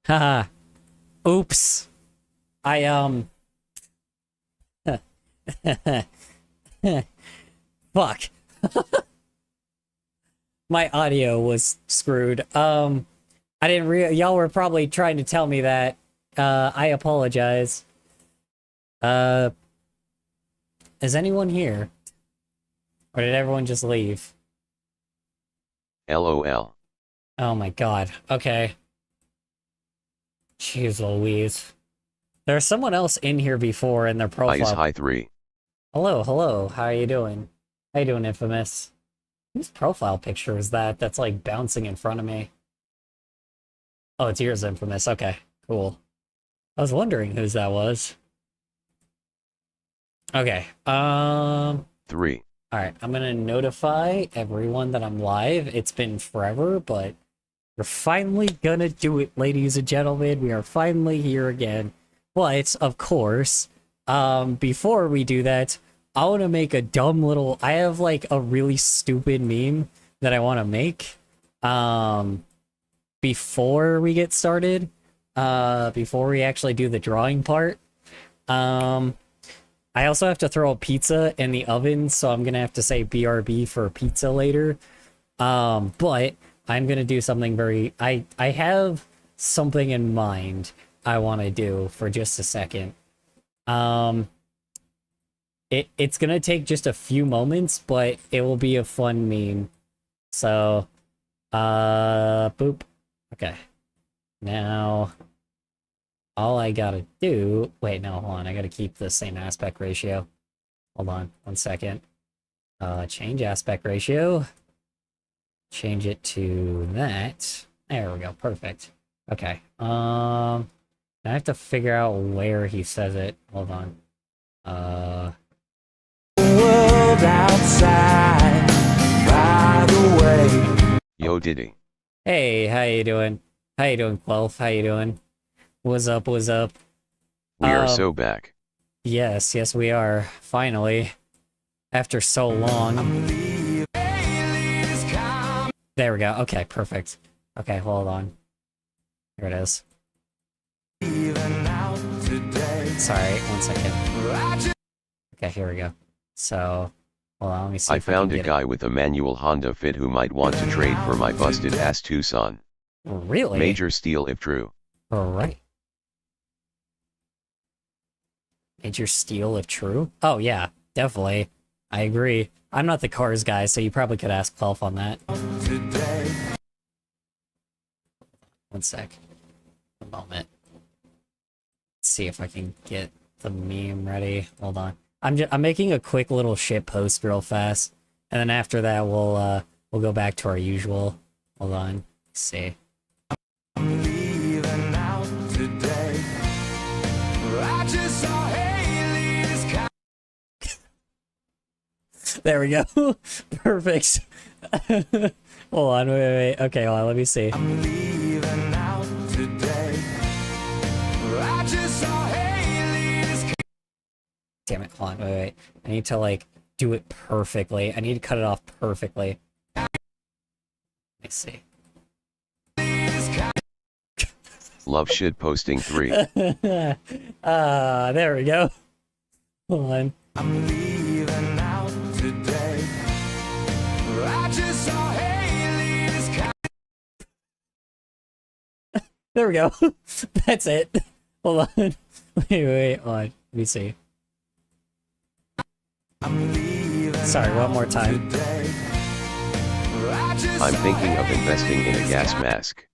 Haha. Oops. I fuck. My audio was screwed. I didn't y'all were probably trying to tell me that. I apologize. Uh, is anyone here? Or did everyone just leave? LOL. Oh my god. Okay. Jeez Louise. There's someone else in here before in their profile. Ice High 3. Hello, hello. How are you doing? How you doing, Infamous? Whose profile picture is that? That's like bouncing in front of me. Oh, it's yours, Infamous. Okay, cool. I was wondering whose that was. Okay. 3. Alright, I'm gonna notify everyone that I'm live. It's been forever, but we're finally gonna do it, ladies and gentlemen. We are finally here again. But, of course, before we do that, I want to make a dumb little... I have, like, a really stupid meme that I want to make. Before we get started. Before we actually do the drawing part. I also have to throw a pizza in the oven, so I'm gonna have to say BRB for pizza later. But I'm gonna do something very... I have something in mind I want to do for just a second. It's gonna take just a few moments, but it will be a fun meme. So, boop. Okay. Now, all I gotta do... Wait, no, hold on. I gotta keep the same aspect ratio. Hold on, 1 second. Change aspect ratio. Change it to that. There we go, perfect. Okay, I have to figure out where he says it. Hold on. World outside, by the way. Yo Diddy. Hey, how you doing? How you doing, Quelf? How you doing? What's up, what's up? We are so back. Yes, yes we are. Finally. After so long. There we go. Okay, perfect. Okay, hold on. Here it is. Sorry, 1 second. Okay, here we go. So, hold on, let me see. I found a guy with a manual Honda Fit who might want to trade for my busted ass Tucson. Really? Major steal if true. Alright. Major steal if true? Oh yeah, definitely. I agree. I'm not the cars guy, so you probably could ask Quelf on that. 1 sec. A moment. Let's see if I can get the meme ready. Hold on. I'm making a quick little shit post real fast, and then after that we'll go back to our usual. Hold on. Let's see. There we go. Perfect. Hold on, wait. Okay, hold on, let me see. Damn it, hold on, wait. I need to, like, do it perfectly. I need to cut it off perfectly. Let me see. Love shit posting 3. There we go. Hold on. I'm leaving out today. I just saw Haley's There we go. That's it. Hold on. Wait, hold on. Let me see. Sorry, one more time. I'm thinking of investing in a gas mask,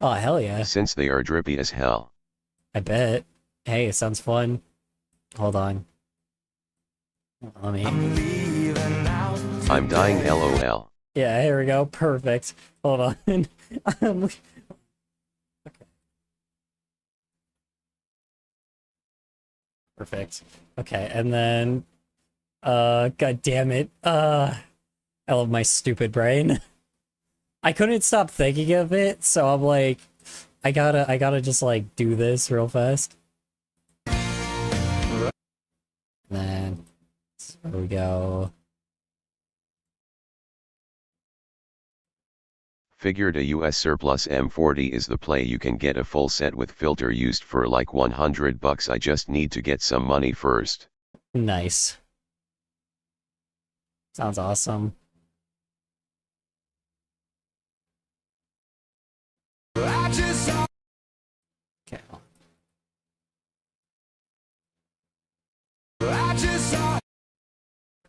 Oh, hell yeah. since they are drippy as hell. I bet. Hey, it sounds fun. Hold on. Let me. I'm dying LOL. Yeah, here we go. Perfect. Hold on. Okay. Perfect. Okay, and then god damn it. I love my stupid brain. I couldn't stop thinking of it, so I'm like I gotta just like do this real fast. And then there we go. Figured a US surplus M40 is the play. You can get a full set with filter used for like $100. I just need to get some money first. Nice. Sounds awesome. Okay.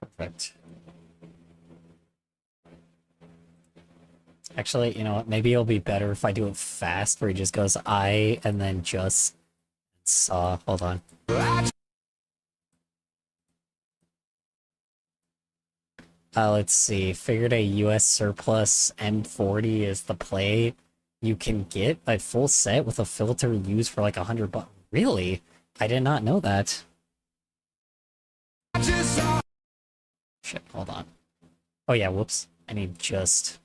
Perfect. Actually, you know what? Maybe it'll be better if I do it fast, where he just goes I and then just saw. Hold on. Let's see. Figured a US surplus M40 is the play. You can get a full set with a filter used for like $100. Really? I did not know that. Shit, hold on. Oh yeah, whoops. I need just...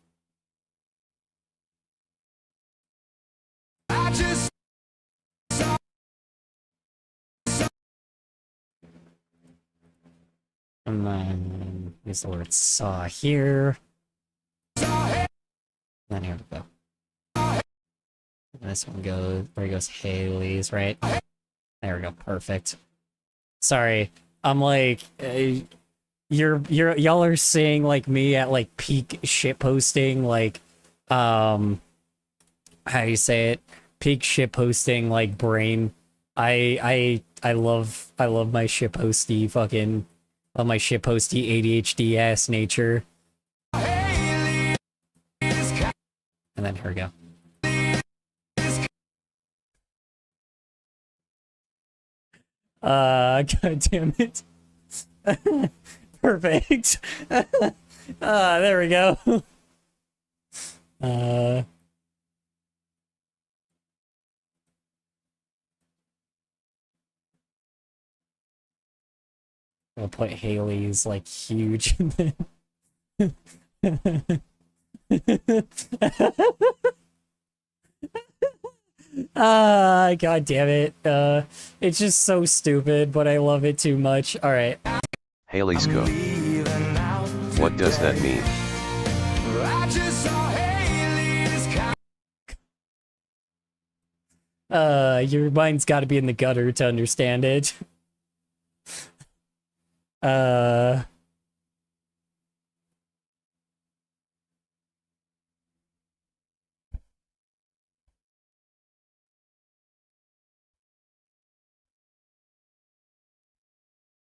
And then use the word saw here. And then here we go. And this one goes where he goes Haley's, right? There we go, perfect. Sorry, I'm like y'all are seeing like me at like peak shit posting, like how do you say it? Peak shit posting like brain. I love my shit posty fucking love my shit posty ADHD ass nature. And then here we go. God damn it. Perfect. There we go. I'll put Haley's like huge and then god damn it. It's just so stupid, but I love it too much. Alright. Haley's go. What does that mean? Your mind's gotta be in the gutter to understand it. Oh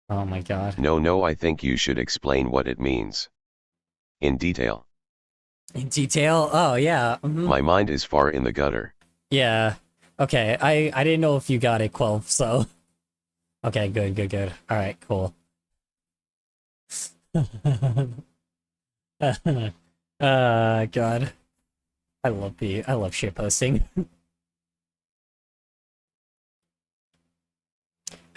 my god. No, I think you should explain what it means. In detail. In detail? Oh, yeah. My mind is far in the gutter. Yeah. Okay, I didn't know if you got it, Quelf, so... Okay, good. Alright, cool. God. I love shitposting.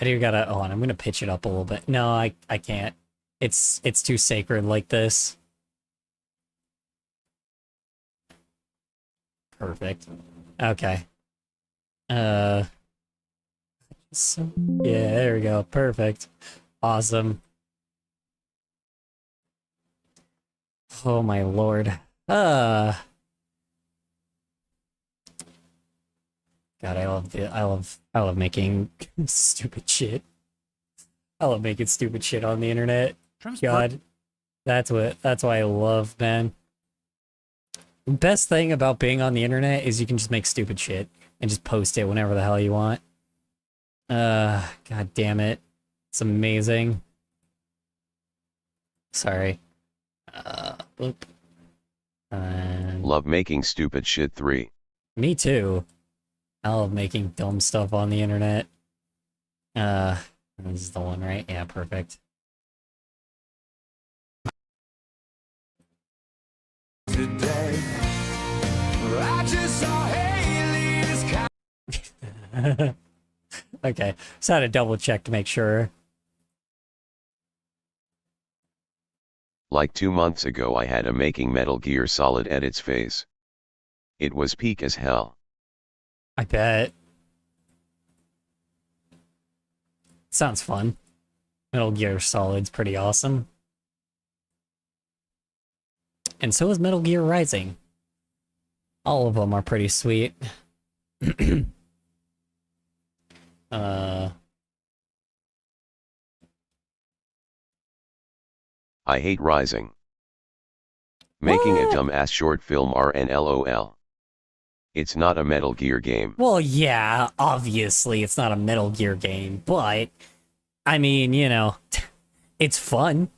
I do gotta... Oh, I'm gonna pitch it up a little bit. No, I can't. It's too sacred like this. Perfect. Okay. So, yeah, there we go. Perfect. Awesome. Oh my lord. God, I love making stupid shit. I love making stupid shit on the internet. God, that's what I love, man. Best thing about being on the internet is you can just make stupid shit and just post it whenever the hell you want. God damn it. It's amazing. Sorry. Oop. Love making stupid shit 3. Me too. I love making dumb stuff on the internet. This is the one, right? Yeah, perfect. Today, I just saw Haley's Okay, just had to double check to make sure. Like 2 months ago I had a making Metal Gear Solid edits phase. It was peak as hell. I bet. Sounds fun. Metal Gear Solid's pretty awesome. And so is Metal Gear Rising. All of them are pretty sweet. I hate Rising. Making a dumbass short film RNLOL. It's not a Metal Gear game. Well, yeah, obviously it's not a Metal Gear game, but I mean, you know, it's fun.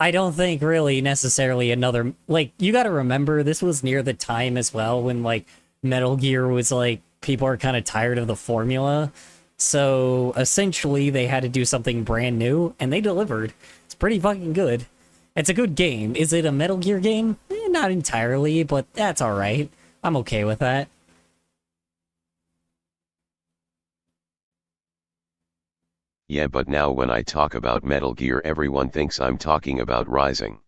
I don't think really necessarily another, like, you gotta remember this was near the time as well when, like, Metal Gear was like, people are kind of tired of the formula. So essentially they had to do something brand new and they delivered. It's pretty fucking good. It's a good game. Is it a Metal Gear game? Not entirely, but that's alright. I'm okay with that. Yeah, but now when I talk about Metal Gear everyone thinks I'm talking about Rising.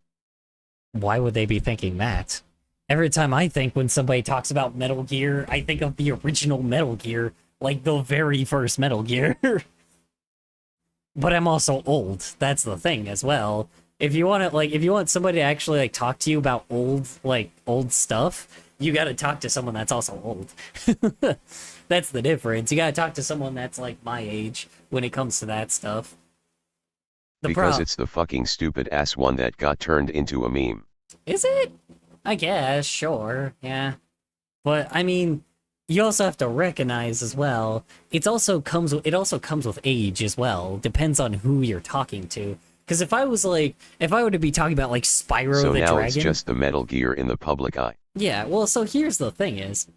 Why would they be thinking that? Every time I think when somebody talks about Metal Gear, I think of the original Metal Gear, like the very first Metal Gear. But I'm also old. That's the thing as well. If you want to, like, if you want somebody to actually, like, talk to you about old stuff, you gotta talk to someone that's also old. That's the difference. You gotta talk to someone that's, like, my age when it comes to that stuff. Because it's the fucking stupid ass one that got turned into a meme. Is it? I guess, sure, yeah. But, I mean, you also have to recognize as well, it also comes with age as well. Depends on who you're talking to. Because if I were to be talking about, like, Spyro so the now Dragon... it's just the Metal Gear in the public eye. Yeah, well, so here's the thing is...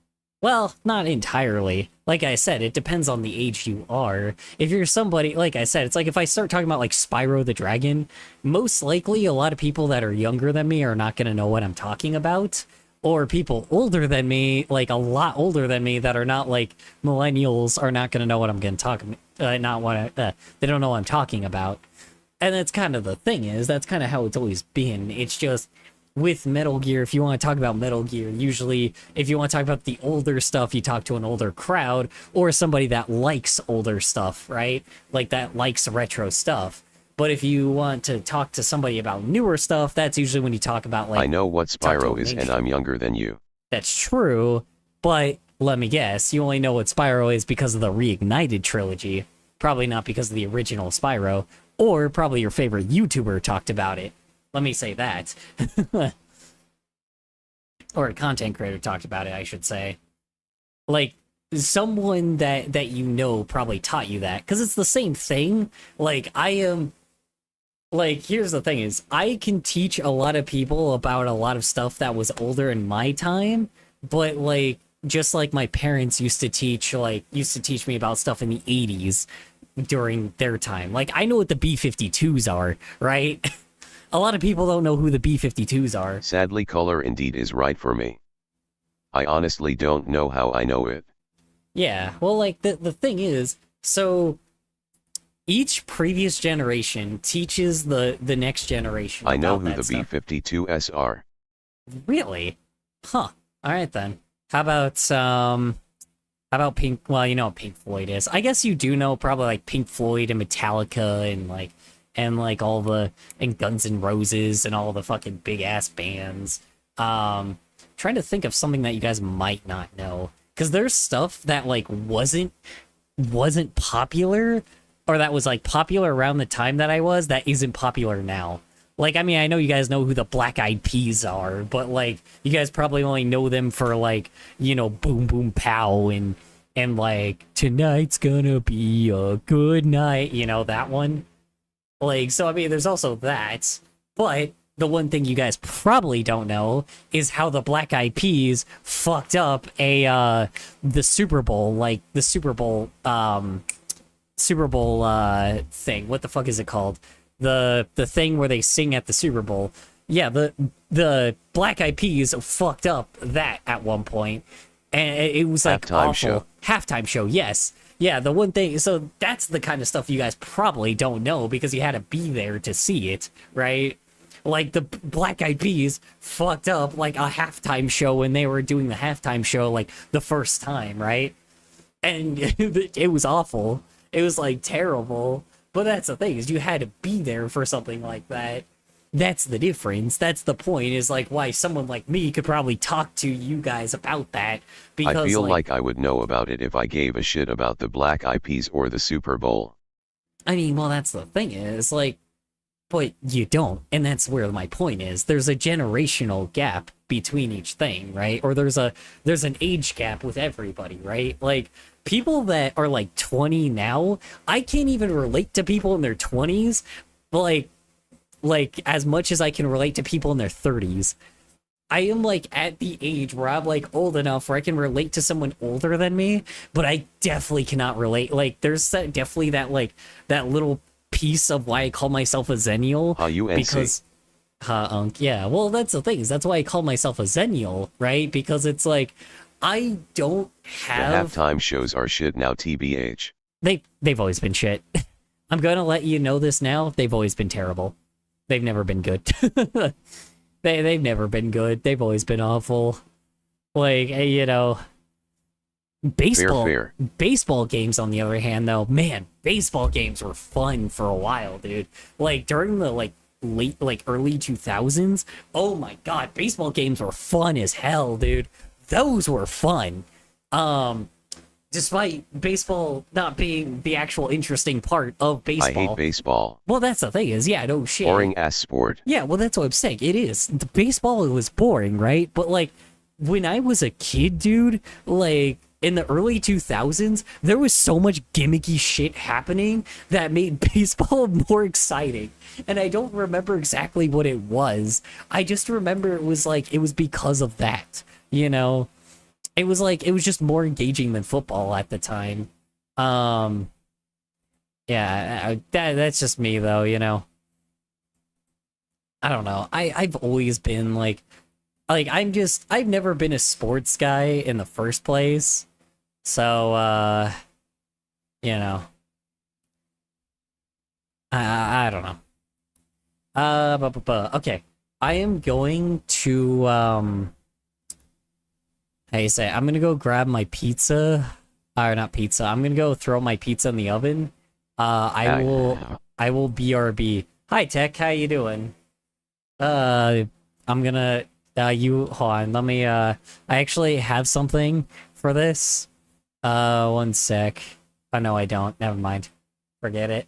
Well, not entirely. Like I said, it depends on the age you are. If you're somebody... Like I said, it's like if I start talking about, like, Spyro the Dragon, most likely a lot of people that are younger than me are not going to know what I'm talking about. Or people older than me, like, a lot older than me that are not, like, millennials are not going to know what I'm going to talk... they don't know what I'm talking about. And that's kind of the thing is, that's kind of how it's always been. It's just, with Metal Gear, if you want to talk about Metal Gear, usually, if you want to talk about the older stuff, you talk to an older crowd, or somebody that likes older stuff, right? Like, that likes retro stuff. But if you want to talk to somebody about newer stuff, that's usually when you talk about, like... I know what Spyro is, and I'm younger than you. That's true, but let me guess, you only know what Spyro is because of the Reignited trilogy. Probably not because of the original Spyro. Or probably your favorite YouTuber talked about it. Let me say that. Or a content creator talked about it, I should say. Like, someone that you know probably taught you that. Because it's the same thing. Like, I am... Like, here's the thing is, I can teach a lot of people about a lot of stuff that was older in my time. But, like, just like my parents used to teach me about stuff in the 80s. During their time. Like, I know what the B-52s are, right? A lot of people don't know who the B-52s are. Sadly, color indeed is right for me. I honestly don't know how I know it. Yeah, well, like, the thing is, so each previous generation teaches the next generation I know about who the B-52s are. Really? Huh. Alright then. How about Pink? Well, you know what Pink Floyd is. I guess you do know probably like Pink Floyd and Metallica and all the Guns N' Roses and all the fucking big ass bands. Trying to think of something that you guys might not know, because there's stuff that like wasn't popular, or that was like popular around the time that I was, that isn't popular now. Like, I mean, I know you guys know who the Black Eyed Peas are, but like, you guys probably only know them for like, you know, Boom Boom Pow and like tonight's gonna be a good night, you know, that one. Like, so I mean, there's also that, but the one thing you guys probably don't know is how the Black Eyed Peas fucked up the Super Bowl, like the Super Bowl thing. What the fuck is it called? The thing where they sing at the Super Bowl. Yeah, the Black Eyed Peas fucked up that at one point, and it was like Halftime awful. show. Halftime show, yes. Yeah, the one thing. So that's the kind of stuff you guys probably don't know because you had to be there to see it, right? Like the Black Eyed Peas fucked up like a halftime show when they were doing the halftime show like the first time, right? And it was awful. It was like terrible. But that's the thing is you had to be there for something like that. That's the difference. That's the point is like why someone like me could probably talk to you guys about that because I feel like I would know about it if I gave a shit about the Black Eyed Peas or the Super Bowl. I mean, well that's the thing is like but you don't, and that's where my point is. There's a generational gap between each thing, right? Or there's an age gap with everybody, right? Like people that are like 20 now, I can't even relate to people in their 20s, like as much as I can relate to people in their 30s. I am like at the age where I'm like old enough where I can relate to someone older than me, but I definitely cannot relate. Like there's definitely that like that little piece of why I call myself a Zennial because yeah, well that's the thing is that's why I call myself a Zennial, right? Because it's like I don't have The halftime shows are shit now, TBH. they've always been shit. I'm gonna let you know this now. They've always been terrible. They've never been good. They've never been good. They've always been awful. Like you know, Fair. baseball games on the other hand though, man, baseball games were fun for a while, dude. Like during the like late like early 2000s, oh my god, baseball games were fun as hell, dude. Those were fun. Despite baseball not being the actual interesting part of baseball. I hate baseball. Well, that's the thing is, yeah, no shit. Boring ass sport. Yeah, well, that's what I'm saying. It is. The baseball was boring, right? But like when I was a kid, dude, like in the early 2000s, there was so much gimmicky shit happening that made baseball more exciting. And I don't remember exactly what it was. I just remember it was like, it was because of that, you know? It was like, it was just more engaging than football at the time. Yeah, that's just me though, you know? I don't know. I've always been like I've never been a sports guy in the first place. So, you know, I don't know. Okay. I am going to, how you say, I'm gonna go grab my pizza. Or not pizza. I'm gonna go throw my pizza in the oven. I will BRB. Hi, Tech. How you doing? I'm gonna, you, hold on. Let me, I actually have something for this. One sec. Oh, no, I don't. Never mind. Forget it.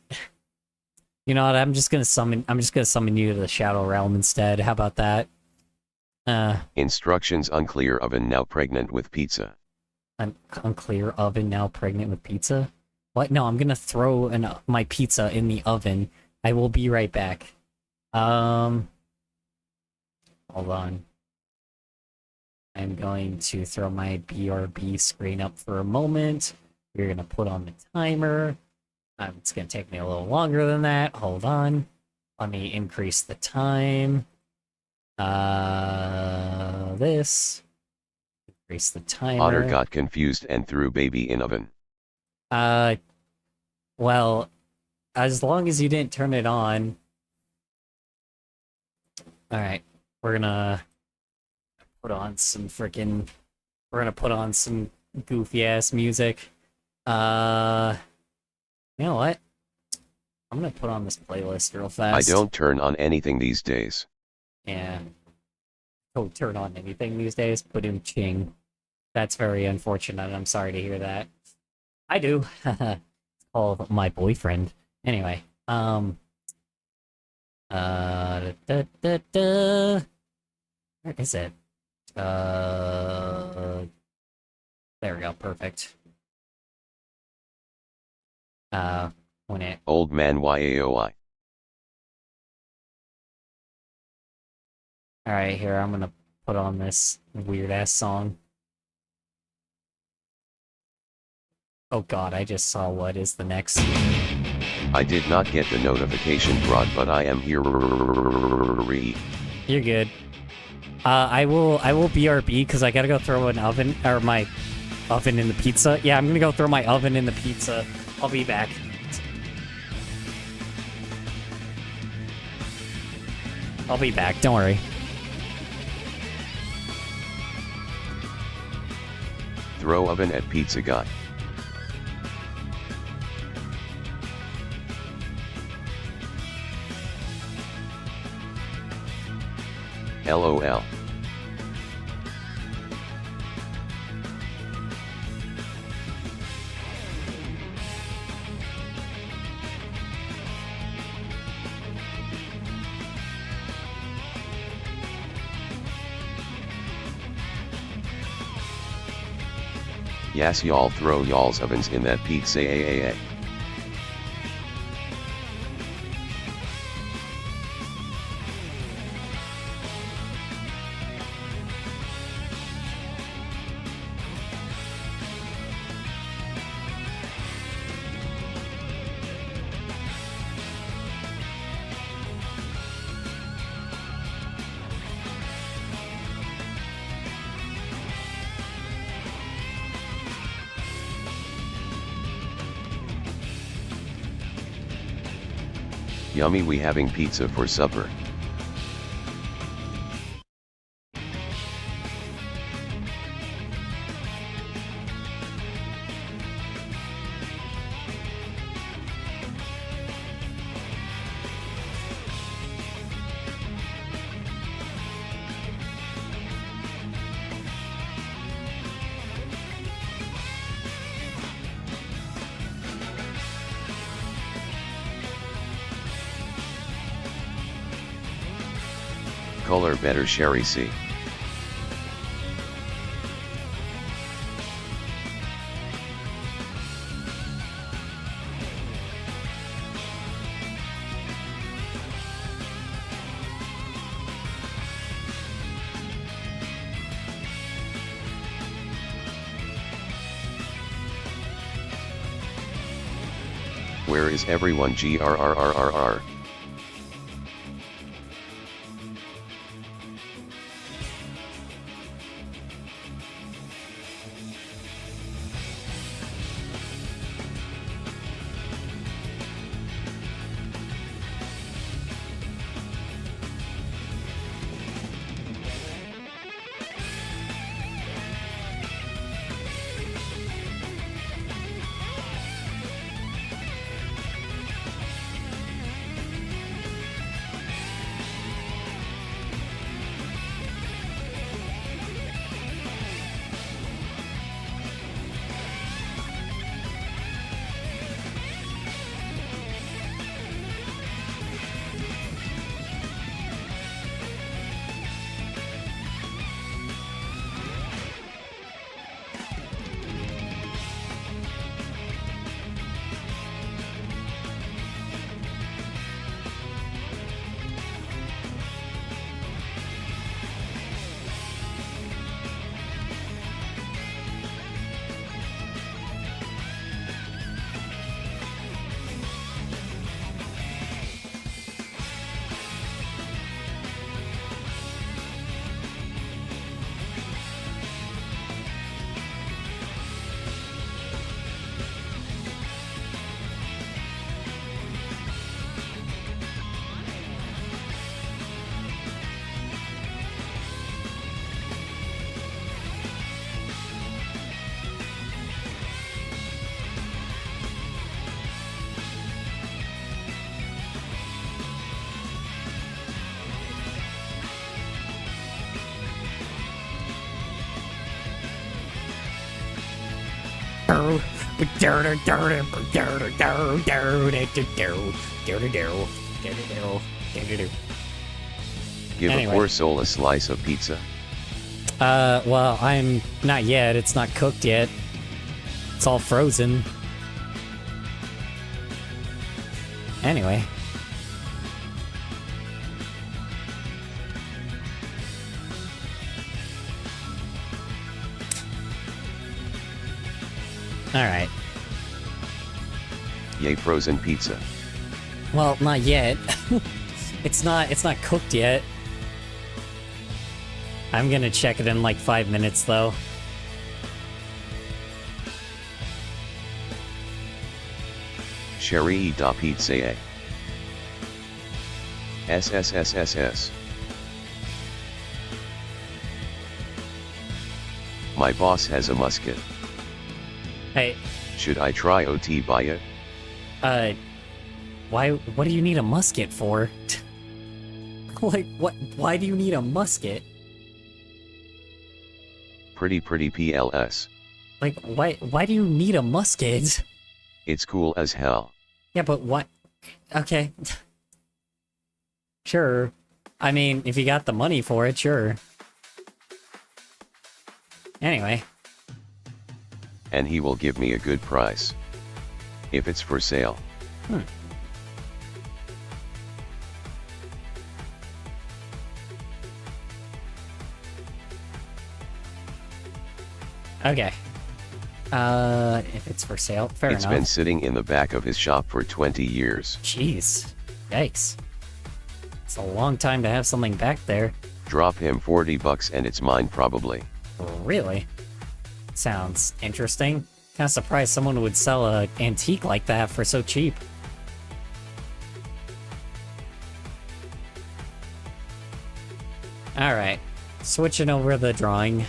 You know what? I'm just gonna summon you to the Shadow Realm instead. How about that? Instructions unclear. Oven now pregnant with pizza. Unclear. Oven now pregnant with pizza? What? No, I'm gonna throw my pizza in the oven. I will be right back. Hold on. I'm going to throw my BRB screen up for a moment. We're going to put on the timer. It's going to take me a little longer than that. Hold on. Let me increase the time. This. Increase the timer. Otter got confused and threw baby in oven. Well, as long as you didn't turn it on. Alright. We're gonna put on some freaking. We're gonna put on some goofy ass music. You know what? I'm gonna put on this playlist real fast. I don't turn on anything these days. Yeah. Don't turn on anything these days. Ba-doom ching. That's very unfortunate. I'm sorry to hear that. I do. It's called my boyfriend. Anyway, Where is it? There we go, perfect. When it... Old man YAOI. Alright, here, I'm gonna put on this weird-ass song. Oh god, I just saw what is the next... I did not get the notification brought, but I am here. You're good. I will BRB because I gotta go throw an oven, or my oven in the pizza. Yeah, I'm gonna go throw my oven in the pizza. I'll be back. I'll be back, don't worry. Throw oven at pizza guy. LOL. Yes, y'all throw y'all's ovens in that pizza. AAA. Yummy, we having pizza for supper. Color better Sherry C. Where is everyone? GRRRRR. Do-do-do. Give Anyway. a poor soul a slice of pizza. Well, I'm not yet. It's not cooked yet. It's all frozen. Anyway. Alright. Yay, frozen pizza. Well, not yet. It's not cooked yet. I'm gonna check it in like 5 minutes though. Sherry da pizza. SSSSS. My boss has a musket. Hey, Should I try OT by it? what do you need a musket for? Like, why do you need a musket? Pretty PLS. Like, why do you need a musket? It's cool as hell. Yeah, but what? Okay. Sure. I mean, if you got the money for it, sure. Anyway. And he will give me a good price. If it's for sale. Okay. If it's for sale, fair It's enough. been sitting in the back of his shop for 20 years. Jeez. Yikes. It's a long time to have something back there. Drop him 40 bucks and it's mine probably. Really? Sounds interesting. Kinda surprised someone would sell a antique like that for so cheap. Alright. Switching over the drawing.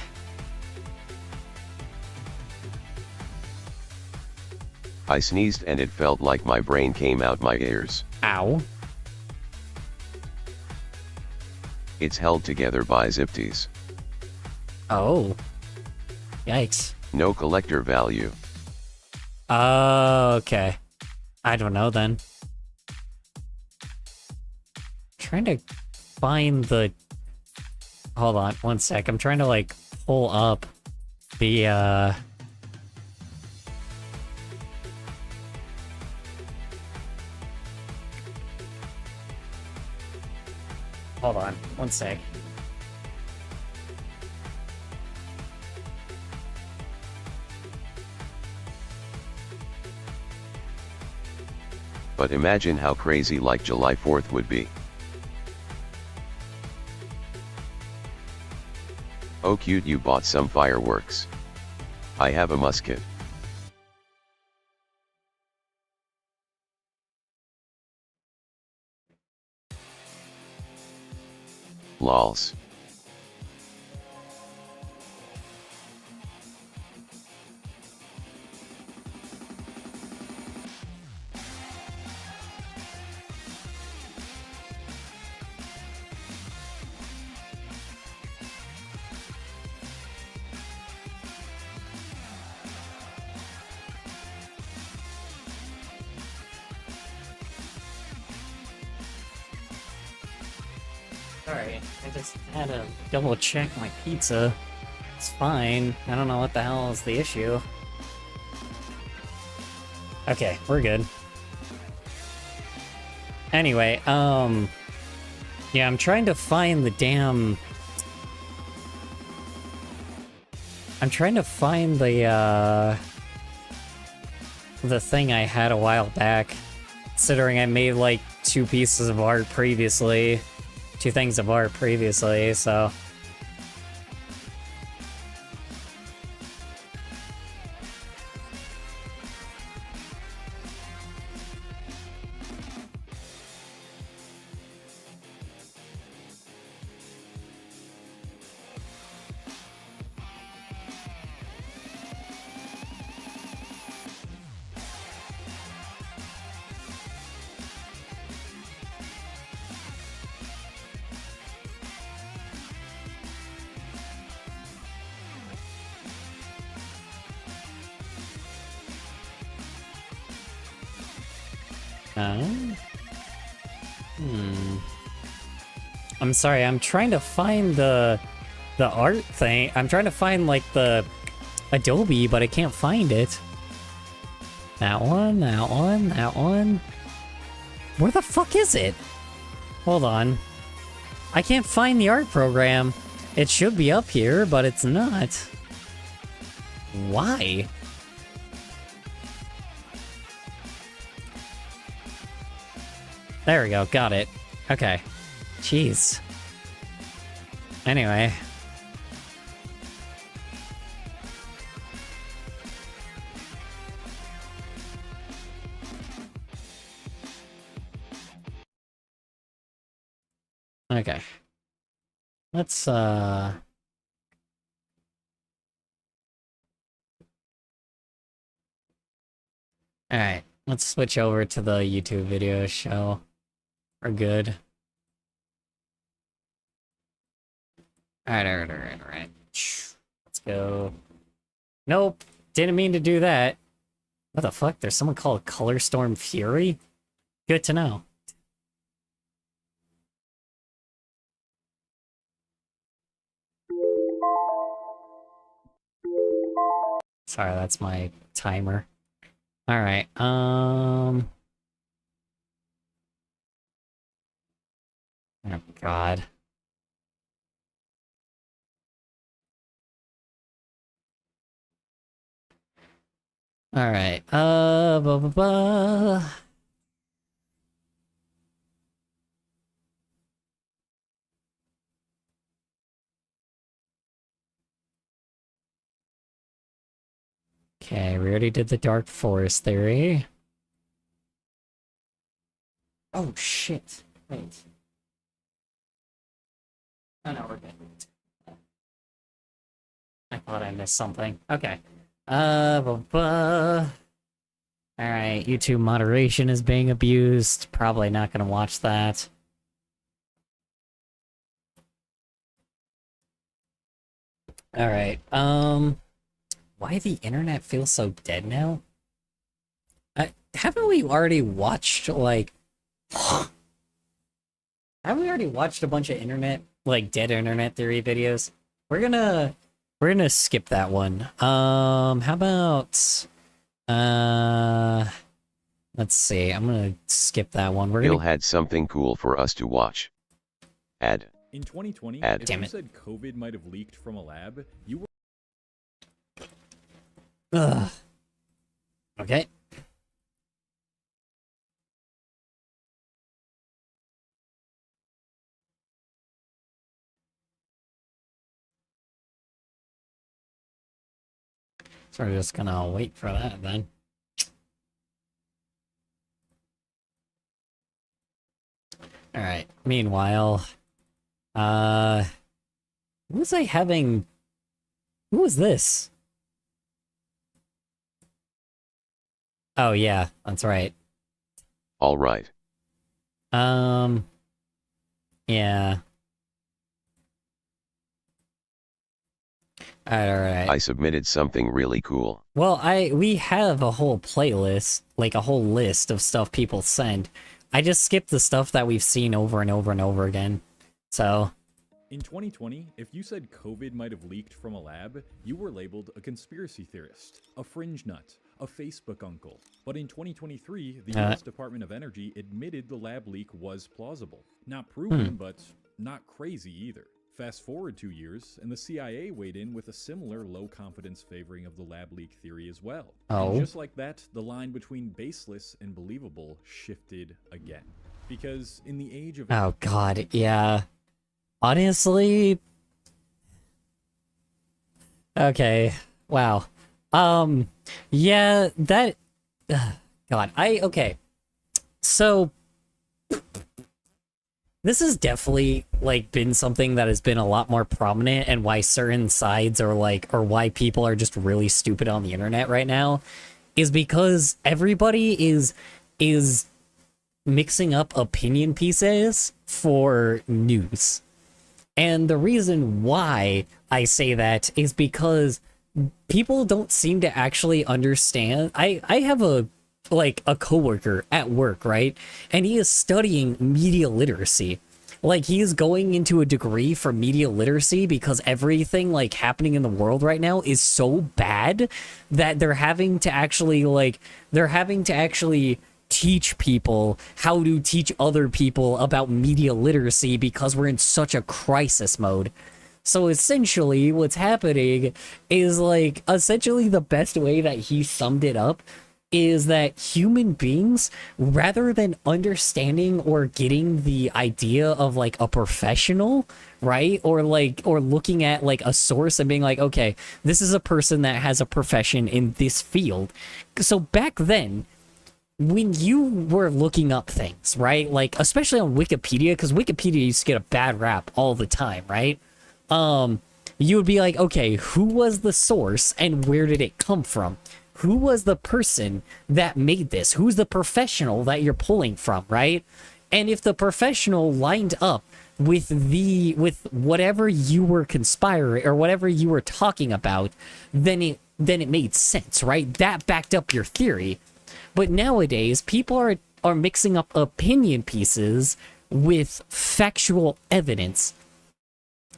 I sneezed and it felt like my brain came out my ears. Ow. It's held together by zipties. Oh. Yikes. No collector value. Okay. I don't know then. Trying to find the... Hold on, one sec. I'm trying to, like, pull up the, Hold on, one sec. But imagine how crazy like July 4th would be. Oh cute, you bought some fireworks. I have a musket. Lols. Sorry, I just had to double check my pizza. It's fine. I don't know what the hell is the issue. Okay, we're good. Anyway, yeah, I'm trying to find the damn... I'm trying to find the thing I had a while back. Considering I made, like, two pieces of art previously. Two things of art previously, so... I'm sorry, I'm trying to find the art thing. I'm trying to find, like, the Adobe, but I can't find it. That one, that one, that one. Where the fuck is it? Hold on. I can't find the art program. It should be up here, but it's not. Why? There we go, got it. Okay. Jeez. Anyway. Okay. Let's, Alright, let's switch over to the YouTube video show. We're good. Alright. Let's go. Nope, didn't mean to do that. What the fuck? There's someone called Color Storm Fury? Good to know. Sorry, that's my timer. Alright, Oh god. Alright, blah blah blah. Okay, we already did the Dark Forest theory. Oh shit. Wait. Oh no, we're good. I thought I missed something. Okay. Blah, blah. Alright, YouTube moderation is being abused. Probably not gonna watch that. Alright, why the internet feels so dead now? Haven't we already watched, like... Haven't we already watched a bunch of internet, like, dead internet theory videos? We're gonna skip that one. How about... let's see, I'm gonna skip that one. Bill had something cool for us to watch. Ad. In 2020, Ad. if Damn you it. said COVID might have leaked from a lab, you were Ugh. Okay. So we're just gonna wait for that then. Alright, meanwhile, who was I having? Who was this? Oh yeah, that's right. All right. Yeah. Alright. I submitted something really cool. Well, we have a whole playlist, like a whole list of stuff people send. I just skipped the stuff that we've seen over and over and over again. So, in 2020, if you said COVID might have leaked from a lab, you were labeled a conspiracy theorist, a fringe nut, a Facebook uncle. But in 2023, the US Department of Energy admitted the lab leak was plausible. Not proven, but not crazy either. Fast forward 2 years, and the CIA weighed in with a similar low-confidence favoring of the lab leak theory as well. Oh. And just like that, the line between baseless and believable shifted again. Because in the age of... oh god, yeah. Honestly... Okay, wow. Yeah, that... God, okay. So... this has definitely, like, been something that has been a lot more prominent, and why certain sides are, like, or why people are just really stupid on the internet right now, is because everybody is mixing up opinion pieces for news. And the reason why I say that is because people don't seem to actually understand. I have a like a coworker at work, right? And he is studying media literacy. Like, he is going into a degree for media literacy because everything like happening in the world right now is so bad that they're having to actually teach people how to teach other people about media literacy because we're in such a crisis mode. So essentially what's happening is like, essentially the best way that he summed it up is that human beings, rather than understanding or getting the idea of like a professional, right? Or looking at like a source and being like, okay, this is a person that has a profession in this field. So back then, when you were looking up things, right? Like, especially on Wikipedia, because Wikipedia used to get a bad rap all the time, right? You would be like, okay, who was the source and where did it come from? Who was the person that made this? Who's the professional that you're pulling from, right? And if the professional lined up with whatever you were conspiring or whatever you were talking about, then it made sense, right? That backed up your theory. But nowadays, people are mixing up opinion pieces with factual evidence.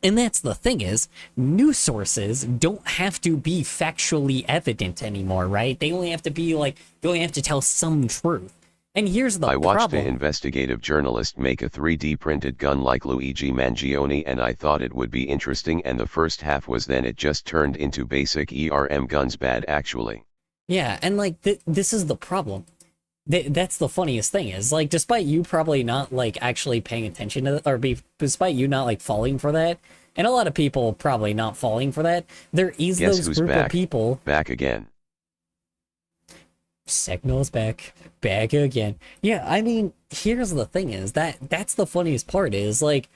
And that's the thing is, news sources don't have to be factually evident anymore, right? They only have to tell some truth. And here's the problem. I watched an investigative journalist make a 3D printed gun like Luigi Mangione, and I thought it would be interesting, and the first half was then it just turned into basic ERM guns bad actually. Yeah, and like this is the problem. That's the funniest thing is, like, despite you probably not like actually paying attention to despite you not like falling for that, and a lot of people probably not falling for that, there is Guess those group of people back again. Signals back again. Yeah, I mean, here's the thing is that's the funniest part is like,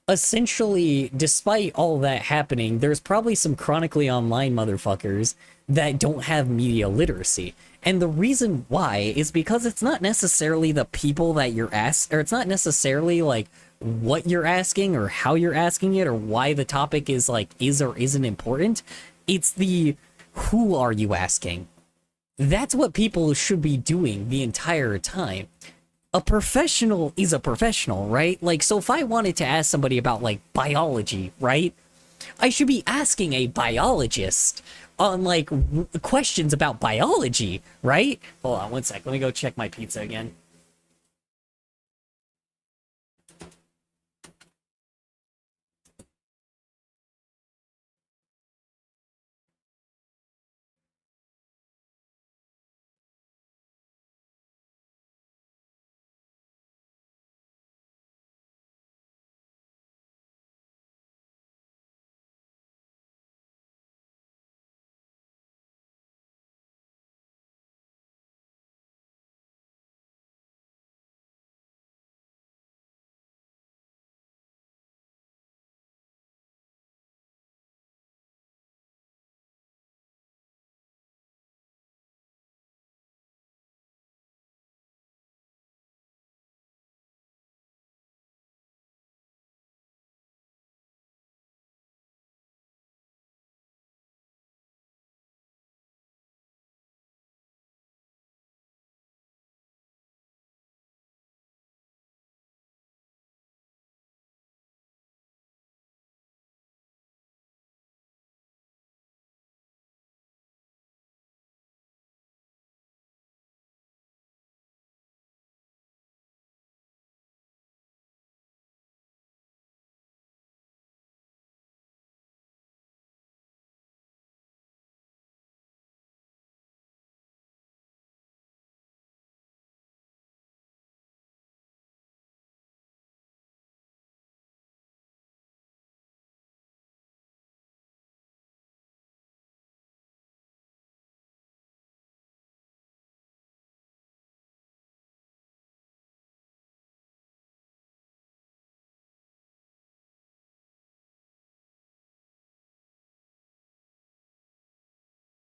essentially, despite all that happening, there's probably some chronically online motherfuckers that don't have media literacy. And the reason why is because it's not necessarily the people that you're or it's not necessarily like what you're asking or how you're asking it or why the topic is like is or isn't important. It's the who are you asking? That's what people should be doing the entire time. A professional is a professional, right? Like, so if I wanted to ask somebody about like biology, right? I should be asking a biologist on like questions about biology, right? Hold on one sec. Let me go check my pizza again.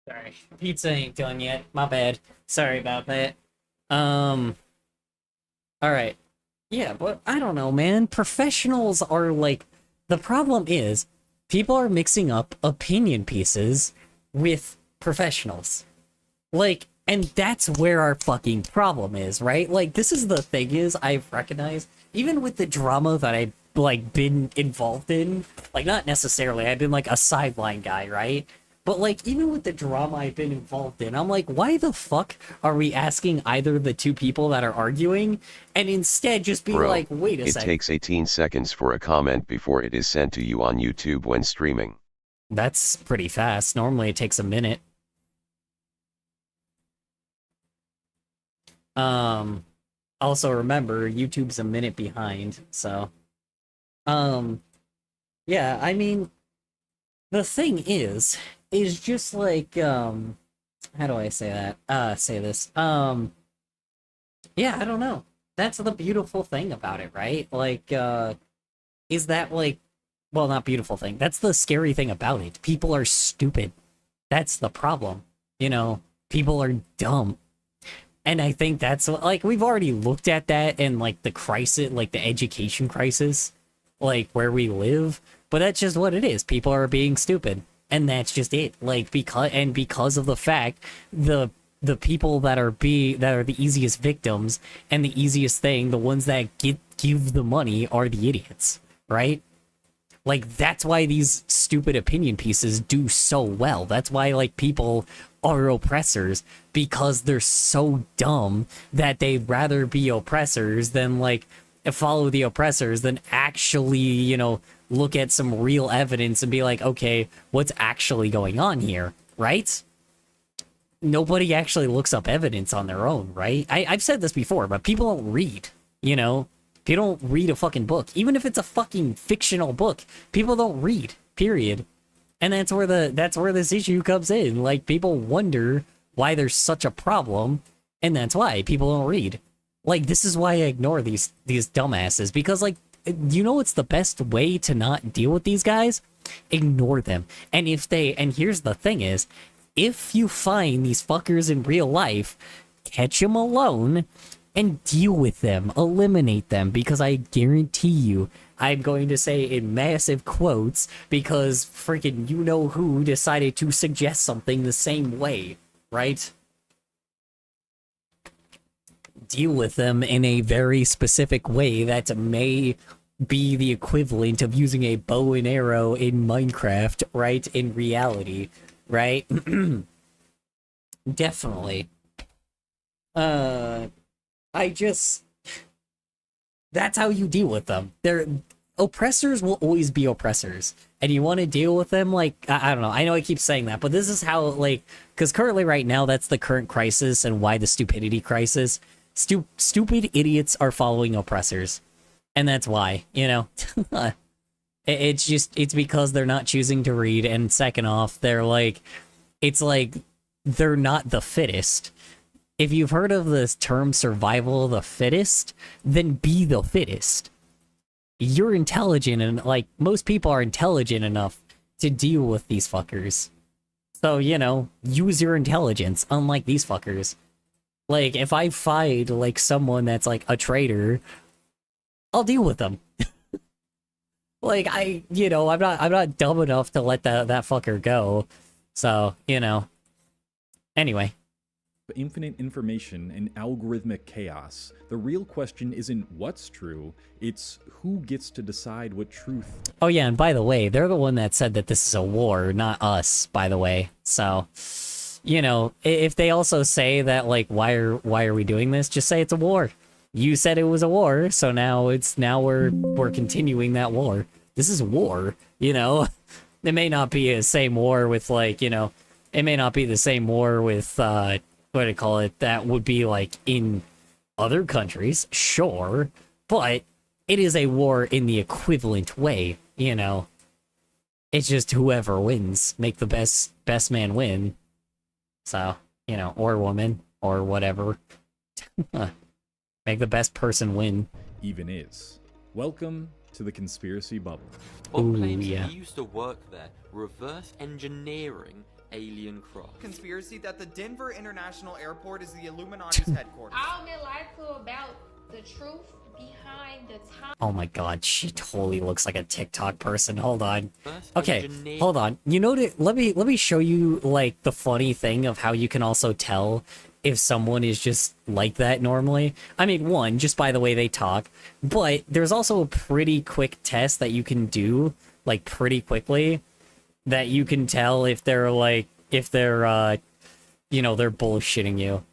Sorry, pizza ain't done yet. My bad. Sorry about that. All right. Yeah, but I don't know, man. Professionals are like, the problem is people are mixing up opinion pieces with professionals. Like, And that's where our fucking problem is, right? Like, this is the thing is, I've recognized, even with the drama that I've, like, been involved in, like, not necessarily, I've been, like, a sideline guy, right? But, like, even with the drama I've been involved in, I'm like, why the fuck are we asking either of the two people that are arguing, and instead just be Bro, like, wait a it second. takes 18 seconds for a comment before it is sent to you on YouTube when streaming. That's pretty fast. Normally it takes a minute. Also remember, YouTube's a minute behind, so. Yeah, I mean, the thing is just like, how do I say that? Say this. Yeah, I don't know. That's the beautiful thing about it, right? Like, is that like, well, not beautiful thing. That's the scary thing about it. People are stupid. That's the problem. You know, people are dumb. And I think that's like, we've already looked at that in like the crisis, like the education crisis, like where we live. But that's just what it is. People are being stupid. And that's just it. Like, because of the fact the people that are the easiest victims and the easiest thing, the ones that give the money are the idiots, right? Like, that's why these stupid opinion pieces do so well. That's why, like, people are oppressors, because they're so dumb that they'd rather be oppressors than, like, follow the oppressors than actually, you know, look at some real evidence and be like, okay, what's actually going on here, right? Nobody actually looks up evidence on their own, right? I've said this before, but people don't read, you know? People don't read a fucking book. Even if it's a fucking fictional book, people don't read, period. And that's where this issue comes in. Like, people wonder why there's such a problem, and that's why people don't read. Like, this is why I ignore these dumbasses, because, like, you know what's the best way to not deal with these guys? Ignore them. And here's the thing is, if you find these fuckers in real life, catch them alone and deal with them, eliminate them, because I guarantee you, I'm going to say in massive quotes, because freaking you know who decided to suggest something the same way, right? Deal with them in a very specific way that may be the equivalent of using a bow and arrow in Minecraft, right? In reality, right? Definitely. That's how you deal with them. Oppressors will always be oppressors, and you want to deal with them like, I don't know. I know I keep saying that, but this is how, like, because currently right now that's the current crisis and why the stupidity crisis. Stupid idiots are following oppressors, and that's why, you know. It's because they're not choosing to read, and second off, they're like they're not the fittest. If you've heard of this term survival of the fittest, then be the fittest. You're intelligent, and like, most people are intelligent enough to deal with these fuckers. So, you know, use your intelligence, unlike these fuckers. Like, if I find like someone that's like a traitor, I'll deal with them. Like, I'm not dumb enough to let that fucker go. So, you know. Anyway. Infinite information and algorithmic chaos. The real question isn't what's true, it's who gets to decide what truth. Oh yeah, and by the way, they're the one that said that this is a war, not us, by the way. So, you know, if they also say that, like, why are we doing this? Just say it's a war. You said it was a war, so now we're continuing that war. This is war, you know. It may not be the same war with, like, you know, it may not be the same war with what do you call it, that would be like in other countries, sure, but it is a war in the equivalent way, you know. It's just whoever wins, make the best man win. So, you know, or woman, or whatever. Make the best person win. Even is. Welcome to the conspiracy bubble. Bob Ooh, claims yeah. he used to work there, reverse engineering alien craft. Conspiracy that the Denver International Airport is the Illuminati's headquarters. All my life about the truth behind the time. Oh my god, she totally looks like a TikTok person. Hold on. Reverse Okay, engineer- hold on. You know, let me show you, like, the funny thing of how you can also tell if someone is just like that normally. I mean, one, just by the way they talk, but there's also a pretty quick test that you can do, like, pretty quickly, that you can tell if they're, like, if they're, you know, they're bullshitting you.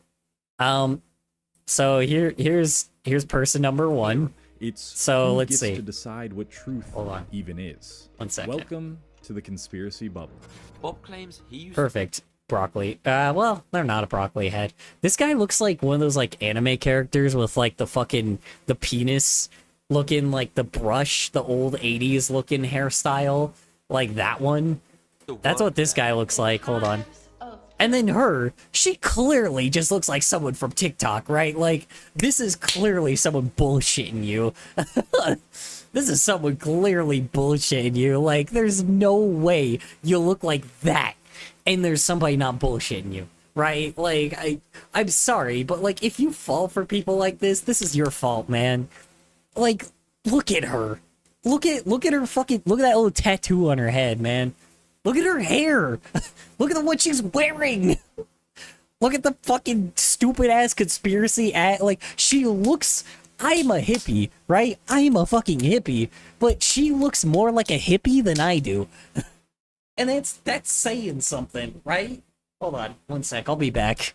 So here's person number one. It's So who let's gets see. to decide what truth Hold on. even is. 1 second. Welcome to the conspiracy bubble. Bob claims he used Perfect. Broccoli. Well, they're not a broccoli head. This guy looks like one of those, like, anime characters with, like, the penis looking, like, the brush, the old 80s looking hairstyle. Like that one. to That's work what this there. guy looks like. Hold on. Times of And then her, she clearly just looks like someone from TikTok, right? Like, this is clearly someone bullshitting you. This is someone clearly bullshitting you. Like, there's no way you look like that and there's somebody not bullshitting you, right? Like, I'm sorry, but, like, if you fall for people like this is your fault, man. Like, look at her. Look at her fucking, look at that little tattoo on her head, man. Look at her hair. Look at what she's wearing. Look at the fucking stupid ass conspiracy like, she looks, I'm a hippie, right? I'm a fucking hippie, but she looks more like a hippie than I do. And that's saying something, right? Hold on 1 sec, I'll be back.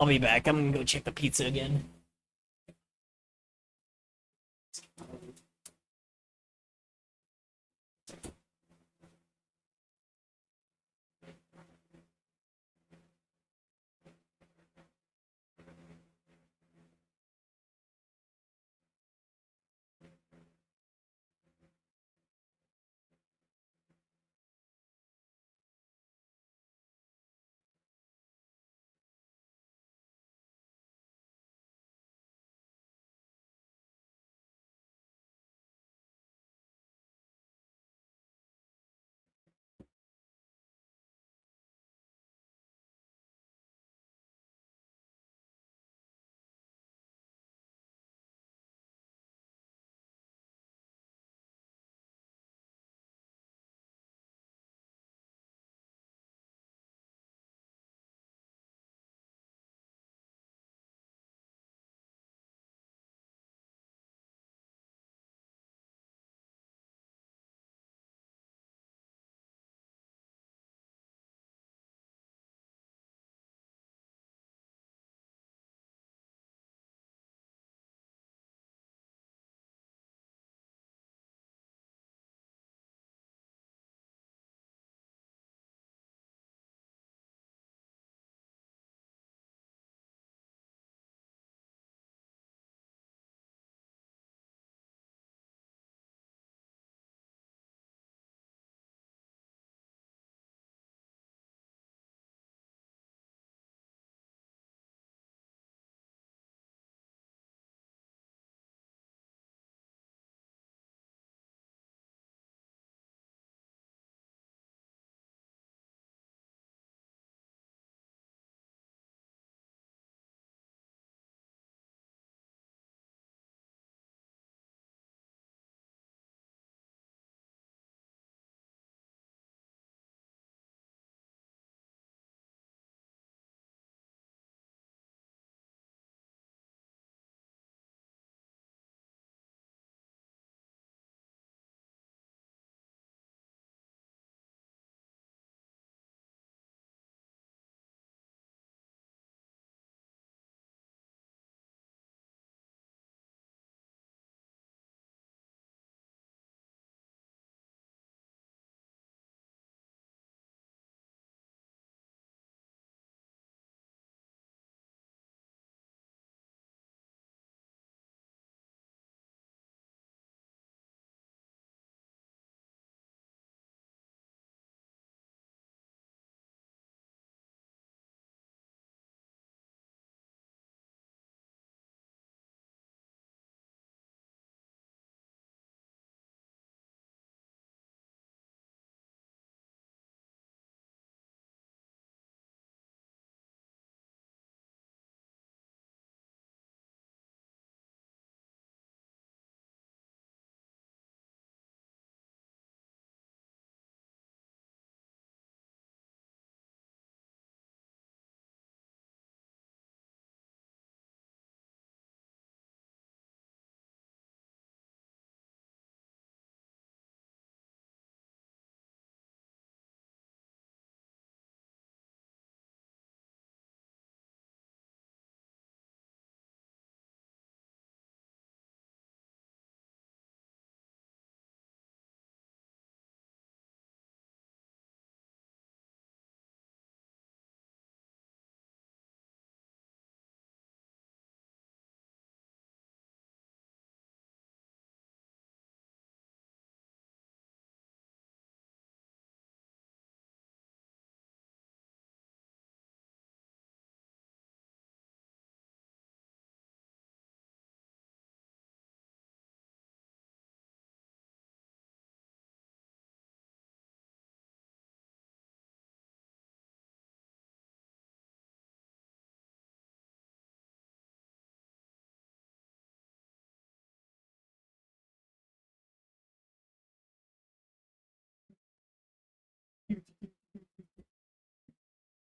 I'll be back. I'm gonna go check the pizza again.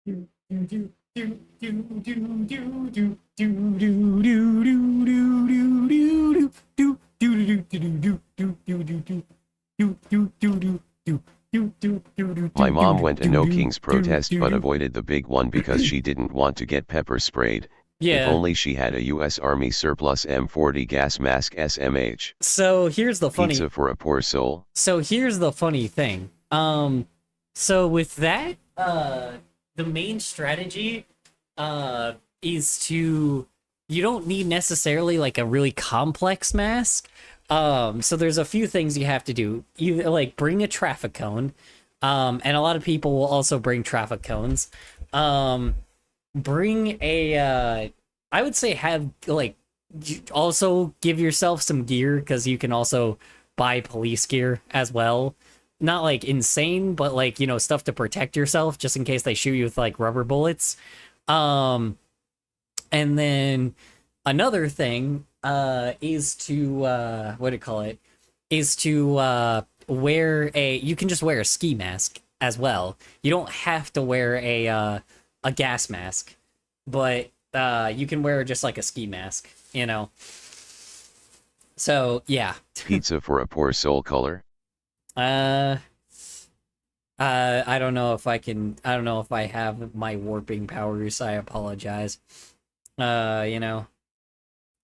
My mom went to No King's protest but avoided the big one because she didn't want to get pepper sprayed. If Yeah. only she had a US Army surplus M40 gas mask SMH. So here's the funny. Pizza for a poor soul. So here's the funny thing. So with that, the main strategy, is to, you don't need necessarily like a really complex mask. So there's a few things you have to do. You like bring a traffic cone, and a lot of people will also bring traffic cones. Bring a, I would say have like, also give yourself some gear because you can also buy police gear as well. Not like insane, but like, you know, stuff to protect yourself just in case they shoot you with like rubber bullets. And then another thing is to what do you call it? Is to wear a, you can just wear a ski mask as well. You don't have to wear a gas mask, but you can wear just like a ski mask, you know. So yeah. Pizza for a poor soul color. I don't know if I can, I don't know if I have my warping powers. I apologize. You know,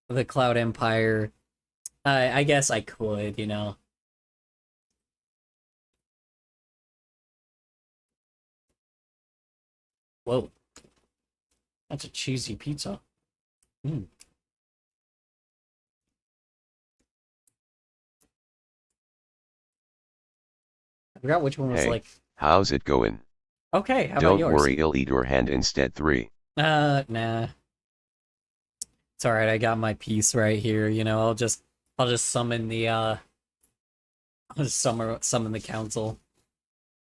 the Cloud Empire. I guess I could, you know. Whoa. That's a cheesy pizza. Mm. I forgot which one was Hey, like. how's it going? Okay, how about Don't yours? worry, I'll eat your hand instead. 3. Nah. It's alright, I got my piece right here, you know, I'll just summon the I'll just summon the council.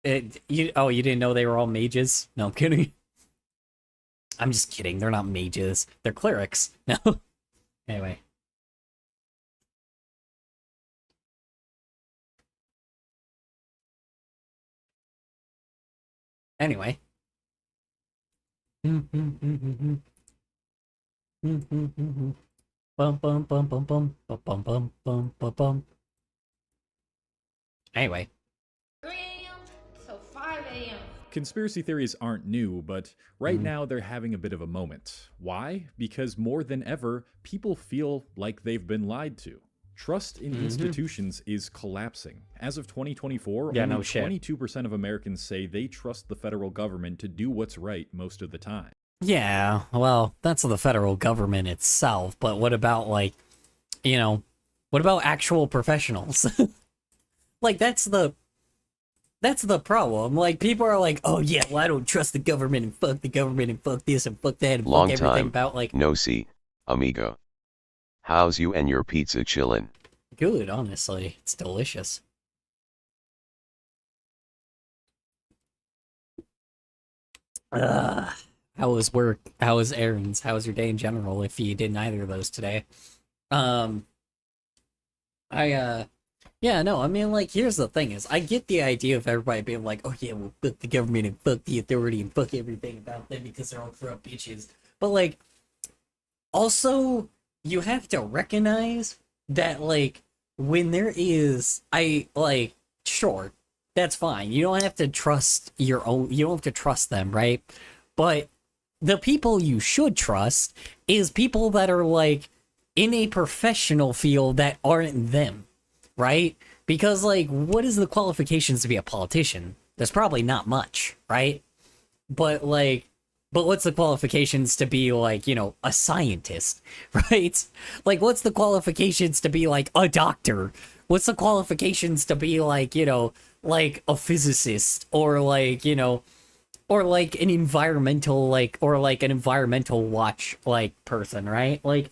You didn't know they were all mages? No, I'm kidding. I'm just kidding, they're not mages. They're clerics. No. Anyway. Anyway. Bum bum bum bum bum bum bum bum bum bum bum. Anyway. 3 a.m. till 5 a.m. Conspiracy theories aren't new, but right now they're having a bit of a moment. Why? Because more than ever, people feel like they've been lied to. Trust in institutions is collapsing. As of 2024, Yeah, only no shit. 22% of Americans say they trust the federal government to do what's right most of the time. Yeah, well, that's the federal government itself, but what about, like, you know, what about actual professionals? Like, that's the problem. Like, people are like, oh yeah, well, I don't trust the government, and fuck the government, and fuck this, and fuck that, and Long fuck everything time. about, like, No see, amigo. How's you and your pizza chillin'? good, honestly. It's delicious. How was work? How was errands? How was your day in general, if you did neither of those today? Yeah, no, I mean, like, here's the thing is, I get the idea of everybody being like, oh yeah, well, fuck the government and fuck the authority and fuck everything about them because they're all corrupt bitches. But, like, also, you have to recognize that, like, when there is, sure, that's fine. You don't have to trust you don't have to trust them, right? But the people you should trust is people that are, like, in a professional field that aren't them, right? Because, like, what is the qualifications to be a politician? There's probably not much, right? But what's the qualifications to be, like, you know, a scientist, right? Like, what's the qualifications to be, like, a doctor? What's the qualifications to be, like, you know, like, a physicist, or, like, you know, or, like, an environmental, like, or, like, an environmental watch, like, person, right? Like,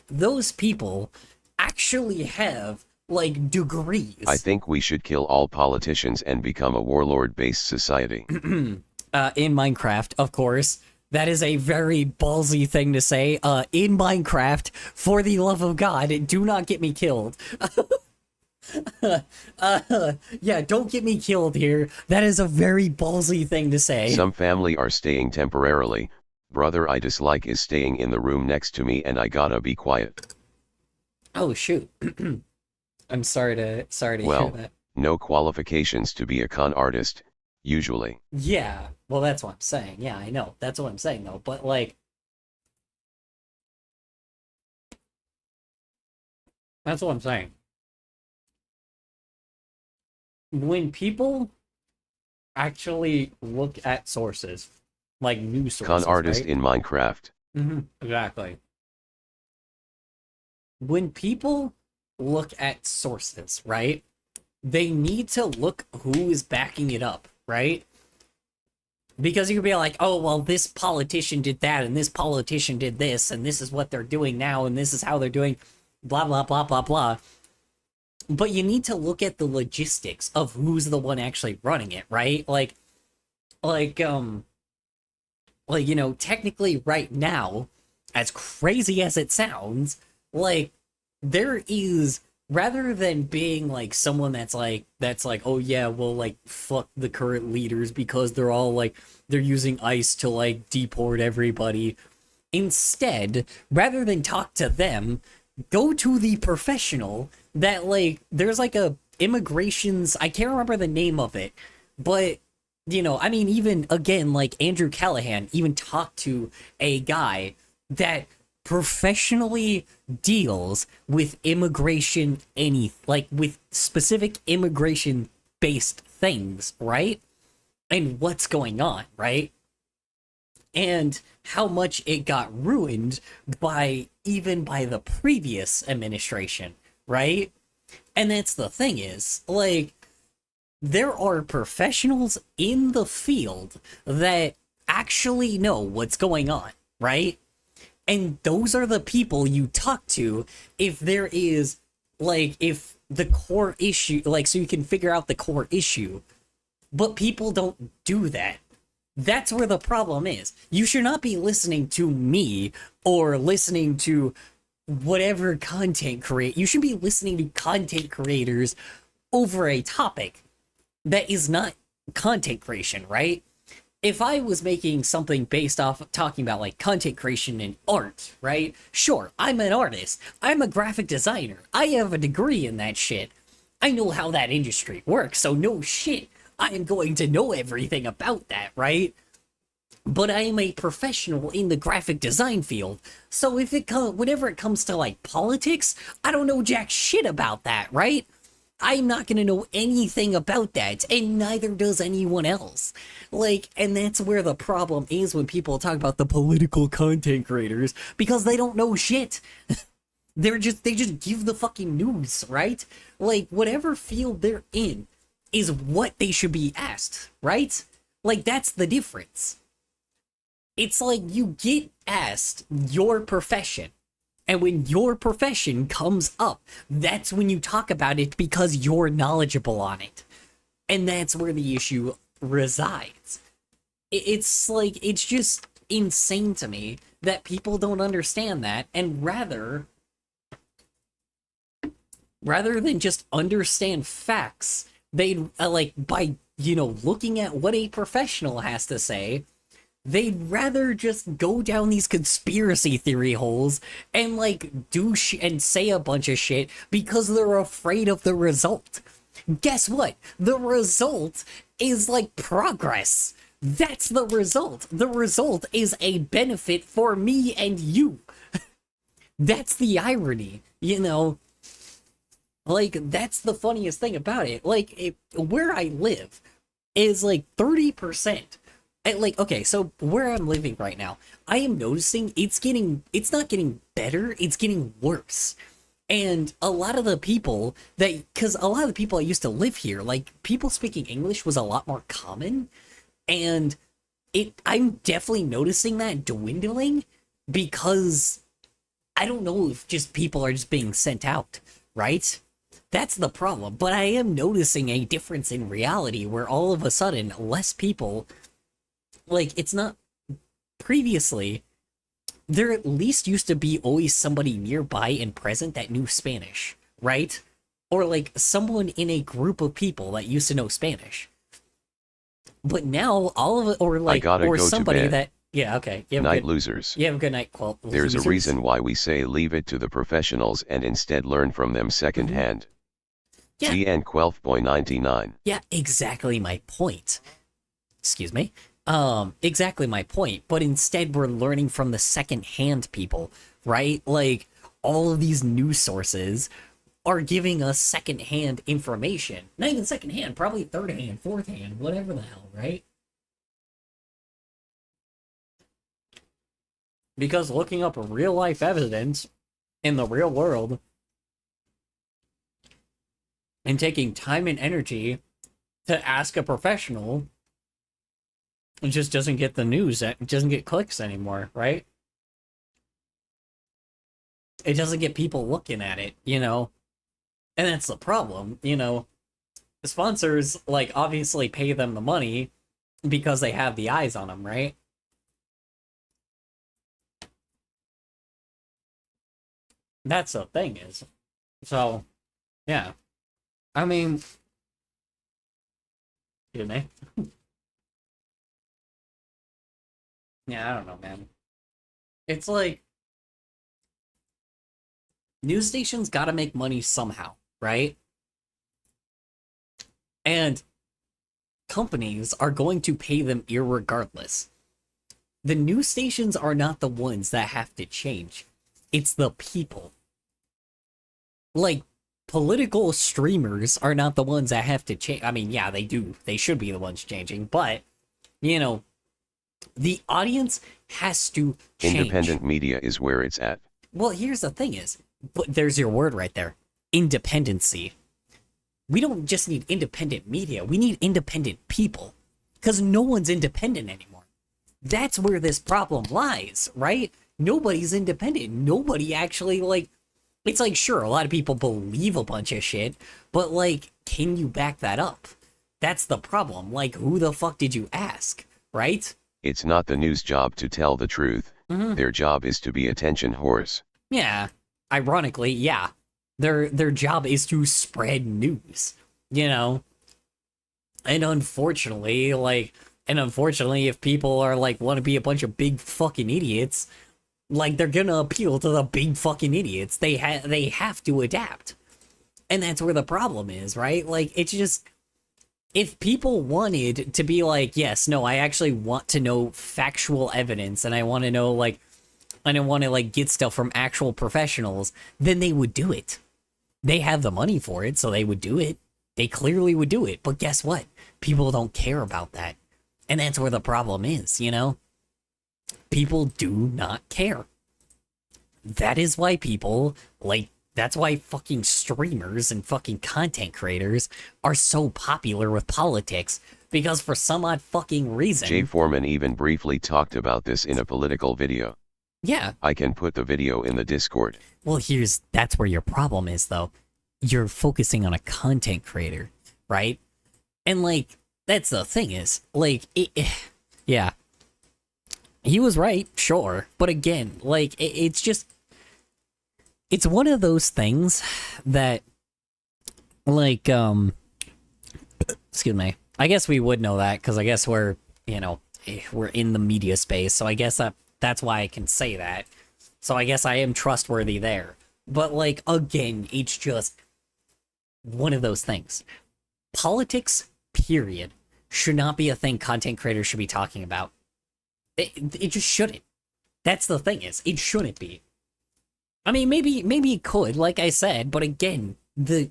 those people actually have, like, degrees. I think we should kill all politicians and become a warlord-based society. In Minecraft, of course. That is a very ballsy thing to say. In Minecraft, for the love of God, do not get me killed. Yeah, don't get me killed here. That is a very ballsy thing to say. Some family are staying temporarily. Brother I dislike is staying in the room next to me and I gotta be quiet. Oh shoot. I'm sorry to hear Well, that. no qualifications to be a con artist, usually. Yeah, well that's what I'm saying. Yeah, I know. That's what I'm saying though. But like that's what I'm saying. When people actually look at sources, like news Con sources, artist right? in Minecraft. Exactly. When people look at sources, right? They need to look who is backing it up, right? Because you could be like, oh, well, this politician did that, and this politician did this, and this is what they're doing now, and this is how they're doing, blah, blah, blah, blah, blah. But you need to look at the logistics of who's the one actually running it, right? Like, you know, technically right now, as crazy as it sounds, like, there is, rather than being like someone that's like, oh yeah, well, like, fuck the current leaders because they're all like, they're using ICE to like deport everybody. Instead, rather than talk to them, go to the professional that like, there's like a immigrations, I can't remember the name of it, but you know, I mean, even again, like Andrew Callahan even talked to a guy that professionally deals with immigration, like with specific immigration based things, right? And what's going on, right? And how much it got ruined by the previous administration, right? And that's the thing is, like, there are professionals in the field that actually know what's going on, right? And those are the people you talk to if there is, like, if the core issue, like, so you can figure out the core issue. But people don't do that. That's where the problem is. You should not be listening to me or listening to whatever content create. You should be listening to content creators over a topic that is not content creation, right? If I was making something based off of talking about like content creation and art, right? Sure, I'm an artist. I'm a graphic designer. I have a degree in that shit. I know how that industry works, so no shit. I am going to know everything about that, right? But I am a professional in the graphic design field, so if it whenever it comes to like politics, I don't know jack shit about that, right? I'm not gonna know anything about that, and neither does anyone else. Like, and that's where the problem is when people talk about the political content creators, because they don't know shit. They just give the fucking news, right? Like, whatever field they're in is what they should be asked, right? Like, that's the difference. It's like you get asked your profession, and when your profession comes up, that's when you talk about it because you're knowledgeable on it. And that's where the issue resides. It's like, it's just insane to me that people don't understand that, and rather than just understand facts, they like, by, you know, looking at what a professional has to say, they'd rather just go down these conspiracy theory holes and like and say a bunch of shit because they're afraid of the result. Guess what? The result is like progress. That's the result. The result is a benefit for me and you. That's the irony, you know? Like, that's the funniest thing about it. Like, where I live is like 30%. Like, okay, so where I'm living right now, I am noticing it's not getting better, it's getting worse. And a lot of the people because a lot of the people I used to live here, like, people speaking English was a lot more common. And I'm definitely noticing that dwindling because I don't know if just people are just being sent out, right? That's the problem. But I am noticing a difference in reality where all of a sudden less people, like, it's not previously, there at least used to be always somebody nearby and present that knew Spanish, right? or like someone in a group of people that used to know Spanish. But now all of it, or like, gotta or go to somebody bed. that, yeah, okay. You have a Night good, losers. you have a good night, Qual. There's a Losers. reason why we say leave it to the professionals and instead learn from them secondhand. Yeah. TN 12.99. Yeah, exactly my point. Excuse me. Exactly my point. But instead we're learning from the second-hand people, right? Like, all of these news sources are giving us second-hand information. Not even second-hand, probably third-hand, fourth-hand, whatever the hell, right? Because looking up real-life evidence in the real world and taking time and energy to ask a professional, it just doesn't get the news. It doesn't get clicks anymore, right? It doesn't get people looking at it, you know? And that's the problem, you know? The sponsors, like, obviously pay them the money because they have the eyes on them, right? That's the thing is. So, yeah. I mean, excuse me. Yeah, I don't know, man. It's like, news stations gotta make money somehow, right? And companies are going to pay them irregardless. The news stations are not the ones that have to change. It's the people. Like, political streamers are not the ones that have to change. I mean, yeah, they do. They should be the ones changing, but, you know, the audience has to change. Independent media is where it's at. Well, here's the thing is, but there's your word right there. Independency. We don't just need independent media. We need independent people. Because no one's independent anymore. That's where this problem lies, right? Nobody's independent. Nobody actually, like, it's like, sure, a lot of people believe a bunch of shit, but, like, can you back that up? That's the problem. Like, who the fuck did you ask, right? It's not the news job to tell the truth. Their job is to be attention whores. Yeah. Ironically, yeah. Their job is to spread news, you know? And unfortunately, if people are like want to be a bunch of big fucking idiots, like they're gonna appeal to the big fucking idiots. They have to adapt. And that's where the problem is, right? Like, it's just, if people wanted to be like, yes, no, I actually want to know factual evidence and I want to know, like, I don't want to, like, get stuff from actual professionals, then they would do it. They have the money for it, so they would do it. They clearly would do it. But guess what? People don't care about that. And that's where the problem is, you know? People do not care. That is why people, like, that's why fucking streamers and fucking content creators are so popular with politics. Because for some odd fucking reason... Jay Foreman even briefly talked about this in a political video. Yeah. I can put the video in the Discord. Well, that's where your problem is, though. You're focusing on a content creator, right? And, like, that's the thing is, like, yeah. He was right, sure. But again, like, it's just, it's one of those things that, like, excuse me. I guess we would know that, because I guess we're, you know, we're in the media space, so I guess that's why I can say that. So I guess I am trustworthy there. But, like, again, it's just one of those things. Politics, period, should not be a thing content creators should be talking about. It just shouldn't. That's the thing is, it shouldn't be. I mean, maybe it could, like I said, but again, the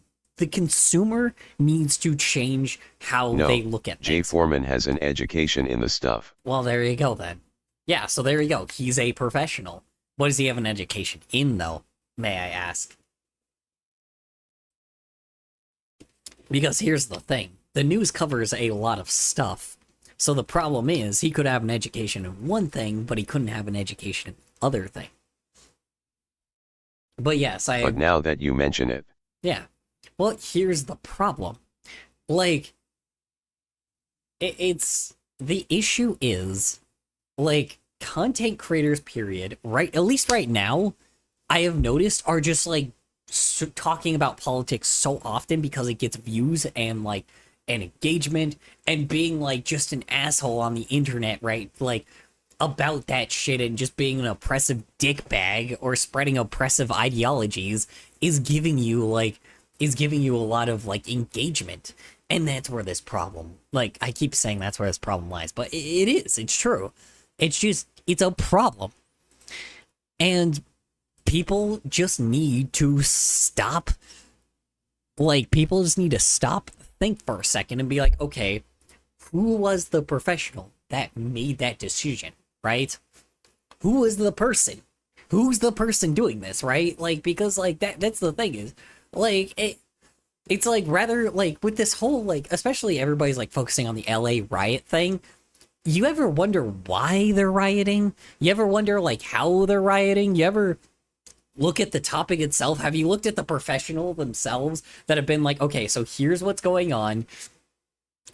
consumer needs to change how they look at things. Jay Foreman has an education in the stuff. Well, there you go then. Yeah, so there you go. He's a professional. What does he have an education in, though, may I ask? Because here's the thing. The news covers a lot of stuff. So the problem is, he could have an education in one thing, but he couldn't have an education in the other thing. But yes, But now that you mention it. Yeah. Well, here's the problem. Like, it's... The issue is, like, content creators, period, right, at least right now, I have noticed, are just, like, talking about politics so often because it gets views and like and engagement, and being like just an asshole on the internet, right? Like about that shit, and just being an oppressive dickbag or spreading oppressive ideologies is giving you a lot of like engagement. And that's where this problem, like I keep saying that's where this problem lies, but it's true. It's a problem. And people just need to stop, think for a second and be like, okay, who was the professional that made that decision, right? Who was the person? Who's the person doing this, right? Like, because like that's the thing is, like, it's like rather like with this whole, like, especially everybody's like focusing on the LA riot thing. You ever wonder why they're rioting? You ever wonder like how they're rioting? You ever look at the topic itself? Have you looked at the professional themselves that have been like, okay, so here's what's going on.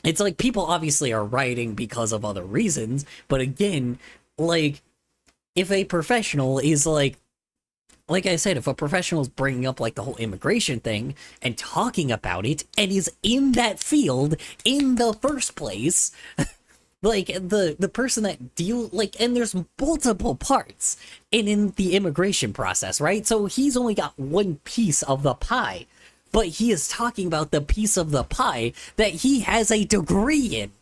It's like people obviously are rioting because of other reasons, but again, like, if a professional is like I said, if a professional is bringing up like the whole immigration thing and talking about it and is in that field in the first place, like the person that and there's multiple parts in the immigration process, right? So he's only got one piece of the pie, but he is talking about the piece of the pie that he has a degree in.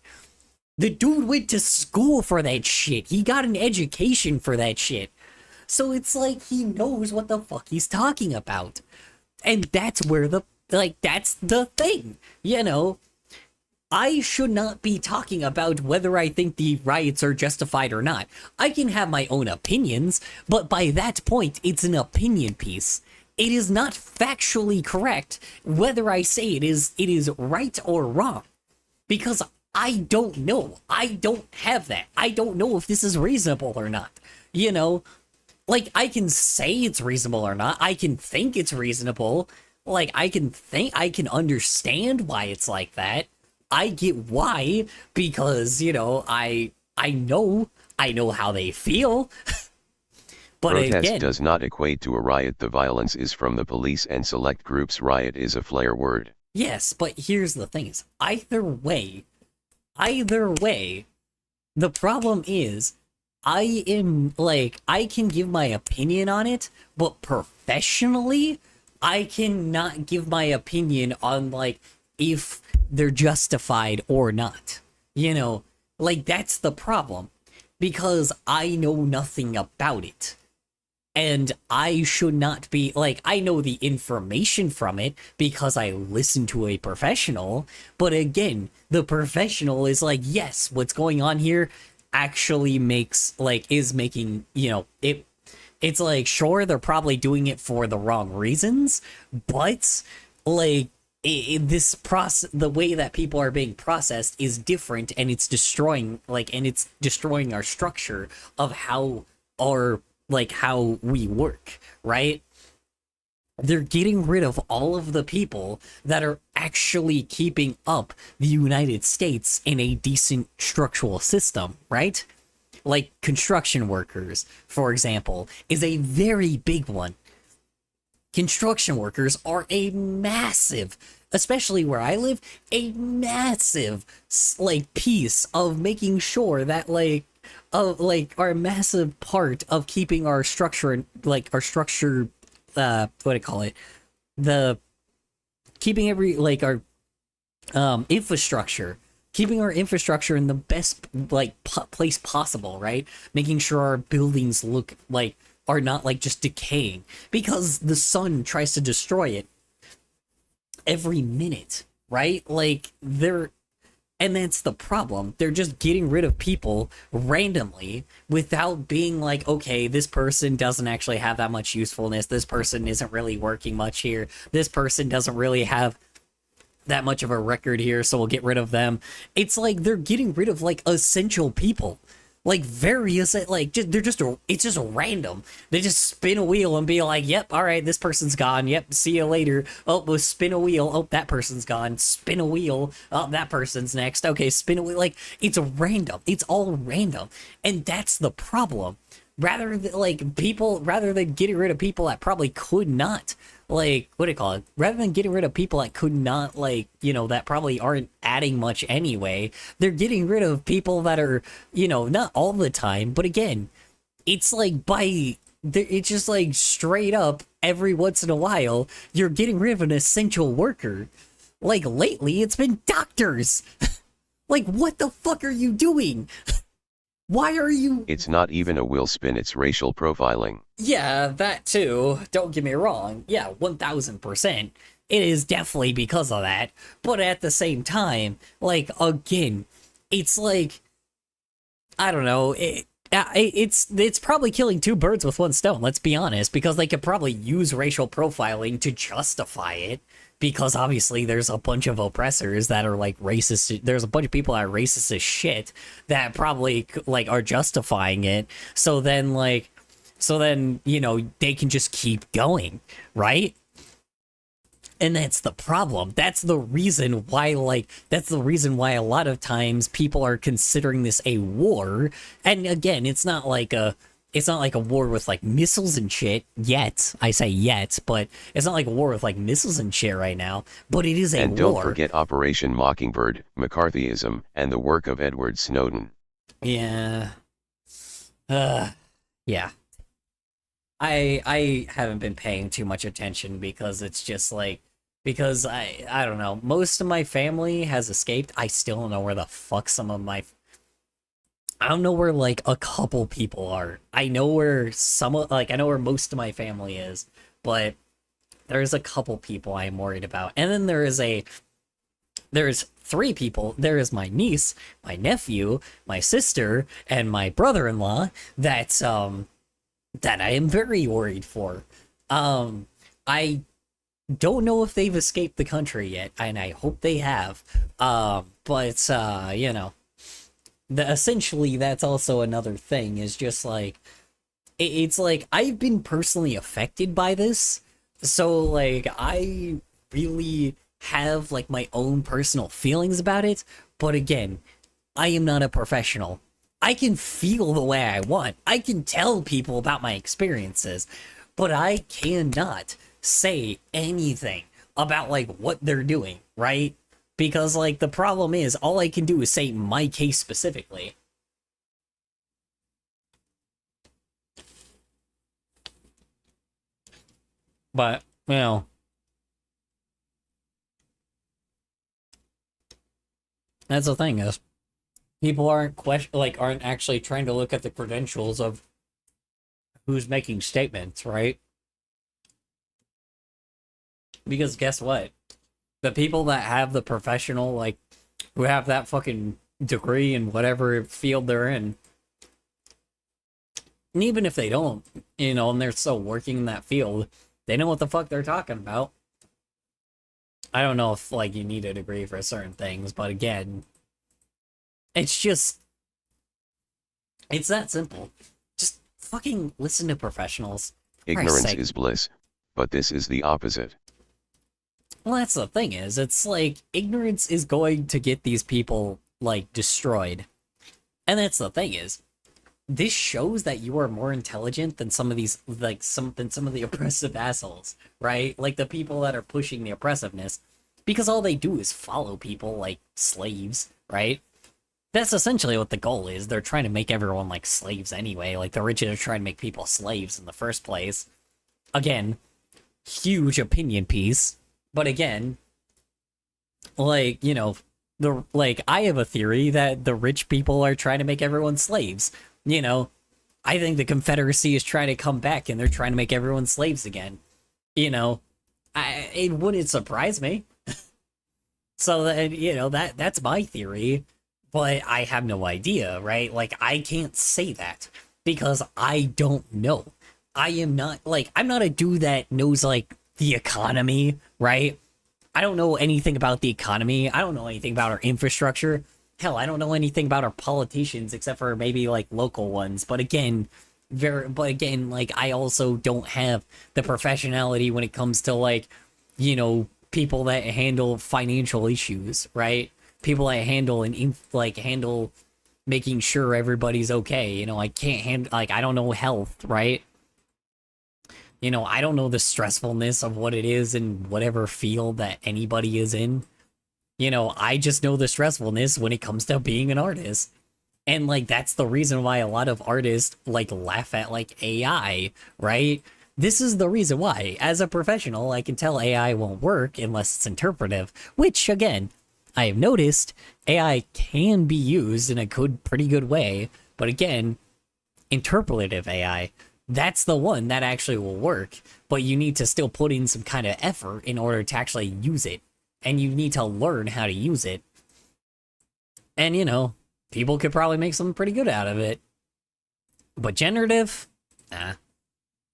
The dude went to school for that shit. He got an education for that shit. So it's like he knows what the fuck he's talking about. And that's where that's the thing, you know? I should not be talking about whether I think the riots are justified or not. I can have my own opinions, but by that point, it's an opinion piece. It is not factually correct whether I say it is right or wrong. Because I don't know. I don't have that. I don't know if this is reasonable or not. You know? Like, I can say it's reasonable or not. I can think it's reasonable. Like, I can understand why it's like that. I get why, because, you know, I know how they feel. But protest again, does not equate to a riot. The violence is from the police and select groups. Riot is a flare word. yes, but here's the thing is, either way, the problem is, I can give my opinion on it, but professionally, I cannot give my opinion on, like, if they're justified or not. You know, like, that's the problem. Because I know nothing about it. And I should not be, like, I know the information from it because I listen to a professional, but again, the professional is like, yes, what's going on here actually is making, you know, it's like, sure, they're probably doing it for the wrong reasons, but, like, this process, the way that people are being processed is different, and it's destroying our structure of how we work, right? They're getting rid of all of the people that are actually keeping up the United States in a decent structural system, right? Like construction workers, for example, is a very big one. Construction workers are a massive, especially where I live, a massive, like, piece of making sure that, like, our massive part of keeping our structure, like, our structure, what do I call it? Keeping our infrastructure, keeping our infrastructure in the best, like, place possible, right? Making sure our buildings look like, are not, like, just decaying, because the sun tries to destroy it every minute, right? Like, and that's the problem. They're just getting rid of people randomly without being like, okay, this person doesn't actually have that much usefulness. This person isn't really working much here. This person doesn't really have that much of a record here, so we'll get rid of them. It's like they're getting rid of, like, essential people. Like, various, like, it's just random. They just spin a wheel and be like, yep, all right, this person's gone. Yep, see you later. Oh, we'll spin a wheel. Oh, that person's gone. Spin a wheel. Oh, that person's next. Okay, spin a wheel. Like, it's random. It's all random. And that's the problem. rather than getting rid of people that probably could not, like, what do you call it? Rather than getting rid of people that could not, like, that probably aren't adding much anyway, they're getting rid of people that are, not all the time, but again, it's like it's just like straight up every once in a while, you're getting rid of an essential worker. Like, lately, it's been doctors. Like, what the fuck are you doing? Why are you... It's not even a will spin, it's racial profiling. Yeah, that too. Don't get me wrong. Yeah, 1000%. It is definitely because of that. But at the same time, like, again, it's like, I don't know, it's probably killing two birds with one stone, let's be honest, because they could probably use racial profiling to justify it. Because obviously there's a bunch of oppressors that are like racist. There's a bunch of people that are racist as shit that probably like are justifying it. So then they can just keep going, right? And that's the problem. That's the reason why a lot of times people are considering this a war. And again, it's not like a war with like missiles and shit yet. I say yet, but it's not like a war with like missiles and shit right now. But it is a war. And don't forget Operation Mockingbird, McCarthyism, and the work of Edward Snowden. Yeah. Yeah. I haven't been paying too much attention because it's just like, because I don't know. Most of my family has escaped. I still don't know where the fuck I don't know where, like, a couple people are. I know where I know where most of my family is, but there's a couple people I'm worried about. And then there's three people. There is my niece, my nephew, my sister, and my brother-in-law that I am very worried for. I don't know if they've escaped the country yet, and I hope they have. But essentially that's also another thing, is just like it's like I've been personally affected by this, so like I really have like my own personal feelings about it. But again, I am not a professional. I can feel the way I want, I can tell people about my experiences, but I cannot say anything about like what they're doing, right? Because, like, the problem is, all I can do is say my case specifically. But, that's the thing is, people aren't actually trying to look at the credentials of who's making statements, right? Because guess what? The people that have the professional, like, who have that fucking degree in whatever field they're in, and even if they don't, and they're still working in that field, they know what the fuck they're talking about. I don't know if, like, you need a degree for certain things, but again, it's that simple. Just fucking listen to professionals. Ignorance is bliss, but this is the opposite. Well, that's the thing is, it's like, ignorance is going to get these people, like, destroyed. And that's the thing is, this shows that you are more intelligent than some of these, like, some of the oppressive assholes, right? Like, the people that are pushing the oppressiveness, because all they do is follow people like slaves, right? That's essentially what the goal is. They're trying to make everyone like slaves anyway. Like, the rich are trying to make people slaves in the first place. Again, huge opinion piece. But again, like, I have a theory that the rich people are trying to make everyone slaves. I think the Confederacy is trying to come back and they're trying to make everyone slaves again. It wouldn't surprise me. So that, that's my theory, but I have no idea, right? Like, I can't say that because I don't know. I'm not a dude that knows, like, the economy, right? I don't know anything about the economy. I don't know anything about our infrastructure. Hell, I don't know anything about our politicians except for maybe like local ones. But again, like, I also don't have the professionality when it comes to, like, people that handle financial issues, right? People that handle making sure everybody's okay. You know, I can't handle, like, I don't know health, right? You know, I don't know the stressfulness of what it is in whatever field that anybody is in. You know, I just know the stressfulness when it comes to being an artist. And like that's the reason why a lot of artists like laugh at like AI, right? This is the reason why. As a professional, I can tell AI won't work unless it's interpretive, which again, I have noticed AI can be used in a pretty good way, but again, interpretive AI, that's the one that actually will work, but you need to still put in some kind of effort in order to actually use it, and you need to learn how to use it. And you know, people could probably make something pretty good out of it. But generative? Nah.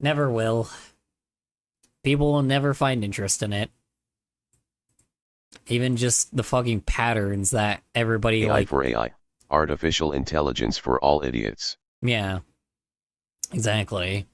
Never will. People will never find interest in it. Even just the fucking patterns that everybody AI like... for AI. Artificial intelligence for all idiots. Yeah. Exactly.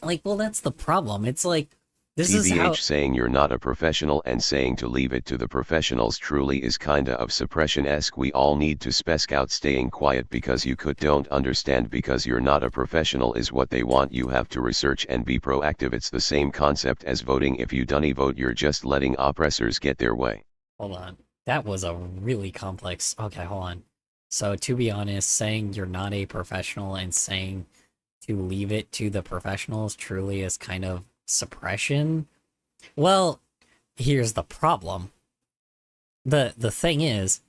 Like, well, that's the problem. It's like, this is how... saying you're not a professional and saying to leave it to the professionals truly is kinda of suppression-esque. We all need to speak out. Staying quiet because you don't understand because you're not a professional is what they want. You have to research and be proactive. It's the same concept as voting. If you don't vote, you're just letting oppressors get their way. Hold on. That was a really complex... Okay, hold on. So, to be honest, saying you're not a professional and saying to leave it to the professionals truly is kind of suppression. Well, here's the problem. The thing is,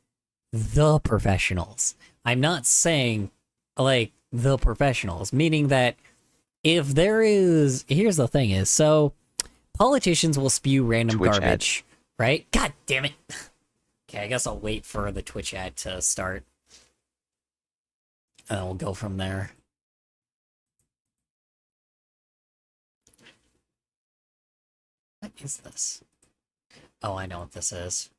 the professionals. I'm not saying, like, the professionals, meaning that if there is... Here's the thing is, so, politicians will spew random Twitch garbage, right? God damn it. Okay, I guess I'll wait for the Twitch ad to start. And we'll go from there. What is this? Oh, I know what this is.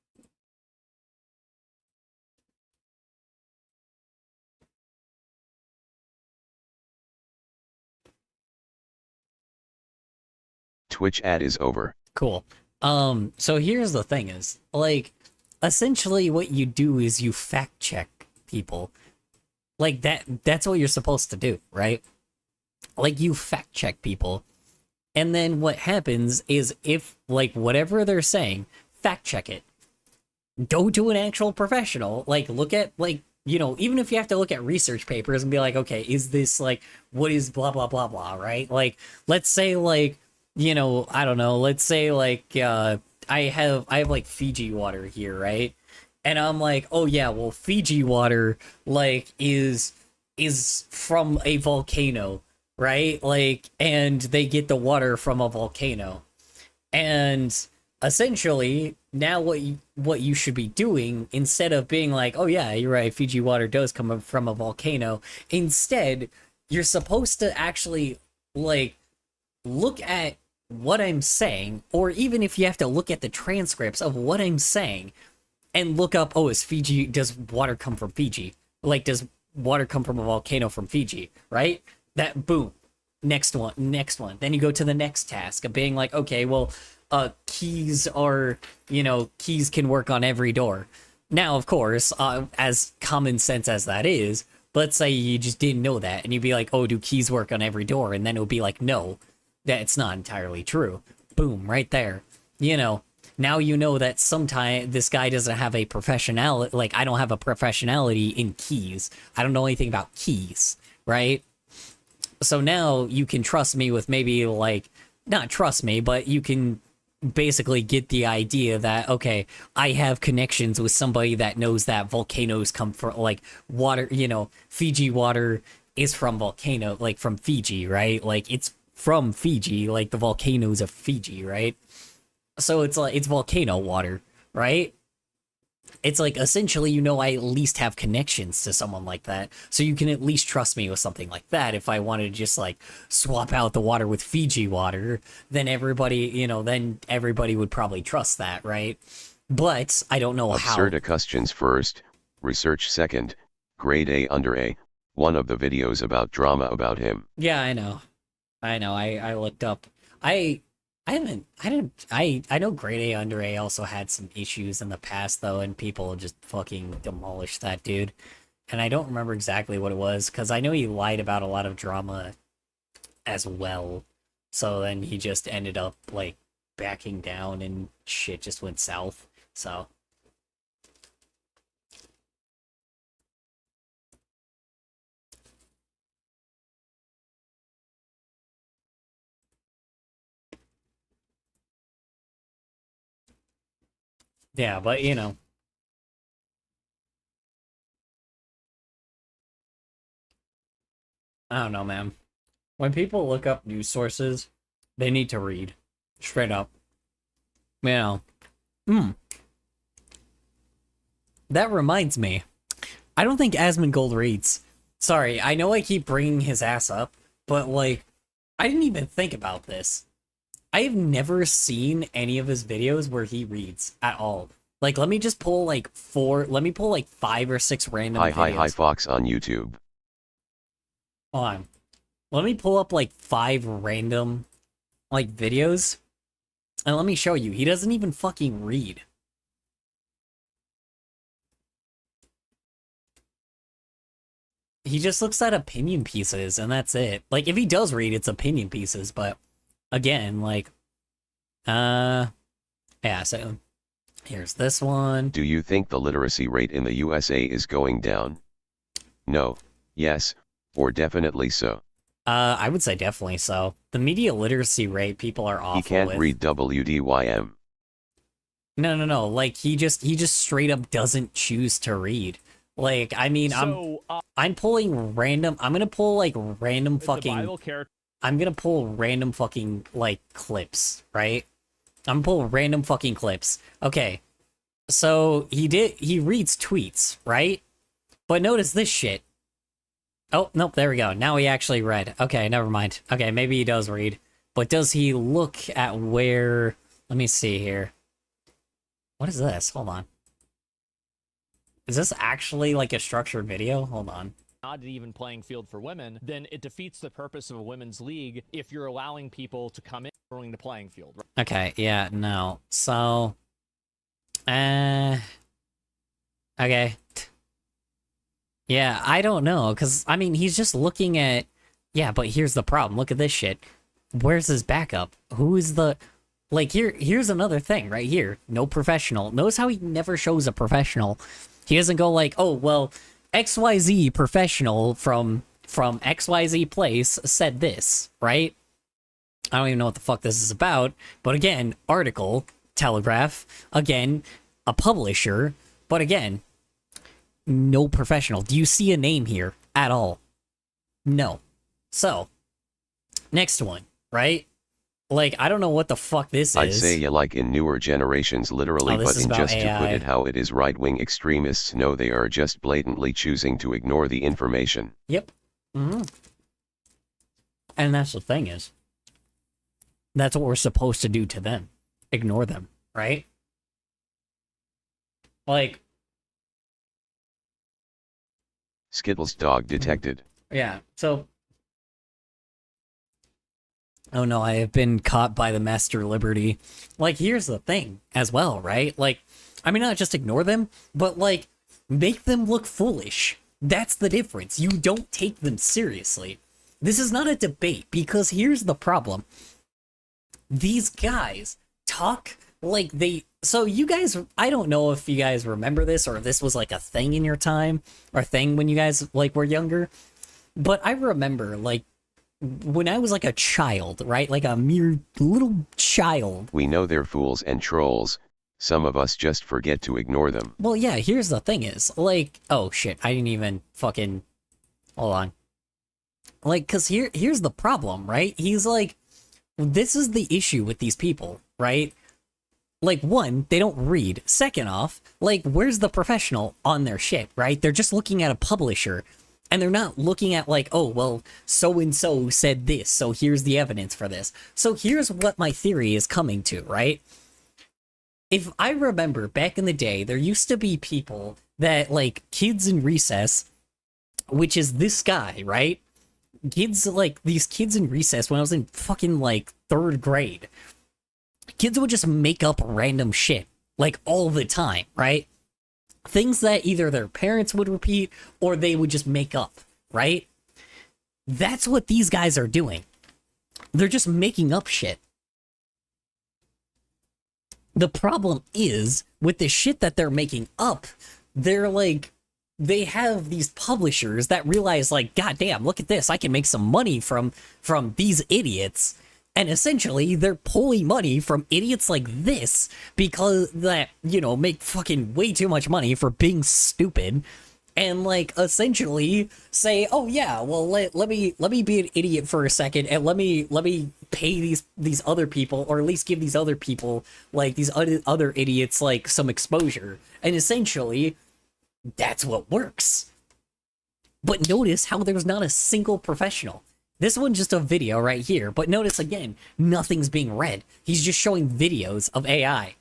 Twitch ad is over. Cool. So here's the thing is, like, essentially what you do is you fact check people. Like, that's what you're supposed to do, right? Like, you fact check people. And then what happens is if, like, whatever they're saying, fact check it. Go to an actual professional. Like, look at, like, you know, even if you have to look at research papers and be like, okay, is this, like, what is blah, blah, blah, blah, right? Like, let's say, like, you know, I don't know, let's say, like, I have, like, Fiji water here, right? And I'm like, oh, yeah, well, Fiji water, like, is from a volcano, right? Like, and they get the water from a volcano. And essentially, now what you should be doing, instead of being like, oh yeah, you're right, Fiji water does come from a volcano, instead, you're supposed to actually, like, look at what I'm saying, or even if you have to look at the transcripts of what I'm saying, and look up, oh, does water come from Fiji? Like, does water come from a volcano from Fiji, right? That, boom, next one. Then you go to the next task of being like, okay, well, keys are, you know, keys can work on every door. Now, of course, as common sense as that is, let's say you just didn't know that, and you'd be like, oh, do keys work on every door? And then it would be like, no, that's not entirely true. Boom, right there. You know, now you know that sometimes this guy doesn't have a professionality, like, I don't have a professionality in keys. I don't know anything about keys, right? So now you can trust me with maybe, like, not trust me, but you can basically get the idea that, okay, I have connections with somebody that knows that volcanoes come from, like, water, you know, Fiji water is from volcano, like, from Fiji, right? Like, it's from Fiji, like, the volcanoes of Fiji, right? So it's like, it's volcano water, right? It's like, essentially, you know, I at least have connections to someone like that, so you can at least trust me with something like that. If I wanted to just, like, swap out the water with Fiji water, then everybody, you know, then everybody would probably trust that, right? But I don't know how. Absurd questions first, research second, grade A under A, one of the videos about drama about him. Yeah, I know. I looked up. I know grade A under A also had some issues in the past though, and people just fucking demolished that dude. And I don't remember exactly what it was, because I know he lied about a lot of drama as well. So then he just ended up, like, backing down and shit just went south. So... yeah, but, you know... I don't know, man. When people look up news sources, they need to read. Straight up. You know. That reminds me. I don't think Asmongold reads. Sorry, I know I keep bringing his ass up, but, like, I didn't even think about this. I have never seen any of his videos where he reads at all. Like, let me just pull, like, 5 or 6 random videos. Hi, Fox on YouTube. Hold on. Let me pull up, like, 5 random, like, videos. And let me show you. He doesn't even fucking read. He just looks at opinion pieces, and that's it. Like, if he does read, it's opinion pieces, but... again, like... yeah, so... here's this one. Do you think the literacy rate in the USA is going down? No, yes, or definitely so. I would say definitely so. The media literacy rate, people are awful He can't with. read WDYM. No. Like, he just straight up doesn't choose to read. Like, I mean, I'm pulling random... I'm gonna pull, like, random fucking... I'm gonna pull random fucking, like, clips, right? I'm gonna pull random fucking clips. Okay. So, he reads tweets, right? But notice this shit. Oh, nope, there we go. Now he actually read. Okay, never mind. Okay, maybe he does read. But does he look at where... let me see here. What is this? Hold on. Is this actually, like, a structured video? Hold on. Not an even playing field for women, then it defeats the purpose of a women's league if you're allowing people to come in and the playing field. Okay, yeah, no. So... okay. Yeah, I don't know, because, I mean, he's just looking at... yeah, but here's the problem. Look at this shit. Where's his backup? Who is the... like, here's another thing right here. No professional. Notice how he never shows a professional. He doesn't go like, oh, well, XYZ professional from XYZ place said this, right? I don't even know what the fuck this is about. But again, article, Telegraph. Again, a publisher. But again, no professional. Do you see a name here at all? No. So, next one, right? Like, I don't know what the fuck this is. I'd say like in newer generations literally, but in just AI. to put it how it is, right-wing extremists know they are just blatantly choosing to ignore the information. Yep. And that's the thing is, that's what we're supposed to do to them. Ignore them, right? Like... Skittles dog detected. yeah, so... oh no, I have been caught by the Master Liberty. Like, here's the thing as well, right? Like, I mean, not just ignore them, but, like, make them look foolish. That's the difference. You don't take them seriously. This is not a debate, because here's the problem. These guys talk like they... so you guys, I don't know if you guys remember this, or if this was, like, a thing in your time, or a thing when you guys, like, were younger, but I remember, like, when I was like a child, right? Like a mere little child. We know they're fools and trolls. Some of us just forget to ignore them. Well, yeah, here's the thing is, like, oh shit, I didn't even fucking... hold on. Like, cause here's the problem, right? He's like, this is the issue with these people, right? Like, one, they don't read. Second off, like, where's the professional on their shit, right? They're just looking at a publisher. And they're not looking at like, oh, well, so-and-so said this, so here's the evidence for this. So here's what my theory is coming to, right? If I remember back in the day, there used to be people that, like, kids in recess, which is this guy, right? Kids, like, these kids in recess when I was in fucking, like, 3rd grade. Kids would just make up random shit, like, all the time, right? Things that either their parents would repeat or they would just make up, right? That's what these guys are doing. They're just making up shit. The problem is, with the shit that they're making up, they're like, they have these publishers that realize, like, goddamn, look at this, I can make some money from these idiots. And essentially, they're pulling money from idiots like this because that, you know, make fucking way too much money for being stupid. And like essentially say, oh yeah, well let me be an idiot for a second and let me pay these other people, or at least give these other people, like these other idiots, like some exposure. And essentially that's what works. But notice how there's not a single professional. This one's just a video right here, but notice again, nothing's being read. He's just showing videos of AI.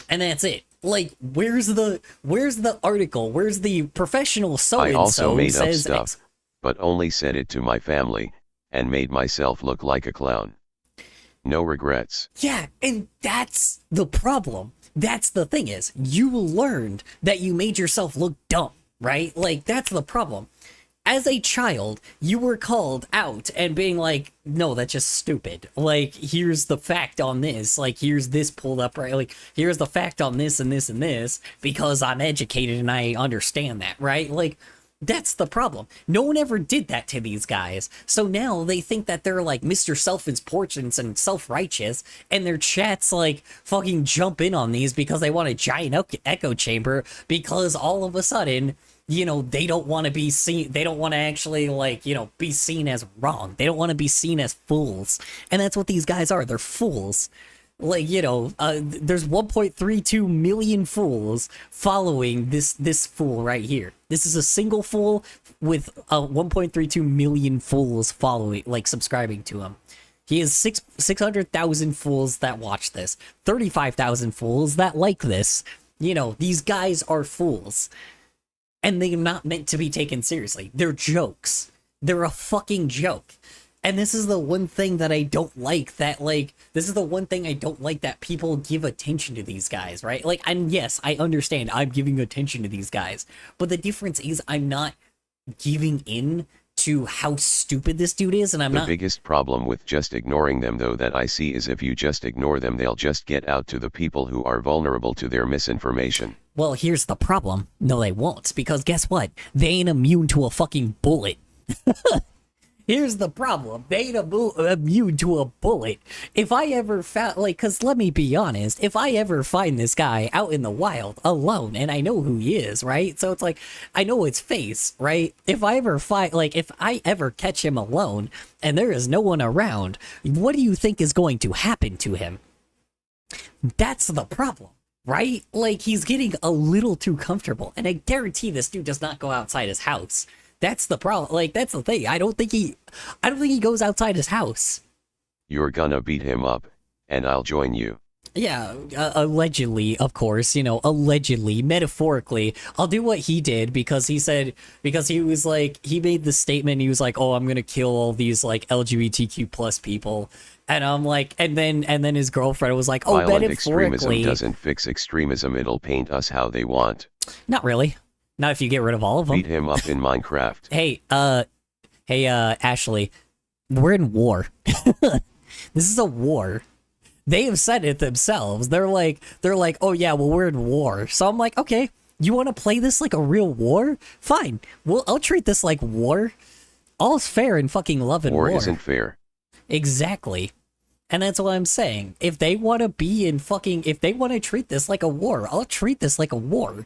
And that's it. Like, where's the article? Where's the professional so-and-so I also made up says stuff, but only said it to my family, and made myself look like a clown. No regrets. Yeah, and that's the problem. That's the thing is, you learned that you made yourself look dumb, right? Like, that's the problem. As a child, you were called out and being like, no, that's just stupid. Like, here's the fact on this. Like, here's this pulled up, right? Like, here's the fact on this and this and this because I'm educated and I understand that, right? Like, that's the problem. No one ever did that to these guys. So now they think that they're like Mr. Self-Importance and self-righteous, and their chats like fucking jump in on these because they want a giant echo chamber because all of a sudden, you know, they don't want to be seen, they don't want to actually, like, you know, be seen as wrong. They don't want to be seen as fools. And that's what these guys are. They're fools. Like, you know, there's 1.32 million fools following this fool right here. This is a single fool with 1.32 million fools following, like, subscribing to him. He has 600,000 fools that watch this, 35,000 fools that like this. You know, these guys are fools. And they're not meant to be taken seriously. They're jokes. They're a fucking joke. And this is the one thing that I don't like, that, like, this is the one thing I don't like, that people give attention to these guys, right? Like, and yes, I understand I'm giving attention to these guys, but the difference is I'm not giving in to how stupid this dude is, and I'm not... The biggest problem with just ignoring them, though, that I see is if you just ignore them, they'll just get out to the people who are vulnerable to their misinformation. Well, here's the problem. No, they won't, because guess what? They ain't immune to a fucking bullet. Here's the problem. They ain't immune to a bullet. If I ever found, like, because let me be honest, if I ever find this guy out in the wild alone, and I know who he is, right? So it's like, I know his face, right? If I ever find, like, if I ever catch him alone and there is no one around, what do you think is going to happen to him? That's the problem. Right? Like, he's getting a little too comfortable, and I guarantee this dude does not go outside his house. That's the problem. Like, that's the thing. I don't think he goes outside his house. You're gonna beat him up, and I'll join you. Yeah, allegedly, of course, you know, allegedly, metaphorically, I'll do what he did because he said, because he was like, he made the statement, he was like, oh, I'm gonna kill all these, like, LGBTQ plus people. And I'm like, and then his girlfriend was like, oh, violent metaphorically. extremism doesn't fix extremism, it'll paint us how they want. Not really. Not if you get rid of all of them. Beat him up in Minecraft. Hey, Ashley, we're in war. This is a war. They have said it themselves. They're like, oh yeah, well, we're in war. So I'm like, okay, you want to play this like a real war? Fine. Well, I'll treat this like war. All's fair in fucking love and war. War isn't fair. Exactly. And that's what I'm saying. If they want to be in fucking, if they want to treat this like a war, I'll treat this like a war.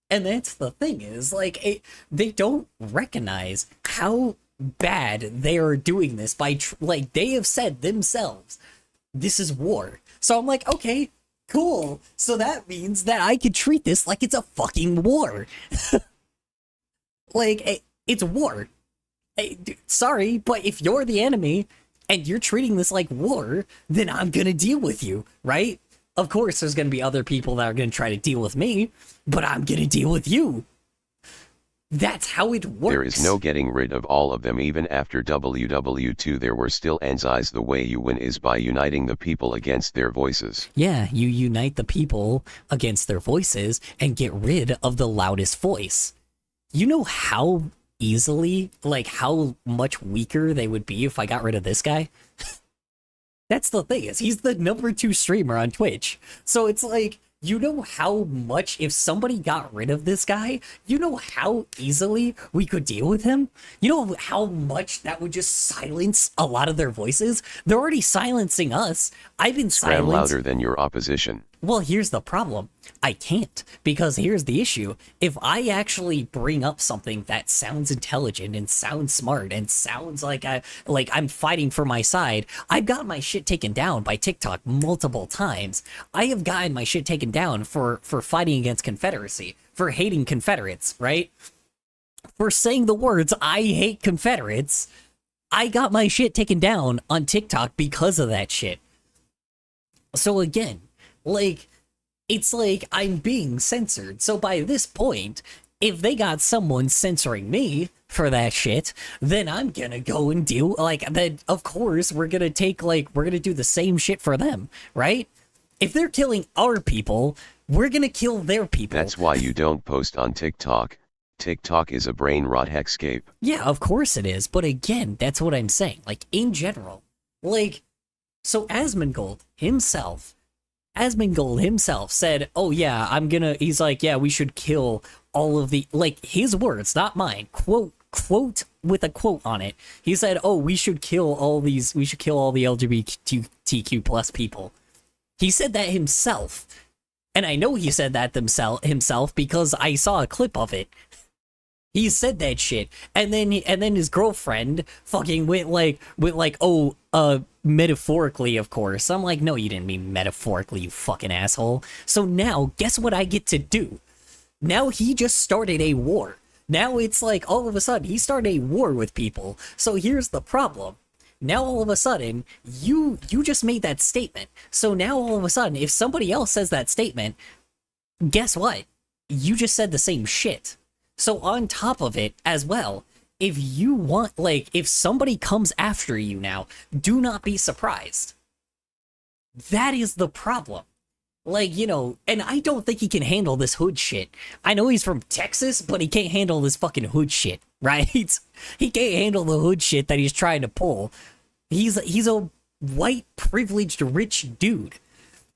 And that's the thing is, like, they don't recognize how bad they are doing this by, like, they have said themselves, this is war. So I'm like, okay, cool. So that means that I could treat this like it's a fucking war. Like, it's war. Sorry, but if you're the enemy and you're treating this like war, then I'm gonna deal with you, right? Of course, there's gonna be other people that are gonna try to deal with me, but I'm gonna deal with you. That's how it works. There is no getting rid of all of them. Even after WW2 there were still antis. The way you win is by uniting the people against their voices. Yeah, you unite the people against their voices and get rid of the loudest voice. You know how easily, like how much weaker they would be if I got rid of this guy? That's the thing, is he's the #2 streamer on Twitch. So it's like, you know how much, if somebody got rid of this guy, you know how easily we could deal with him? You know how much that would just silence a lot of their voices? They're already silencing us. I've been Scram silenced. louder than your opposition. Well, here's the problem. I can't, because here's the issue. If I actually bring up something that sounds intelligent and sounds smart and sounds like I'm fighting for my side, I've got my shit taken down by TikTok multiple times. I have gotten my shit taken down for fighting against Confederacy, for hating Confederates, right? For saying the words, I hate Confederates. I got my shit taken down on TikTok because of that shit. So again, like, it's like I'm being censored. So by this point, if they got someone censoring me for that shit, then I'm gonna go and deal, like, then of course we're gonna do the same shit for them, right? If they're killing our people, we're gonna kill their people. That's why you don't post on TikTok. TikTok is a brain rot hexscape. Yeah, of course it is. But again, that's what I'm saying. Like, in general, like, so Asmongold himself said, oh yeah, he's like, yeah, we should kill all of the, like, his words, not mine, quote with a quote on it. He said, oh, we should kill all the LGBTQ plus people. He said that himself. And I know he said that himself because I saw a clip of it. He said that shit, and then his girlfriend fucking went like, oh, metaphorically, of course. I'm like, no, you didn't mean metaphorically, you fucking asshole. So now, guess what I get to do? Now he just started a war. Now it's like, all of a sudden, he started a war with people. So here's the problem. Now all of a sudden, you just made that statement. So now all of a sudden, if somebody else says that statement, guess what? You just said the same shit. So on top of it as well, if you want, like, if somebody comes after you now, do not be surprised. That is the problem. Like, you know, and I don't think he can handle this hood shit. I know he's from Texas, but he can't handle this fucking hood shit, right? He can't handle the hood shit that he's trying to pull. He's a white, privileged, rich dude.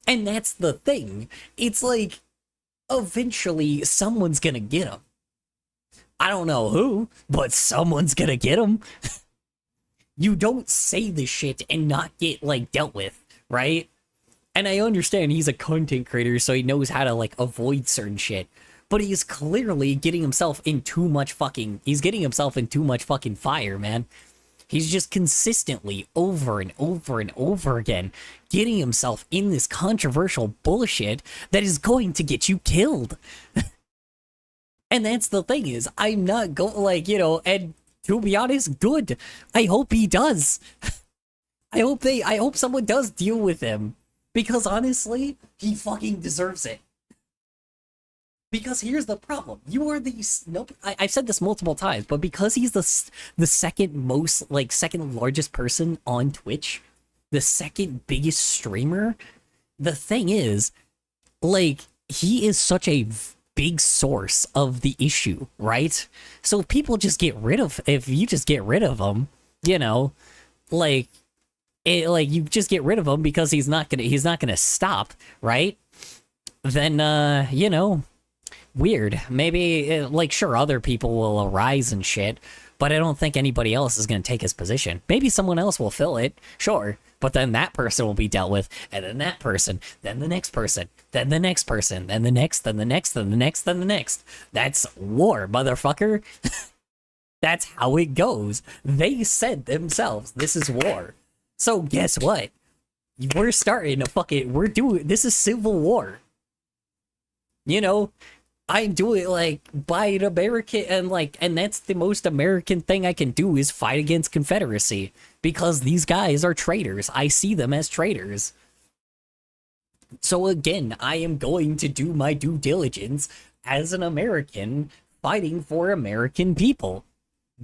And that's the thing. It's like, eventually, someone's gonna get him. I don't know who, but someone's gonna get him. You don't say this shit and not get, like, dealt with, right? And I understand he's a content creator, so he knows how to, like, avoid certain shit. But he's clearly getting himself in too much fucking fire, man. He's just consistently, over and over and over again, getting himself in this controversial bullshit that is going to get you killed. And that's the thing, is I'm not going, like, you know, and to be honest, good. I hope he does. I hope someone does deal with him. Because honestly, he fucking deserves it. Because here's the problem. You are I've said this multiple times, but because he's the second largest person on Twitch, the second biggest streamer, the thing is, like, he is such a big source of the issue, right? So if you just get rid of him, you know, like, you just get rid of him because he's not gonna stop, right? Then you know, weird. Maybe, like, sure, other people will arise and shit, but I don't think anybody else is gonna take his position. Maybe someone else will fill it, sure, but then that person will be dealt with, and then that person, then the next person, then the next person, then the next, then the next, then the next, then the next. That's war, motherfucker. That's how it goes. They said themselves, this is war. So guess what? We're starting this is civil war. You know, I'm doing, like, by an American, and that's the most American thing I can do, is fight against Confederacy. Because these guys are traitors. I see them as traitors. So again, I am going to do my due diligence as an American fighting for American people,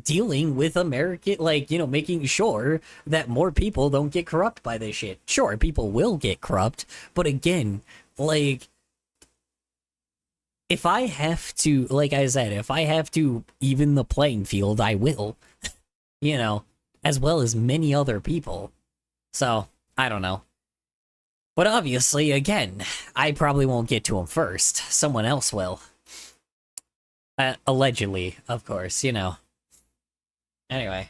dealing with American, like, you know, making sure that more people don't get corrupt by this shit. Sure, people will get corrupt, but again, like, if I have to, like I said, if I have to even the playing field, I will, you know, as well as many other people. So, I don't know. But obviously, again, I probably won't get to him first. Someone else will. Allegedly, of course, you know. Anyway.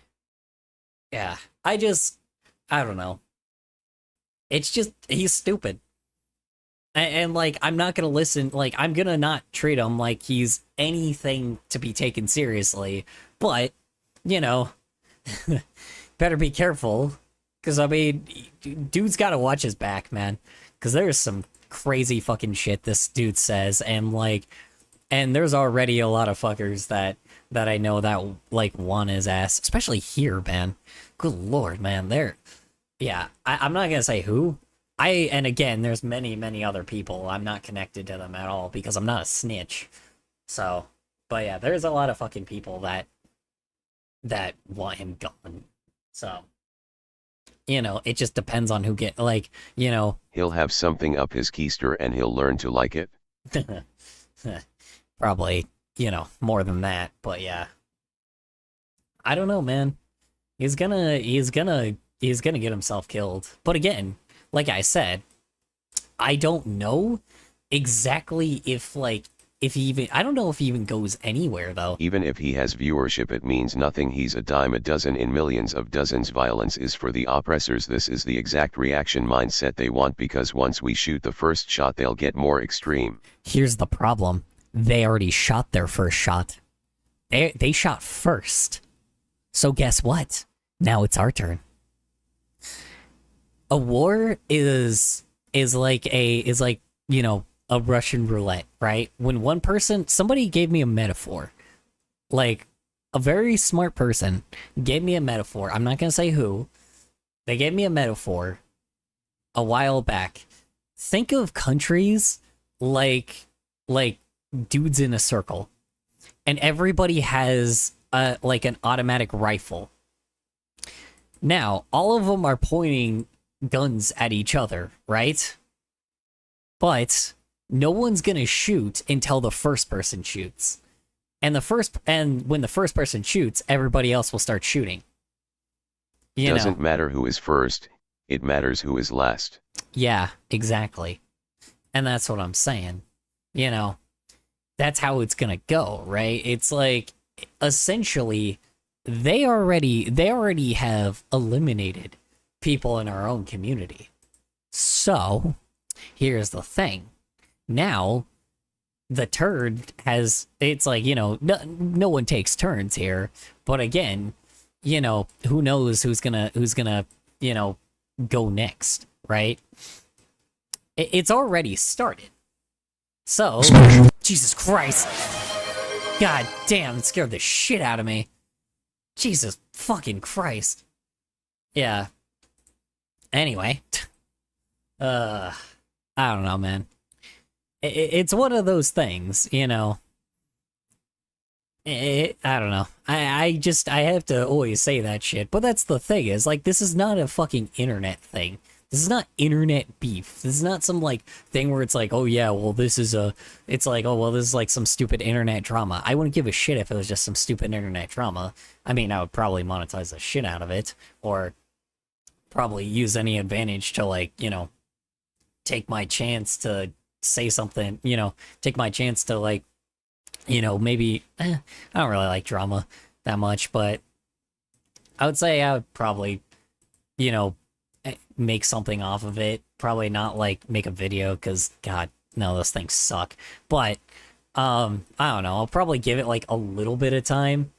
Yeah, I don't know. It's just, he's stupid. And like, I'm not gonna listen, like, I'm gonna not treat him like he's anything to be taken seriously. But, you know, better be careful. Because, I mean, dude's gotta watch his back, man. Because there's some crazy fucking shit this dude says. And, like, and there's already a lot of fuckers that I know that, like, want his ass. Especially here, man. Good lord, man. Yeah, I'm not gonna say who. And again, there's many other people. I'm not connected to them at all because I'm not a snitch. So, but yeah, there's a lot of fucking people that want him gone. So, you know, it just depends on who get, like, you know. He'll have something up his keister and he'll learn to like it. Probably, you know, more than that, but yeah. I don't know, man. He's gonna get himself killed. But again, like I said, I don't know exactly if, like, I don't know if he even goes anywhere, though. Even if he has viewership, it means nothing. He's a dime a dozen in millions of dozens. Violence is for the oppressors. This is the exact reaction mindset they want, because once we shoot the first shot, they'll get more extreme. Here's the problem. They already shot their first shot. They shot first. So guess what? Now it's our turn. A war is like, you know, a Russian roulette, right? When one person, somebody gave me a metaphor, like a very smart person gave me a metaphor. I'm not going to say who. They gave me a metaphor a while back. Think of countries like dudes in a circle, and everybody has like an automatic rifle. Now, all of them are pointing guns at each other, right? But no one's gonna shoot until the first person shoots. And when the first person shoots, everybody else will start shooting. Doesn't matter who is first, it matters who is last. Yeah, exactly. And that's what I'm saying. You know, that's how it's gonna go, right? It's like, essentially, they already have eliminated people in our own community. So, here's the thing. Now, the turd it's like, you know, no one takes turns here. But again, you know, who knows who's gonna, you know, go next, right? It's already started. So, Jesus Christ. God damn, it scared the shit out of me. Jesus fucking Christ. Yeah. Anyway. I don't know, man. It's one of those things, you know. I don't know. I have to always say that shit. But that's the thing, is, like, this is not a fucking internet thing. This is not internet beef. This is not some, like, thing where it's like, oh yeah, well, it's like, oh, well, this is like some stupid internet drama. I wouldn't give a shit if it was just some stupid internet drama. I mean, I would probably monetize the shit out of it, or probably use any advantage to, like, you know, take my chance to say something, you know, take my chance to, like, you know, maybe, I don't really like drama that much, but I would say I would probably, you know, make something off of it. Probably not, like, make a video, because, God, no, those things suck. But, I don't know, I'll probably give it, like, a little bit of time.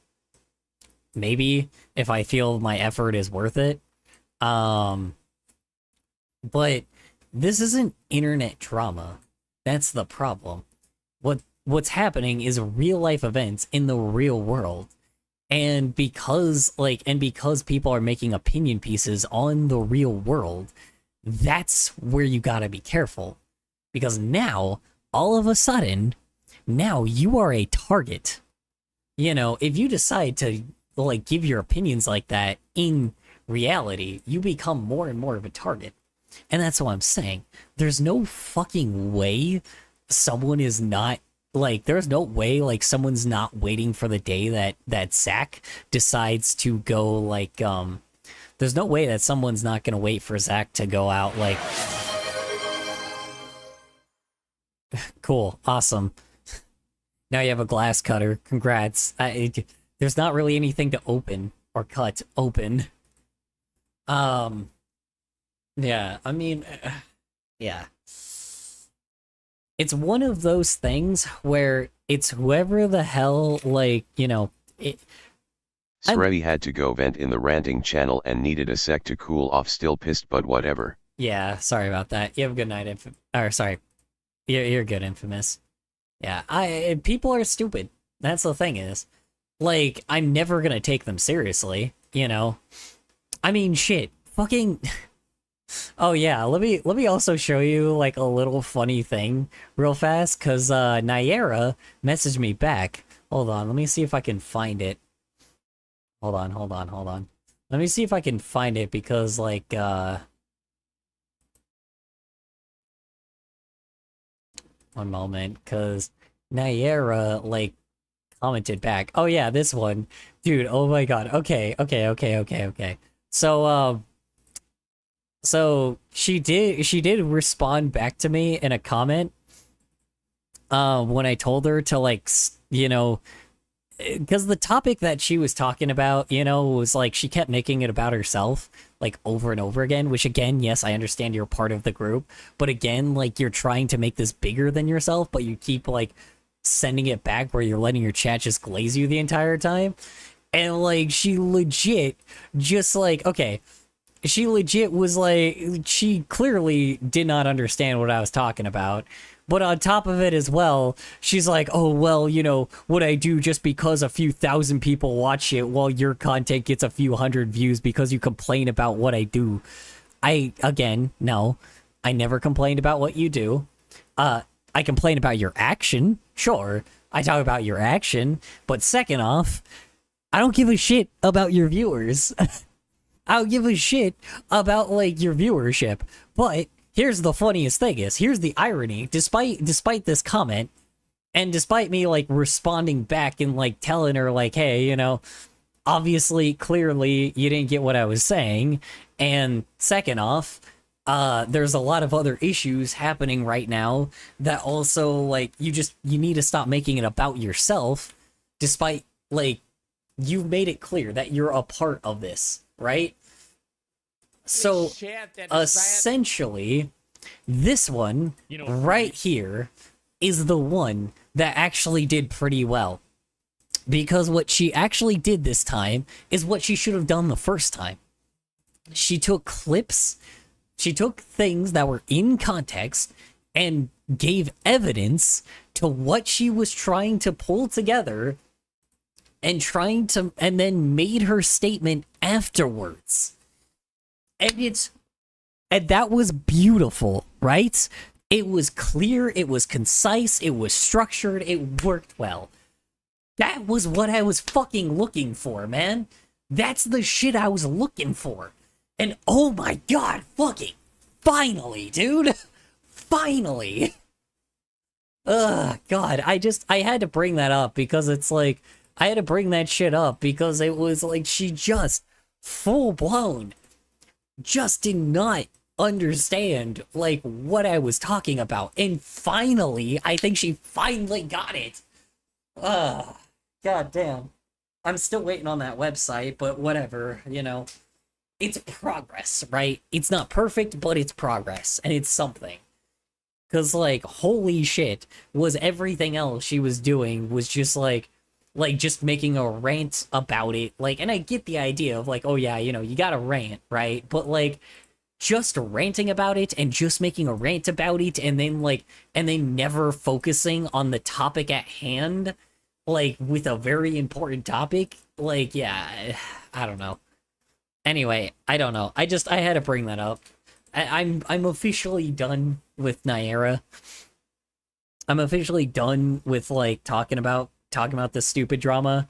Maybe, if I feel my effort is worth it. But this isn't internet drama. That's the problem. What's happening is real life events in the real world. And because people are making opinion pieces on the real world, that's where you gotta be careful. Because now, all of a sudden, now you are a target you know, if you decide to like give your opinions like that in reality, you become more and more of a target. And that's what I'm saying. There's no fucking way someone is not like there's no way like someone's not waiting for the day that Zach decides to go like there's no way that someone's not gonna wait for Zach to go out like cool, awesome. Now you have a glass cutter. Congrats. There's not really anything to open or cut open. Yeah, I mean, yeah. It's one of those things where it's whoever the hell, like, you know, Srey had to go vent in the ranting channel and needed a sec to cool off, still pissed but whatever. Yeah, sorry about that. You have a good night, or sorry. You're good, Infamous. Yeah, people are stupid. That's the thing is. Like, I'm never gonna take them seriously, you know? I mean, shit. Fucking... Oh yeah, let me also show you like a little funny thing real fast, cause Naira messaged me back. Hold on, let me see if I can find it. Hold on. Let me see if I can find it because like one moment, cause Naira like commented back. Oh yeah, this one. Dude, oh my god. Okay. So she did respond back to me in a comment when I told her to like you know, because the topic that she was talking about, you know, was like she kept making it about herself like over and over again, which again, yes, I understand you're part of the group, but again, like you're trying to make this bigger than yourself, but you keep like sending it back where you're letting your chat just glaze you the entire time. And like she legit just like, okay, she legit was like, she clearly did not understand what I was talking about. But on top of it as well, she's like, oh, well, you know, what I do just because a few thousand people watch it while your content gets a few hundred views because you complain about what I do. Again, no, I never complained about what you do. I complain about your action. Sure, I talk about your action. But second off, I don't give a shit about your viewers. I don't give a shit about, like, your viewership. But here's the funniest thing is, here's the irony. Despite this comment, and despite me, like, responding back and, like, telling her, like, hey, you know, obviously, clearly, you didn't get what I was saying. And second off, there's a lot of other issues happening right now that also, like, you need to stop making it about yourself, despite, like, you've made it clear that you're a part of this, right? So, essentially, this one, right here, is the one that actually did pretty well. Because what she actually did this time is what she should have done the first time. She took clips, she took things that were in context, and gave evidence to what she was trying to pull together, and then made her statement afterwards. And that was beautiful, right? It was clear, it was concise, it was structured, it worked well. That was what I was fucking looking for, man. That's the shit I was looking for. And oh my god, fucking finally, dude. Finally. Ugh, god, I had to bring that up because it's like, I had to bring that shit up because it was like she just full blown just did not understand like what I was talking about. And finally, I think she finally got it. Ugh, god damn. I'm still waiting on that website, but whatever, you know. It's progress, right? It's not perfect, but it's progress, and it's something. Because, like, holy shit, was everything else she was doing was just, like, just making a rant about it. Like, and I get the idea of, like, oh yeah, you know, you gotta rant, right? But, like, just ranting about it and just making a rant about it and then, like, and then never focusing on the topic at hand, like, with a very important topic, like, yeah, I don't know. Anyway, I don't know. I had to bring that up. I'm officially done with Naira. I'm officially done with, like, talking about talking about this stupid drama.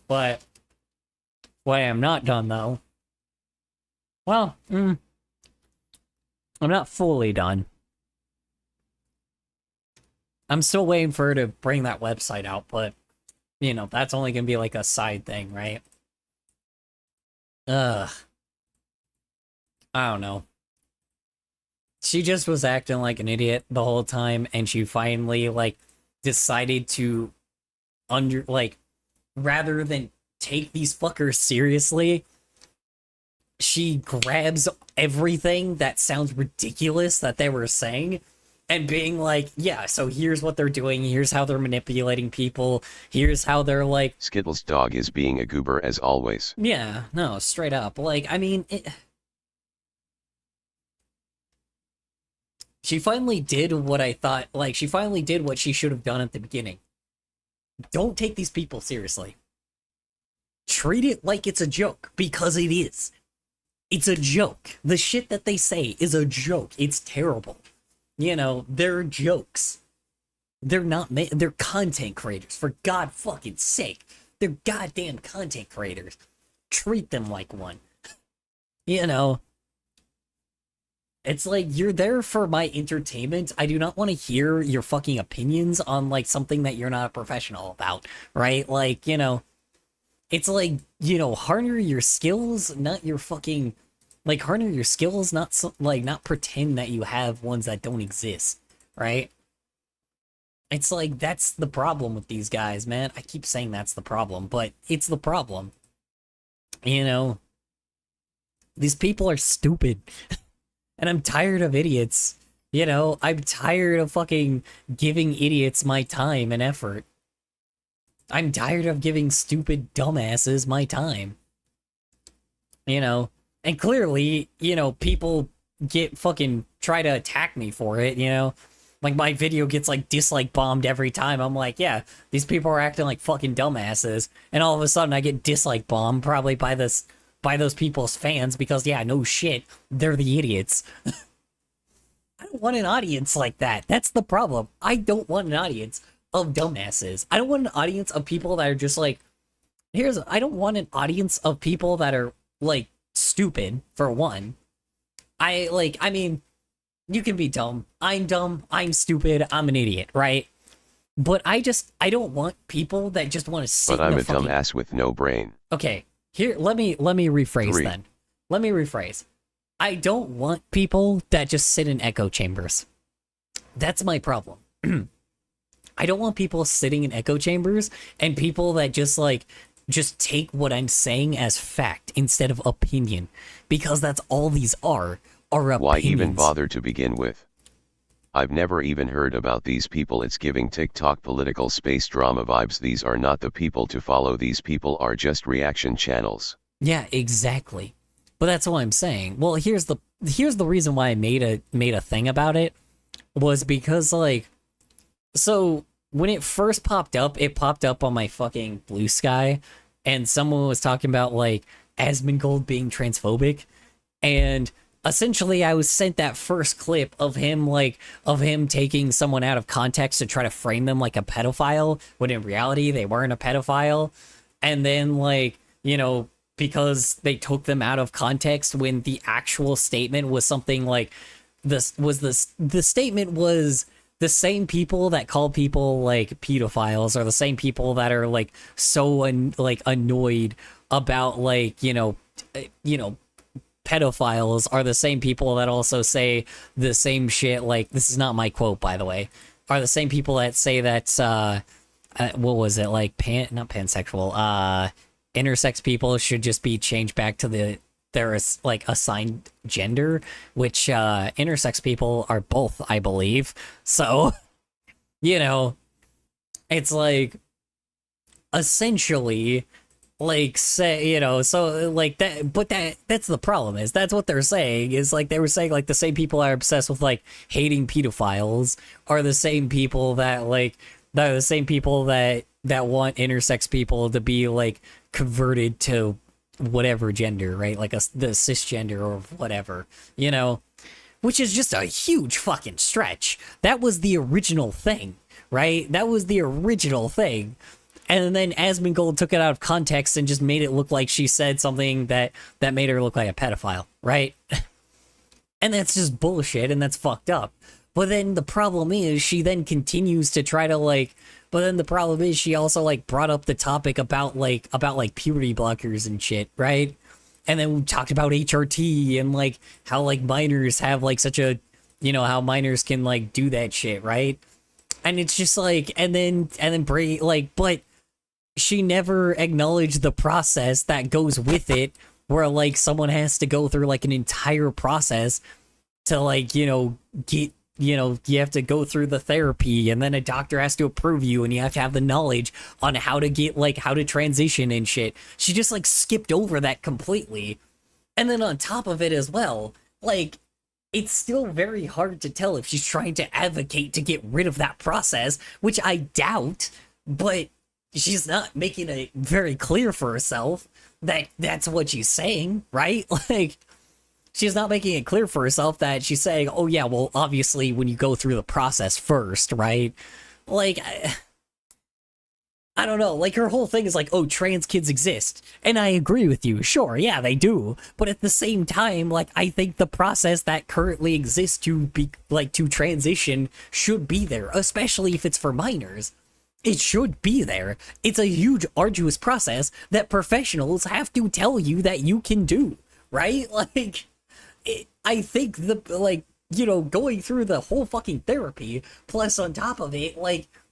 But what I am not done, though... Well, I'm not fully done. I'm still waiting for her to bring that website out, but, you know, that's only gonna be like a side thing, right? Ugh. I don't know. She just was acting like an idiot the whole time, and she finally, like, decided to rather than take these fuckers seriously, she grabs everything that sounds ridiculous that they were saying and being like, yeah, so here's what they're doing, here's how they're manipulating people, here's how they're like... Skittles dog is being a goober as always. Yeah, no, straight up. Like, I mean, she finally did what I thought, like, she finally did what she should have done at the beginning. Don't take these people seriously. Treat it like it's a joke, because it is. It's a joke. The shit that they say is a joke. It's terrible. You know, they're jokes. They're not, they're content creators, for God fucking sake. They're goddamn content creators. Treat them like one. You know, it's like, you're there for my entertainment. I do not want to hear your fucking opinions on, like, something that you're not a professional about, right? Like, you know, it's like, you know, harness your skills, not your fucking... Like, harness your skills, not not pretend that you have ones that don't exist, right? It's like, that's the problem with these guys, man. I keep saying that's the problem, but it's the problem. You know? These people are stupid. And I'm tired of idiots. You know, I'm tired of fucking giving idiots my time and effort. I'm tired of giving stupid dumbasses my time. You know? And clearly, you know, people try to attack me for it, you know? Like, my video gets, like, dislike bombed every time. I'm like, yeah, these people are acting like fucking dumbasses. And all of a sudden, I get dislike bombed, probably by those people's fans, because, yeah, no shit, they're the idiots. I don't want an audience like that. That's the problem. I don't want an audience of dumbasses. I don't want an audience of people that are just like, I don't want an audience of people that are, like, stupid, for one. I mean, you can be dumb, I'm stupid, I'm an idiot, right? But I don't want people that just want to sit But I'm a fucking... dumbass with no brain. Okay, here, let me rephrase then. Let me rephrase. I don't want people that just sit in echo chambers. That's my problem. I don't want people sitting in echo chambers and people that just take what I'm saying as fact instead of opinion, because that's all these are opinions. Why even bother to begin with? I've never even heard about these people. It's giving TikTok political space drama vibes. These are not the people to follow. These people are just reaction channels. Yeah, exactly. But that's what I'm saying. Well, here's the reason why I made a thing about it, was because, like, so when it first popped up, it popped up on my fucking Blue Sky, and someone was talking about, like, Asmongold being transphobic, and essentially I was sent that first clip of him taking someone out of context to try to frame them like a pedophile, when in reality they weren't a pedophile, and then, like, you know, because they took them out of context when the actual statement was something like the statement was, the same people that call people, like, pedophiles are the same people that are, like, so annoyed about, like, you know, pedophiles are the same people that also say the same shit, like, this is not my quote, by the way, are the same people that say that, what was it, like, not pansexual, intersex people should just be changed back to their, like, assigned gender, which, intersex people are both, I believe. So, you know, it's like, essentially, like, say, you know, so, like, that, but that's the problem, is that's what they're saying, is, like, they were saying, like, the same people are obsessed with, like, hating pedophiles are the same people that, like, they're the same people that want intersex people to be, like, converted to whatever gender, right? Like the cisgender or whatever, you know? which is just a huge fucking stretch. That was the original thing, right? That was the original thing. And then Asmongold took it out of context and just made it look like she said something that made her look like a pedophile, right? And that's just bullshit, and that's fucked up. But then the problem is she then continues to try to but then the problem is she also brought up the topic about puberty blockers and shit, right? And then we talked about HRT and how minors have such a, how minors can do that shit, right? And it's just and then Bray but she never acknowledged the process that goes with it, where someone has to go through an entire process to get, you have to go through the therapy, and then a doctor has to approve you, and you have to have the knowledge on how to get how to transition and shit. She just skipped over that completely. And then on top of it as well, it's still very hard to tell if she's trying to advocate to get rid of that process, which I doubt, but she's not making it very clear for herself that that's what she's saying, right? She's not making it clear for herself that she's saying, oh yeah, well, obviously when you go through the process first, right? I don't know, her whole thing is oh, trans kids exist. And I agree with you, sure, yeah, they do. But at the same time, I think the process that currently exists to be, to transition should be there, especially if it's for minors. It should be there. It's a huge, arduous process that professionals have to tell you that you can do, right? I think going through the whole fucking therapy, plus on top of it,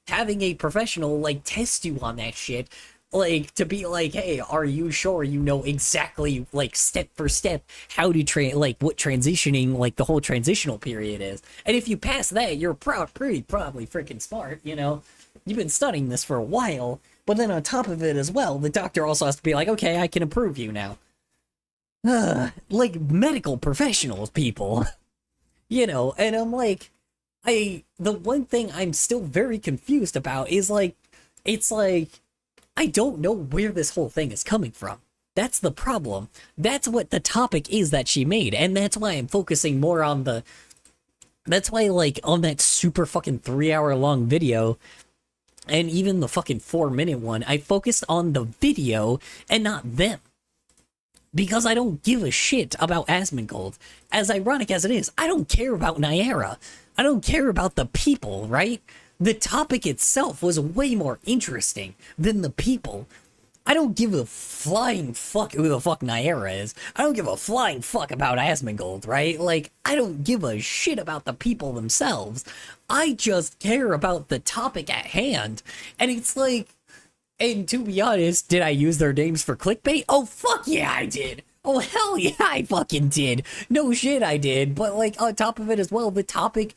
having a professional, test you on that shit, to be hey, are you sure you know exactly, step for step, how to what transitioning, the whole transitional period is. And if you pass that, you're probably freaking smart, You've been studying this for a while, but then on top of it as well, the doctor also has to be okay, I can approve you now. Medical professionals, people. And I'm the one thing I'm still very confused about is it's I don't know where this whole thing is coming from. That's the problem. That's what the topic is that she made, and that's why I'm focusing more on that's why on that super fucking 3-hour long video, and even the fucking 4-minute one, I focused on the video and not them. Because I don't give a shit about Asmongold. As ironic as it is, I don't care about Nyara. I don't care about the people, right? The topic itself was way more interesting than the people. I don't give a flying fuck who the fuck Nyara is. I don't give a flying fuck about Asmongold, right? I don't give a shit about the people themselves. I just care about the topic at hand. And it's and to be honest, did I use their names for clickbait? Oh, fuck yeah, I did. Oh, hell yeah, I fucking did. No shit, I did. But on top of it as well, the topic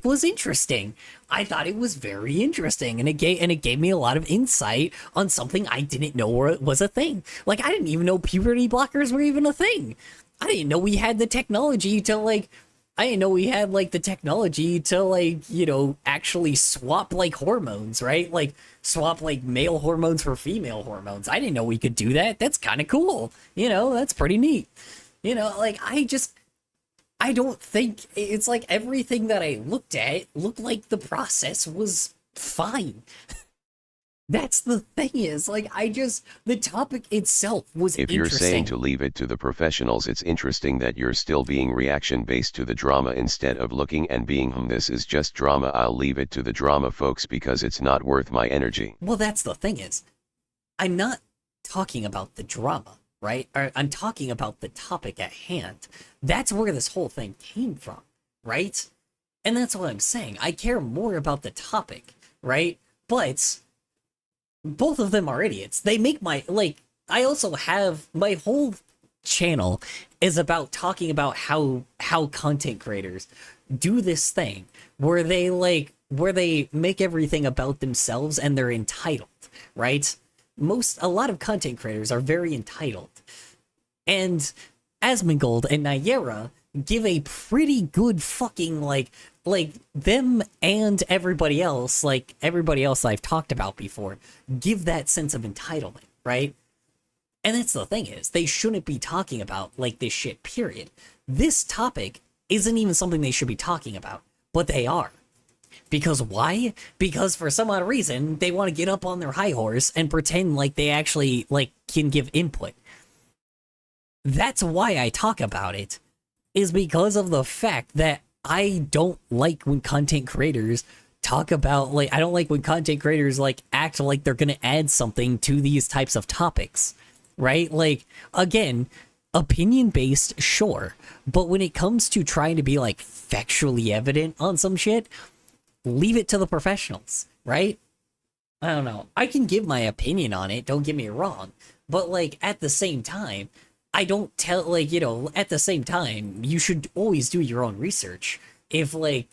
was interesting. I thought it was very interesting, and it gave me a lot of insight on something I didn't know was a thing. I didn't even know puberty blockers were even a thing. I didn't know we had the technology to I didn't know we had the technology to actually swap hormones, right? Swap male hormones for female hormones. I didn't know we could do that. That's kind of cool. That's pretty neat. I don't think it's everything that I looked at looked like the process was fine. That's the thing is, the topic itself was If you're saying to leave it to the professionals, it's interesting that you're still being reaction-based to the drama instead of looking and being, this is just drama, I'll leave it to the drama folks because it's not worth my energy. Well, that's the thing is, I'm not talking about the drama, right? I'm talking about the topic at hand. That's where this whole thing came from, right? And that's what I'm saying. I care more about the topic, right? But both of them are idiots. They make I also have my whole channel is about talking about how content creators do this thing where they make everything about themselves and they're entitled, right? A lot of content creators are very entitled. And Asmongold and Nyara give a pretty good fucking them and everybody else I've talked about before give that sense of entitlement, right? And that's the thing is, they shouldn't be talking about this shit, period. This topic isn't even something they should be talking about, but they are. Because why? Because for some odd reason, they want to get up on their high horse and pretend like they actually, like, can give input. That's why I talk about it, is because of the fact that I don't like when content creators talk about, like, I don't like when content creators, like, act like they're gonna add something to these types of topics, right? Like, again, opinion-based, sure, but when it comes to trying to be, like, factually evident on some shit, leave it to the professionals, right? I don't know. I can give my opinion on it, don't get me wrong, but, like, at the same time, I don't tell, like, you know, at the same time, you should always do your own research. If, like,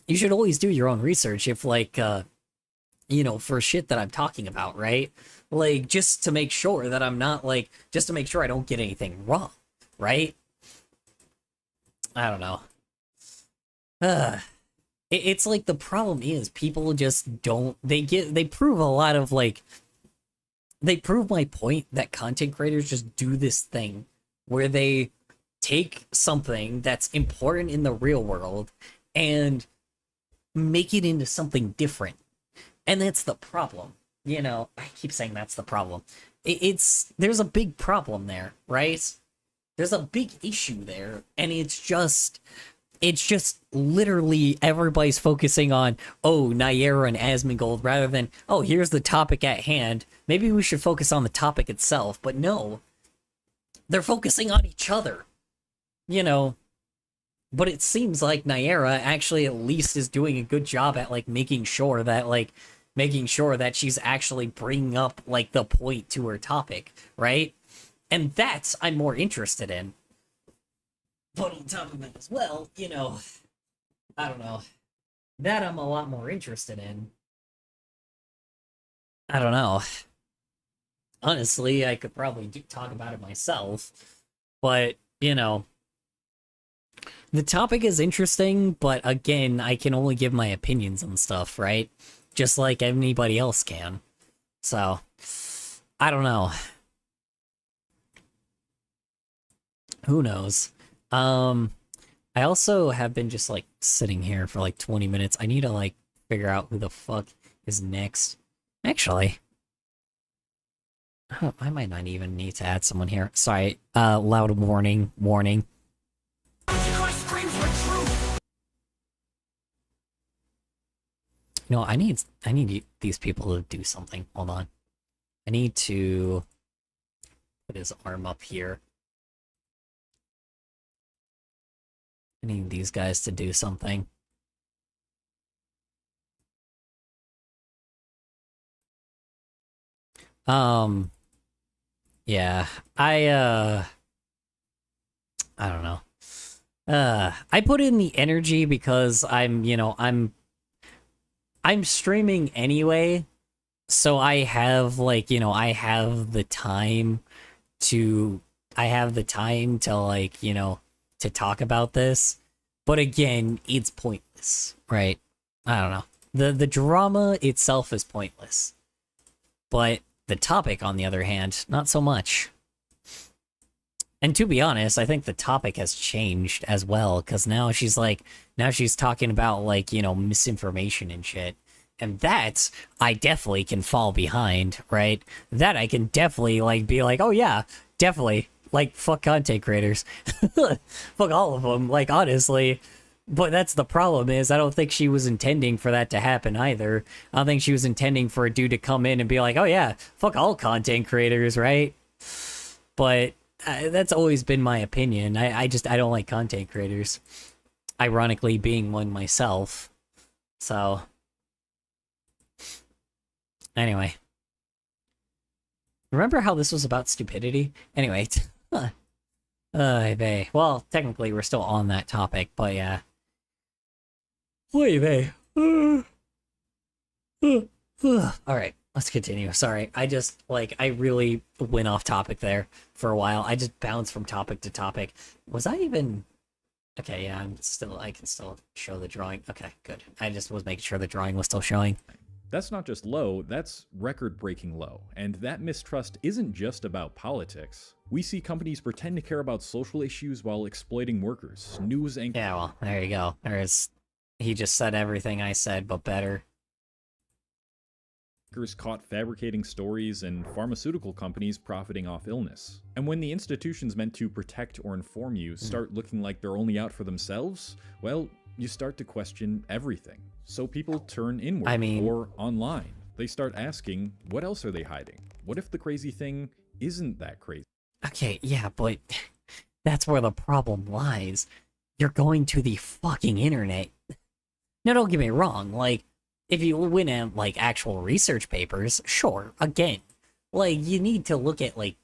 you should always do your own research if, like, you know, for shit that I'm talking about, right? Like, just to make sure that I'm not, like, just to make sure I don't get anything wrong, right? I don't know. It's like the problem is people just don't, they prove a lot of, like, they prove my point that content creators just do this thing where they take something that's important in the real world and make it into something different. And that's the problem. You know, I keep saying that's the problem. There's a big problem there, right? There's a big issue there, and it's just literally everybody's focusing on, oh, Nyera and Asmongold, rather than, oh, here's the topic at hand. Maybe we should focus on the topic itself. But no, they're focusing on each other, you know. But it seems like Nyera actually at least is doing a good job at, like, making sure that she's actually bringing up, like, the point to her topic, right? And that's I'm more interested in. But on top of that as well, you know, I don't know. That I'm a lot more interested in. I don't know. Honestly, I could probably talk about it myself. But, you know, the topic is interesting, but again, I can only give my opinions on stuff, right? Just like anybody else can. So, I don't know. Who knows? I also have been just, like, sitting here for, like, 20 minutes. I need to, like, figure out who the fuck is next. Actually, I might not even need to add someone here. Sorry, loud warning. No, I need these people to do something. Hold on. I need to put his arm up here. I need these guys to do something. Yeah, I don't know. I put in the energy because I'm streaming anyway, so I have, like, I have the time to, like, to talk about this. But again, it's pointless, right? I don't know. The drama itself is pointless. But the topic, on the other hand, not so much. And to be honest, I think the topic has changed as well, because now she's talking about, like, misinformation and shit. And that, I definitely can fall behind, right? That I can definitely, like, be like, oh yeah, definitely. Like, fuck content creators. Fuck all of them, like, honestly. But that's the problem, is I don't think she was intending for that to happen either. I don't think she was intending for a dude to come in and be like, oh yeah, fuck all content creators, right? But that's always been my opinion. I don't like content creators. Ironically, being one myself. So, anyway. Remember how this was about stupidity? Anyway. Well, technically we're still on that topic, but yeah. Alright, let's continue. Sorry, I really went off topic there for a while. I just bounced from topic to topic. Was I even... Okay, yeah, I can still show the drawing. Okay, good. I just was making sure the drawing was still showing. That's not just low, that's record-breaking low. And that mistrust isn't just about politics. We see companies pretend to care about social issues while exploiting workers. News anchors Yeah, well, there you go. He just said everything I said, but better. caught fabricating stories, and pharmaceutical companies profiting off illness. And when the institutions meant to protect or inform you start looking like they're only out for themselves, well, you start to question everything. So people turn inward or online. They start asking, what else are they hiding? What if the crazy thing isn't that crazy? Okay, yeah, but that's where the problem lies. You're going to the fucking internet. Now, don't get me wrong, like, if you went at, like, actual research papers, sure, again, like, you need to look at, like,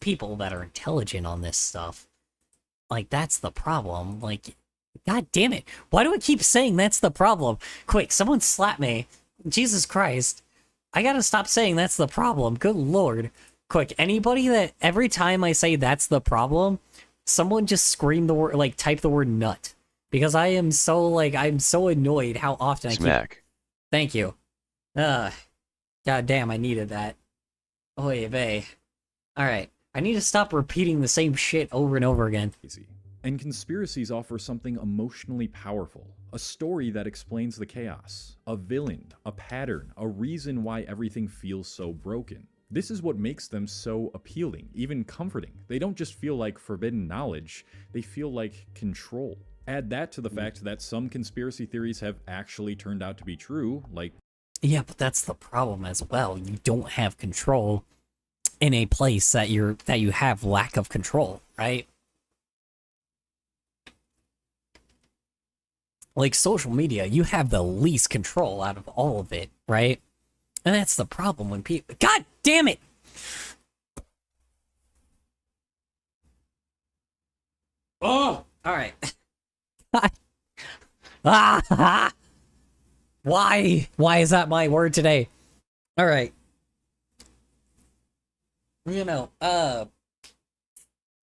people that are intelligent on this stuff. Like, that's the problem. Like, god damn it. Why do I keep saying that's the problem? Quick, someone slap me. Jesus Christ. I gotta stop saying that's the problem. Good lord. Quick, anybody that, every time I say that's the problem, someone just scream the word, like, type the word nut. Because I am so, like, I'm so annoyed how often I keep... Thank you. God damn, I needed that. Oy vey. Alright, I need to stop repeating the same shit over and over again. And conspiracies offer something emotionally powerful. A story that explains the chaos. A villain, a pattern, a reason why everything feels so broken. This is what makes them so appealing, even comforting. They don't just feel like forbidden knowledge, they feel like control. Add that to the fact that some conspiracy theories have actually turned out to be true, like... Yeah, but that's the problem as well. You don't have control in a place that you have lack of control, right? Like social media, you have the least control out of all of it, right? And that's the problem when people... God damn it! Oh! Alright. Why? Why is that my word today? Alright. You know,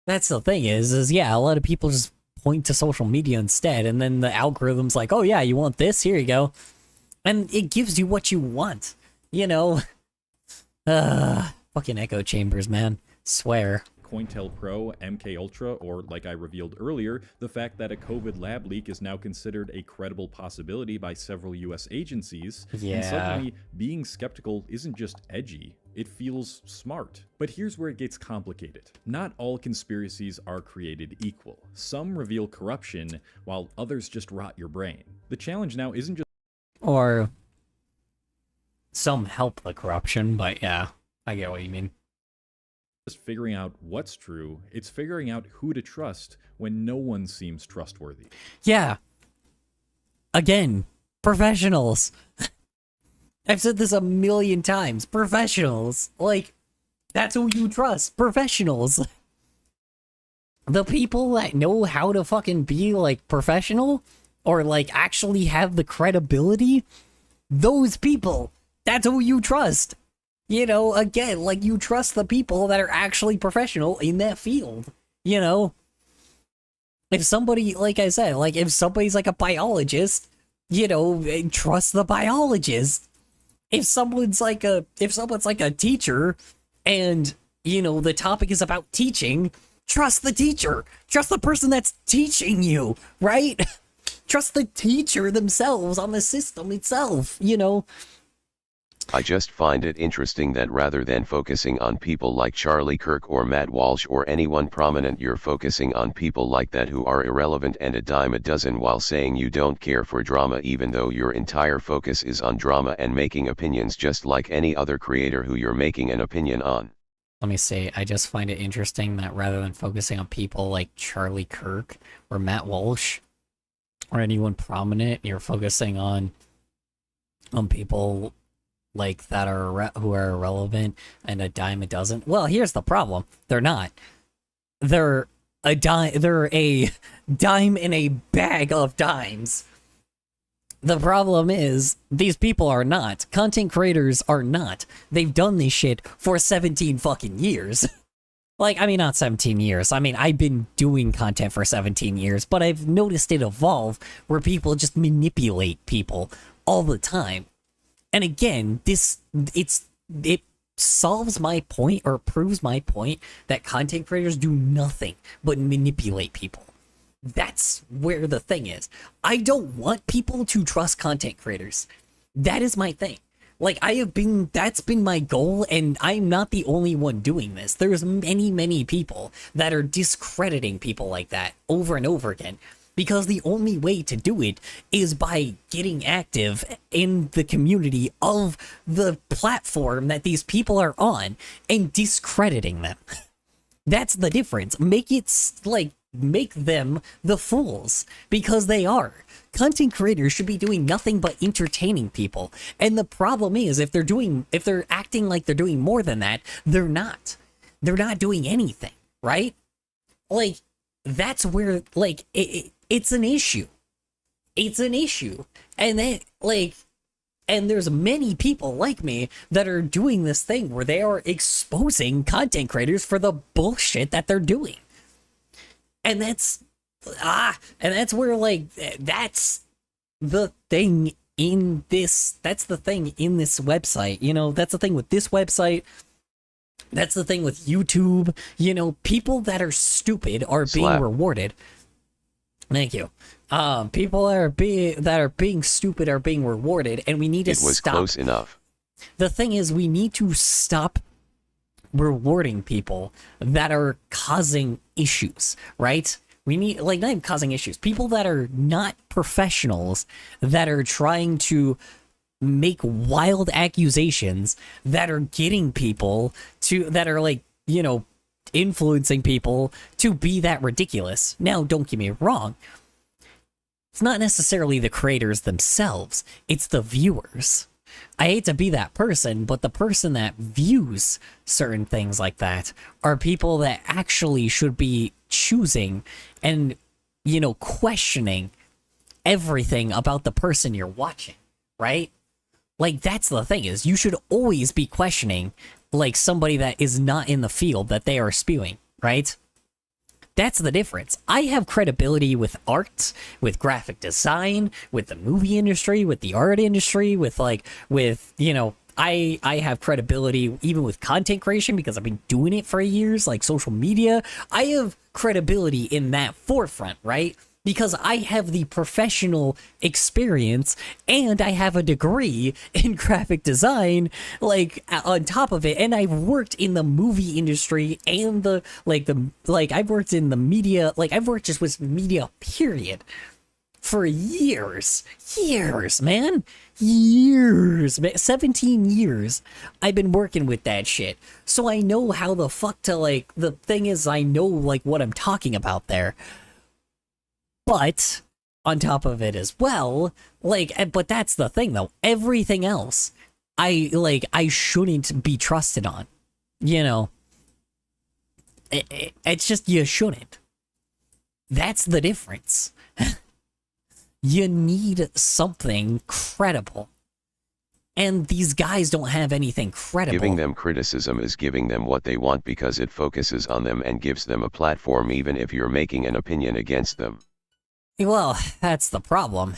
that's the thing is yeah, a lot of people just point to social media instead, and then the algorithm's like, oh yeah, you want this? Here you go. And it gives you what you want, you know? Fucking echo chambers, man. Swear. COINTELPRO, MKUltra, or like I revealed earlier, the fact that a COVID lab leak is now considered a credible possibility by several US agencies, and suddenly being skeptical isn't just edgy, it feels smart. But here's where it gets complicated. Not all conspiracies are created equal. Some reveal corruption, while others just rot your brain. The challenge now isn't just... Or some help the corruption, but yeah, I get what you mean. Just figuring out what's true, it's figuring out who to trust when no one seems trustworthy. Yeah. Again, professionals. I've said this a million times. Professionals. Like, that's who you trust. Professionals. The people that know how to fucking be, like, professional, or, like, actually have the credibility, those people, that's who you trust. You know, again, like, you trust the people that are actually professional in that field, you know? If somebody, like I said, like, if somebody's like a biologist, you know, trust the biologist. If someone's like a teacher, and, you know, the topic is about teaching, trust the teacher. Trust the person that's teaching you, right? Trust the teacher themselves on the system itself, you know? I just find it interesting that rather than focusing on people like Charlie Kirk or Matt Walsh or anyone prominent, you're focusing on people like that who are irrelevant and a dime a dozen, while saying you don't care for drama, even though your entire focus is on drama and making opinions just like any other creator who you're making an opinion on. Let me say, I just find it interesting that rather than focusing on people like Charlie Kirk or Matt Walsh or anyone prominent, you're focusing on people like that are who are irrelevant and a dime a dozen. Well, here's the problem. They're not. They're a dime in a bag of dimes. The problem is these people are not. Content creators are not. They've done this shit for 17 fucking years. Like, I mean, not 17 years. I mean, I've been doing content for 17 years, but I've noticed it evolve where people just manipulate people all the time. And again, it solves my point or proves my point that content creators do nothing but manipulate people. That's where the thing is. I don't want people to trust content creators. That is my thing. Like, that's been my goal, and I'm not the only one doing this. There's many people that are discrediting people like that over and over again. Because the only way to do it is by getting active in the community of the platform that these people are on and discrediting them. That's the difference. Make them the fools, because they are. Content creators should be doing nothing but entertaining people. And the problem is, if they're acting like they're doing more than that, they're not. They're not doing anything, right? Like, that's where, like, it's an issue. It's an issue. And then, like, and there's many people like me that are doing this thing where they are exposing content creators for the bullshit that they're doing. And that's where, like, that's the thing in this website, you know, that's the thing with this website. That's the thing with YouTube. You know, people that are stupid are being rewarded. Thank you. People that are being stupid are being rewarded, and we need to stop. It was close enough. The thing is, we need to stop rewarding people that are causing issues, right? We need, like, not even causing issues. People that are not professionals, that are trying to make wild accusations, that are getting people to, that are, like, you know, influencing people to be that ridiculous. Now, don't get me wrong. It's not necessarily the creators themselves. It's the viewers. I hate to be that person, but the person that views certain things like that are people that actually should be choosing and, you know, questioning everything about the person you're watching, right? Like, that's the thing, is you should always be questioning, like, somebody that is not in the field that they are spewing, right? That's the difference. I have credibility with art, with graphic design, with the movie industry, with the art industry, with, you know, I have credibility even with content creation because I've been doing it for years, like social media. I have credibility in that forefront, right? Because I have the professional experience and I have a degree in graphic design, like, on top of it. And I've worked in the movie industry and I've worked in the media, like, I've worked just with media, period, for years, man. 17 years I've been working with that shit. So I know how the fuck to, like, the thing is, I know, like, what I'm talking about there. But on top of it as well, like, but that's the thing though. Everything else, I shouldn't be trusted on. You know, it's just, you shouldn't. That's the difference. You need something credible. And these guys don't have anything credible. Giving them criticism is giving them what they want because it focuses on them and gives them a platform even if you're making an opinion against them. Well, that's the problem.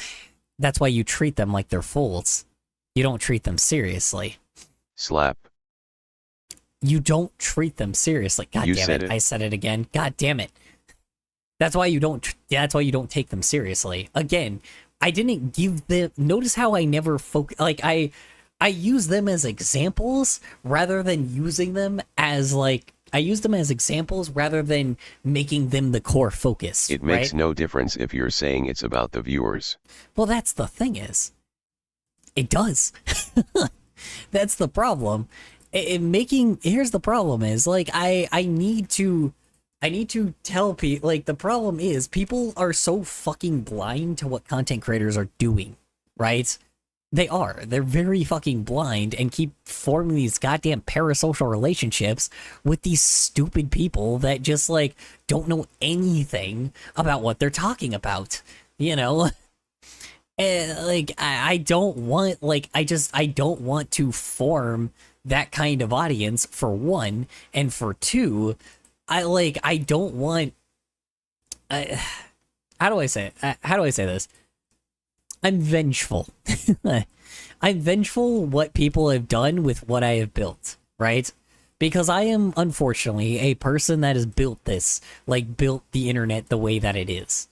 That's why you treat them like they're fools. You don't treat them seriously. Slap. You don't treat them seriously. God damn it. I said it again. God damn it. That's why you don't take them seriously. Again, I didn't give them, notice how I never focus, like, I use them as examples rather than using them as, like, I use them as examples rather than making them the core focus. It makes no difference if you're saying it's about the viewers. Well, that's the thing is, it does. That's the problem. Here's the problem is, like, I need to tell people, like, the problem is people are so fucking blind to what content creators are doing, right? They're very fucking blind and keep forming these goddamn parasocial relationships with these stupid people that just, like, don't know anything about what they're talking about, you know? And, like, I don't want, like, I don't want to form that kind of audience, for one, and for two, I don't want, how do I say this? I'm vengeful. I'm vengeful what people have done with what I have built, right? Because I am, unfortunately, a person that has built this, like, built the internet the way that it is.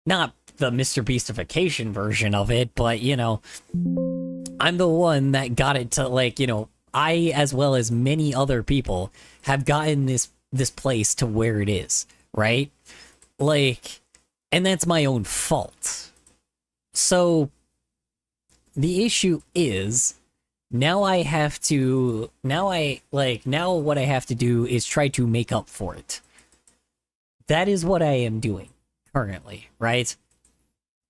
Not the Mr. Beastification version of it, but, you know, I'm the one that got it to, like, you know, I, as well as many other people, have gotten this place to where it is, right? Like, and that's my own fault. So, the issue is, now what I have to do is try to make up for it. That is what I am doing currently, right?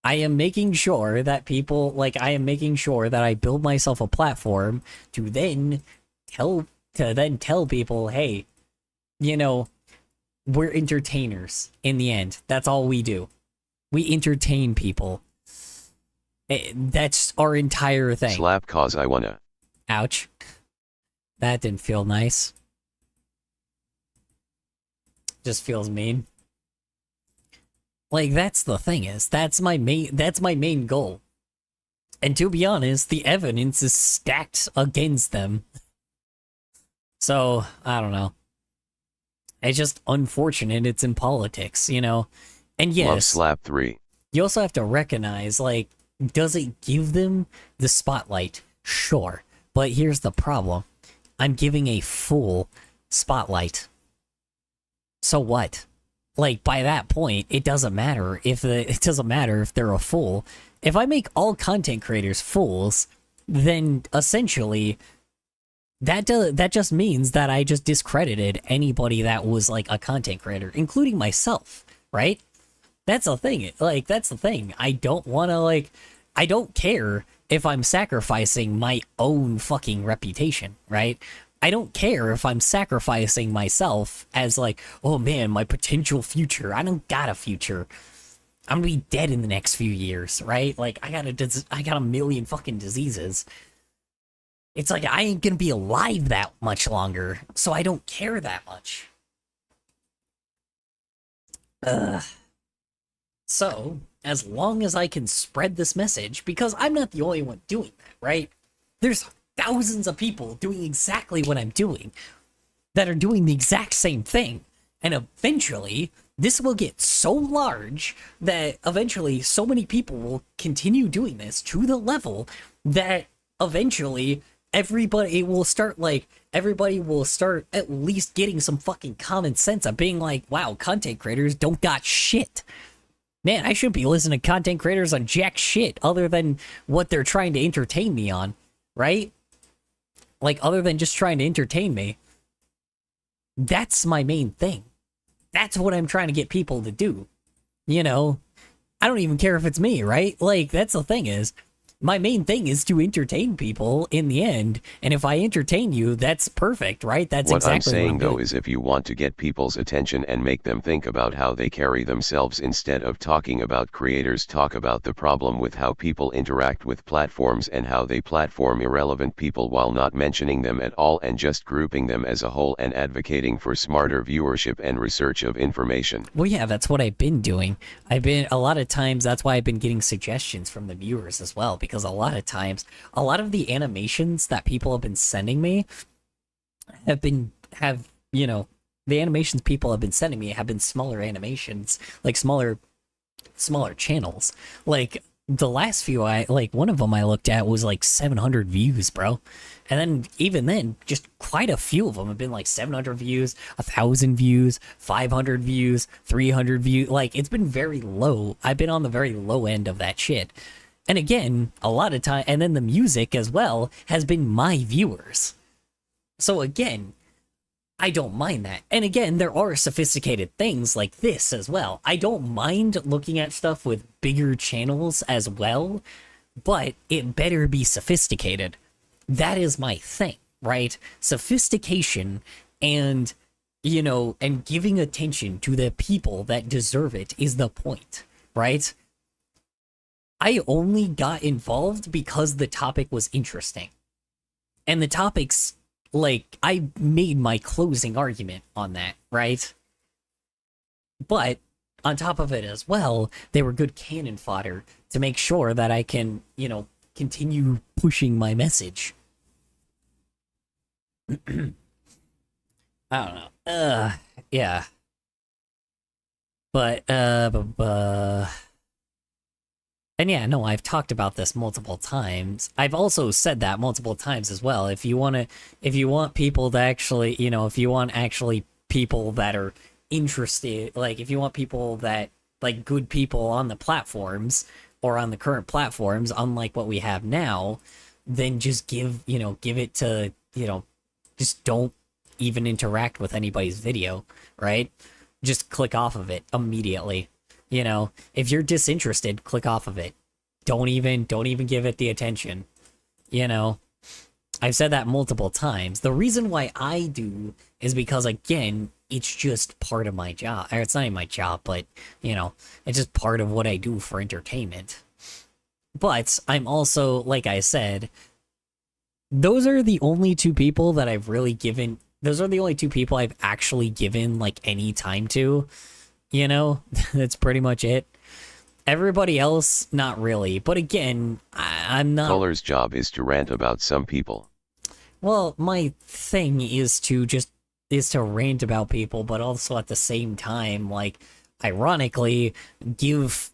I am making sure that I build myself a platform to then tell people, hey, you know, we're entertainers in the end. That's all we do. We entertain people. That's our entire thing. Slap cause I wanna. Ouch. That didn't feel nice. Just feels mean. Like, that's the thing is, that's my main goal. And to be honest, the evidence is stacked against them. So, I don't know. It's just unfortunate it's in politics, you know? And yes, Love slap 3. you also have to recognize, like, does it give them the spotlight? Sure. But here's the problem. I'm giving a full spotlight. So what? Like, by that point, it doesn't matter if they're a fool. If I make all content creators fools, then essentially that just means that I just discredited anybody that was like a content creator, including myself, right? That's the thing. Like, that's the thing. I don't care if I'm sacrificing my own fucking reputation, right? I don't care if I'm sacrificing myself as like, oh man, my potential future. I don't got a future. I'm gonna be dead in the next few years, right? Like, I got a million fucking diseases. It's like, I ain't gonna be alive that much longer, so I don't care that much. So, as long as I can spread this message, because I'm not the only one doing that, right? There's thousands of people doing exactly what I'm doing that are doing the exact same thing. And eventually, this will get so large that eventually so many people will continue doing this to the level that eventually everybody will start at least getting some fucking common sense of being like, wow, content creators don't got shit. Man, I shouldn't be listening to content creators on jack shit other than what they're trying to entertain me on, right? Like, other than just trying to entertain me. That's my main thing. That's what I'm trying to get people to do. You know, I don't even care if it's me, right? Like, that's the thing is, my main thing is to entertain people in the end, and if I entertain you, that's perfect, right? That's what exactly I'm saying, what I'm though, doing. is if you want to get people's attention and make them think about how they carry themselves instead of talking about creators, talk about the problem with how people interact with platforms and how they platform irrelevant people while not mentioning them at all and just grouping them as a whole and advocating for smarter viewership and research of information. Well, yeah, that's what I've been doing. A lot of times, that's why I've been getting suggestions from the viewers as well, because a lot of times, a lot of the animations that people have been sending me the animations people have been sending me have been smaller animations, like smaller channels. Like, the last few one of them I looked at was like 700 views, bro. And then, even then, just quite a few of them have been like 700 views, 1,000 views, 500 views, 300 views. Like, it's been very low. I've been on the very low end of that shit. And again, a lot of time, and then the music as well has been my viewers. So again, I don't mind that. And again, there are sophisticated things like this as well. I don't mind looking at stuff with bigger channels as well, but it better be sophisticated. That is my thing, right? Sophistication and, and giving attention to the people that deserve it is the point, right? I only got involved because the topic was interesting. And the topics, I made my closing argument on that, right? But, on top of it as well, they were good cannon fodder to make sure that I can, continue pushing my message. I don't know. Yeah. But, and yeah, no, I've talked about this multiple times. I've also said that multiple times as well. If you want people to actually, if you want actually people that are interested, like, if you want people that, like, good people on the platforms, or on the current platforms, unlike what we have now, then just give it to, just don't even interact with anybody's video, right? Just click off of it immediately. If you're disinterested, click off of it. Don't even give it the attention. I've said that multiple times. The reason why I do is because, again, it's just part of my job. Or it's not even my job, but, it's just part of what I do for entertainment. But I'm also, like I said, those are the only two people that I've really given... Those are the only two people I've actually given, like, any time to. That's pretty much it. Everybody else, not really. But again, I'm not... Color's job is to rant about some people. Well, my thing is to rant about people, but also at the same time, like, ironically give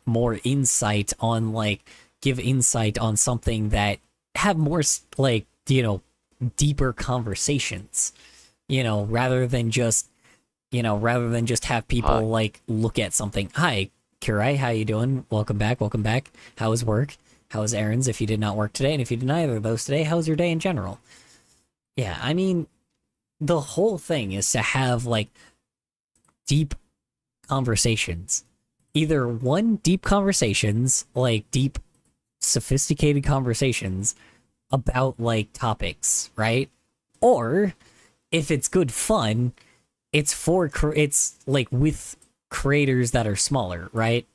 more insight on, like, give insight on something that have more, like, deeper conversations, rather than just have people like look at something. Hi, Kurai, how you doing? Welcome back. How was work? How was errands if you did not work today? And if you did neither of those today, how was your day in general? Yeah, I mean, the whole thing is to have, like, deep conversations. Either one, deep conversations, like deep, sophisticated conversations about, like, topics, right? Or if it's good fun, it's like with creators that are smaller, right?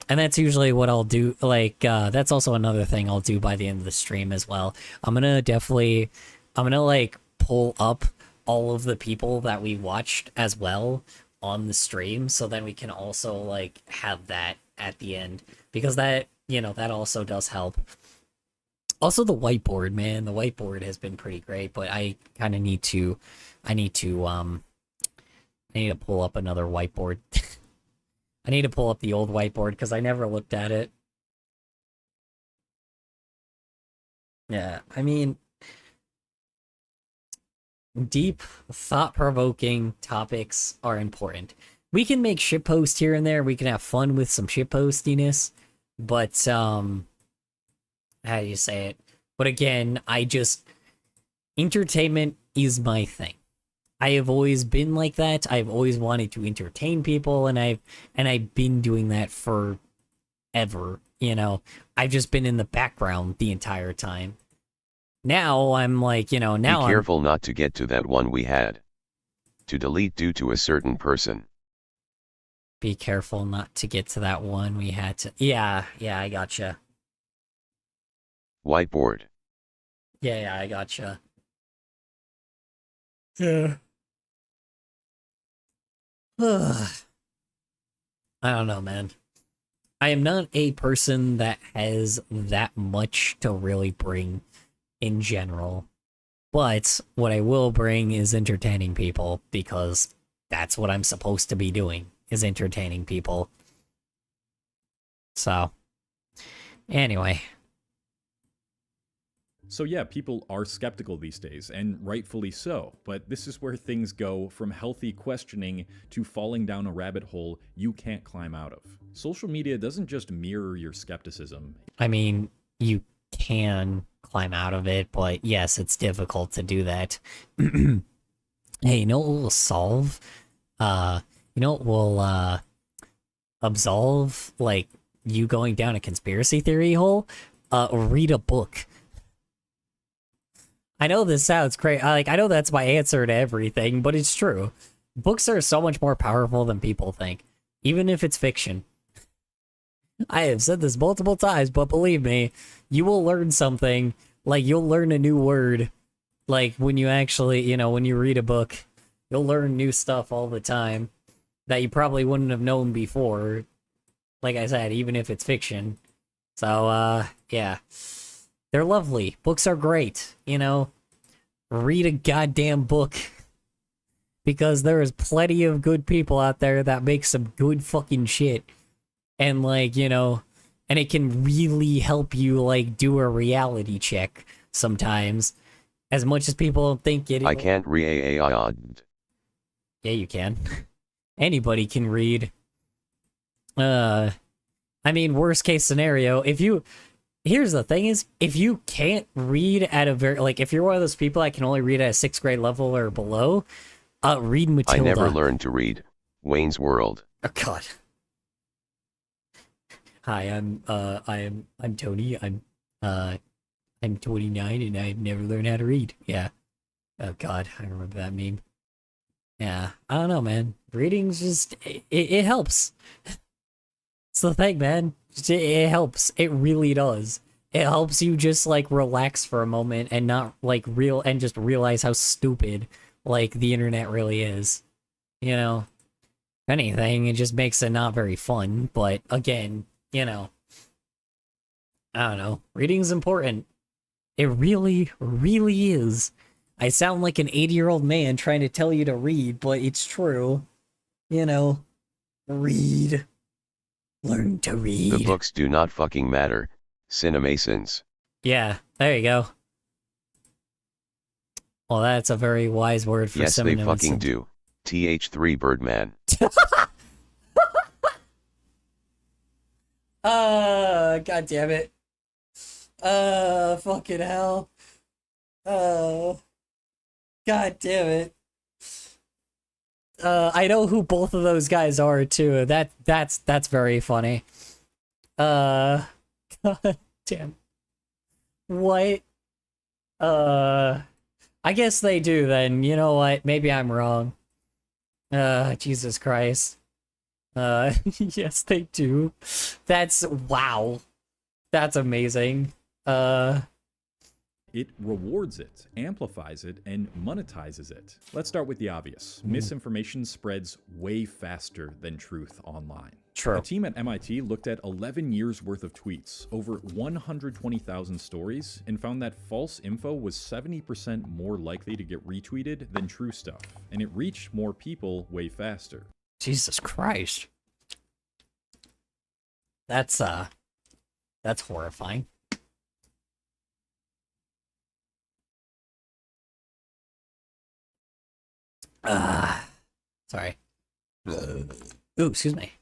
And that's usually what I'll do. Like, that's also another thing I'll do by the end of the stream as well. I'm gonna like pull up all of the people that we watched as well on the stream, so then we can also, like, have that at the end, because that, that also does help. Also, the whiteboard, man, the whiteboard has been pretty great, but I kind of need to pull up another whiteboard. I need to pull up the old whiteboard because I never looked at it. Yeah, I mean, deep, thought-provoking topics are important. We can make shitposts here and there. We can have fun with some shitpostiness, but how do you say it? But again, entertainment is my thing. I have always been like that. I've always wanted to entertain people, and I've been doing that forever. I've just been in the background the entire time. Now I'm like, now Be careful not to get to that one we had to delete due to a certain person. Be careful not to get to that one we had to. Yeah, I gotcha. Whiteboard. Yeah, I gotcha. Yeah. I don't know, man. I am not a person that has that much to really bring in general. But what I will bring is entertaining people, because that's what I'm supposed to be doing, is entertaining people. So, anyway. So yeah, people are skeptical these days, and rightfully so, but this is where things go from healthy questioning to falling down a rabbit hole you can't climb out of. Social media doesn't just mirror your skepticism. I mean, you can climb out of it, but yes, it's difficult to do that. Hey, you know what will solve? You know what will absolve, like, you going down a conspiracy theory hole? Read a book. I know this sounds crazy. Like, I know that's my answer to everything, but it's true. Books are so much more powerful than people think, even if it's fiction. I have said this multiple times, but believe me, you will learn something. Like, you'll learn a new word. Like, when you actually, when you read a book, you'll learn new stuff all the time that you probably wouldn't have known before. Like I said, even if it's fiction. So, yeah. They're lovely. Books are great, you know? Read a goddamn book. Because there is plenty of good people out there that make some good fucking shit. And, like, you know, and it can really help you, like, do a reality check sometimes. As much as people don't think it. I can't read. Yeah, you can. Anybody can read. I mean, worst case scenario, here's the thing is, if you can't read at a very, like, if you're one of those people that can only read at a 6th grade level or below, read Matilda. I never learned to read. Wayne's World. Oh, God. Hi, I'm Tony. I'm 29 and I've never learned how to read. Yeah. Oh, God, I remember that meme. Yeah, I don't know, man. Reading's just, it helps. It's the thing, man. It helps. It really does. It helps you just, like, relax for a moment and not, like, just realize how stupid, like, the internet really is. You know? If anything, it just makes it not very fun, but, again, you know. I don't know. Reading's important. It really, really is. I sound like an 80-year-old man trying to tell you to read, but it's true. You know, read. Learn to read. The books do not fucking matter. Cinemasons. Yeah, there you go. Well, that's a very wise word for yes, they fucking do. TH3 Birdman. God damn it. Fucking hell. God damn it. I know who both of those guys are too. That's very funny. God damn. What? I guess they do then. You know what? Maybe I'm wrong. Jesus Christ. Yes, they do. Wow. That's amazing. It rewards it, amplifies it, and monetizes it. Let's start with the obvious. Misinformation spreads way faster than truth online. True. A team at MIT looked at 11 years worth of tweets, over 120,000 stories, and found that false info was 70% more likely to get retweeted than true stuff, and it reached more people way faster. Jesus Christ. That's horrifying. Sorry. Ooh, excuse me.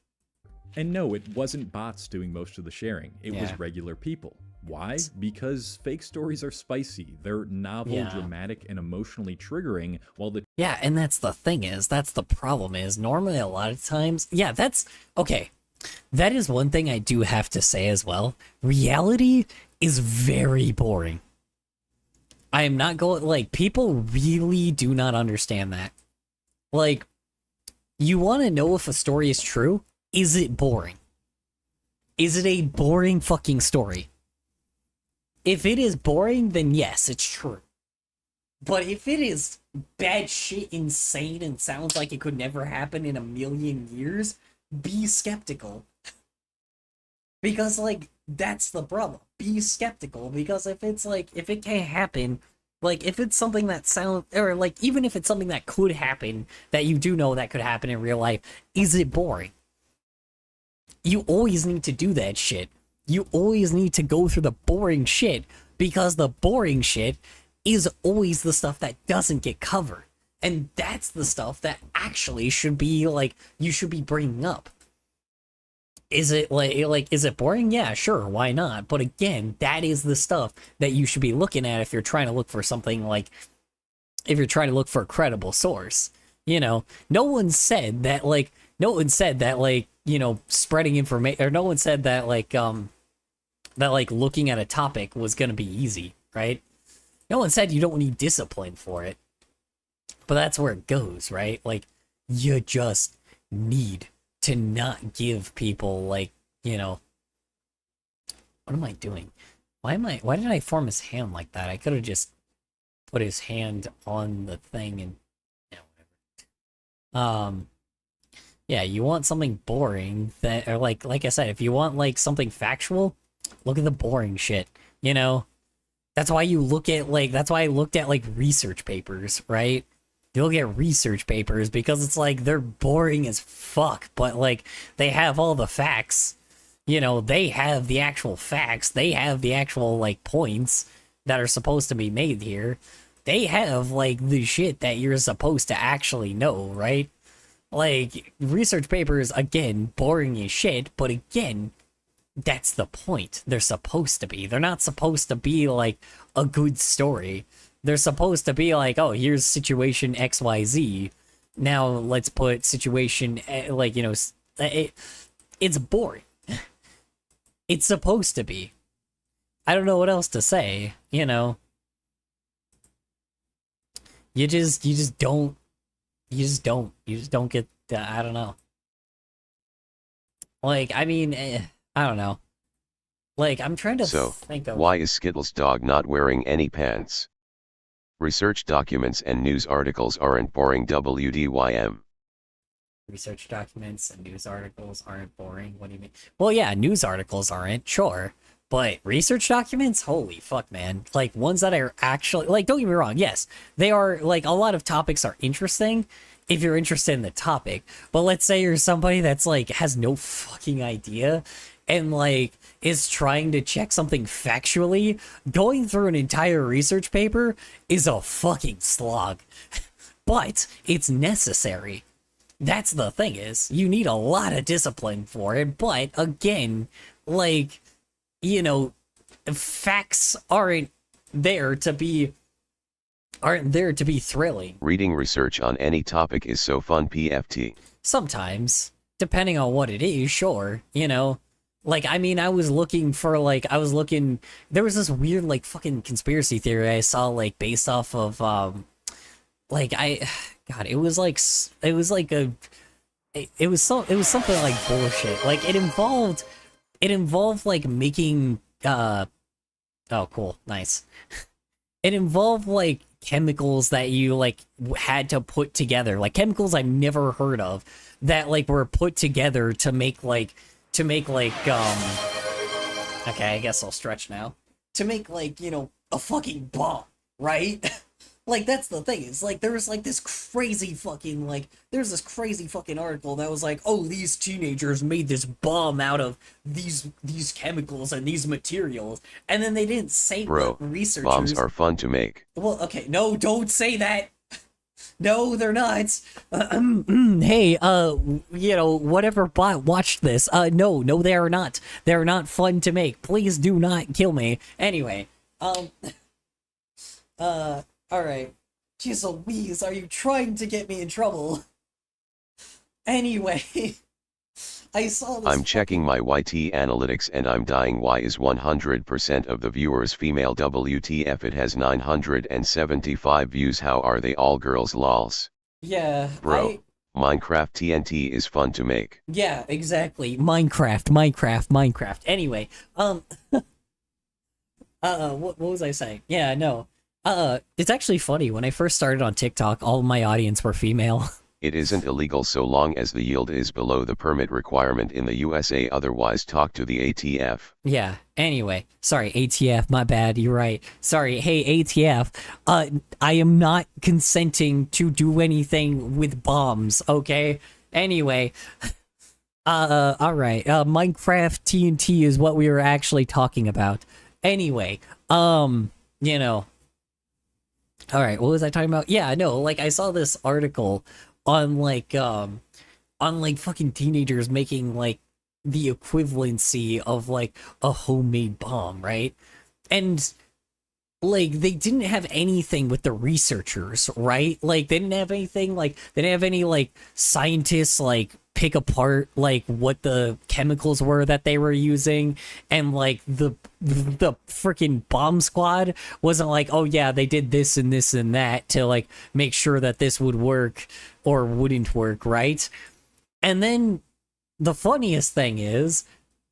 And no, it wasn't bots doing most of the sharing. It was regular people. Why? Because fake stories are spicy. They're novel, dramatic, and emotionally triggering, while the... Yeah, and that's the thing is, that's the problem is, normally a lot of times... Yeah, that's... Okay. That is one thing I do have to say as well. Reality is very boring. I am not going... Like, people really do not understand that. Like, you want to know if a story is true? Is it boring? Is it a boring fucking story? If it is boring, then yes, it's true. But if it is bad shit, insane, and sounds like it could never happen in a million years, be skeptical. Because, like, that's the problem. Be skeptical, because if it's, like, if it can't happen... Like, if it's something that sounds, or, like, even if it's something that could happen, that you do know that could happen in real life, is it boring? You always need to do that shit. You always need to go through the boring shit, because the boring shit is always the stuff that doesn't get covered. And that's the stuff that actually should be, like, you should be bringing up. Is it like is it boring? Yeah, sure, why not? But again, that is the stuff that you should be looking at if you're trying to look for something, like, if you're trying to look for a credible source. You know, no one said that, you know, spreading information, or no one said that, like, looking at a topic was gonna be easy, right? No one said you don't need discipline for it. But that's where it goes, right? Like, you just need to not give people, like, you know... What am I doing? Why did I form his hand like that? I could have just put his hand on the thing and... Yeah, whatever. Yeah, you want something boring, that, or like I said, if you want, like, something factual, Look at the boring shit, you know? That's why you look at, like, that's why I looked at, like, research papers, right? You look at research papers because it's like they're boring as fuck, but, like, they have all the facts. You know, they have the actual facts. They have the actual, like, points that are supposed to be made here. They have, like, the shit that you're supposed to actually know, right? Like, research papers, again, boring as shit, but again, that's the point. They're supposed to be. They're not supposed to be, like, a good story. They're supposed to be like, oh, here's situation XYZ. Now let's put situation, like, you know, it's boring. It's supposed to be. I don't know what else to say, you know. You just don't get, I don't know. Like, I mean, I don't know. Like, I'm trying to think of... why is Skittles' dog not wearing any pants? Research documents and news articles aren't boring WDYM. Research documents and news articles aren't boring? What do you mean? Well, yeah, news articles aren't, sure. But research documents? Holy fuck, man. Like, ones that are actually... Like, don't get me wrong, yes. They are, like, a lot of topics are interesting if you're interested in the topic. But let's say you're somebody that's, like, has no fucking idea and, like, is trying to check something factually. Going through an entire research paper is a fucking slog. But it's necessary. That's the thing is, you need a lot of discipline for it, but again, like, you know, facts aren't there to be thrilling. Reading research on any topic is so fun, PFT. Sometimes, depending on what it is, sure, you know. Like, I mean, there was this weird, like, fucking conspiracy theory I saw, like, based off of, it was something like bullshit. Like, it involved like making, oh, cool, nice. It involved, like, chemicals that you, like, had to put together, like, chemicals I've never heard of, that, like, were put together to make, okay, I guess I'll stretch now. To make, like, you know, a fucking bomb, right? Like, that's the thing. It's like, there's this crazy fucking article that was like, oh, these teenagers made this bomb out of these chemicals and these materials. And then they didn't say Bro, what researchers... bombs are fun to make. Well, okay, no, don't say that. No, they're not. Hey, you know, whatever bot watched this. No, they are not. They're not fun to make. Please do not kill me. Anyway, alright. Jeez Louise, are you trying to get me in trouble? Anyway, I saw this... I'm checking my YT analytics and I'm dying. Why is 100% of the viewers female? WTF, it has 975 views. How are they all girls? Lols. Yeah, Bro, Minecraft TNT is fun to make. Yeah, exactly. Minecraft. Anyway, what was I saying? Yeah, no. It's actually funny. When I first started on TikTok, all of my audience were female. It isn't illegal so long as the yield is below the permit requirement in the USA, otherwise talk to the ATF. Yeah, anyway. Sorry, ATF, my bad, you're right. Sorry, hey, ATF, I am not consenting to do anything with bombs, okay? Anyway, alright, Minecraft TNT is what we were actually talking about. Anyway, you know... Alright, what was I talking about? Yeah, no, like, I saw this article on, like, fucking teenagers making, like, the equivalency of, like, a homemade bomb, right? And, like, they didn't have anything with the researchers, right? Like, they didn't have anything, like, they didn't have any, like, scientists, like, pick apart, like, what the chemicals were that they were using, and, like, the freaking bomb squad wasn't like, oh yeah, they did this and this and that to, like, make sure that this would work or wouldn't work, right? And then the funniest thing is,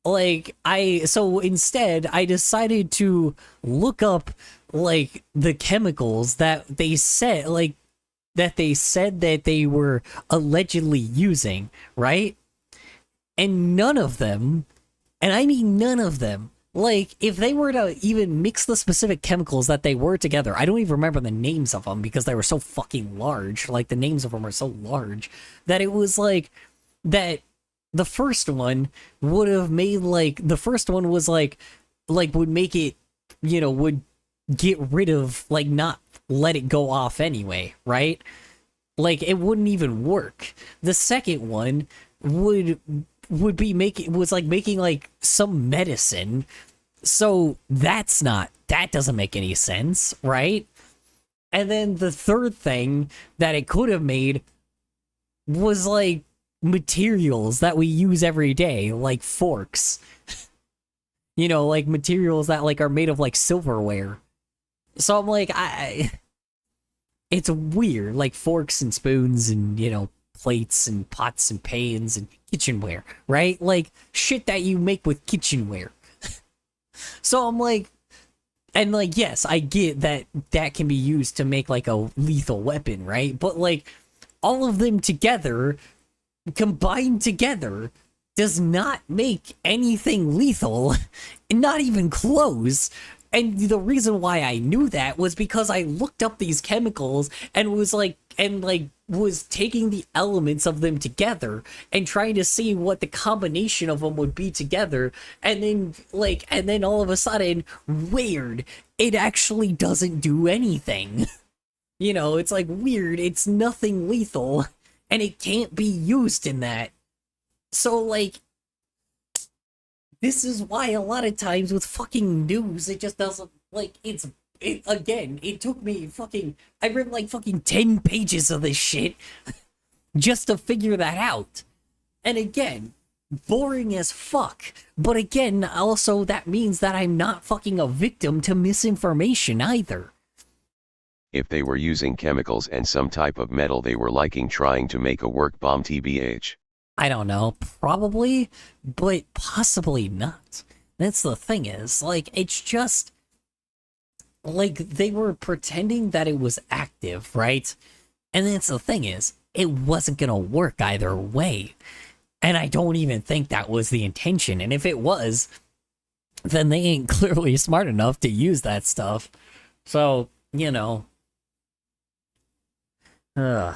like, so instead I decided to look up, like, the chemicals that they said, like, that they were allegedly using, right? And none of them, and I mean none of them, Like, if they were to even mix the specific chemicals that they were together, I don't even remember the names of them because they were so fucking large. Like, the names of them are so large that it was like that the first one would have made, like, the first one was like would make it, you know, would get rid of, like, not let it go off anyway, right? Like, it wouldn't even work. The second one would be making like some medicine, so that doesn't make any sense, right? And then the third thing that it could have made was like materials that we use every day, like forks. You know, like materials that like are made of like silverware. So I'm like, it's weird, like forks and spoons and, you know, plates and pots and pans and kitchenware, right? Like shit that you make with kitchenware. So I'm like, and like, yes, I get that that can be used to make like a lethal weapon, right? But like all of them together, combined together, does not make anything lethal, not even close. And the reason why I knew that was because I looked up these chemicals and was taking the elements of them together and trying to see what the combination of them would be together. And then all of a sudden, weird, it actually doesn't do anything. You know, it's like weird, it's nothing lethal, and it can't be used in that. So like, this is why a lot of times with fucking news, it just doesn't, like, it took me I read like fucking 10 pages of this shit just to figure that out. And again, boring as fuck. But again, also that means that I'm not fucking a victim to misinformation either. If they were using chemicals and some type of metal they were liking trying to make a work bomb tbh. I don't know, probably, but possibly not. That's the thing is, like, it's just, like, they were pretending that it was active, right? And that's the thing is, it wasn't gonna work either way. And I don't even think that was the intention, and if it was, then they ain't clearly smart enough to use that stuff. So, you know. Ugh.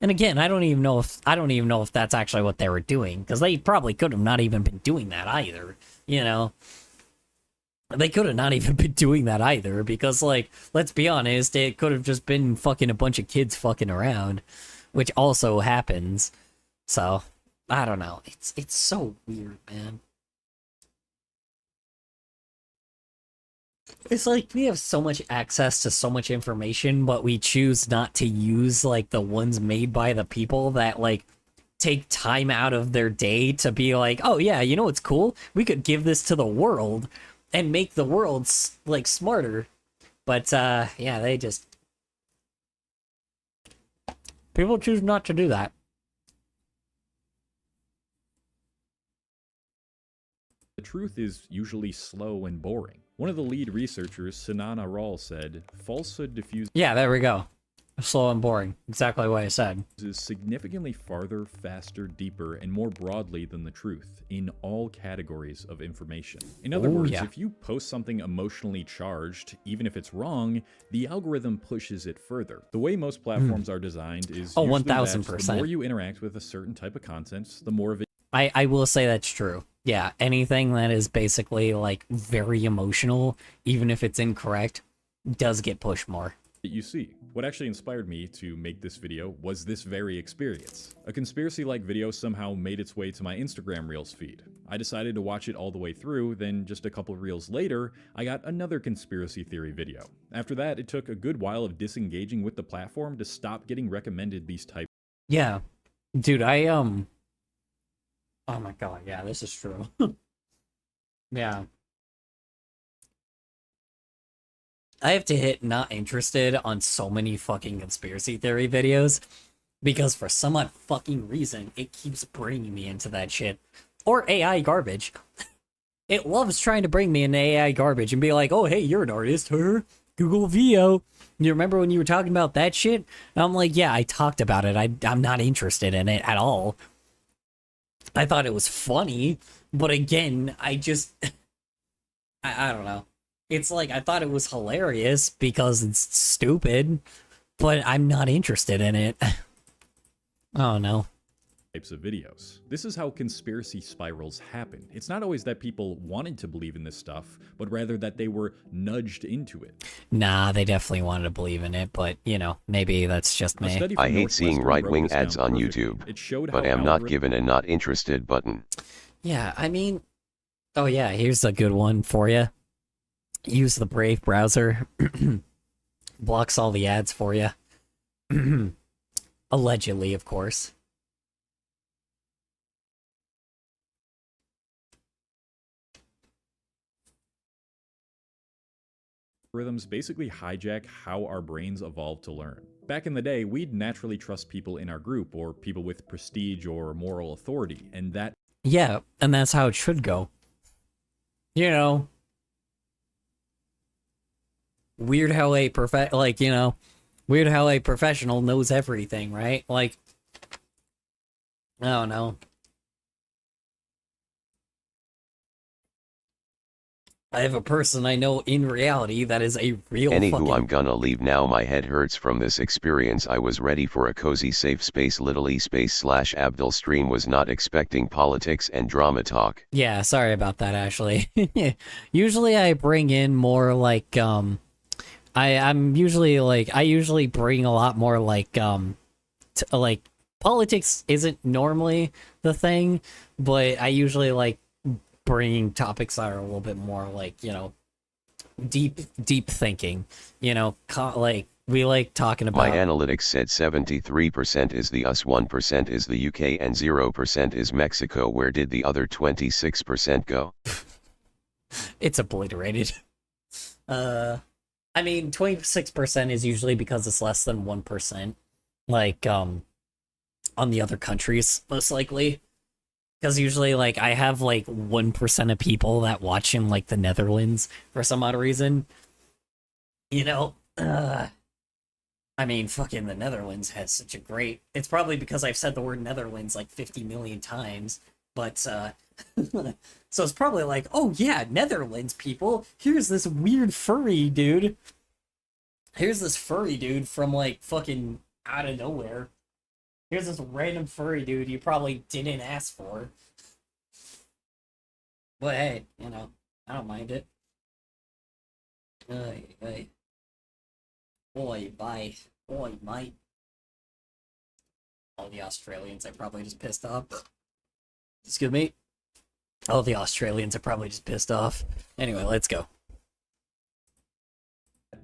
And again, I don't even know if that's actually what they were doing, because they probably could have not even been doing that either, you know? They could have not even been doing that either, because, like, let's be honest, it could have just been fucking a bunch of kids fucking around, which also happens. So, I don't know. It's so weird, man. It's like we have so much access to so much information, but we choose not to use, like, the ones made by the people that, like, take time out of their day to be like, oh yeah, you know what's cool? We could give this to the world and make the world, like, smarter. But, yeah, they just... people choose not to do that. The truth is usually slow and boring. One of the lead researchers, Sinan Aral, said, falsehood diffuses Yeah, there we go. Slow and boring. Exactly what I said. significantly farther, faster, deeper, and more broadly than the truth in all categories of information. In other words, yeah. if you post something emotionally charged, even if it's wrong, the algorithm pushes it further. The way most platforms are designed is usually that 1000%. the more you interact with a certain type of content, the more of it I will say that's true. Yeah, anything that is basically, like, very emotional, even if it's incorrect, does get pushed more. you see. What actually inspired me to make this video was this very experience. A conspiracy-like video somehow made its way to my Instagram Reels feed. I decided to watch it all the way through, then just a couple reels later, I got another conspiracy theory video. After that, it took a good while of disengaging with the platform to stop getting recommended these types. Yeah. Dude, oh my god, yeah, this is true. Yeah. I have to hit not interested on so many fucking conspiracy theory videos because for some odd fucking reason, it keeps bringing me into that shit. Or AI garbage. It loves trying to bring me into AI garbage and be like, oh, hey, you're an artist, huh? Google VO. You remember when you were talking about that shit? And I'm like, yeah, I talked about it. I'm not interested in it at all. I thought it was funny, But again, I just I don't know. It's like I thought it was hilarious because it's stupid, but I'm not interested in it. Oh no. Types of videos. This is how conspiracy spirals happen. It's not always that people wanted to believe in this stuff, but rather that they were nudged into it. Nah, they definitely wanted to believe in it, but you know, maybe that's just A me. study from I hate seeing Northwestern right-wing broke this ads down on perfectly. YouTube, It showed but how am not algorithms given a not interested button. Yeah, I mean, oh yeah, here's a good one for you. Use the Brave browser. Blocks all the ads for you. Allegedly, of course. Algorithms basically hijack how our brains evolved to learn. Back in the day, we'd naturally trust people in our group or people with prestige or moral authority, and that Yeah, and that's how it should go. You know, weird how a weird how a professional knows everything, right? Like, I don't know. I have a person I know in reality that is a real Anywho, fucking... I'm gonna leave now. My head hurts from this experience. I was ready for a cozy safe space. Little e space / Abdul stream was not expecting politics and drama talk. Yeah, sorry about that, Ashley. Usually I bring in more like, I usually bring a lot more like, like, politics isn't normally the thing, but I usually like bringing topics that are a little bit more like, you know, deep thinking, you know, like, we like talking about... My analytics said 73% is the US, 1% is the UK, and 0% is Mexico. Where did the other 26% go? It's obliterated. I mean, 26% is usually because it's less than 1%. Like, on the other countries, most likely. Because usually, like, I have, like, 1% of people that watch in, like, the Netherlands for some odd reason. You know, I mean, fucking the Netherlands has such a great... It's probably because I've said the word Netherlands, like, 50 million times. But, so it's probably like, oh yeah, Netherlands people, here's this weird furry dude. Here's this furry dude from, like, fucking out of nowhere. Here's this random furry dude you probably didn't ask for. But hey, you know, I don't mind it. Hey. Boy, bye. Boy, mate. All the Australians I probably just pissed off. Excuse me. All the Australians are probably just pissed off. Anyway, let's go.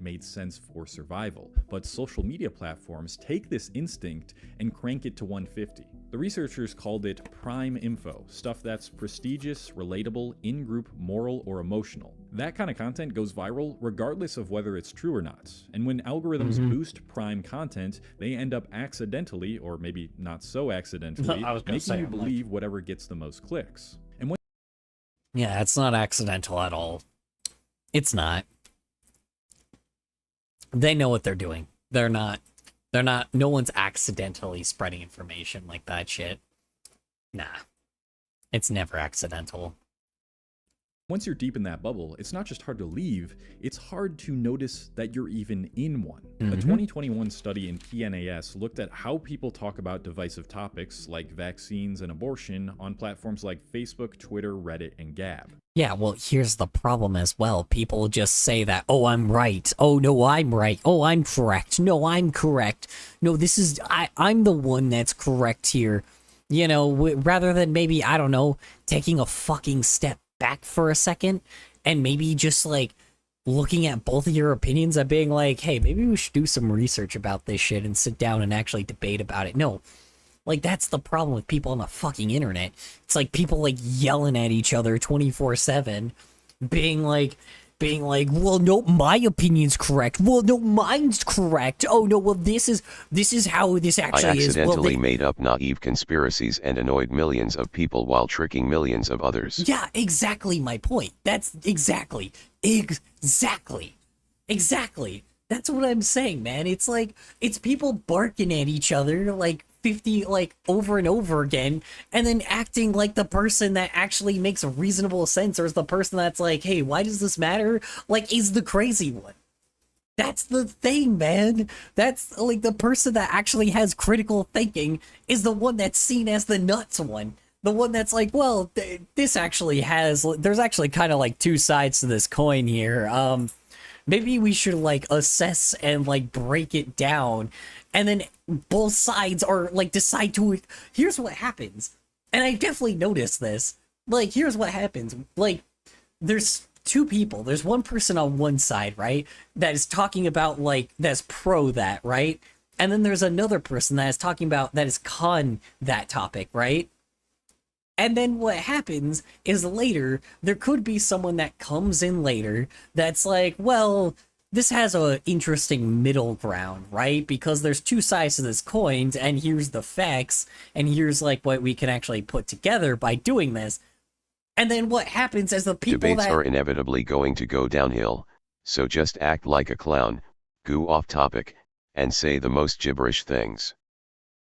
made sense for survival, but social media platforms take this instinct and crank it to 150. The researchers called it prime info, stuff that's prestigious, relatable, in-group, moral, or emotional. That kind of content goes viral regardless of whether it's true or not. And when algorithms boost prime content, they end up accidentally, or maybe not so accidentally, making you believe whatever gets the most clicks. And when yeah, it's not accidental at all. It's not. They know what they're doing. They're not, no one's accidentally spreading information like that shit. Nah. It's never accidental. once you're deep in that bubble, it's not just hard to leave, it's hard to notice that you're even in one. A 2021 study in PNAS looked at how people talk about divisive topics like vaccines and abortion on platforms like Facebook, Twitter, Reddit, and Gab. Yeah, well, here's the problem as well. People just say that, oh, I'm right. Oh, no, I'm right. Oh, I'm correct. No, I'm correct. No, this is, I'm the one that's correct here. You know, rather than maybe, I don't know, taking a fucking step back for a second and maybe just like looking at both of your opinions and being like, hey, maybe we should do some research about this shit and sit down and actually debate about it. No, like that's the problem with people on the fucking internet. It's like people like yelling at each other 24/7, being like, well, no, my opinion's correct. Well, no, mine's correct. Oh no, well, this is how this actually is. I accidentally made up naive conspiracies and annoyed millions of people while tricking millions of others. Yeah, exactly my point. That's exactly. That's what I'm saying, man. It's like, it's people barking at each other like 50 like over and over again, and then acting like the person that actually makes reasonable sense, or is the person that's like, hey, why does this matter, like, is the crazy one. That's the thing, man. That's like the person that actually has critical thinking is the one that's seen as the nuts one. The one that's like, well, this actually has, there's actually kind of like two sides to this coin here. Maybe we should like assess and like break it down, and then both sides are like decide to, here's what happens. And I definitely noticed this. Like, here's what happens. Like, there's two people. There's one person on one side, right, that is talking about like, that's pro that, right? And then there's another person that is talking about that is con that topic, right? And then what happens is later, there could be someone that comes in later that's like, well, this has a interesting middle ground, right? Because there's two sides to this coin, and here's the facts, and here's like what we can actually put together by doing this. And then what happens is the people Debates that... are inevitably going to go downhill, so just act like a clown, go off topic, and say the most gibberish things.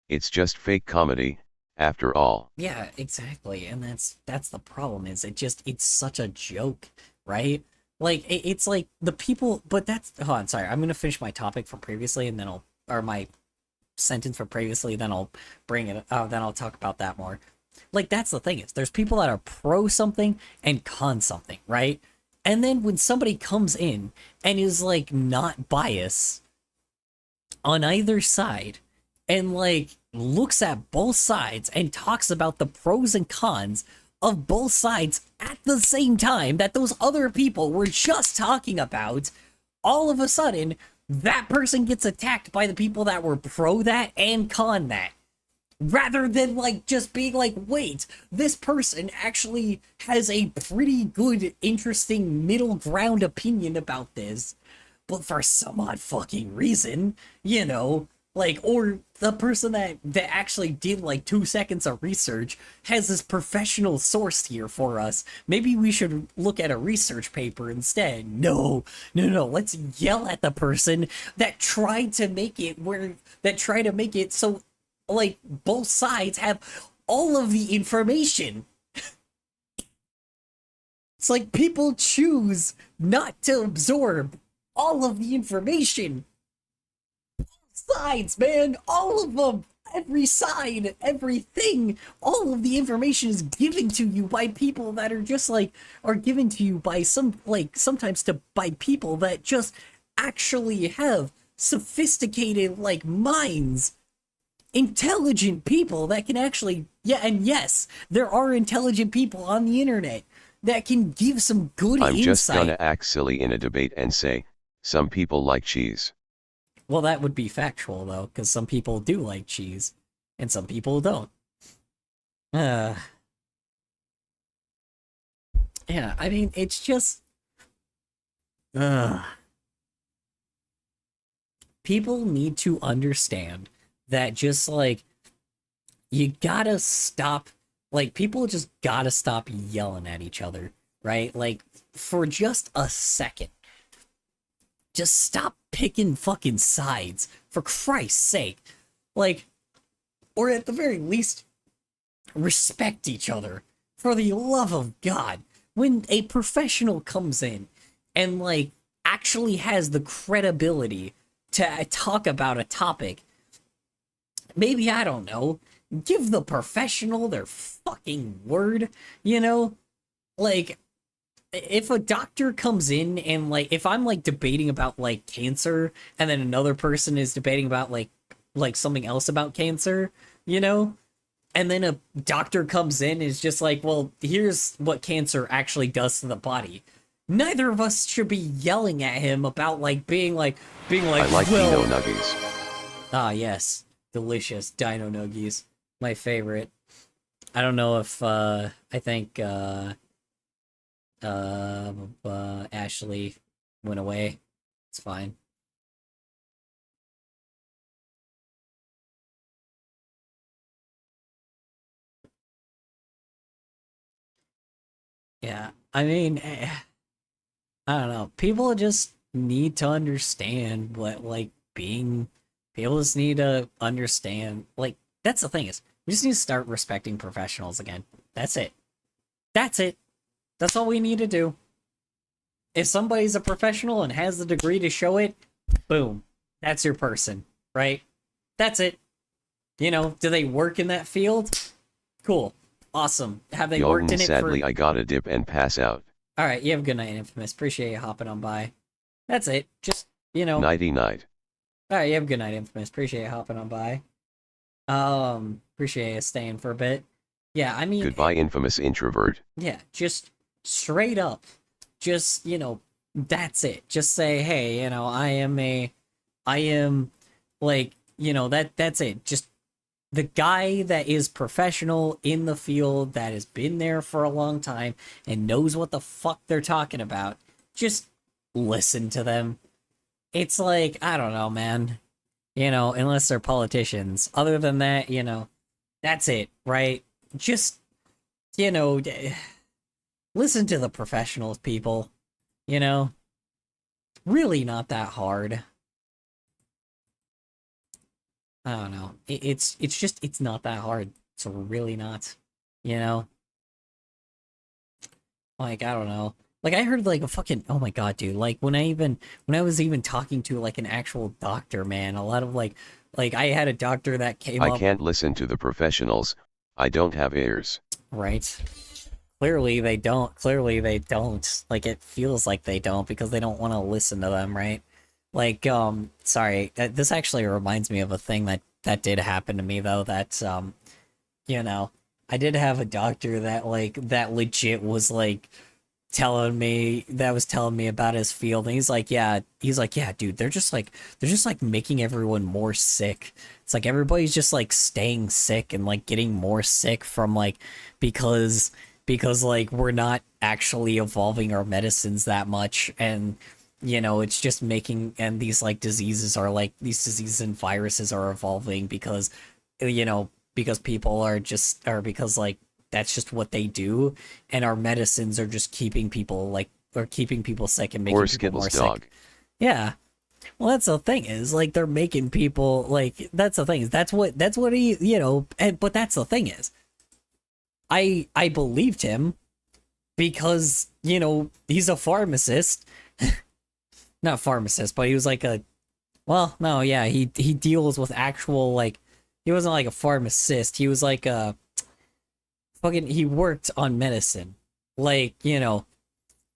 It's just fake comedy, after all. Yeah, exactly. And that's the problem, is it's such a joke, right? Like, it's like the people, but that's, hold on, sorry, I'm gonna finish my topic from previously, and then or my sentence from previously, then I'll bring it, then I'll talk about that more. Like, that's the thing, is there's people that are pro something and con something, right? And then when somebody comes in and is like not biased on either side, and like looks at both sides and talks about the pros and cons of both sides at the same time that those other people were just talking about, all of a sudden that person gets attacked by the people that were pro that and con that. Rather than like just being like, wait, this person actually has a pretty good, interesting middle ground opinion about this, but for some odd fucking reason, you know, like, or the person that actually did like 2 seconds of research has this professional source here for us. Maybe we should look at a research paper instead. No, let's yell at the person that tried to make it so like both sides have all of the information. It's like people choose not to absorb all of the information. Sides, man, all of them, every side, everything, all of the information is given to you by people that are just like, are given to you by sometimes by people that just actually have sophisticated like minds, intelligent people that can actually, yeah, and yes, there are intelligent people on the internet that can give some good insight. I'm just gonna act silly in a debate and say, some people like cheese. Well, that would be factual, though, because some people do like cheese, and some people don't. Yeah, I mean, it's just... People need to understand that just, like, you gotta stop... Like, people just gotta stop yelling at each other, right? Like, for just a second. Just stop picking fucking sides, for Christ's sake. Like, or at the very least, respect each other, for the love of God. When a professional comes in and, like, actually has the credibility to talk about a topic, maybe, I don't know, give the professional their fucking word, you know? Like, if a doctor comes in and, like, if I'm, like, debating about, like, cancer, and then another person is debating about, like something else about cancer, you know? And then a doctor comes in and is just like, well, here's what cancer actually does to the body. Neither of us should be yelling at him about, like, being like, I like well... Dino Nuggies. Ah, yes. Delicious Dino Nuggies. My favorite. I don't know if, I think, Ashley went away. It's fine. Yeah, I mean, I don't know. People just need to understand what, like, people just need to understand, like, That's the thing is, we just need to start respecting professionals again. That's it. That's it. That's all we need to do. If somebody's a professional and has the degree to show it, boom. That's your person, right? That's it. You know, do they work in that field? Cool. Awesome. Have they worked in it sadly, for... I gotta dip and pass out. Alright, you have a good night, Infamous. Appreciate you hopping on by. That's it. Just, you know... Nighty night. Alright, you have a good night, Infamous. Appreciate you hopping on by. Appreciate you staying for a bit. Yeah, I mean... Goodbye, infamous introvert. Yeah, just straight up. Just, you know, that's it. Just say, hey, you know, I am, like, you know, that's it. Just the guy that is professional in the field, that has been there for a long time and knows what the fuck they're talking about. Just listen to them. It's like, I don't know, man. You know, unless they're politicians. Other than that, you know, that's it, right? Just, you know, listen to the professionals, people. You know? Really not that hard. I don't know. It's just, it's not that hard. It's really not. You know? Like, I don't know. Like, I heard, like, a fucking... Oh my god, dude. Like, when I was even talking to, like, an actual doctor, man, a lot of, like, I had a doctor that came up... I can't listen to the professionals. I don't have ears. Right. Clearly they don't. Clearly they don't. Like, it feels like they don't, because they don't want to listen to them, right? Like, sorry, this actually reminds me of a thing that did happen to me, though, that, you know, I did have a doctor that, like, that legit was, like, telling me about his field, and he's like, yeah, dude, they're just like making everyone more sick. It's like everybody's just, like, staying sick and, like, getting more sick from, like, because, like, we're not actually evolving our medicines that much, and, you know, it's just making, and these, like, diseases and viruses are evolving because, you know, because people are because, like, that's just what they do, and our medicines are just keeping people, like, or keeping people sick and making Or people Skittles more dog. sick. Yeah. Well, that's the thing is, like, they're making people, like, that's the thing is, that's what he, you know, but that's the thing is, I believed him because, you know, he's a pharmacist. Not pharmacist, but he was like well, no, yeah, he deals with actual, like, he wasn't like a pharmacist, he was like a he worked on medicine. Like, you know,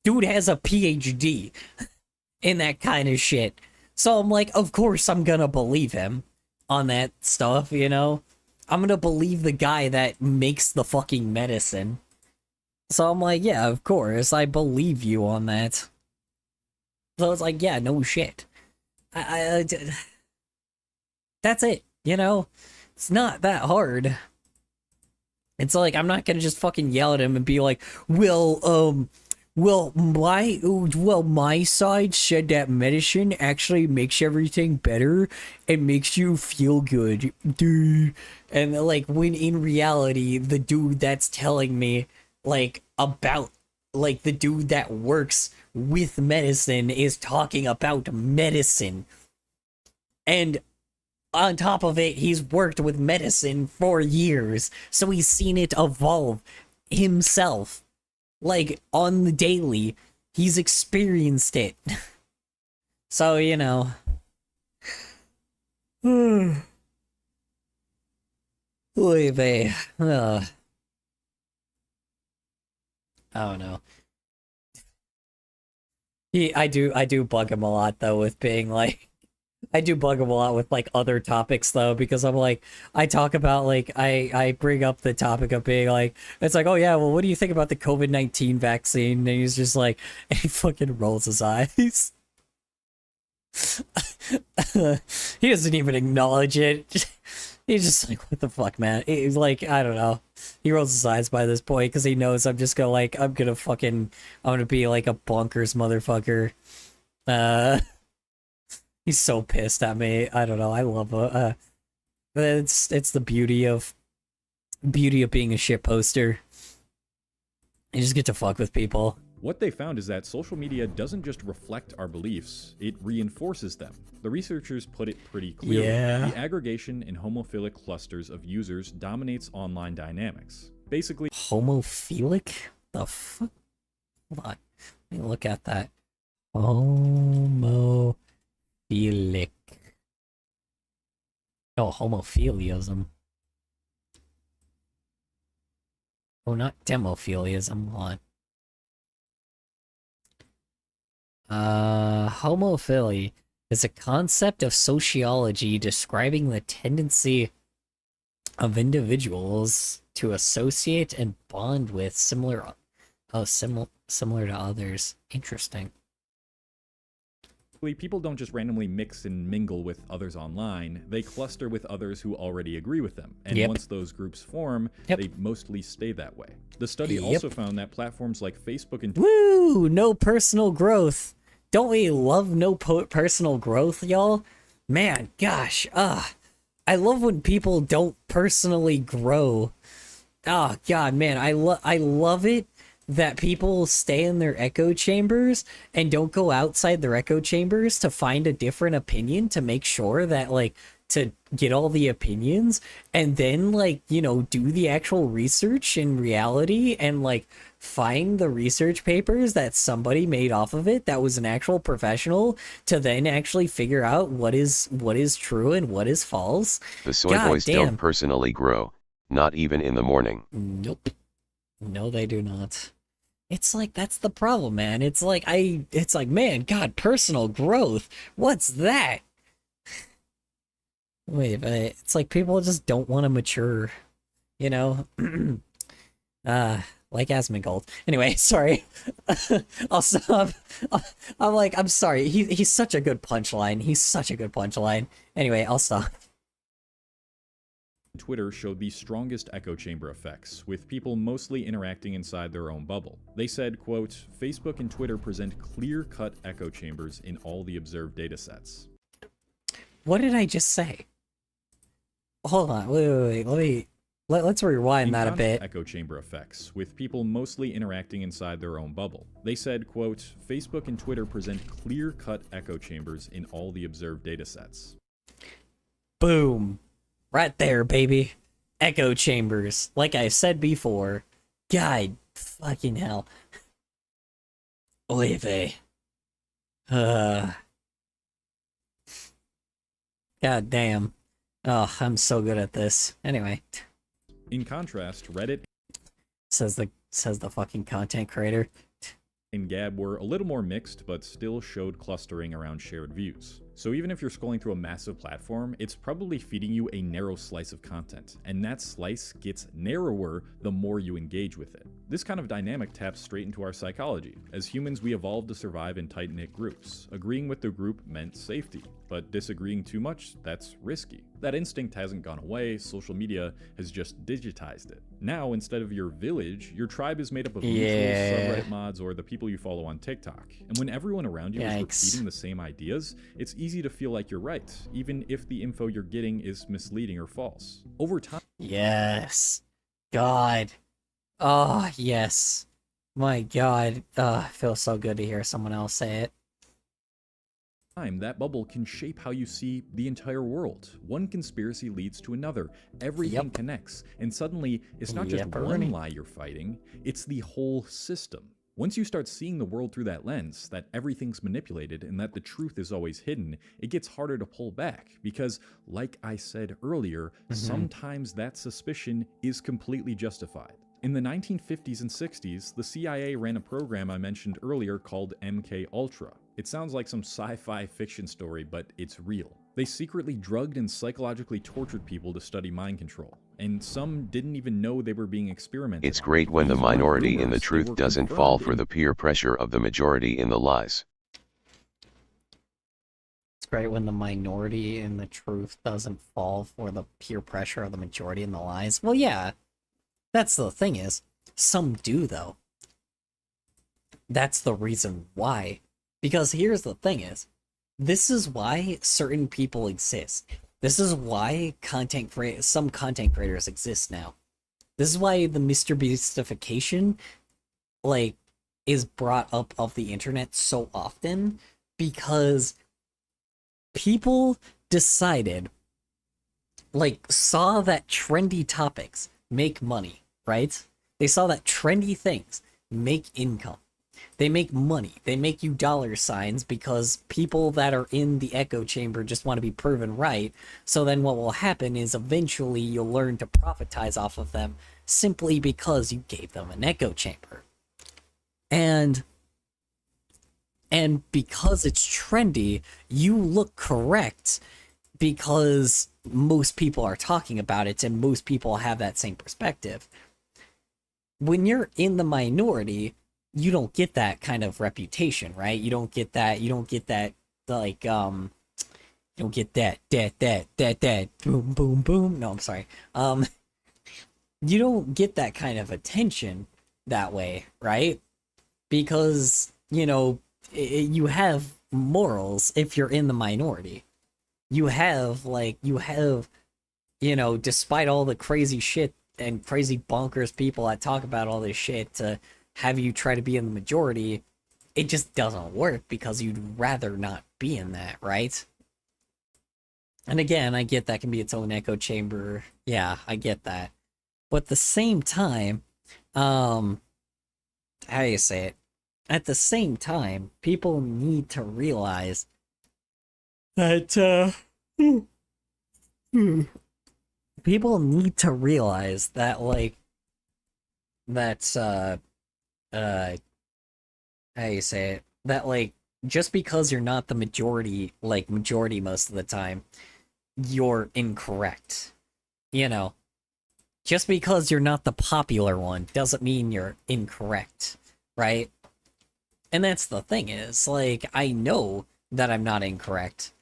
dude has a PhD in that kind of shit. So I'm like, of course I'm gonna believe him on that stuff, you know? I'm gonna believe the guy that makes the fucking medicine. So I'm like, yeah, of course, I believe you on that. So it's like, yeah, no shit. That's it, you know? It's not that hard. It's like, I'm not gonna just fucking yell at him and be like, well, my side said that medicine actually makes everything better and makes you feel good, dude. And, like, when in reality, the dude that's telling me, like, about, like, the dude that works with medicine is talking about medicine. And on top of it, he's worked with medicine for years, so he's seen it evolve himself. Like, on the daily, he's experienced it. So, you know. Oy vey. I don't know. I do bug him a lot, though, with being like, I do bug him a lot with, like, other topics, though, because I'm like, I talk about, like, I bring up the topic of being like, it's like, oh yeah, well, what do you think about the COVID-19 vaccine? And he's just like, and he fucking rolls his eyes. He doesn't even acknowledge it. He's just like, what the fuck, man? He's like, I don't know. He rolls his eyes by this point because he knows I'm just gonna, like, I'm gonna be like a bonkers motherfucker. He's so pissed at me. I don't know. I love it's the beauty of being a shit poster. You just get to fuck with people. What they found is that social media doesn't just reflect our beliefs, it reinforces them. The researchers put it pretty clearly. Yeah. The aggregation in homophilic clusters of users dominates online dynamics. Basically, Homophilic? The fuck? Hold on. Let me look at that. Homophilic. Oh, homophiliism. Oh, not demophiliism. Hold on. Homophily is a concept of sociology describing the tendency of individuals to associate and bond with similar to others. Interesting. people don't just randomly mix and mingle with others online, they cluster with others who already agree with them. And Yep. once those groups form, Yep. they mostly stay that way. The study Yep. also found that platforms like Facebook and Woo! No personal growth. Don't we love no personal growth, y'all? Man, gosh, I love when people don't personally grow. Oh god, man, I love it that people stay in their echo chambers and don't go outside their echo chambers to find a different opinion, to make sure that, like, to get all the opinions, and then, like, you know, do the actual research in reality and, like, find the research papers that somebody made off of it that was an actual professional, to then actually figure out what is true and what is false. The soy God boys damn. don't personally grow, not even in the morning. Nope. No, they do not. It's like, that's the problem, man. It's like, man, God, personal growth. What's that? Wait, but it's like people just don't want to mature, you know? Like Asmongold. Anyway, sorry. I'll stop. I'm sorry. He's such a good punchline. He's such a good punchline. Anyway, I'll stop. Twitter showed the strongest echo chamber effects, with people mostly interacting inside their own bubble. They said, quote, Facebook and Twitter present clear-cut echo chambers in all the observed datasets. What did I just say? Hold on. Wait. Let's rewind that a bit. Echo chamber effects, with people mostly interacting inside their own bubble. They said, quote, Facebook and Twitter present clear-cut echo chambers in all the observed datasets. Boom. Right there, baby. Echo chambers. Like I said before. God fucking hell. Oy vey. God damn. Oh, I'm so good at this. Anyway. In contrast, Reddit Says the fucking content creator. and Gab were a little more mixed, but still showed clustering around shared views. So even if you're scrolling through a massive platform, it's probably feeding you a narrow slice of content, and that slice gets narrower the more you engage with it. This kind of dynamic taps straight into our psychology. As humans, we evolved to survive in tight-knit groups. Agreeing with the group meant safety, but disagreeing too much, that's risky. That instinct hasn't gone away, social media has just digitized it. Now, instead of your village, your tribe is made up of mutuals, subreddit mods, or the people you follow on TikTok. And when everyone around you is repeating the same ideas, it's easy to feel like you're right, even if the info you're getting is misleading or false. Over time, Yes. God. Oh, yes. My God. It feels so good to hear someone else say it. that bubble can shape how you see the entire world. One conspiracy leads to another. Everything connects. And suddenly, it's not just one lie you're fighting, it's the whole system. Once you start seeing the world through that lens, that everything's manipulated and that the truth is always hidden, it gets harder to pull back because, like I said earlier, sometimes that suspicion is completely justified. In the 1950s and 60s, the CIA ran a program I mentioned earlier called MK Ultra. It sounds like some sci-fi fiction story, but it's real. They secretly drugged and psychologically tortured people to study mind control, and some didn't even know they were being experimented on. It's great when the These weren't minority in the rumors, they truth were doesn't confirmed fall for in the peer pressure of the majority in the lies. It's great when the minority in the truth doesn't fall for the peer pressure of the majority in the lies. Well, yeah. That's the thing is, some do, though. That's the reason why. Because here's the thing is, this is why certain people exist. This is why some content creators exist now. This is why the Mr. Beastification, like, is brought up of the internet so often because people decided, like, saw that trendy topics make money, right? They saw that trendy things make income. They make money. They make you dollar signs because people that are in the echo chamber just want to be proven right. So then what will happen is eventually you'll learn to profitize off of them simply because you gave them an echo chamber. And because it's trendy, you look correct because most people are talking about it and most people have that same perspective. When you're in the minority, you don't get that kind of reputation, right? You don't get that like you don't get that boom boom boom. No, I'm sorry. You don't get that kind of attention that way, right? Because, you know, you have morals if you're in the minority. You have, you know, despite all the crazy shit and crazy bonkers people that talk about all this shit to have you try to be in the majority, it just doesn't work because you'd rather not be in that, right? And again, I get that can be its own echo chamber. Yeah, I get that. But at the same time, how do you say it? At the same time, people need to realize that, people need to realize that, like, that's, how do you say it? That, like, just because you're not the majority most of the time, you're incorrect. You know, just because you're not the popular one doesn't mean you're incorrect, right? And that's the thing is, like, I know that I'm not incorrect.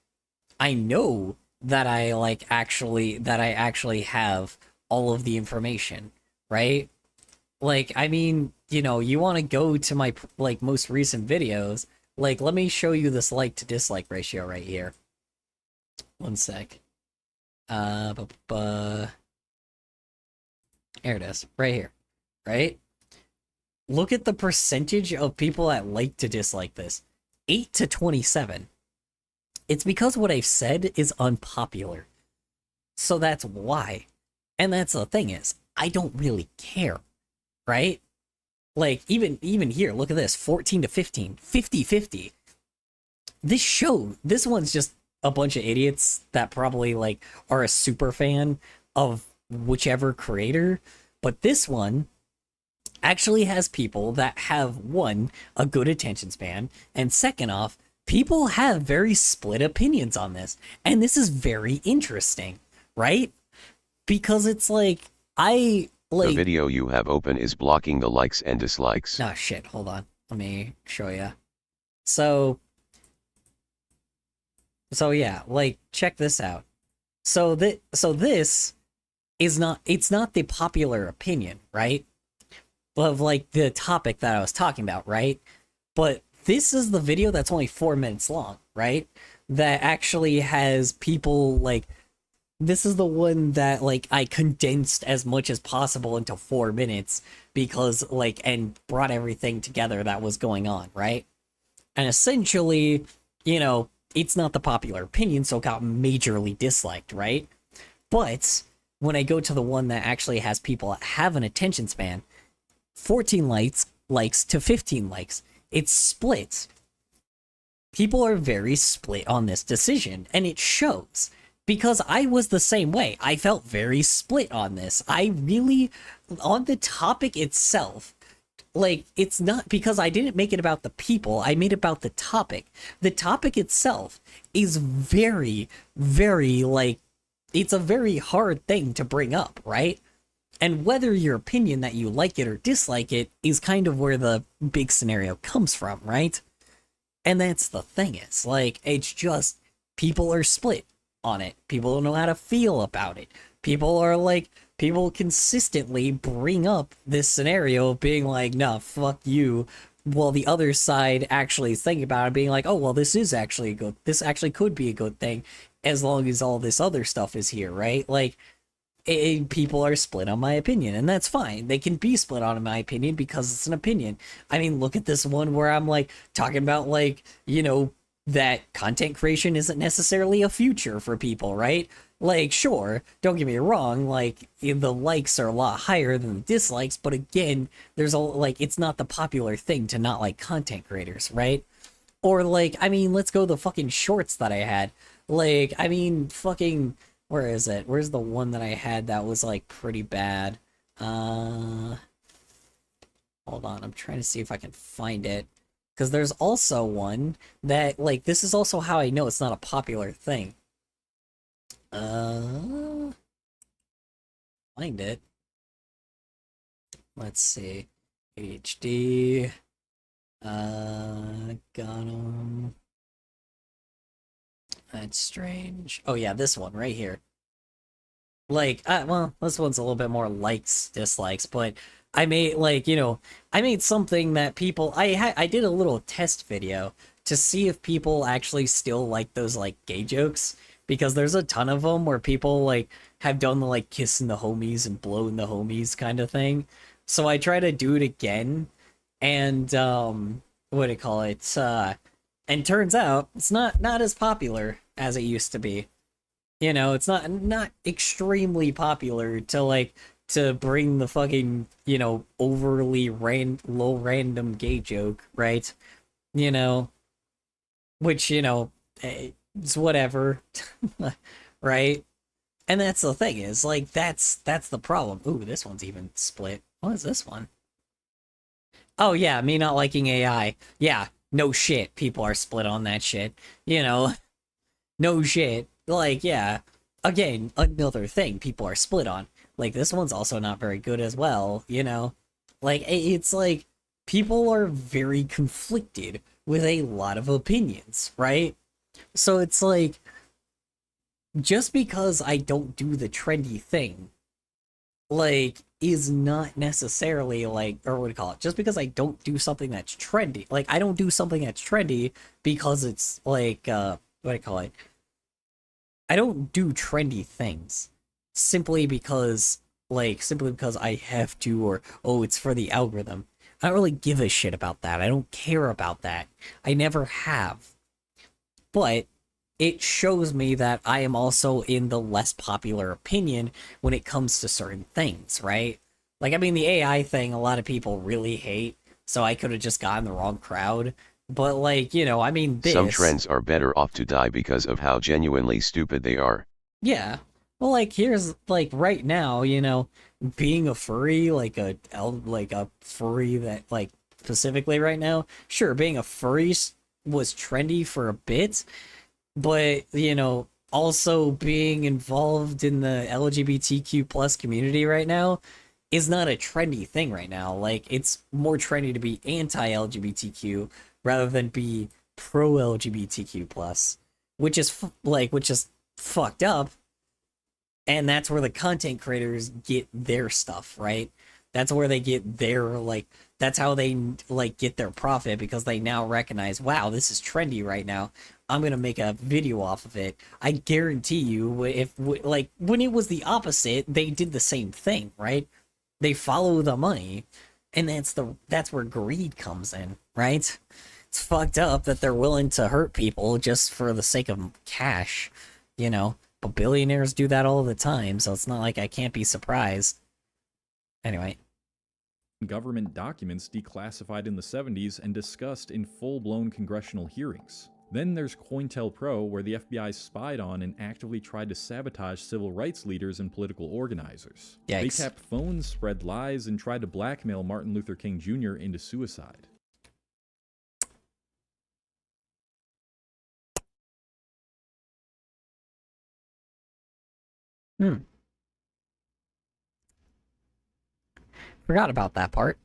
I know that I actually have all of the information, right? Like, I mean, you know, you want to go to my, like, most recent videos. Like, let me show you this like to dislike ratio right here. One sec. There it is, right here, right? Look at the percentage of people that like to dislike this. 8 to 27. It's because what I've said is unpopular. So that's why. And that's the thing is, I don't really care, right? Like, even here, look at this, 14 to 15, 50-50. This one's just a bunch of idiots that probably, like, are a super fan of whichever creator. But this one actually has people that have, one, a good attention span, and second off, people have very split opinions on this. And this is very interesting, right? Because it's like, the video you have open is blocking the likes and dislikes. Oh shit, hold on. Let me show you. So yeah, like, check this out. So this is not, it's not the popular opinion, right? Of, like, the topic that I was talking about, right? But this is the video that's only 4 minutes long, right? That actually has people, like, this is the one that, like, I condensed as much as possible into 4 minutes because, like, and brought everything together that was going on, right? And essentially, you know, it's not the popular opinion, so it got majorly disliked, right? But when I go to the one that actually has people that have an attention span, 14 likes to 15 likes. It's split. People are very split on this decision, and it shows. Because I was the same way. I felt very split on this. I really, on the topic itself, like, it's not because I didn't make it about the people, I made it about the topic. The topic itself is very, very, like, it's a very hard thing to bring up, right? And whether your opinion that you like it or dislike it is kind of where the big scenario comes from, right? And that's the thing is, like, it's just, people are split on it. People don't know how to feel about it. People consistently bring up this scenario of being like, nah, fuck you, while the other side actually is thinking about it, being like, oh, well, this actually could be a good thing, as long as all this other stuff is here, right? Like, people are split on my opinion, and that's fine. They can be split on my opinion because it's an opinion. I mean, look at this one where I'm like talking about like, that content creation isn't necessarily a future for people, right? Like, sure, don't get me wrong, like the likes are a lot higher than the dislikes, but again, there's it's not the popular thing to not like content creators, right? Or like, I mean, let's go the fucking shorts that I had. Like, I mean, fucking, where is it? Where's the one that I had that was like pretty bad? Hold on, I'm trying to see if I can find it. Because there's also one that, like, this is also how I know it's not a popular thing. Find it. Let's see. HD. Got him. That's strange. Oh yeah, this one right here. Like, well, this one's a little bit more likes, dislikes, but I made, like, I made something that people, I did a little test video to see if people actually still like those, like, gay jokes, because there's a ton of them where people, like, have done the, like, kissing the homies and blowing the homies kind of thing. So I try to do it again, and, what do you call it, and turns out it's not as popular as it used to be. It's not extremely popular to bring the fucking, overly low random gay joke, right? Which, it's whatever, right? And that's the thing is, like, that's the problem. Ooh, this one's even split. What is this one? Oh yeah, me not liking AI. Yeah, no shit, people are split on that shit. No shit. Like, yeah, again, another thing people are split on. Like, this one's also not very good as well, Like, it's like, people are very conflicted with a lot of opinions, right? So it's like, just because I don't do the trendy thing, like, is not necessarily, like, or what do you call it? Just because I don't do something that's trendy, like, I don't do something that's trendy because it's, like, what do you call it? I don't do trendy things simply because I have to, or, oh, it's for the algorithm. I don't really give a shit about that. I don't care about that. I never have. But it shows me that I am also in the less popular opinion when it comes to certain things, right? Like, I mean, the AI thing, a lot of people really hate, so I could have just gotten the wrong crowd. But, like, I mean, this... Some trends are better off to die because of how genuinely stupid they are. Yeah. Well, like, here's, like, right now, being a furry, like a furry that, like, specifically right now, sure, being a furry was trendy for a bit, but, also being involved in the LGBTQ plus community right now is not a trendy thing right now. Like, it's more trendy to be anti-LGBTQ rather than be pro-LGBTQ plus, which is fucked up. And that's where the content creators get their stuff, right? That's where they get their, like, that's how they, like, get their profit, because they now recognize, wow, this is trendy right now. I'm gonna make a video off of it. I guarantee you, if, like, when it was the opposite, they did the same thing, right? They follow the money, and that's where greed comes in, right? It's fucked up that they're willing to hurt people just for the sake of cash, But billionaires do that all the time, so it's not like I can't be surprised. Anyway. Government documents declassified in the 70s and discussed in full-blown congressional hearings. Then there's COINTELPRO, where the FBI spied on and actively tried to sabotage civil rights leaders and political organizers. Yikes. They tapped phones, spread lies, and tried to blackmail Martin Luther King Jr. into suicide. Forgot about that part.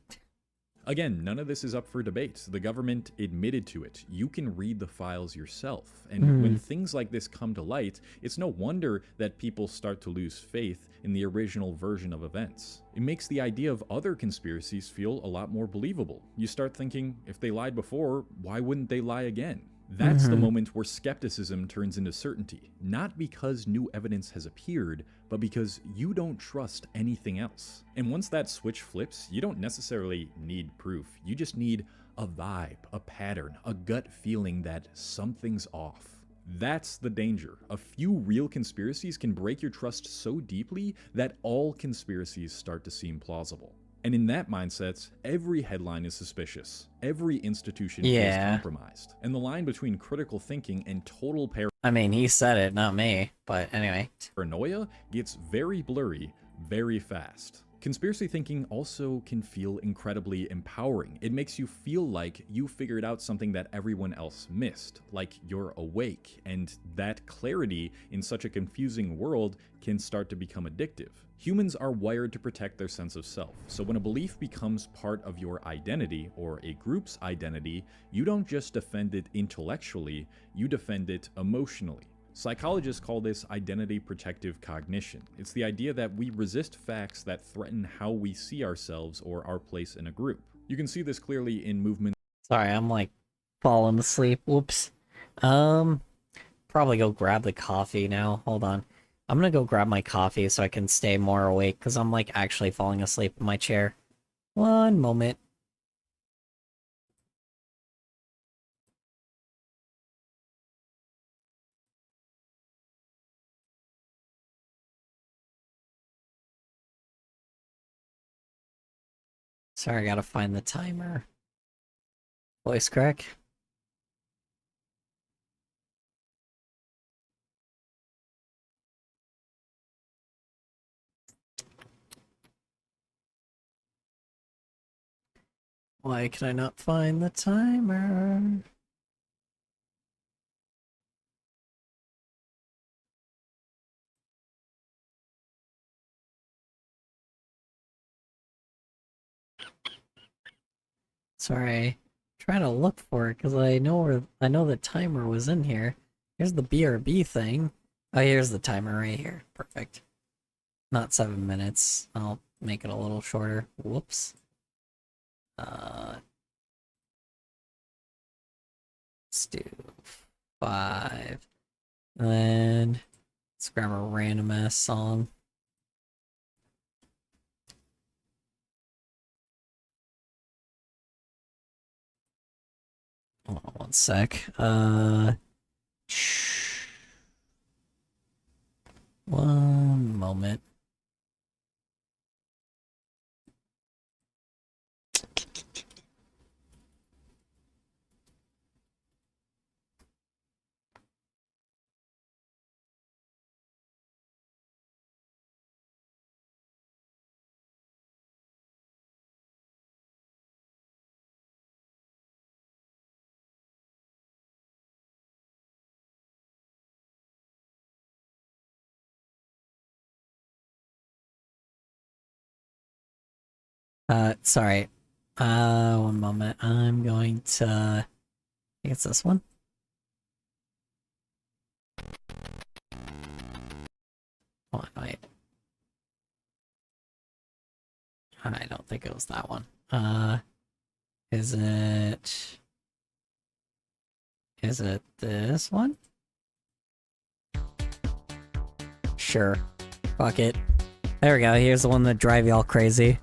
Again, none of this is up for debate. The government admitted to it. You can read the files yourself. And when things like this come to light, it's no wonder that people start to lose faith in the original version of events. It makes the idea of other conspiracies feel a lot more believable. You start thinking, if they lied before, why wouldn't they lie again? That's the moment where skepticism turns into certainty, not because new evidence has appeared, but because you don't trust anything else. And once that switch flips, you don't necessarily need proof. You just need a vibe, a pattern, a gut feeling that something's off. That's the danger. A few real conspiracies can break your trust so deeply that all conspiracies start to seem plausible. And in that mindset, every headline is suspicious. Every institution feels compromised. And the line between critical thinking and total I mean, he said it, not me. But anyway. paranoia gets very blurry very fast. Conspiracy thinking also can feel incredibly empowering. It makes you feel like you figured out something that everyone else missed, like you're awake, and that clarity in such a confusing world can start to become addictive. Humans are wired to protect their sense of self, so when a belief becomes part of your identity or a group's identity, you don't just defend it intellectually, you defend it emotionally. Psychologists call this identity protective cognition. It's the idea that we resist facts that threaten how we see ourselves or our place in a group. You can see this clearly in movements. Sorry, I'm like falling asleep. Whoops. Probably go grab the coffee now. Hold on. I'm gonna go grab my coffee so I can stay more awake, because I'm like actually falling asleep in my chair. One moment. Sorry, I gotta find the timer. Voice crack. Why can I not find the timer? Sorry, trying to look for it because I know the timer was in here. Here's the BRB thing. Oh, here's the timer right here. Perfect. Not 7 minutes. I'll make it a little shorter. Whoops. Let's do 5. And then let's grab a random ass song. Hold on one sec. One moment. Sorry. One moment. I'm going to... I think it's this one. Hold on, wait. I don't think it was that one. Is it this one? Sure. Fuck it. There we go. Here's the one that drive y'all crazy.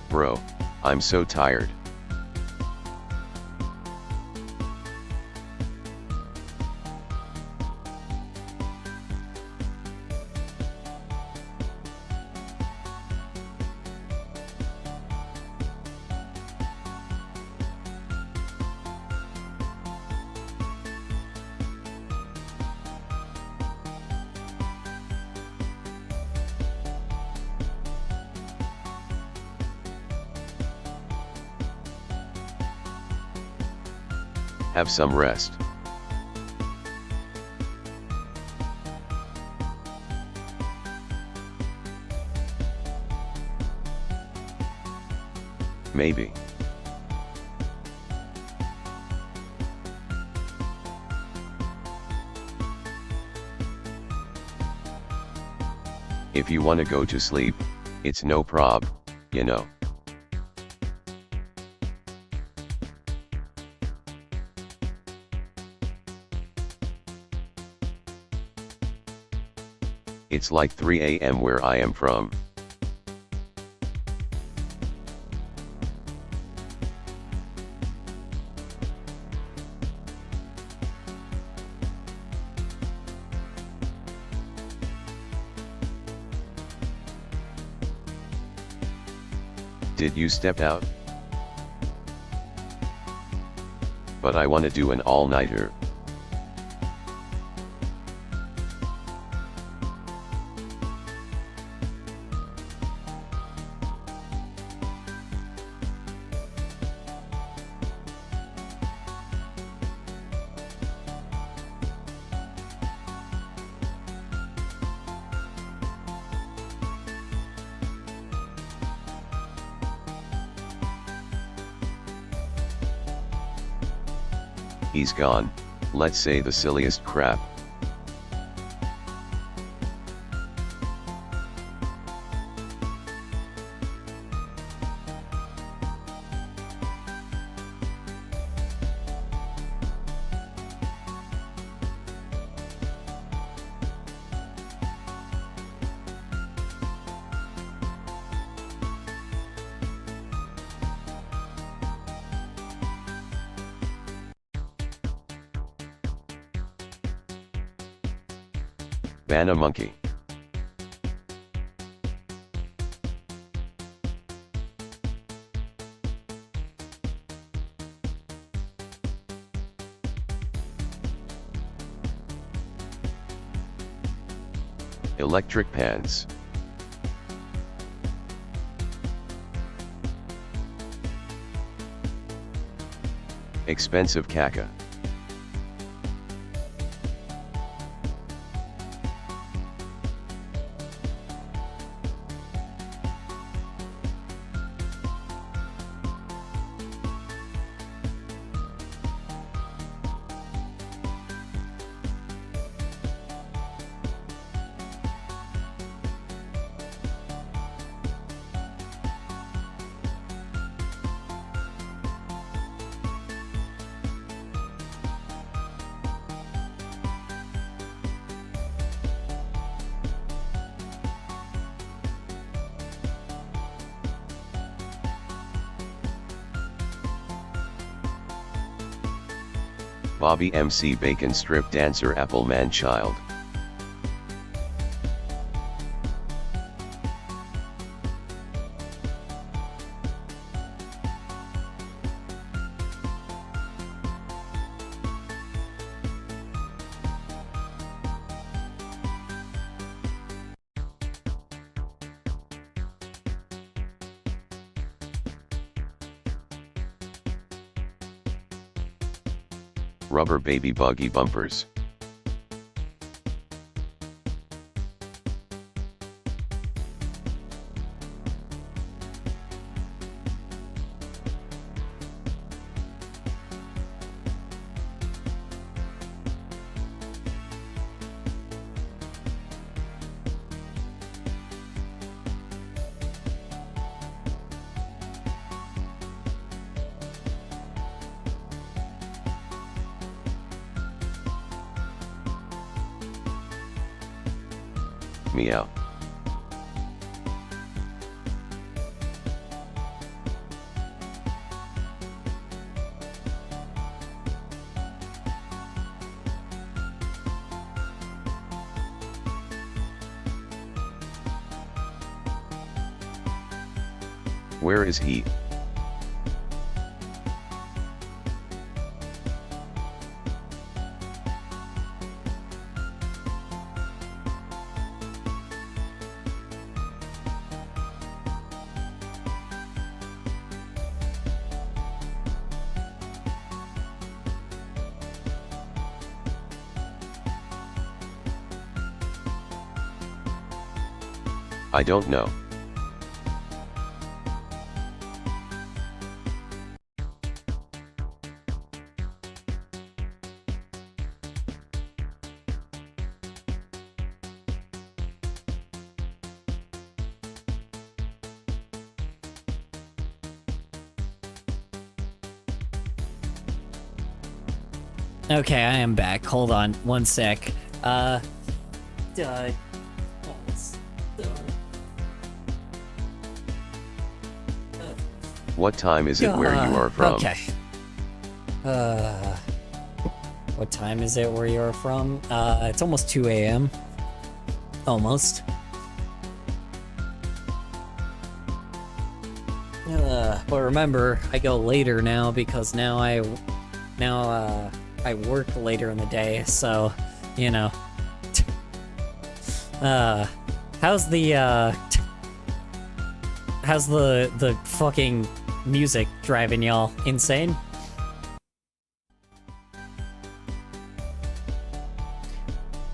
Bro, I'm so tired. Have some rest. Maybe. If you wanna go to sleep, it's no prob, you know. It's like 3 a.m. where I am from. Did you step out? But I wanna do an all-nighter. He's gone, let's say the silliest crap. Ban a monkey. Electric pants. Expensive caca. Bobby MC Bacon Strip Dancer Appleman Child. Rubber baby buggy bumpers. Meow. Where is he? I don't know. Okay, I am back. Hold on, one sec. What time is it where you are from? Okay. What time is it where you're from? It's almost 2 a.m. Almost. But remember, I go later now because now I work later in the day, so, you know. How's the fucking music driving y'all insane?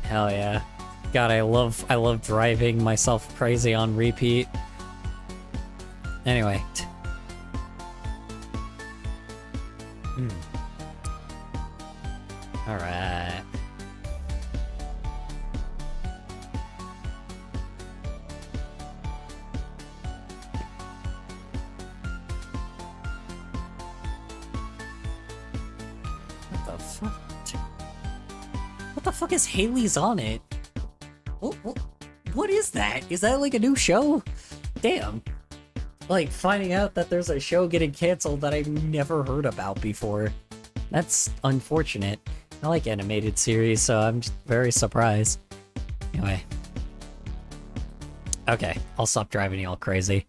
Hell yeah. God, I love driving myself crazy on repeat. Anyway. Alright. What the fuck? What the fuck is Haley's on it? What is that? Is that like a new show? Damn. Like finding out that there's a show getting canceled that I've never heard about before. That's unfortunate. I like animated series, so I'm just very surprised. Anyway. Okay, I'll stop driving you all crazy.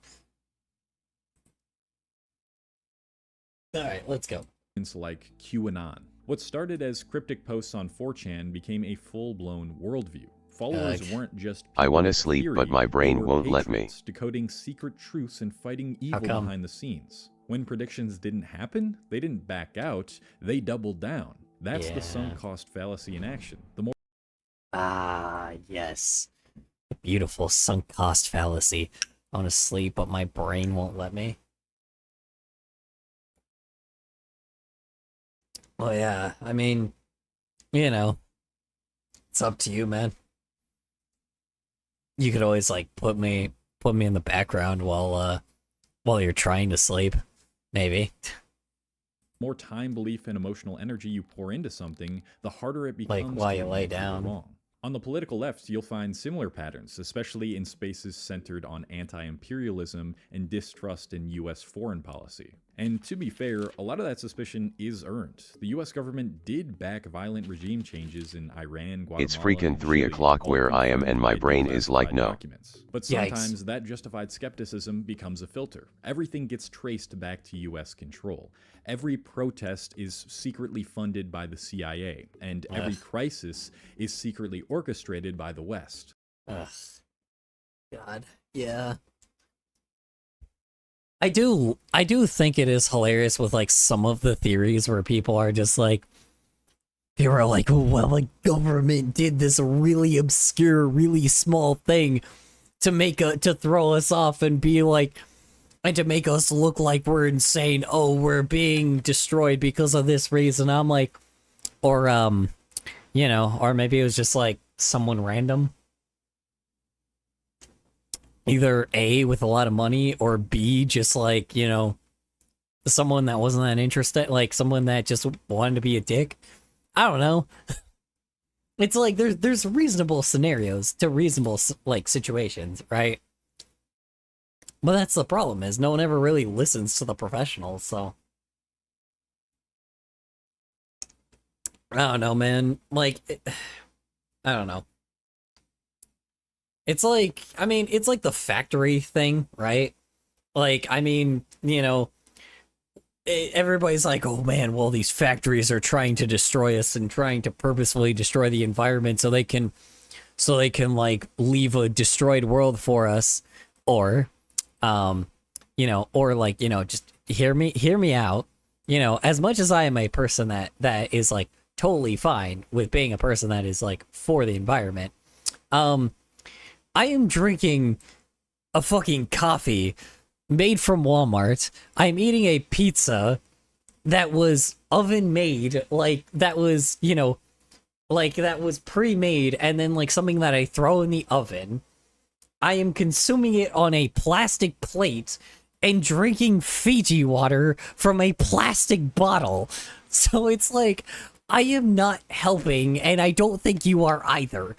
Alright, let's go. Like QAnon. What started as cryptic posts on 4chan became a full-blown worldview. Followers weren't just I want to with sleep, theory, but my they brain were won't let me. patriots, decoding secret truths and fighting evil come? behind the scenes. When predictions didn't happen, they didn't back out, they doubled down. That's the sunk cost fallacy in action. The more Ah, yes. Beautiful sunk cost fallacy. I want to sleep, but my brain won't let me. Well, yeah, I mean, you know, it's up to you, man. You could always like put me in the background while you're trying to sleep, maybe. more time, belief, and emotional energy you pour into something, the harder it becomes Like while to you lay admit you're down. wrong. On the political left, you'll find similar patterns, especially in spaces centered on anti-imperialism and distrust in US foreign policy. And to be fair, a lot of that suspicion is earned. The US government did back violent regime changes in Iran, Guatemala, It's freaking and 3 Chile, o'clock all where I am and my confirmed by brain is like declassified no. documents. But Yikes. sometimes that justified skepticism becomes a filter. Everything gets traced back to US control. Every protest is secretly funded by the CIA, and every crisis is secretly orchestrated by the West. Ugh. God. Yeah. I do think it is hilarious with like some of the theories where people are just like, they were like, oh, well, the government did this really obscure, really small thing to throw us off and be like, and to make us look like we're insane. Oh, we're being destroyed because of this reason. I'm like, or you know, or maybe it was just like someone random. Either A, with a lot of money, or B, just like, you know, someone that wasn't that interested, like someone that just wanted to be a dick. I don't know. It's like there's reasonable scenarios to reasonable like situations, right? But that's the problem, is no one ever really listens to the professionals, so. I don't know, man. Like, I don't know. It's like, I mean, it's like the factory thing, right? Like, I mean, you know, everybody's like, oh man, well, these factories are trying to destroy us and trying to purposefully destroy the environment so they can like leave a destroyed world for us, or you know, or like, you know, just hear me out. You know, as much as I am a person that is like totally fine with being a person that is like for the environment, I am drinking a fucking coffee made from Walmart. I'm eating a pizza that was oven made, like that was, you know, like that was pre-made, and then like something that I throw in the oven. I am consuming it on a plastic plate and drinking Fiji water from a plastic bottle. So it's like, I am not helping, and I don't think you are either.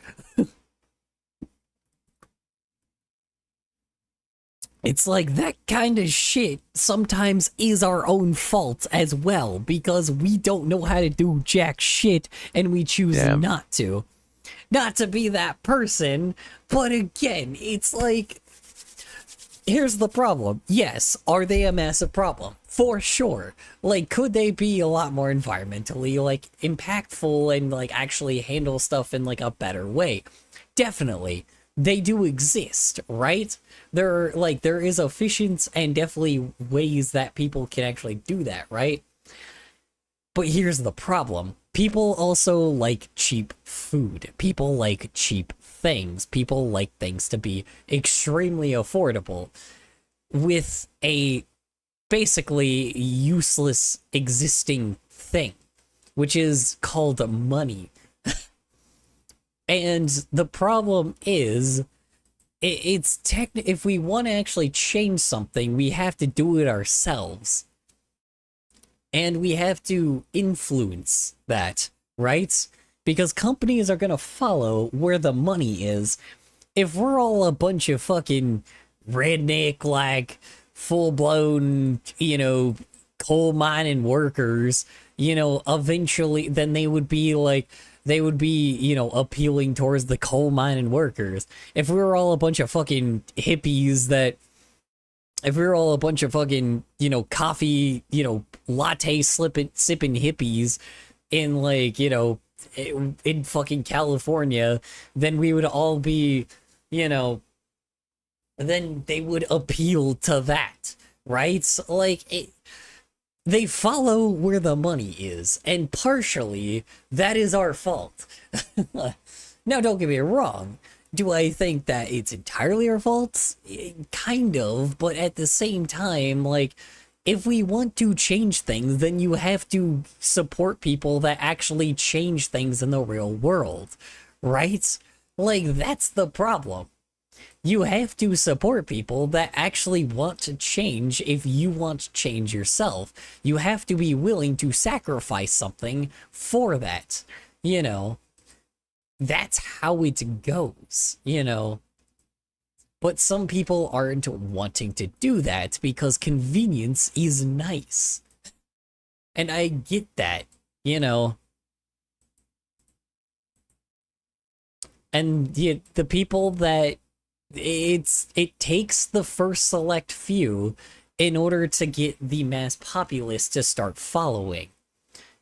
It's like that kind of shit sometimes is our own fault as well, because we don't know how to do jack shit and we choose not to. Not to be that person, but again, it's like, here's the problem. Yes, are they a massive problem? For sure. Like, could they be a lot more environmentally, like, impactful and, like, actually handle stuff in, like, a better way? Definitely. They do exist, right? There is efficient and definitely ways that people can actually do that, right? But here's the problem. People also like cheap food. People like cheap things. People like things to be extremely affordable with a basically useless existing thing, which is called money. And the problem is, if we want to actually change something, we have to do it ourselves. And we have to influence that, right? Because companies are going to follow where the money is. If we're all a bunch of fucking redneck, like, full-blown, you know, coal mining workers, you know, eventually, then they would be, you know, appealing towards the coal mining workers. If we were all a bunch of fucking hippies if we were all a bunch of fucking, you know, coffee, you know, latte sipping hippies in, like, you know, in fucking California, then we would all be, you know, then they would appeal to that, right? Like, they follow where the money is, and partially, that is our fault. Now, don't get me wrong. Do I think that it's entirely our fault? Kind of, but at the same time, like, if we want to change things, then you have to support people that actually change things in the real world, right? Like, that's the problem. You have to support people that actually want to change if you want to change yourself. You have to be willing to sacrifice something for that, you know? That's how it goes, you know? But some people aren't wanting to do that because convenience is nice. And I get that, you know? And the people that it takes the first select few in order to get the mass populace to start following.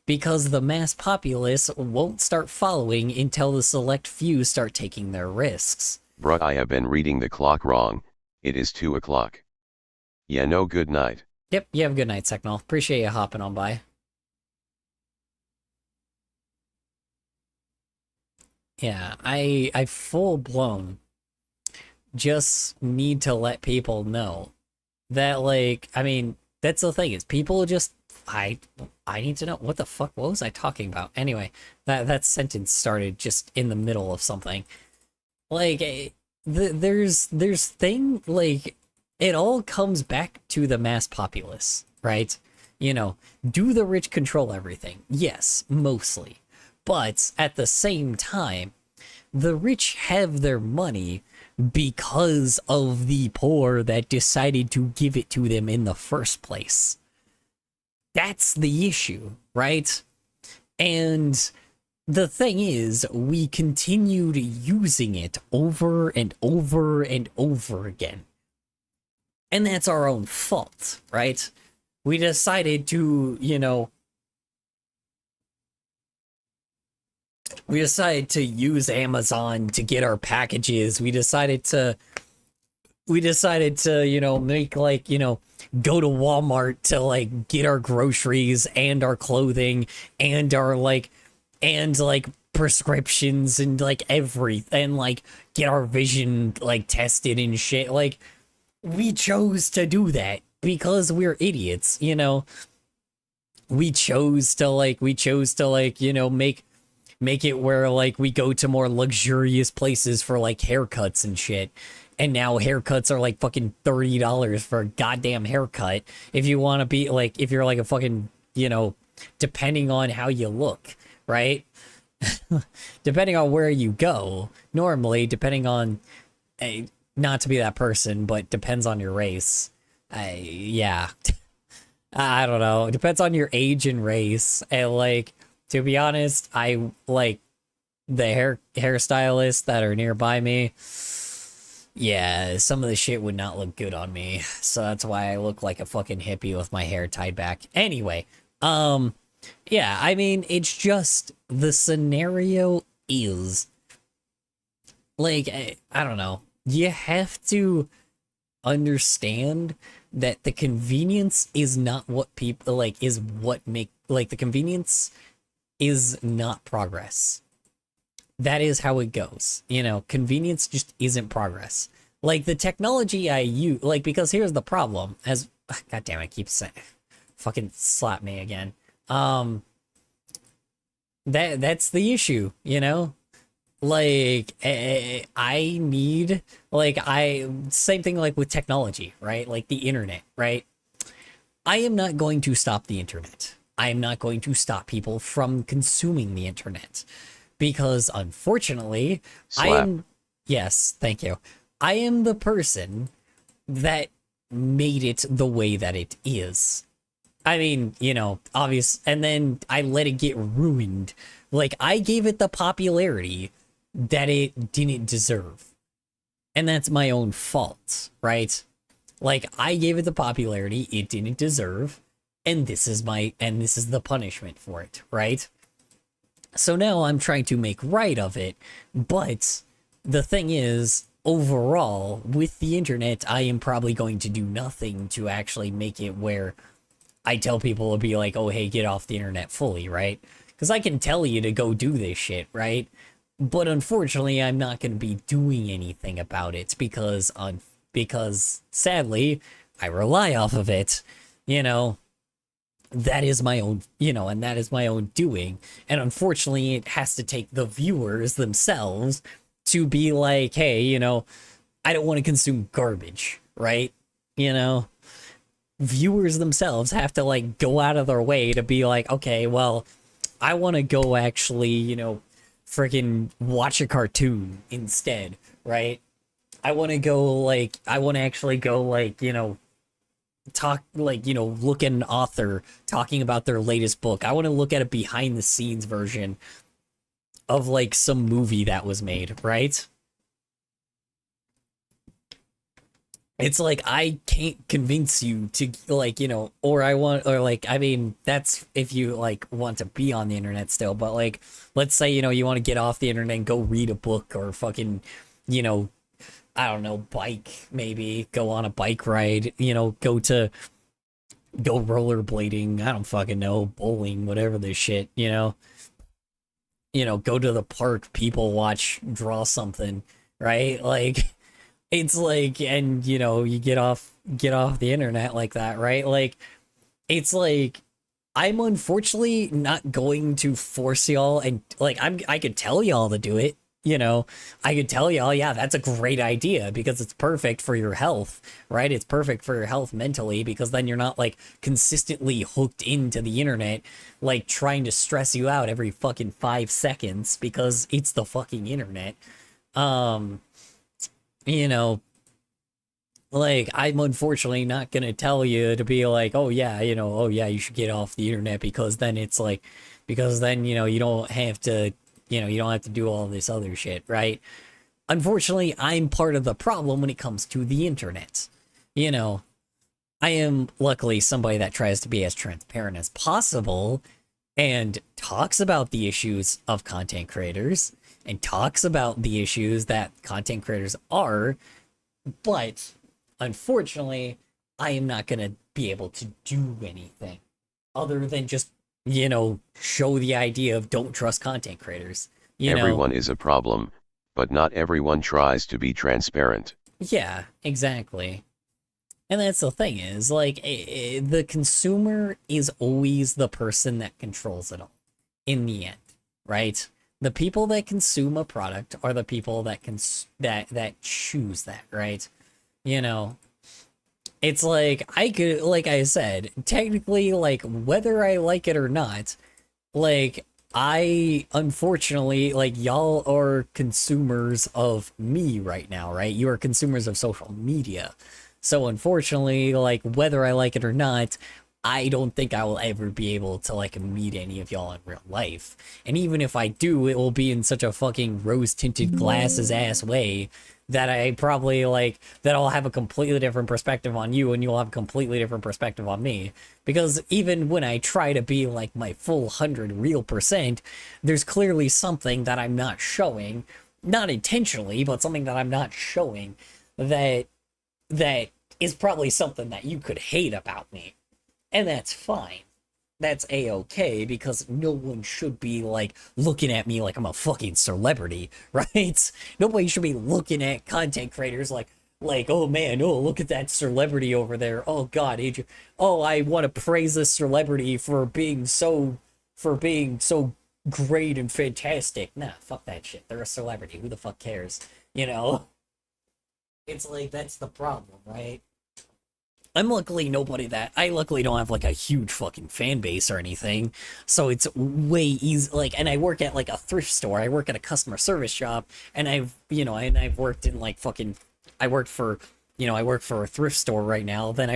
Because the mass populace won't start following until the select few start taking their risks. Bruh, I have been reading the clock wrong. It is 2 o'clock. Yeah, no, good night. Yep, you have a good night, Secnol. Appreciate you hopping on by. Yeah, I full blown just need to let people know that, like, I mean, that's the thing, is people just, I need to know, what the fuck, what was I talking about? Anyway, that sentence started just in the middle of something. Like, there's thing, like, it all comes back to the mass populace, right? You know, do the rich control everything? Yes, mostly. But at the same time, the rich have their money because of the poor that decided to give it to them in the first place. That's the issue, right? And the thing is, we continued using it over and over and over again. And that's our own fault, right? We decided to, you know, we decided to use Amazon to get our packages. We decided to, you know, make, like, you know, go to Walmart to, like, get our groceries and our clothing and our, like, prescriptions and, like, everything, and, like, get our vision, like, tested and shit. Like, we chose to do that because we're idiots, you know. We chose to you know, make it where like we go to more luxurious places for like haircuts and shit. And now haircuts are like fucking $30 for a goddamn haircut. If you want to be like, if you're like a fucking, you know, depending on how you look, right? Depending on where you go, normally, depending on, not to be that person, but depends on your race. Yeah. I don't know. It depends on your age and race. And like, to be honest, I like the hairstylists that are nearby me. Yeah, some of the shit would not look good on me. So that's why I look like a fucking hippie with my hair tied back. Anyway, yeah, I mean, it's just the scenario is like, I don't know. You have to understand that the convenience is not what people like, is what make like the convenience is not progress. That is how it goes. You know, convenience just isn't progress. Like the technology I use, like, because here's the problem as, God damn, I keep saying, fucking slap me again. That's the issue, you know? Like, I need, like, same thing like with technology, right? Like the internet, right? I am not going to stop the internet. I am not going to stop people from consuming the internet. Because unfortunately, Slap. yes, thank you. I am the person that made it the way that it is. I mean, you know, obvious, and then I let it get ruined. Like, I gave it the popularity that it didn't deserve. And that's my own fault, right? Like, I gave it the popularity it didn't deserve, and this is the punishment for it, right? So now I'm trying to make right of it, but the thing is, overall, with the internet, I am probably going to do nothing to actually make it where I tell people to be like, oh, hey, get off the internet fully, right? Because I can tell you to go do this shit, right? But unfortunately, I'm not going to be doing anything about it because sadly, I rely off of it, you know. That is my own, you know, and that is my own doing. And unfortunately, it has to take the viewers themselves to be like, hey, you know, I don't want to consume garbage, right? You know, viewers themselves have to like go out of their way to be like, okay, well, I want to go actually, you know, freaking watch a cartoon instead, right? I want to actually go like, you know, talk like, you know, look at an author talking about their latest book. I want to look at a behind the scenes version of like some movie that was made, right? It's like I can't convince you to like, you know, I mean, that's if you like want to be on the internet still, but like, let's say, you know, you want to get off the internet and go read a book or fucking, you know, I don't know, bike, maybe go on a bike ride, you know, go rollerblading, I don't fucking know, bowling, whatever this shit, you know, go to the park, people watch, draw something, right? Like, it's like, and you know, you get off the internet like that, right? Like, it's like, I'm unfortunately not going to force y'all, and like, I could tell y'all to do it. You know, I could tell y'all, yeah, that's a great idea because it's perfect for your health, right? It's perfect for your health mentally because then you're not like consistently hooked into the internet, like trying to stress you out every fucking 5 seconds because it's the fucking internet. You know, like, I'm unfortunately not gonna tell you to be like, oh yeah, you know, oh yeah, you should get off the internet because then it's like, because then, you know, you don't have to do all this other shit, right? Unfortunately, I'm part of the problem when it comes to the internet. You know, I am luckily somebody that tries to be as transparent as possible and talks about the issues of content creators and talks about the issues that content creators are, but unfortunately, I am not going to be able to do anything other than just, you know, show the idea of don't trust content creators. Everyone is a problem, but not everyone tries to be transparent. Yeah, exactly. And that's the thing is, like, the consumer is always the person that controls it all in the end, right? The people that consume a product are the people that that choose that, right? You know, it's like I could, like I said, technically, like whether I like it or not, like I unfortunately, like y'all are consumers of me right now, right? You are consumers of social media. So unfortunately, like whether I like it or not, I don't think I will ever be able to like meet any of y'all in real life. And even if I do, it will be in such a fucking rose-tinted glasses ass way that I probably like that I'll have a completely different perspective on you and you'll have a completely different perspective on me. Because even when I try to be like my full 100 real percent, there's clearly something that I'm not showing, not intentionally, but something that I'm not showing that is probably something that you could hate about me. And that's fine. That's a-okay, because no one should be, like, looking at me like I'm a fucking celebrity, right? Nobody should be looking at content creators like, oh man, oh, look at that celebrity over there. Oh god, Adrian. Oh, I want to praise this celebrity for being so great and fantastic. Nah, fuck that shit. They're a celebrity. Who the fuck cares? You know? It's like, that's the problem, right? I luckily don't have like a huge fucking fan base or anything, so it's way easy, like, and I work at like a thrift store, I work at a customer service job, and I've worked in like fucking, I work for a thrift store right now, then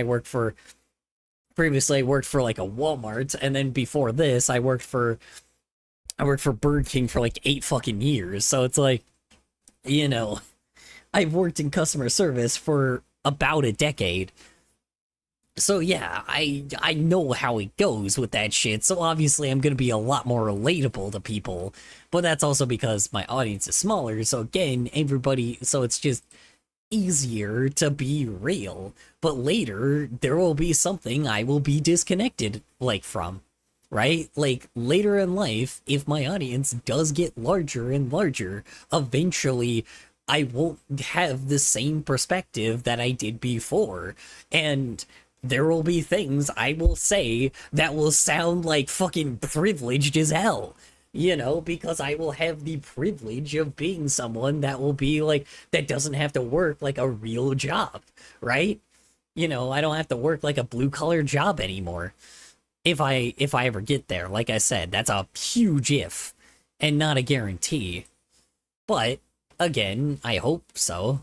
previously I worked for like a Walmart, and then before this, I worked for Burger King for like 8 fucking years, so it's like, I've worked in customer service for about a decade. So yeah, I know how it goes with that shit, so obviously I'm gonna be a lot more relatable to people, but that's also because my audience is smaller, so again, so it's just easier to be real, but later, there will be something I will be disconnected, like, from, right? Like, later in life, if my audience does get larger and larger, eventually I won't have the same perspective that I did before, and there will be things I will say that will sound like fucking privileged as hell, because I will have the privilege of being someone that will be like, that doesn't have to work like a real job, right? I don't have to work like a blue collar job anymore. If I ever get there, like I said, that's a huge if and not a guarantee. But again, I hope so,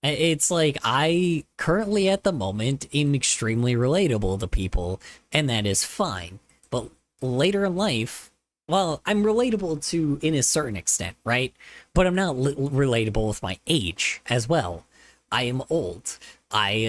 It's like, I currently at the moment am extremely relatable to people, and that is fine. But later in life, well, I'm relatable to in a certain extent, right? But I'm not relatable with my age as well. I am old. I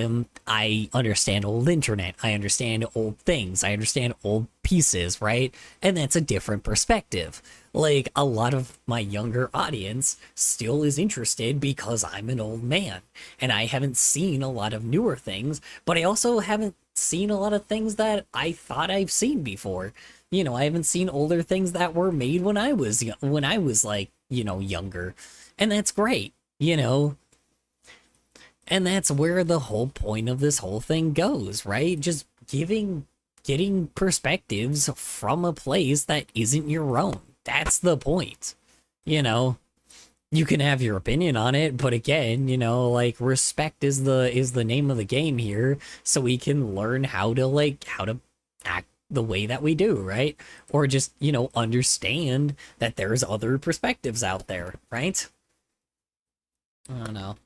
understand old internet. I understand old things. I understand old pieces, right? And that's a different perspective. Like, a lot of my younger audience still is interested because I'm an old man and I haven't seen a lot of newer things, but I also haven't seen a lot of things that I thought I've seen before. I haven't seen older things that were made when I was like, younger. And that's great, And that's where the whole point of this whole thing goes, right? Just getting perspectives from a place that isn't your own. That's the point. You can have your opinion on it, but again, like, respect is the name of the game here, so we can learn how to act the way that we do, right? Or just, understand that there's other perspectives out there, right? I don't know.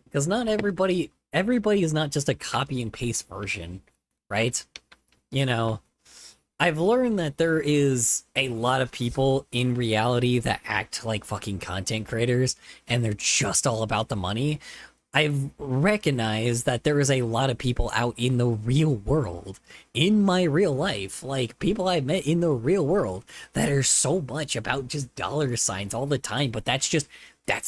Because not everybody is not just a copy and paste version, right? I've learned that there is a lot of people in reality that act like fucking content creators, and they're just all about the money. I've recognized that there is a lot of people out in the real world, in my real life, like people I've met in the real world, that are so much about just dollar signs all the time, but that's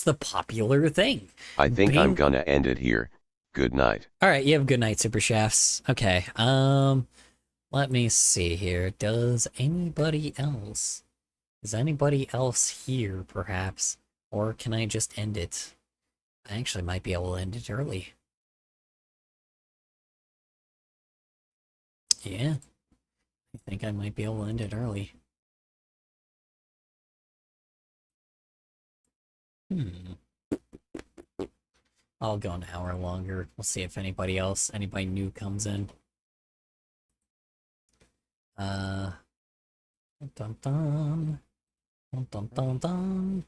the popular thing. I think I'm gonna end it here. Good night. All right, you have a good night, Super Chefs. Okay, let me see here. Does anybody else Is anybody else here, perhaps? Or can I just end it? I actually might be able to end it early. Yeah. I think I might be able to end it early. I'll go an hour longer. We'll see if anybody new comes in. Dun dun dun. Dun dun dun dun.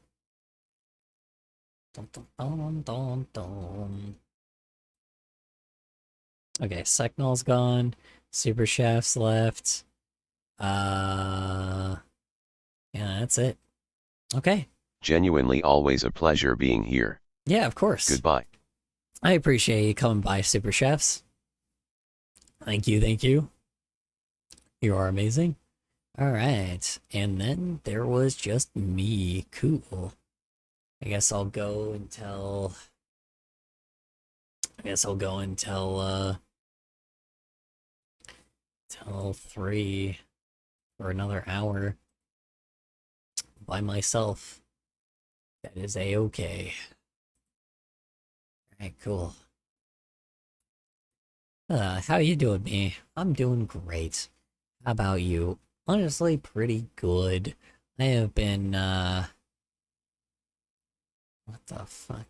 Dun dun dun dun dun. Okay, Secnol's gone. Super Chef's left. Yeah, that's it. Okay. Genuinely always a pleasure being here. Yeah, of course. Goodbye. I appreciate you coming by, Super Chefs. Thank you, thank you. You are amazing. Alright, and then there was just me. Cool. I guess I'll go until 3 for another hour by myself. That is a-okay. Alright, cool. How you doing, me? I'm doing great. How about you? Honestly, pretty good. I have been, what the fuck?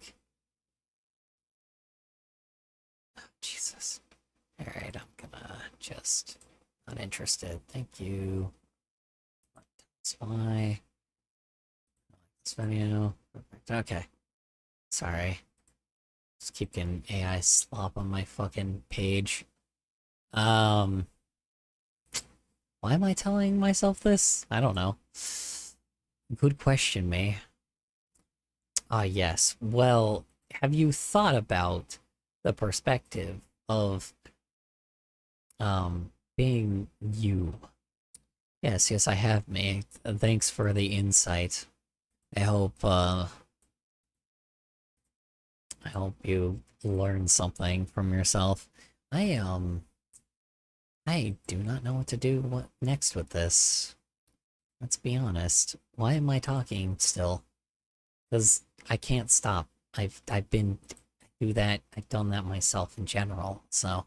Oh, Jesus. Alright, I'm gonna just... Not interested. Thank you. Spy. This video. Perfect. Okay. Sorry. Just keep getting AI slop on my fucking page. Why am I telling myself this? I don't know. Good question, May. Ah, yes. Well, have you thought about the perspective of, being you? Yes, yes, I have, May. Thanks for the insight. I hope you learn something from yourself. I do not know what to do next with this. Let's be honest. Why am I talking still? Because I can't stop. I've done that myself in general, so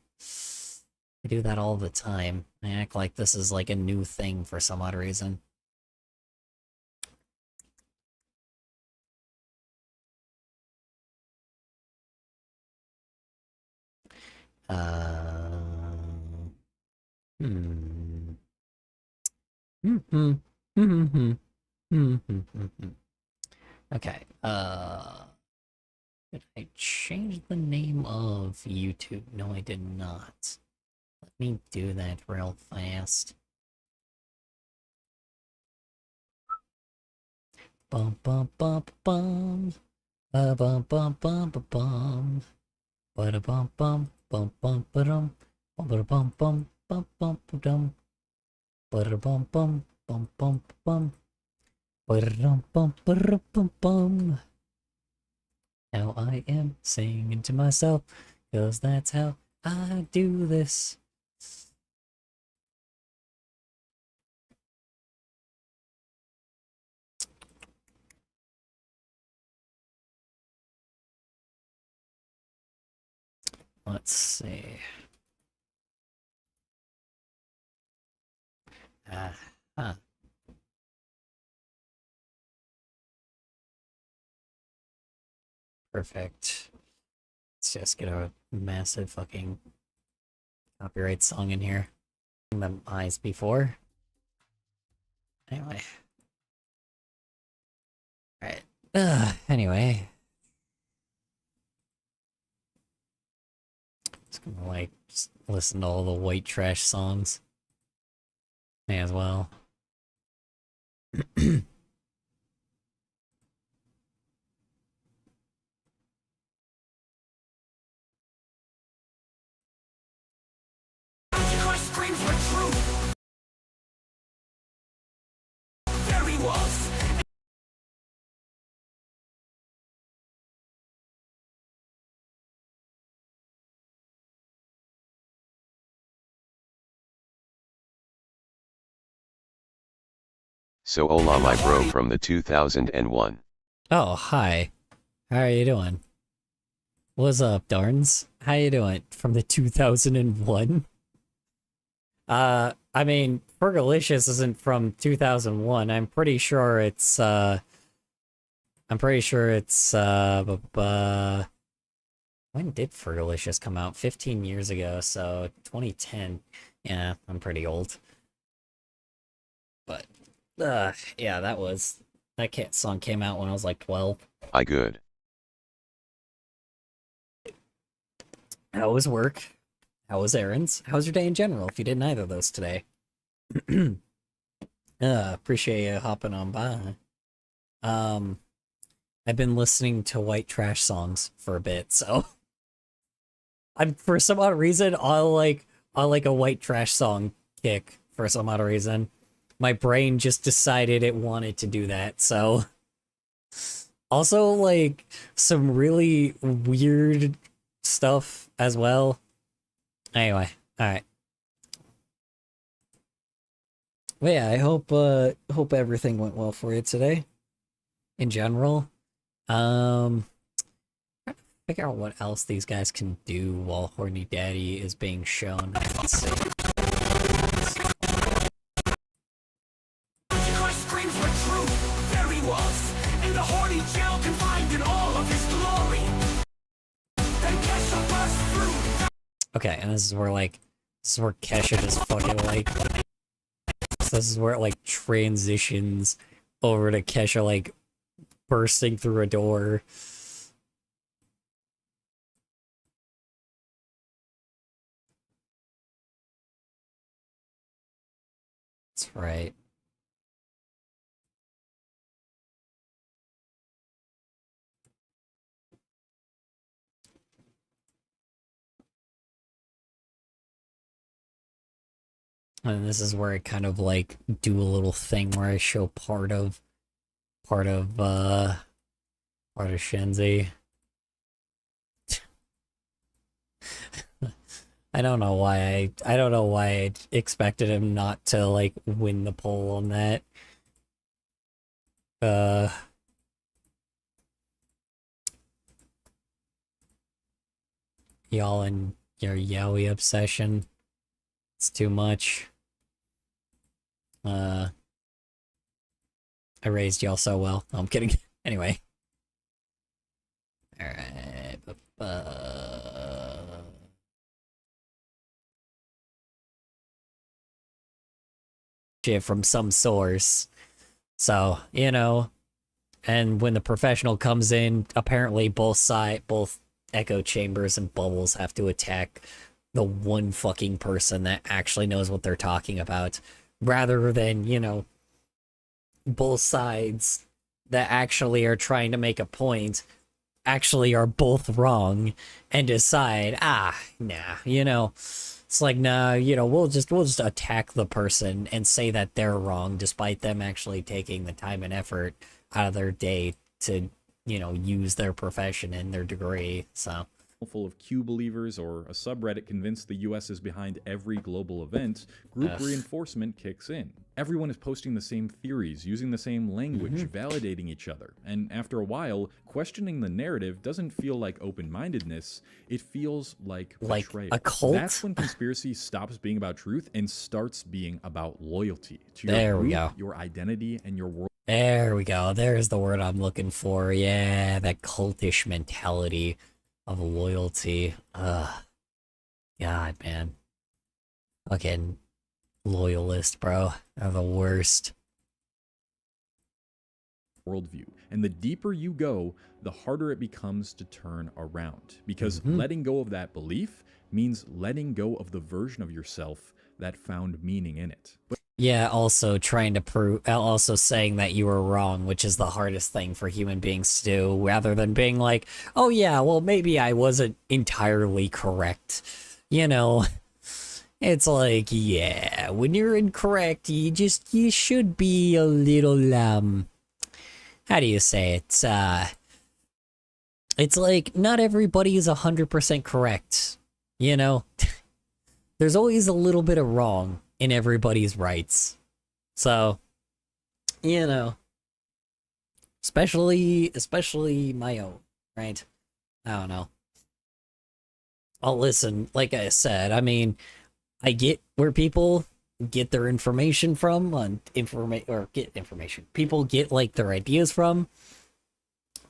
I do that all the time. I act like this is like a new thing for some odd reason. Hmm. Okay, did I change the name of YouTube? No, I did not. Let me do that real fast. Bum bum bum bum. Bum bum bum bum bum. Bada bum bum bum bum ba-dum. Bada bum bum bum bum ba-dum. Bada bum bum bum bum bum. Bada bum bum bum. Now I am singing to myself, 'cause that's how I do this. Let's see. Huh. Perfect. Let's just get a massive fucking copyright song in here. The eyes before. Anyway. Alright. Anyway. Just gonna like just listen to all the white trash songs. May as well. So hola my bro from the 2001. Oh, hi. How are you doing? What's up, Darns? How you doing? From the 2001? I mean, Fergalicious isn't from 2001. I'm pretty sure it's, when did Fergalicious come out? 15 years ago, so 2010. Yeah, I'm pretty old. But, yeah, that song came out when I was like 12. I good. How was work? How was errands? How was your day in general, if you did neither of those today? Appreciate you hopping on by. I've been listening to white trash songs for a bit, so for some odd reason, I'll like a white trash song kick for some odd reason. My brain just decided it wanted to do that, so also like some really weird stuff as well. Anyway, alright. Well, yeah, I hope everything went well for you today. In general. Trying to figure out what else these guys can do while Horny Daddy is being shown. Let's see. Screams for truth, there he was, in the horny jail confined in all of his glory. Then Kesha burst through. Okay, and this is where Kesha just fucking like, so this is where it like transitions over to Kesha like bursting through a door. That's right. And this is where I kind of like do a little thing where I show part of Shenzi. I don't know why I expected him not to like win the poll on that. Y'all and your yaoi obsession. It's too much. I raised y'all so well. No, I'm kidding. Anyway. Alright. Shit from some source. So, you know. And when the professional comes in, apparently both Echo Chambers and Bubbles have to attack the one fucking person that actually knows what they're talking about. Rather than, you know, both sides that actually are trying to make a point actually are both wrong and decide, nah, you know, it's like, nah, you know, we'll just attack the person and say that they're wrong despite them actually taking the time and effort out of their day to, you know, use their profession and their degree. So full of Q believers or a subreddit convinced the US is behind every global event, group reinforcement kicks in. Everyone is posting the same theories, using the same language, validating each other. And after a while, questioning the narrative doesn't feel like open-mindedness, it feels like betrayal. A cult? That's when conspiracy stops being about truth and starts being about loyalty to your There we group, go. your identity, and your world. There we go. There's the word I'm looking for. Yeah, that cultish mentality of loyalty. God, man. Fucking loyalist, bro. They're the worst. Worldview. And the deeper you go, the harder it becomes to turn around. Because letting go of that belief means letting go of the version of yourself that found meaning in it. Yeah, also trying to also saying that you were wrong, which is the hardest thing for human beings to do, rather than being like, oh yeah, well maybe I wasn't entirely correct. You know, it's like, yeah, when you're incorrect, you should be a little, how do you say it? It's like, not everybody is 100% correct, you know? There's always a little bit of wrong in everybody's rights. So, you know, especially my own, right? I don't know. I'll listen, like I said, I mean, I get where people get their information from on get information. People get like their ideas from.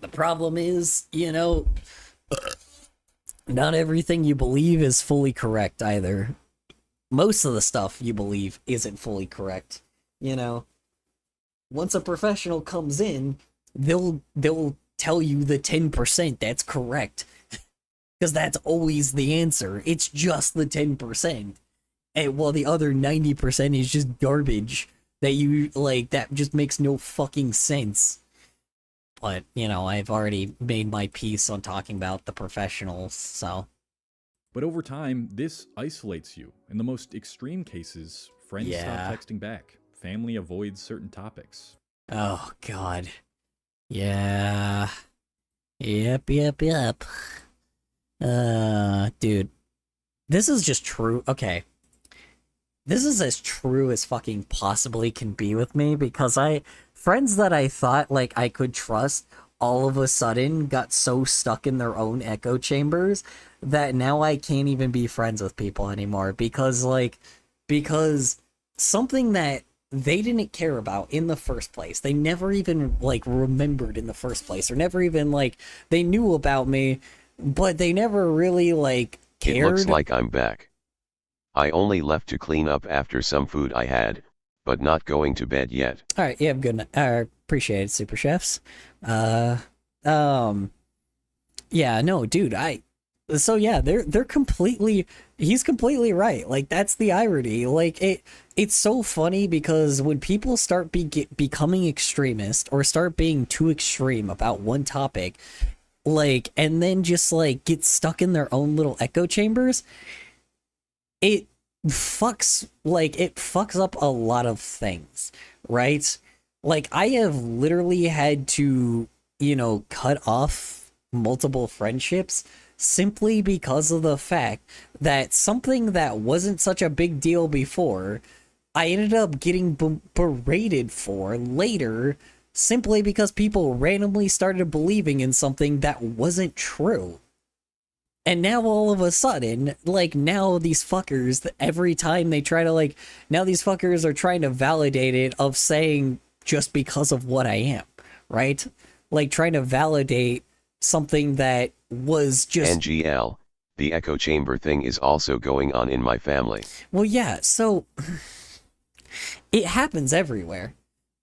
The problem is, not everything you believe is fully correct either. Most of the stuff you believe isn't fully correct. Once a professional comes in, they'll tell you the 10% that's correct. Because that's always the answer. It's just the 10%. And while the other 90% is just garbage that just makes no fucking sense. But, I've already made my peace on talking about the professionals, so. But over time, this isolates you. In the most extreme cases, friends stop texting back. Family avoids certain topics. Oh, God. Yeah. Yep. Dude. This is just true. Okay. This is as true as fucking possibly can be with me, because friends that I thought, like, I could trust all of a sudden got so stuck in their own echo chambers that now I can't even be friends with people anymore because something that they didn't care about in the first place, they never even, like, remembered in the first place, or never even, like, they knew about me, but they never really, like, cared. It looks like I'm back. I only left to clean up after some food I had, but not going to bed yet. All right, yeah, I'm good. Appreciate it, Super Chefs. Yeah, no, dude, so yeah, they're completely, he's completely right. Like, that's the irony. Like, it's so funny because when people start becoming extremist or start being too extreme about one topic, like, and then just, like, get stuck in their own little echo chambers, it fucks up a lot of things, right? Like, I have literally had to, cut off multiple friendships simply because of the fact that something that wasn't such a big deal before, I ended up getting berated for later simply because people randomly started believing in something that wasn't true. And now all of a sudden, like, now these fuckers, every time they try to, like, now these fuckers are trying to validate it of saying just because of what I am, right? Like, trying to validate something that was just... NGL, the echo chamber thing is also going on in my family. Well, yeah, so it happens everywhere.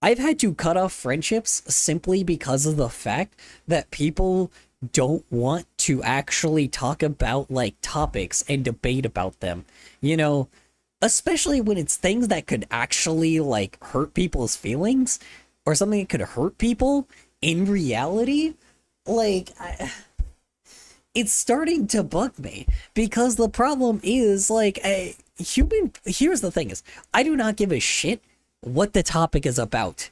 I've had to cut off friendships simply because of the fact that people don't want to actually talk about, like, topics and debate about them, especially when it's things that could actually, like, hurt people's feelings or something that could hurt people in reality. Like, it's starting to bug me because the problem is, like, here's the thing is, I do not give a shit what the topic is about.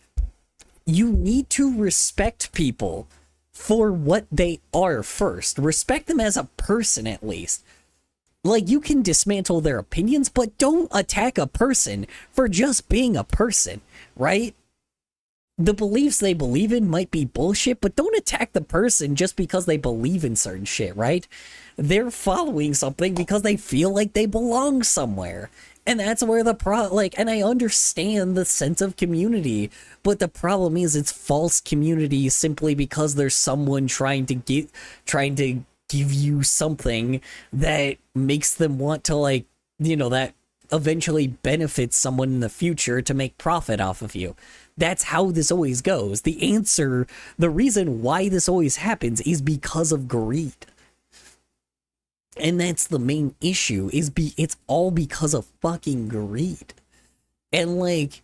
You need to respect people for what they are first. Respect them as a person, at least. Like, you can dismantle their opinions, but don't attack a person for just being a person, right? The beliefs they believe in might be bullshit, but don't attack the person just because they believe in certain shit, right? They're following something because they feel like they belong somewhere. And that's where and I understand the sense of community, but the problem is it's false community simply because there's someone trying to give you something that makes them want to, like, that eventually benefits someone in the future to make profit off of you. That's how this always goes. The reason why this always happens is because of greed. And that's the main issue, it's all because of fucking greed. And, like,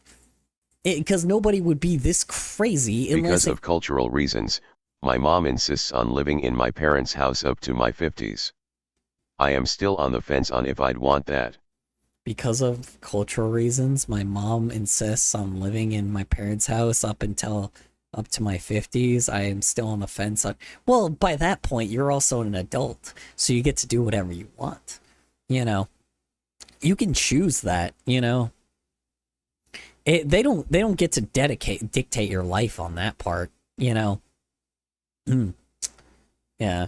because nobody would be this crazy unless... Because of cultural reasons, my mom insists on living in my parents' house up to my 50s. I am still on the fence on if I'd want that. Because of cultural reasons, my mom insists on living in my parents' house up to my 50s. I am still on the fence on... Well, by that point, you're also an adult, so you get to do whatever you want. You can choose that, they don't get to dictate your life on that part, you know. Yeah.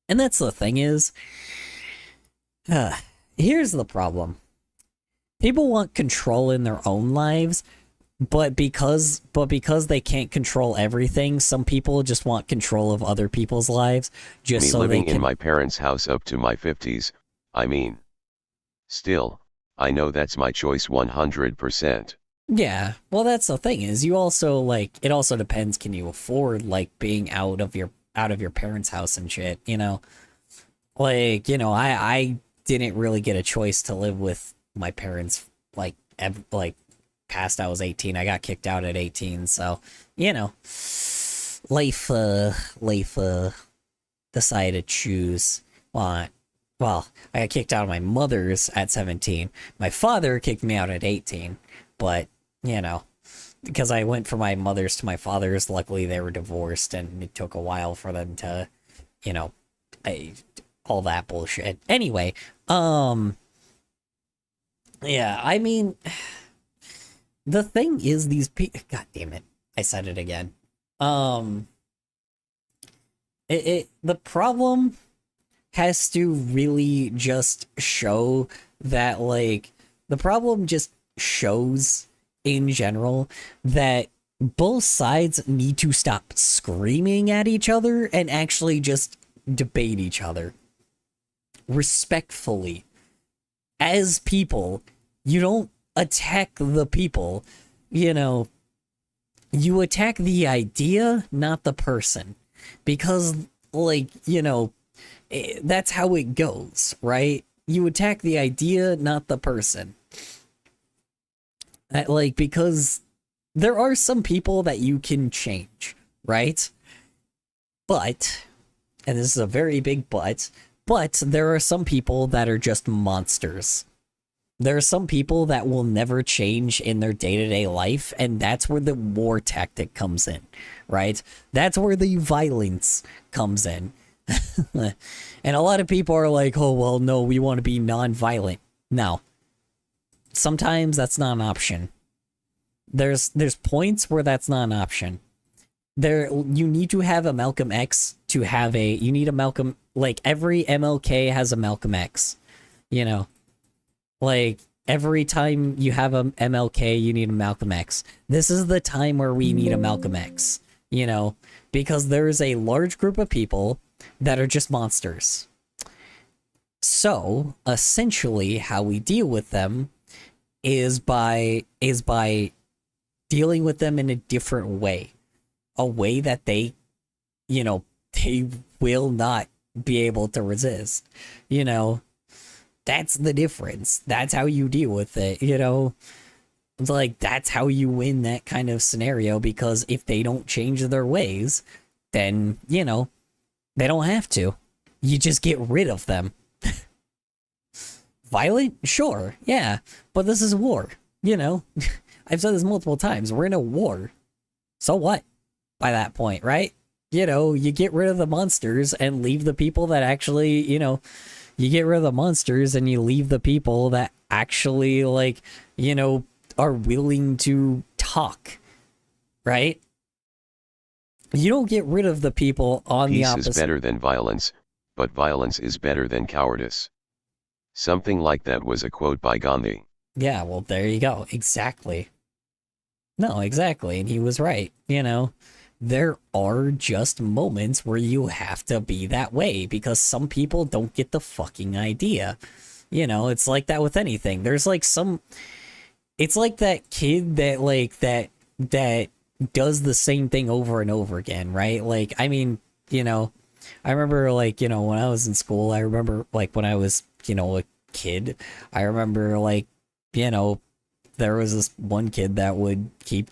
And that's the thing is, here's the problem. People want control in their own lives, but because they can't control everything, some people just want control of other people's lives just Me so living they can. in my parents' house up to my 50s, I mean. Still, I know that's my choice 100%. Yeah, well, that's the thing is, you also like it also depends. Can you afford like being out of your parents' house and shit? You know, like I didn't really get a choice to live with my parents like past I was 18. I got kicked out at 18, so you know, life decided to choose. Well, I got kicked out of my mother's at 17. My father kicked me out at 18, but you know, because I went from my mother's to my father's, luckily they were divorced, and it took a while for them to, you know, all that bullshit. Anyway, yeah, I mean, the thing is, these people, god damn it, I said it again. The problem has to really just show that, like, the problem just shows in general that both sides need to stop screaming at each other and actually just debate each other respectfully. As people, you don't attack the people, you know, you attack the idea, not the person. Because, like, you know, that's how it goes, right? You attack the idea, not the person. Like, because there are some people that you can change, right? But, and this is a very big but there are some people that are just monsters. There are some people that will never change in their day-to-day life, and that's where the war tactic comes in, right? That's where the violence comes in. And a lot of people are like, oh, well, no, we want to be non-violent. No. Sometimes that's not an option. There's points where that's not an option. You need to have a Malcolm X to have you need a Malcolm, like every MLK has a Malcolm X, you know, like every time you have a MLK, you need a Malcolm X. This is the time where we need a Malcolm X, you know, because there is a large group of people that are just monsters. So essentially how we deal with them is by dealing with them in a different way. A way that they, you know, they will not be able to resist. You know, that's the difference. That's how you deal with it, you know? It's like, that's how you win that kind of scenario, because if they don't change their ways, then, you know, they don't have to. You just get rid of them. Violent? Sure, yeah. But this is war, you know? I've said this multiple times. We're in a war. So what? By that point, right? You know, you get rid of the monsters and leave the people that actually, you know, you get rid of the monsters and you leave the people that actually, like, you know, are willing to talk, right? You don't get rid of the people on the opposite. Peace is better than violence, but violence is better than cowardice. Something like that was a quote by Gandhi. Yeah, well, there you go. Exactly. No, exactly. And he was right, you know. There are just moments where you have to be that way because some people don't get the fucking idea. You know, it's like that with anything. There's like it's like that kid that like that does the same thing over and over again, right? Like, I mean, you know, I remember like, you know, when I was in school, I remember like when I was, you know, a kid, I remember like, you know, there was this one kid that would keep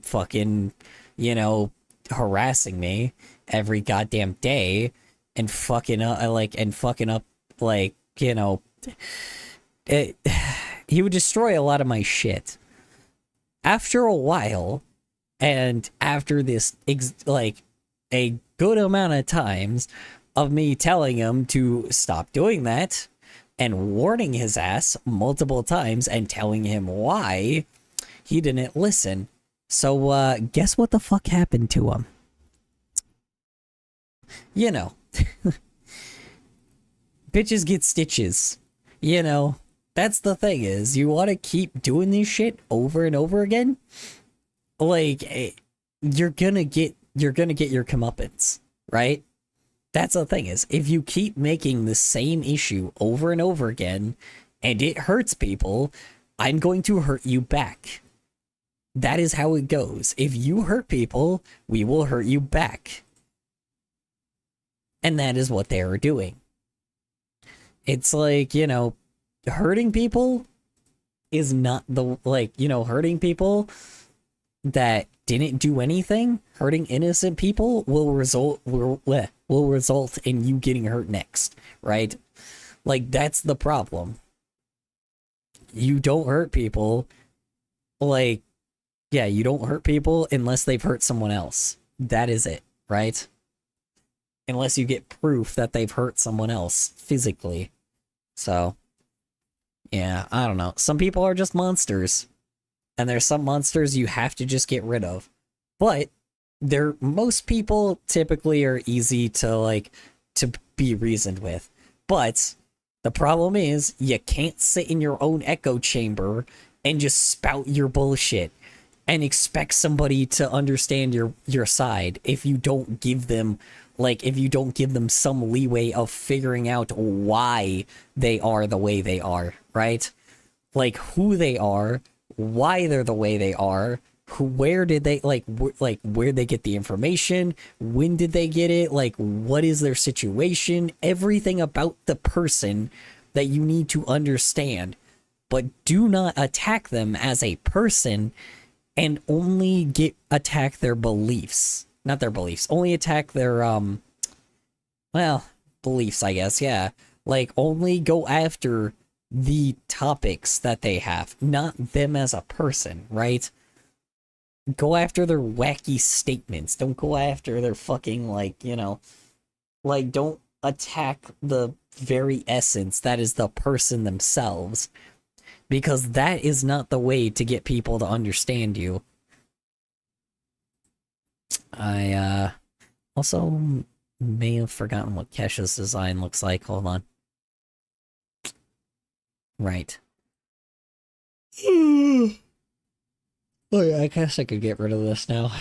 fucking, you know, harassing me every goddamn day and fucking up, like, you know, he would destroy a lot of my shit. After a while, and after this, like, a good amount of times of me telling him to stop doing that, and warning his ass multiple times and telling him why, he didn't listen. So, guess what the fuck happened to him? You know. Bitches get stitches. You know. That's the thing is, you want to keep doing this shit over and over again? Like, you're gonna get your comeuppance, right? That's the thing is, if you keep making the same issue over and over again, and it hurts people, I'm going to hurt you back. That is how it goes. If you hurt people, we will hurt you back. And that is what they are doing. It's like, you know, hurting people is not the, like, you know, hurting people that didn't do anything, hurting innocent people will result in you getting hurt next, right? Like, that's the problem. You don't hurt people, like, yeah, you don't hurt people unless they've hurt someone else. That is it, right? Unless you get proof that they've hurt someone else physically. So, yeah, I don't know. Some people are just monsters. And there's some monsters you have to just get rid of. But most people typically are easy to, like, to be reasoned with. But the problem is you can't sit in your own echo chamber and just spout your bullshit and expect somebody to understand your side if you don't give them, like, if you don't give them some leeway of figuring out why they are the way they are, right? Like, who they are, why they're the way they are, where did they, where they get the information, when did they get it, like, what is their situation, everything about the person that you need to understand. But do not attack them as a person and only attack their beliefs. Not their beliefs, only attack their, beliefs, I guess, yeah. Like, only go after the topics that they have, not them as a person, right? Go after their wacky statements. Don't go after their fucking, like, you know, like, don't attack the very essence that is the person themselves, because that is not the way to get people to understand you. I also may have forgotten what Kesha's design looks like. Hold on. Right. Oh yeah, I guess I could get rid of this now.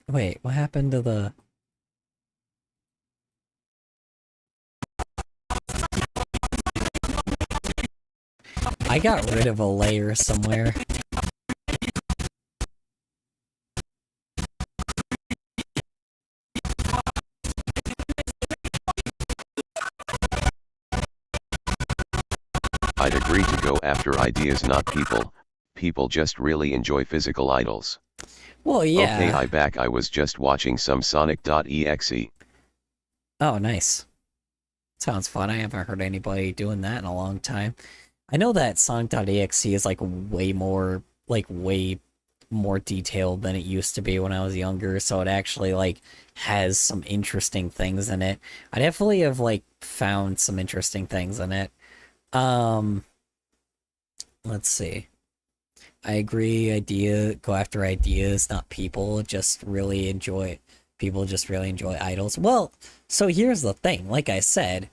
Wait, what happened to the... I got rid of a layer somewhere. I'd agree to go after ideas, not people. People just really enjoy physical idols. Well, yeah. Okay, I was just watching some Sonic.exe. Oh, nice. Sounds fun. I haven't heard anybody doing that in a long time. I know that Sonic.exe is like way more detailed than it used to be when I was younger, so it actually like has some interesting things in it. I definitely have like found some interesting things in it. Let's see. I agree, go after ideas, not people. People just really enjoy idols. Well, so here's the thing. Like I said,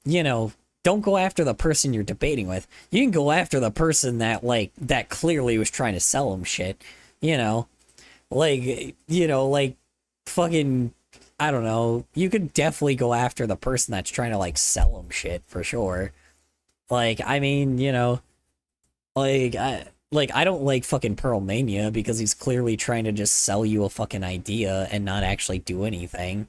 you know, don't go after the person you're debating with. You can go after the person that clearly was trying to sell them shit. You know, fucking, I don't know. You could definitely go after the person that's trying to like sell them shit for sure. Like, I mean, you know, I don't like fucking Pearl Mania because he's clearly trying to just sell you a fucking idea and not actually do anything.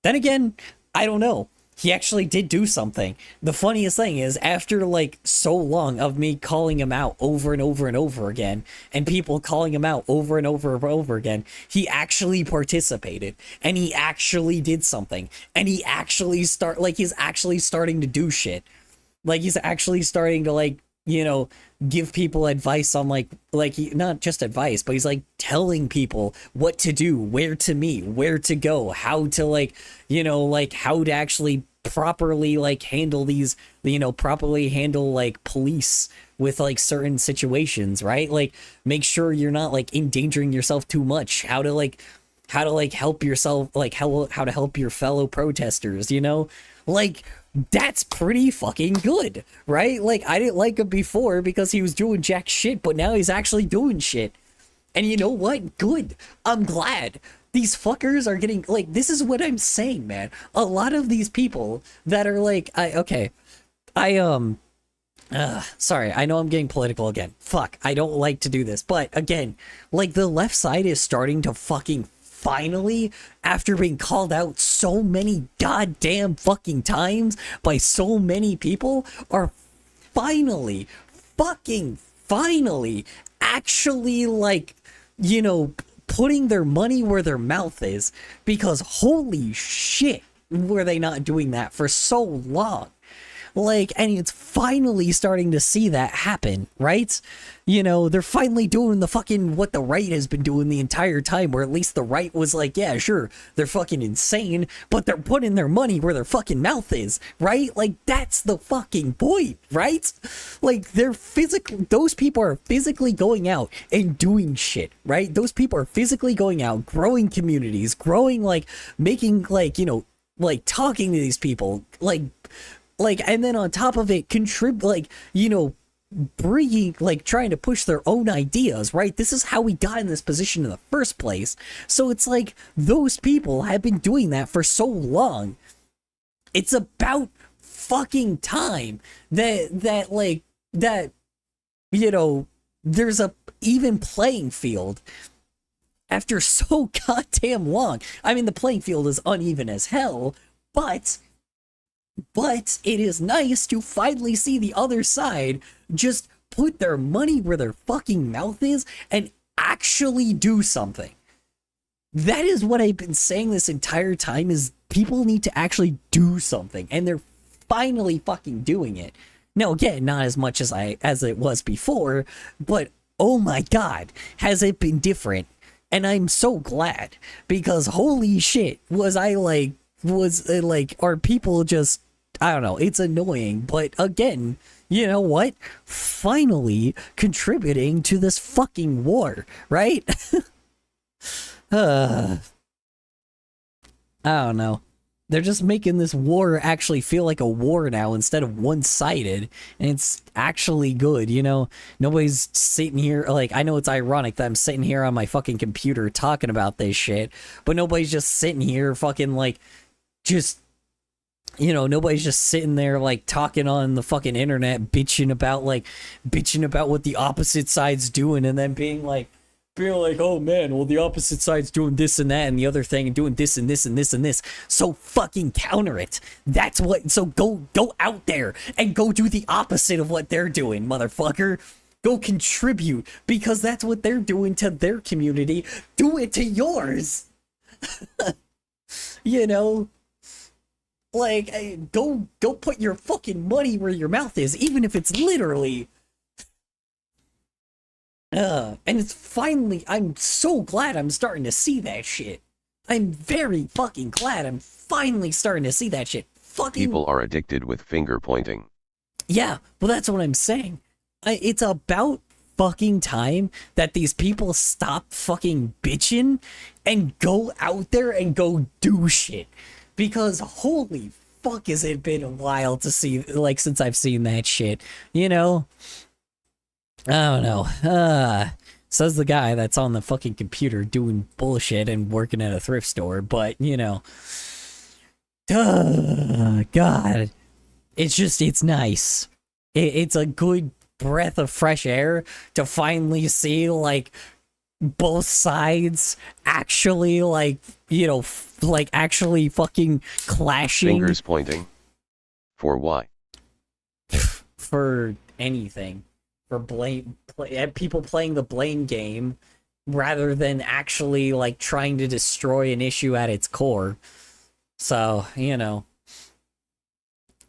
Then again, I don't know. He actually did do something. The funniest thing is, after like so long of me calling him out over and over and over again, and people calling him out over and over and over again, he actually participated, and he actually did something, and he's actually starting to do shit. Like, he's actually starting to, like, you know, give people advice on not just advice, but he's like telling people what to do, where to meet, where to go, how to how to actually properly handle these, properly handle police with certain situations, right? Like make sure you're not endangering yourself too much, how to help yourself, how to help your fellow protesters, that's pretty fucking good, right? Like, I didn't like him before because he was doing jack shit, but now he's actually doing shit. And you know what? Good. I'm glad. These fuckers are getting, this is what I'm saying, man. A lot of these people that are sorry, I know I'm getting political again. Fuck, I don't like to do this. But again, the left side is starting to fucking finally, after being called out so many goddamn fucking times by so many people, are finally, fucking finally, actually putting their money where their mouth is, because holy shit, were they not doing that for so long? And it's finally starting to see that happen, right? They're finally doing the fucking what the right has been doing the entire time, or at least the right was like, yeah, sure, they're fucking insane, but they're putting their money where their fucking mouth is, right? That's the fucking point, right? Those people are physically going out and doing shit, right? Those people are physically going out, growing communities, growing, making, talking to these people, and then on top of it, bringing, trying to push their own ideas, right? This is how we got in this position in the first place. So it's those people have been doing that for so long. It's about fucking time that there's a even playing field after so goddamn long. I mean, the playing field is uneven as hell, but it is nice to finally see the other side just put their money where their fucking mouth is and actually do something. That is what I've been saying this entire time, is people need to actually do something, and they're finally fucking doing it. Now, again, not as much as it was before, but oh my god, has it been different. And I'm so glad, because holy shit, are people just, I don't know, it's annoying, but again, you know what? Finally contributing to this fucking war, right? I don't know. They're just making this war actually feel like a war now instead of one-sided, and it's actually good, Nobody's sitting here, I know it's ironic that I'm sitting here on my fucking computer talking about this shit, but nobody's just sitting here fucking, nobody's just sitting there talking on the fucking internet, bitching about what the opposite side's doing, and then being like, oh man, well the opposite side's doing this and that and the other thing and doing this and this and this and this. So fucking counter it. So go out there and go do the opposite of what they're doing, motherfucker. Go contribute, because that's what they're doing to their community. Do it to yours. Go put your fucking money where your mouth is, even if it's literally. And it's finally, I'm so glad I'm starting to see that shit. I'm very fucking glad I'm finally starting to see that shit. Fucking people are addicted with finger pointing. Yeah, well that's what I'm saying. It's about fucking time that these people stop fucking bitching and go out there and go do shit. Because holy fuck, has it been a while to see, since I've seen that shit, I don't know. Says the guy that's on the fucking computer doing bullshit and working at a thrift store, but, God, it's nice. It's a good breath of fresh air to finally see, both sides actually actually fucking clashing. Fingers pointing. For why? For anything. For people playing the blame game rather than actually trying to destroy an issue at its core. So,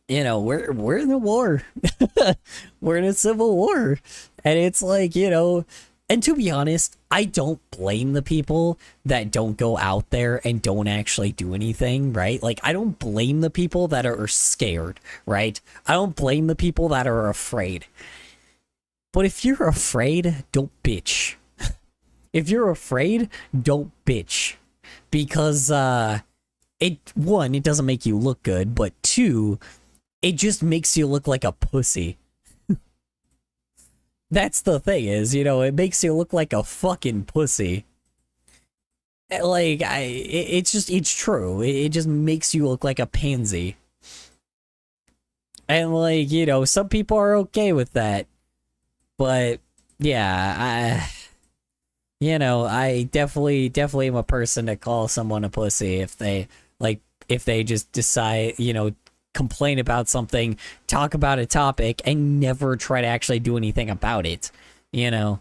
we're in a war. We're in a civil war. And it's like, and to be honest, I don't blame the people that don't go out there and don't actually do anything, right? Like, I don't blame the people that are scared, right? I don't blame the people that are afraid. But if you're afraid, don't bitch. If you're afraid, don't bitch. Because, it doesn't make you look good, but two, it just makes you look like a pussy. That's the thing is, it makes you look like a fucking pussy. Like, it's true. It just makes you look like a pansy. And like, some people are okay with that. But, yeah, I definitely am a person to call someone a pussy if they just decide, complain about something, talk about a topic, and never try to actually do anything about it. At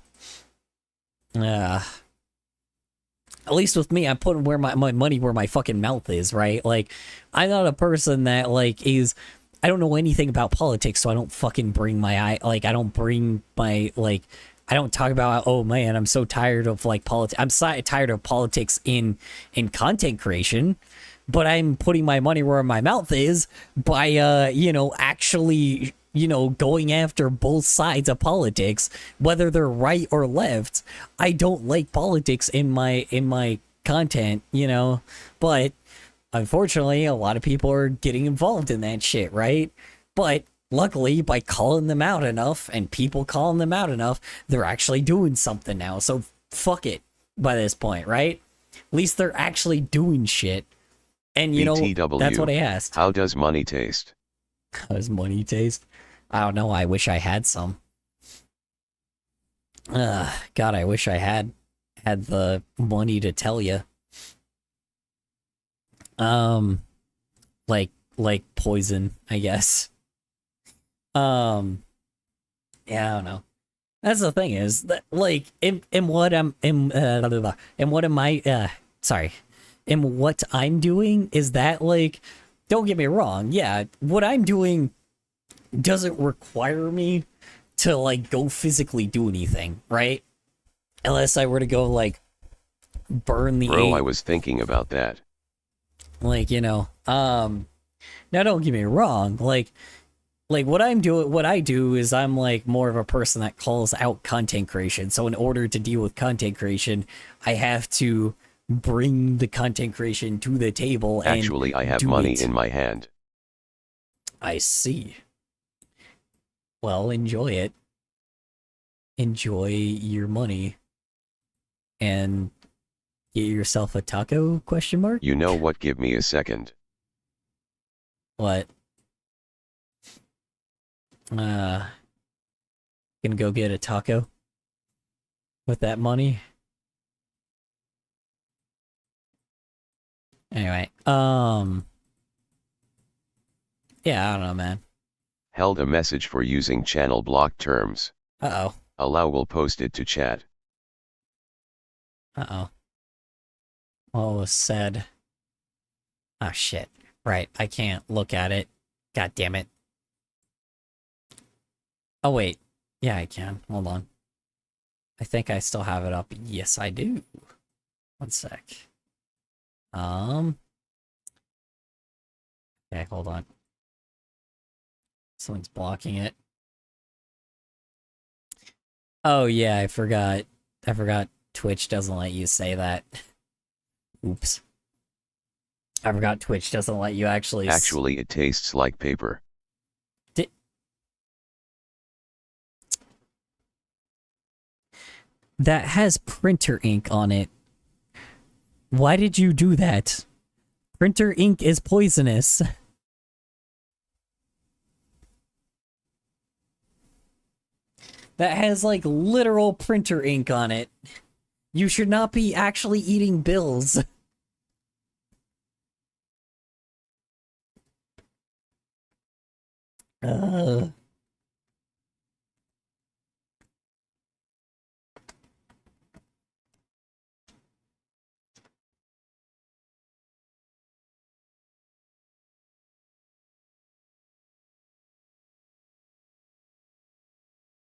least with me, I'm putting where my money where my fucking mouth is, right? Like, I'm not a person that, I don't know anything about politics, so I don't fucking bring I don't talk about, oh man, I'm so tired of, politics. I'm tired of politics in content creation. But I'm putting my money where my mouth is by, actually, going after both sides of politics, whether they're right or left. I don't like politics in my content, but unfortunately, a lot of people are getting involved in that shit, right? But luckily, by calling them out enough and people calling them out enough, they're actually doing something now. So fuck it by this point, right? At least they're actually doing shit. And, BTW, that's what I asked. How does money taste? How does money taste? I don't know. I wish I had some. God, I wish I had the money to tell you. Like poison, I guess. Yeah, I don't know. That's the thing is that, in what I'm doing is that, don't get me wrong, yeah, what I'm doing doesn't require me to, go physically do anything, right? Unless I were to go, burn the Bro, I was thinking about that. Now don't get me wrong, what I do is I'm, more of a person that calls out content creation, so in order to deal with content creation, I have to bring the content creation to the table. Actually, I have money in my hand. I see. Well, enjoy it. Enjoy your money. And get yourself a taco, question mark? You know what, give me a second. What? Gonna go get a taco? With that money? Anyway, yeah, I don't know, man. Held a message for using channel block terms. Uh-oh. Allow will post it to chat. Uh-oh. What was said? Ah, shit. Right, I can't look at it. God damn it. Oh, wait. Yeah, I can. Hold on. I think I still have it up. Yes, I do. One sec. Okay, hold on. Someone's blocking it. Oh yeah, I forgot. Twitch doesn't let you say that. Oops. I forgot Twitch doesn't let you actually... Actually, it tastes like paper. That has printer ink on it. Why did you do that? Printer ink is poisonous. That has, literal printer ink on it. You should not be actually eating bills.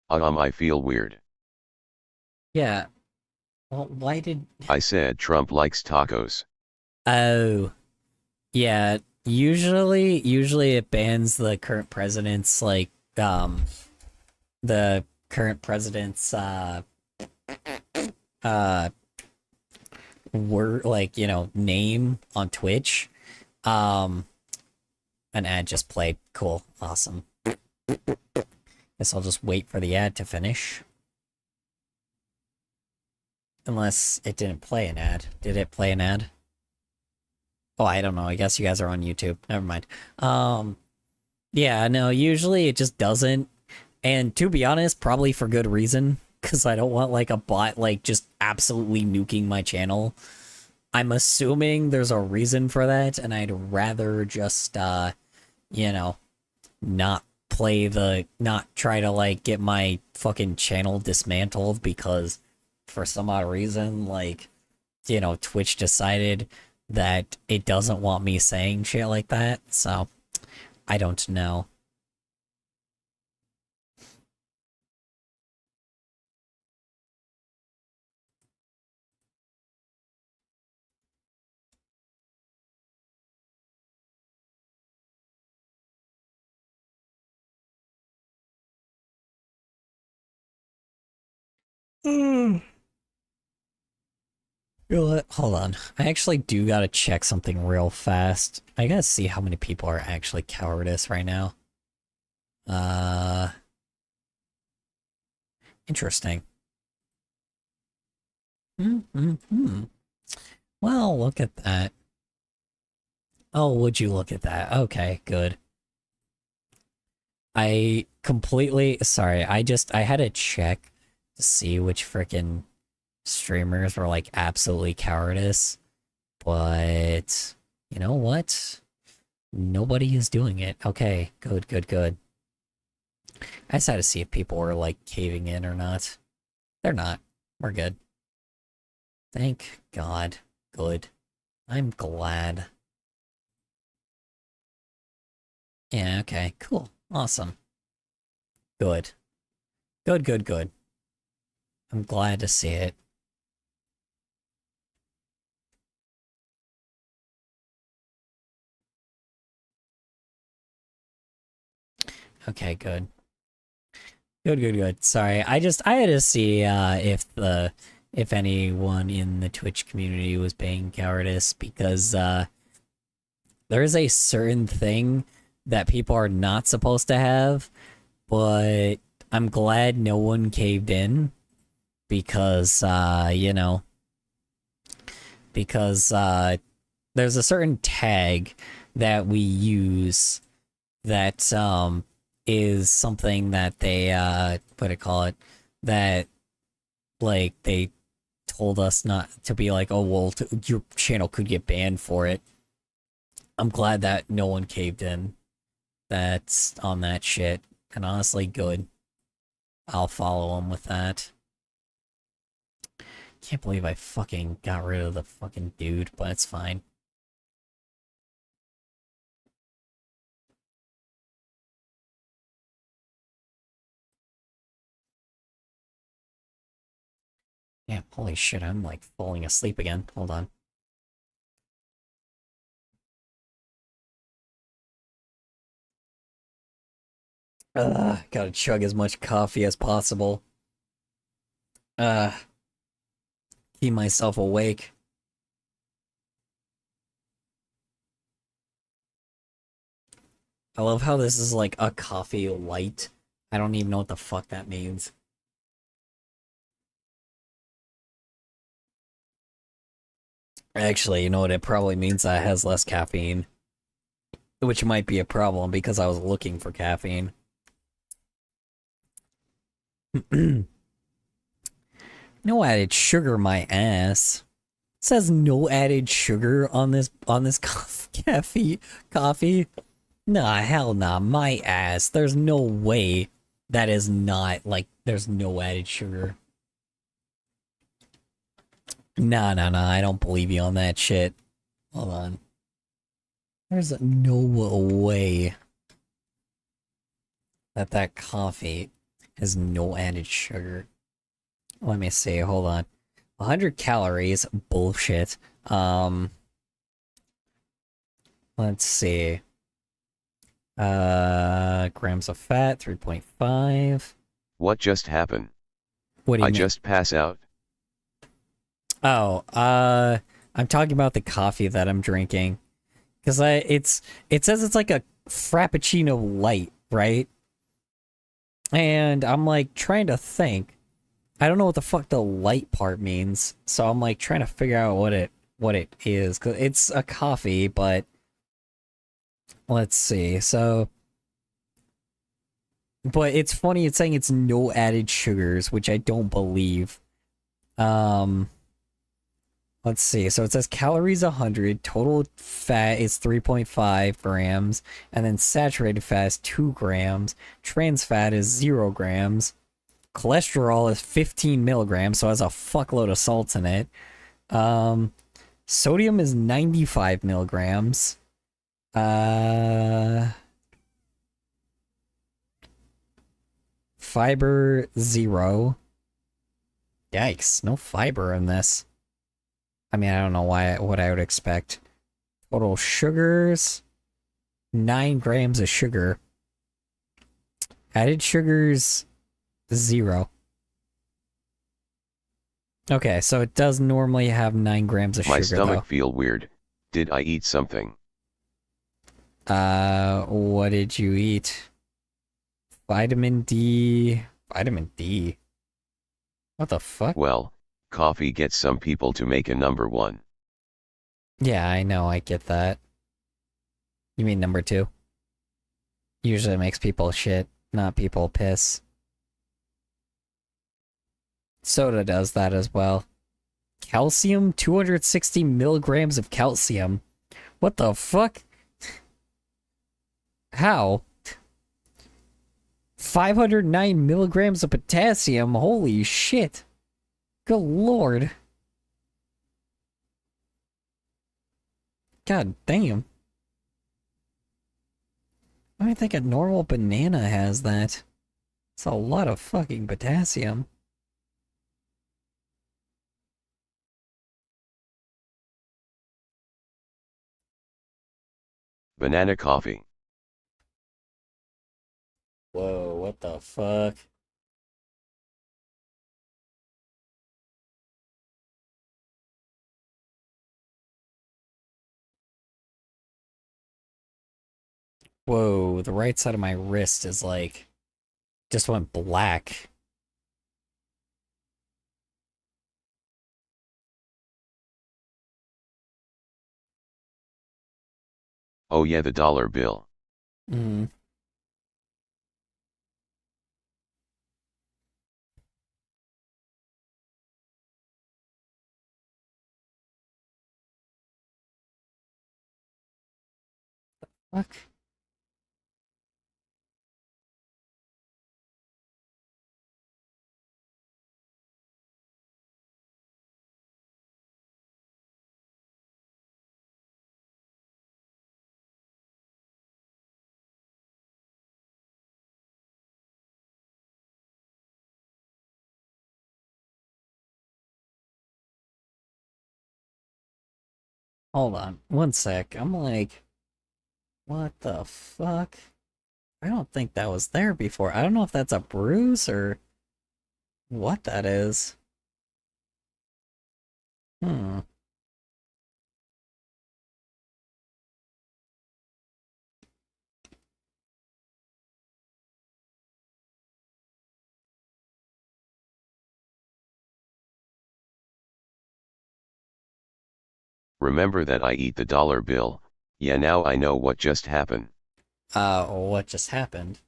I feel weird. Yeah. Well, why did... I said Trump likes tacos. Oh. Yeah, usually it bans the current president's, like, the current president's, word, like, you know, name on Twitch. An ad just played. Cool. Awesome. Guess I'll just wait for the ad to finish. Unless it didn't play an ad. Did it play an ad? Oh, I don't know. I guess you guys are on YouTube. Never mind. Yeah, no, usually it just doesn't. And to be honest, probably for good reason. Because I don't want, like, a bot, like, just absolutely nuking my channel. I'm assuming there's a reason for that, and I'd rather just, you know, not try to, like, get my fucking channel dismantled because for some odd reason, like, you know, Twitch decided that it doesn't want me saying shit like that, so I don't know. You know what? Hold on. I actually do gotta check something real fast. I gotta see how many people are actually cowardice right now. Interesting. Well, look at that. Oh, would you look at that? Okay, good. I completely... Sorry, I had to check to see which frickin' streamers were, like, absolutely cowardice. But... You know what? Nobody is doing it. Okay, good, good, good. I just had to see if people were, like, caving in or not. They're not. We're good. Thank God. Good. I'm glad. Yeah, okay, cool. Awesome. Good. Good, good, good. I'm glad to see it. Okay, good. Good, good, good. Sorry, I had to see if anyone in the Twitch community was being cowardice, because there is a certain thing that people are not supposed to have, but I'm glad no one caved in, because you know, because there's a certain tag that we use that is something that they that, like, they told us not to be like, oh well, your channel could get banned for it. I'm glad that no one caved in that's on that shit, and honestly, good. I'll follow them with that. Can't believe I fucking got rid of the fucking dude, but it's fine. Yeah, holy shit, I'm like falling asleep again. Hold on. Gotta chug as much coffee as possible. Keep myself awake. I love how this is like a coffee light. I don't even know what the fuck that means. Actually, you know what it probably means? That it has less caffeine. Which might be a problem because I was looking for caffeine. No added sugar, my ass. It says no added sugar on this coffee. Nah, hell nah, my ass. There's no way that is not, like, there's no added sugar. Nah, I don't believe you on that shit. Hold on. There's no way that coffee has no added sugar. Let me see, hold on. 100 calories, bullshit. Let's see. Grams of fat, 3.5. What just happened? What do you I mean? just pass out. Oh, I'm talking about the coffee that I'm drinking. Cause it says it's like a Frappuccino light, right? And I'm like trying to think. I don't know what the fuck the light part means, so I'm like trying to figure out what it is. Cause it's a coffee, but let's see. So, but it's funny. It's saying it's no added sugars, which I don't believe. Let's see. So it says calories 100, total fat is 3.5 grams, and then saturated fat is 2 grams, trans fat is 0 grams, cholesterol is 15 milligrams, so it has a fuckload of salts in it. Sodium is 95 milligrams. Fiber 0. Yikes, no fiber in this. I mean, I don't know what I would expect. Total sugars, 9 grams of sugar. Added sugars, 0. Okay, so it does normally have 9 grams of My sugar, stomach feel weird. Did I eat something? What did you eat? Vitamin D. Vitamin D? What the fuck? Well, coffee gets some people to make a number 1. Yeah, I know, I get that. You mean number 2? Usually makes people shit, not people piss. Soda does that as well. Calcium? 260 milligrams of calcium. What the fuck? How? 509 milligrams of potassium? Holy shit. Good lord. God damn. I don't think a normal banana has that. It's a lot of fucking potassium. Banana coffee. Whoa, what the fuck? Whoa, the right side of my wrist is like... just went black. Oh yeah, the dollar bill. Hmm. Fuck. Hold on, one sec. I'm like... what the fuck? I don't think that was there before. I don't know if that's a bruise or... what that is. Hmm. Remember that I eat the dollar bill. Yeah, now I know what just happened. What just happened?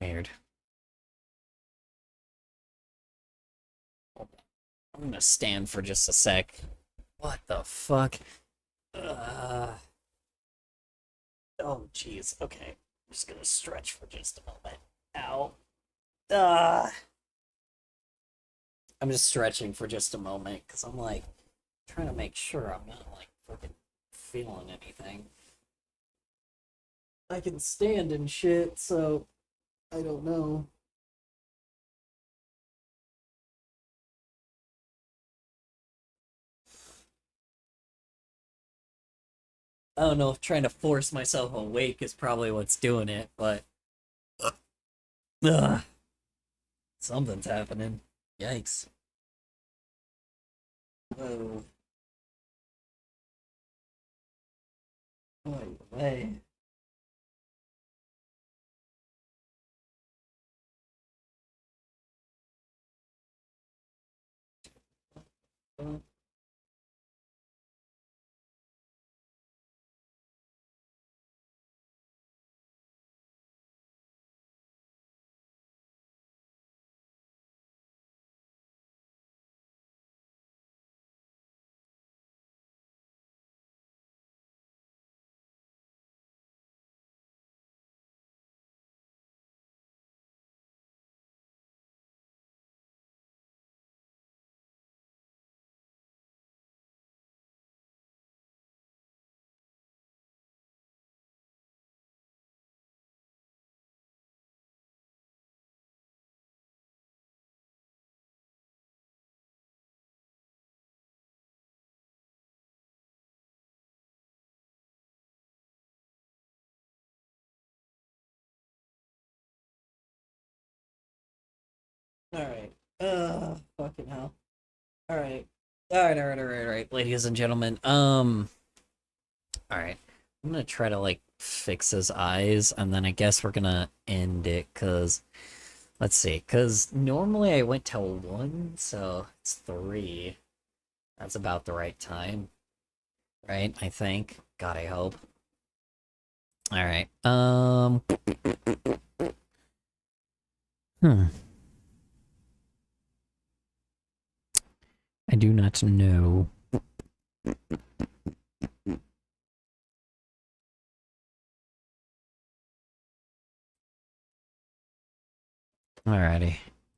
Weird. I'm gonna stand for just a sec. What the fuck? Oh, jeez. Okay. I'm just gonna stretch for just a moment. Ow. Uh, I'm just stretching for just a moment because I'm like trying to make sure I'm not like freaking feeling anything. I can stand and shit, so I don't know. I don't know if trying to force myself awake is probably what's doing it, but ugh, something's happening. Yikes. Whoa. Oy vey. Alright. Fucking hell. Alright. Alright. Ladies and gentlemen. Alright. I'm gonna try to, like, fix his eyes, and then I guess we're gonna end it, cause... Let's see, cause normally I went till 1, so it's 3. That's about the right time. Right, I think. God, I hope. Alright, I do not know. Alrighty.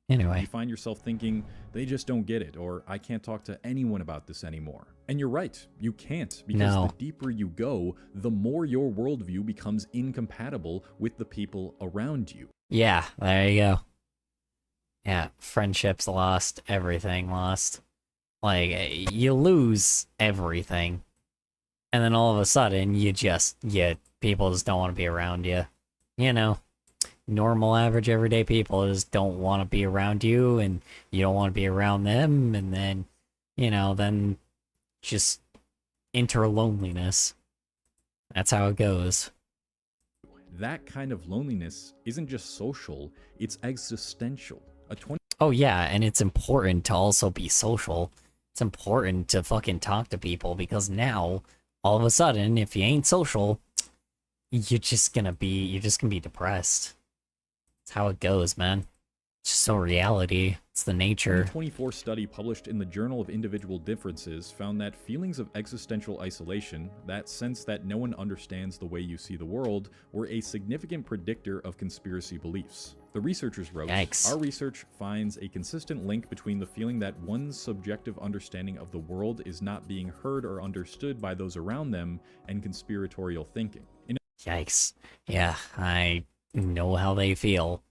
Anyway. You find yourself thinking, they just don't get it, or I can't talk to anyone about this anymore. And you're right, you can't, because the deeper you go, the more your worldview becomes incompatible with the people around you. Yeah, there you go. Yeah, friendships lost, everything lost. Like, you lose everything. And then all of a sudden, people just don't want to be around you. You know, normal, average, everyday people just don't want to be around you, and you don't want to be around them, and then, then just enter loneliness. That's how it goes. That kind of loneliness isn't just social, it's existential. Oh yeah, and it's important to also be social. It's important to fucking talk to people, because now, all of a sudden, if you ain't social, you're just gonna be depressed. That's how it goes, man. It's just so reality. It's the nature. A 2024 study published in the Journal of Individual Differences found that feelings of existential isolation, that sense that no one understands the way you see the world, were a significant predictor of conspiracy beliefs. The researchers wrote, Our research finds a consistent link between the feeling that one's subjective understanding of the world is not being heard or understood by those around them and conspiratorial thinking. Yikes. Yeah, I know how they feel.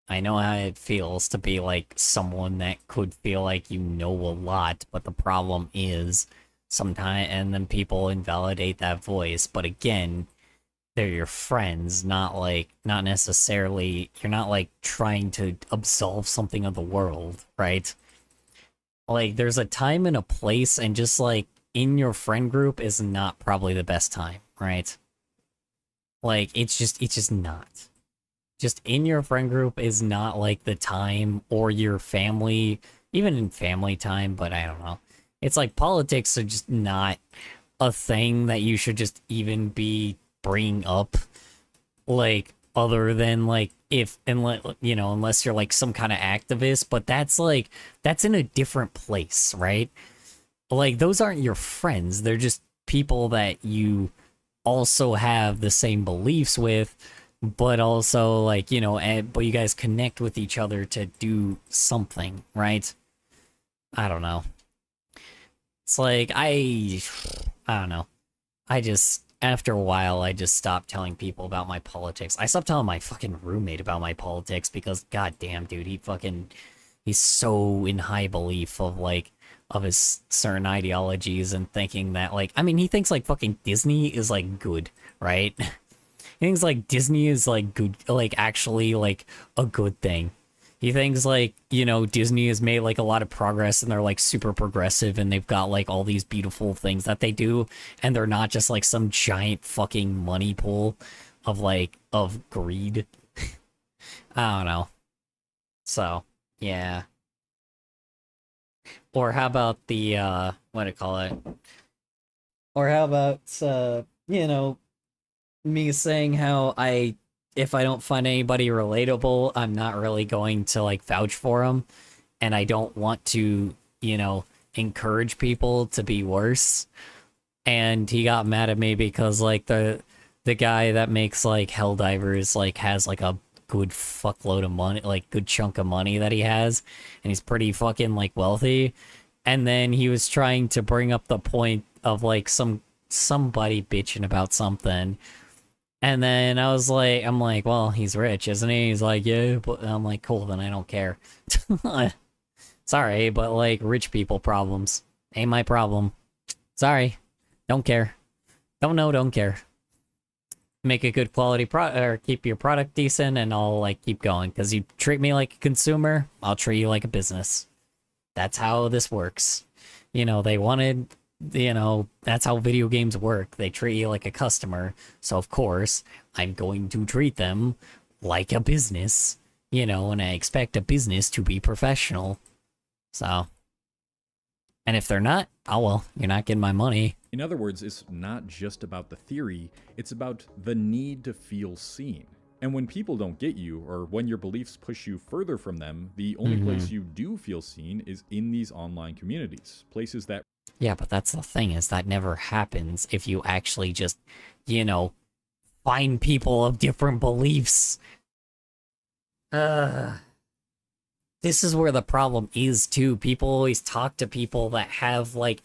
I know how it feels to be like someone that could feel like you know a lot, but the problem is sometimes, and then people invalidate that voice, but again, they're your friends, not necessarily, you're not like trying to absolve something of the world, right? Like, there's a time and a place, and just like in your friend group is not probably the best time, right? Like, it's just not. Just in your friend group is not like the time, or your family, even in family time, but I don't know. It's like politics are just not a thing that you should just even be bringing up, like, other than like unless you're like some kind of activist, but that's in a different place, right? Like, those aren't your friends, they're just people that you also have the same beliefs with, but also like, you know, but you guys connect with each other to do something, right? I don't know. It's like, I don't know. I just, after a while, I just stopped telling people about my politics. I stopped telling my fucking roommate about my politics because, goddamn, dude, he's so in high belief of, like, of his certain ideologies and thinking that, like, I mean, he thinks, like, fucking Disney is, like, good, right? He thinks, like, Disney is, like, good, like, actually, like, a good thing. He thinks, like, you know, Disney has made, like, a lot of progress and they're, like, super progressive and they've got, like, all these beautiful things that they do and they're not just, like, some giant fucking money pool of, like, of greed. I don't know. So, yeah. Or how about the, what do you call it? Or how about, you know, me saying how if I don't find anybody relatable, I'm not really going to, like, vouch for them. And I don't want to, you know, encourage people to be worse. And he got mad at me because, like, the guy that makes, like, Helldivers, like, has, like, a good fuckload of money, like, good chunk of money that he has. And he's pretty fucking, like, wealthy. And then he was trying to bring up the point of, like, somebody bitching about something. And then I'm like, well, he's rich, isn't he? He's like, yeah, but I'm like, cool, then I don't care. Sorry, but, like, rich people problems ain't my problem. Sorry, don't care. Don't know, don't care. Make a good quality or keep your product decent, and I'll, like, keep going. Because you treat me like a consumer, I'll treat you like a business. That's how this works. You know, they wanted... You know, that's how video games work. They treat you like a customer. So, of course, I'm going to treat them like a business. You know, and I expect a business to be professional. So. And if they're not, oh well, you're not getting my money. In other words, it's not just about the theory, it's about the need to feel seen. And when people don't get you, or when your beliefs push you further from them, the only place you do feel seen is in these online communities. Places that... Yeah, but that's the thing, is that never happens if you actually just, you know, find people of different beliefs. This is where the problem is, too. People always talk to people that have, like,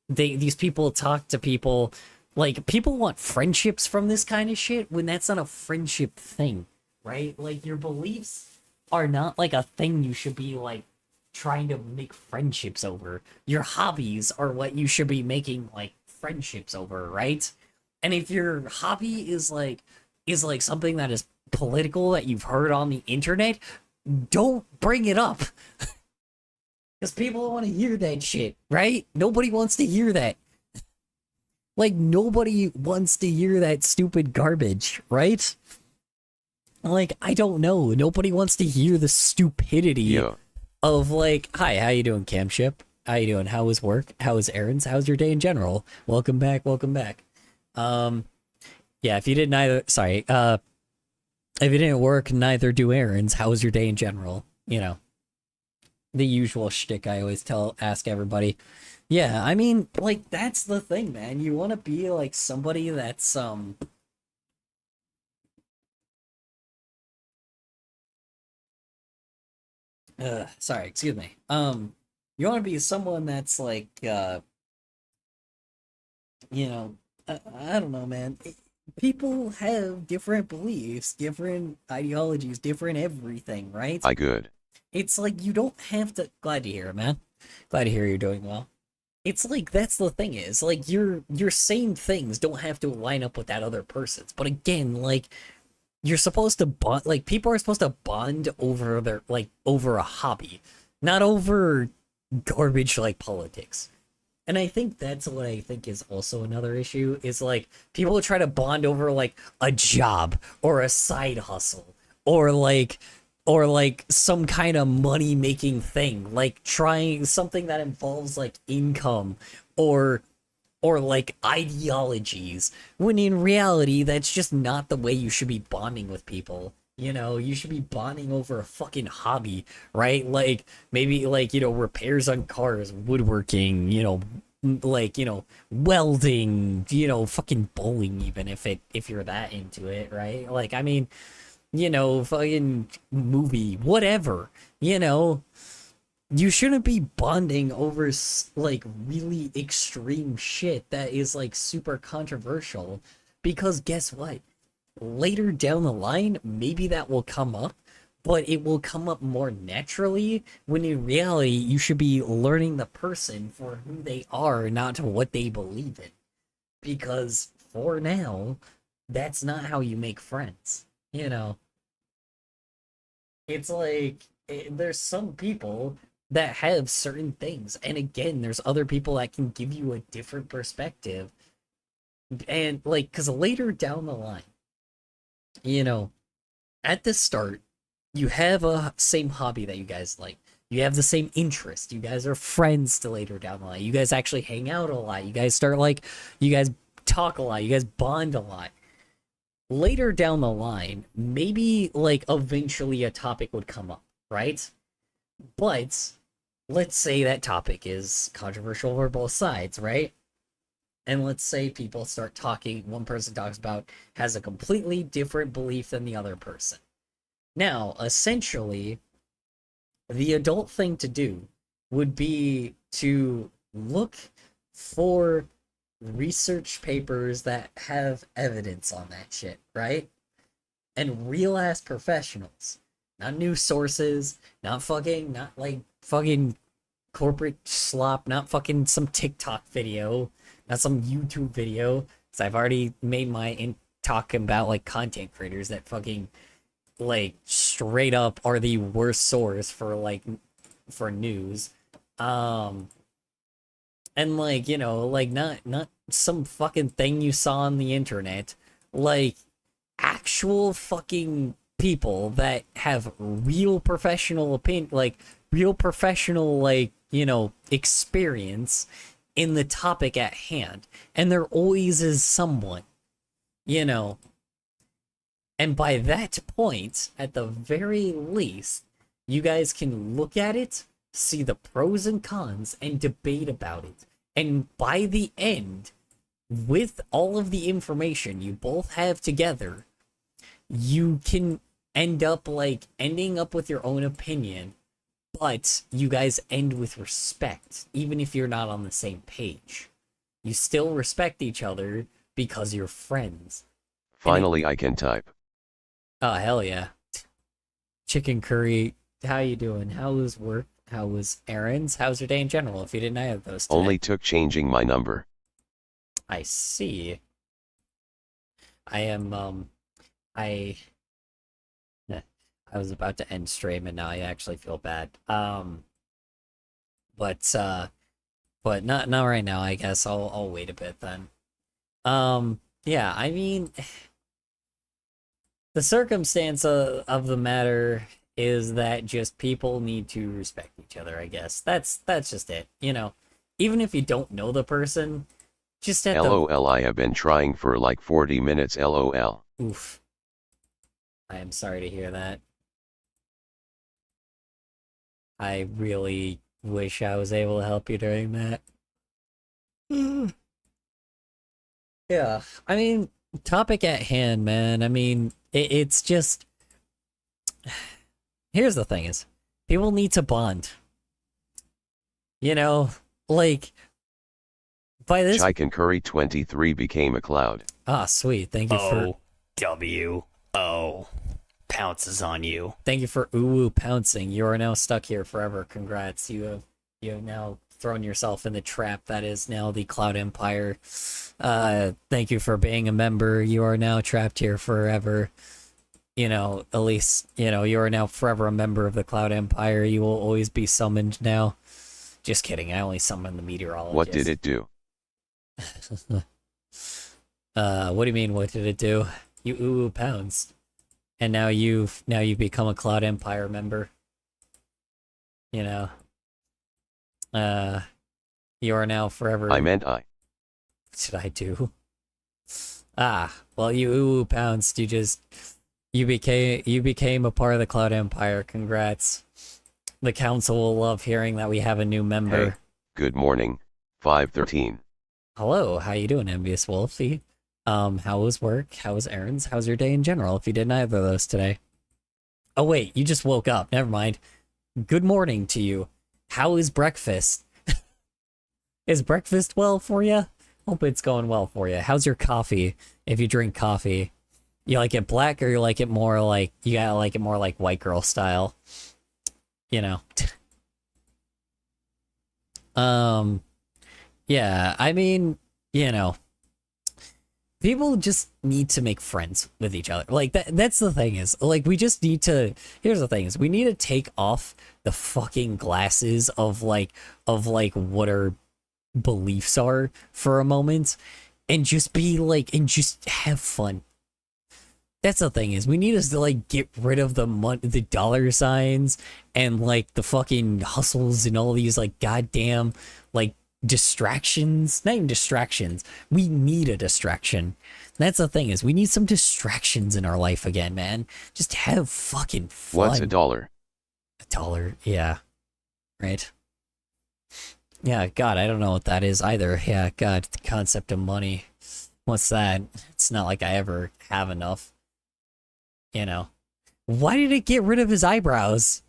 these people talk to people, like, people want friendships from this kind of shit when that's not a friendship thing, right? Like, your beliefs are not, like, a thing you should be, like, trying to make friendships over. Your hobbies are what you should be making, like, friendships over, right? And if your hobby is like something that is political that you've heard on the internet, don't bring it up. Because people don't want to hear that shit, right? Nobody wants to hear that. Like, nobody wants to hear that stupid garbage, right? Like, I don't know. Nobody wants to hear the stupidity of, like, hi, how you doing, Camship? How you doing? How was work? How was errands? How's your day in general? Welcome back, welcome back. Yeah, if you didn't if you didn't work, neither do errands, how was your day in general? You know, the usual shtick I always ask everybody. Yeah, I mean, like, that's the thing, man. You want to be, like, somebody that's, sorry, excuse me. You want to be someone that's, like, you know, I don't know, man. People have different beliefs, different ideologies, different everything, right? It's like, you don't have to... Glad to hear it, man. Glad to hear you're doing well. It's like, that's the thing is, like, your same things don't have to line up with that other person's. But again, like, you're supposed to bond... Like, people are supposed to bond over their... Like, over a hobby. Not over garbage, like, politics. And I think that's what I think is also another issue, is, like, people try to bond over, like, a job, or a side hustle, or, like, some kind of money-making thing, like, trying something that involves, like, income, or, like, ideologies, when in reality, that's just not the way you should be bonding with people. You know, you should be bonding over a fucking hobby, right? Like, maybe, like, you know, repairs on cars, woodworking, you know, like, you know, welding, you know, fucking bowling, even if you're that into it, right? Like, I mean, you know, fucking movie, whatever, you know, you shouldn't be bonding over like really extreme shit that is like super controversial, because guess what? Later down the line, maybe that will come up, but it will come up more naturally, when in reality you should be learning the person for who they are, not to what they believe in. Because for now, that's not how you make friends, you know. It's like there's some people that have certain things, and again, there's other people that can give you a different perspective. And like, because later down the line, you know, at the start, you have a same hobby that you guys like. You have the same interest. You guys are friends to later down the line. You guys actually hang out a lot. You guys start like, you guys talk a lot. You guys bond a lot. Later down the line, maybe like eventually a topic would come up, right? But let's say that topic is controversial for both sides, right? And let's say people start talking, one person talks about, has a completely different belief than the other person. Now, essentially, the adult thing to do would be to look for research papers that have evidence on that shit, right? And real ass professionals, not news sources, not like fucking corporate slop, not fucking some TikTok video, not some YouTube video. Because I've already made my talk about like content creators that fucking like straight up are the worst source for like for news. And like, you know, like not some fucking thing you saw on the internet, like actual fucking people that have real professional opinion, like real professional, like, you know, experience in the topic at hand. And there always is someone, you know. And by that point, at the very least, you guys can look at it, see the pros and cons, and debate about it. And by the end, with all of the information you both have together, you can end up like ending up with your own opinion, but you guys end with respect, even if you're not on the same page. You still respect each other because you're friends. Finally, I can type. Oh, hell yeah. Chicken curry, how you doing? How was work? How was errands? How's your day in general, if you didn't have those today? Only took changing my number. I see. I am, I was about to end stream and now I actually feel bad. But not right now, I guess. I'll wait a bit then. Yeah, I mean, the circumstance of the matter is that just people need to respect each other, I guess. That's just it, you know. Even if you don't know the person, just at LOL, I have been trying for like 40 minutes, LOL. Oof. I am sorry to hear that. I really wish I was able to help you during that. Yeah, I mean, topic at hand, man. I mean, it's just... Here's the thing is, people need to bond. You know, like, by this... Chicken Curry 23 became a cloud. Ah, sweet. Thank you for... W-O. Pounces on you. Thank you for ooh pouncing. You are now stuck here forever. Congrats. You have now thrown yourself in the trap that is now the Cloud Empire. Thank you for being a member. You are now trapped here forever. You know, at least, you know, you are now forever a member of the Cloud Empire. You will always be summoned now. Just kidding. I only summoned the meteorologist. What did it do? What do you mean, what did it do? You ooh pounced. And now you've become a Cloud Empire member. You know. You are now forever... I meant I. What did I do? Ah, well, you ooh pounced. You became a part of the Cloud Empire. Congrats. The council will love hearing that we have a new member. Hey, good morning. 513. Hello, how you doing, Envious Wolfie? How was work? How was errands? How's your day in general, if you did neither of those today? Oh wait, you just woke up. Never mind. Good morning to you. How is breakfast? Is breakfast well for you? Hope it's going well for you. How's your coffee, if you drink coffee? You like it black, or you like it more like, you gotta like it more like white girl style? You know. Yeah, I mean, you know, people just need to make friends with each other. Like, that's the thing is, like, we just need to, here's the thing is, we need to take off the fucking glasses of what our beliefs are for a moment, and just be like, and just have fun. That's the thing is, we need us to, like, get rid of the dollar signs and, like, the fucking hustles and all these, like, goddamn, like, distractions. Not even distractions. We need a distraction. That's the thing is, we need some distractions in our life again, man. Just have fucking fun. What's $1? $1, yeah. Right? Yeah, God, I don't know what that is either. Yeah, God, the concept of money. What's that? It's not like I ever have enough. You know. Why did it get rid of his eyebrows?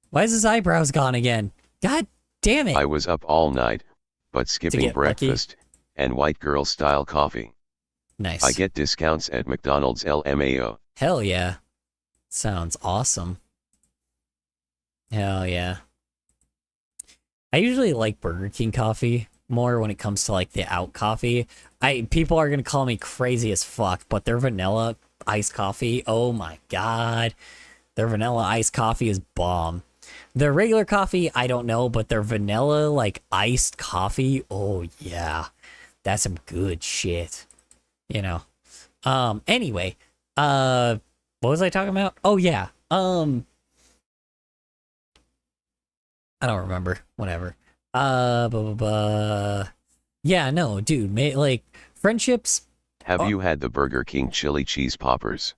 Why is his eyebrows gone again? God damn it. I was up all night, but skipping breakfast and white girl style coffee. Nice. I get discounts at McDonald's LMAO. Hell yeah. Sounds awesome. Hell yeah. I usually like Burger King coffee more when it comes to like the out coffee. People are gonna call me crazy as fuck, but their vanilla iced coffee, oh my god. Their vanilla iced coffee is bomb. Their regular coffee, I don't know, but their vanilla, like, iced coffee, oh yeah. That's some good shit. You know. Anyway. What was I talking about? Oh yeah. I don't remember. Whatever. Yeah, no, dude, like, friendships. Have you had the Burger King chili cheese poppers?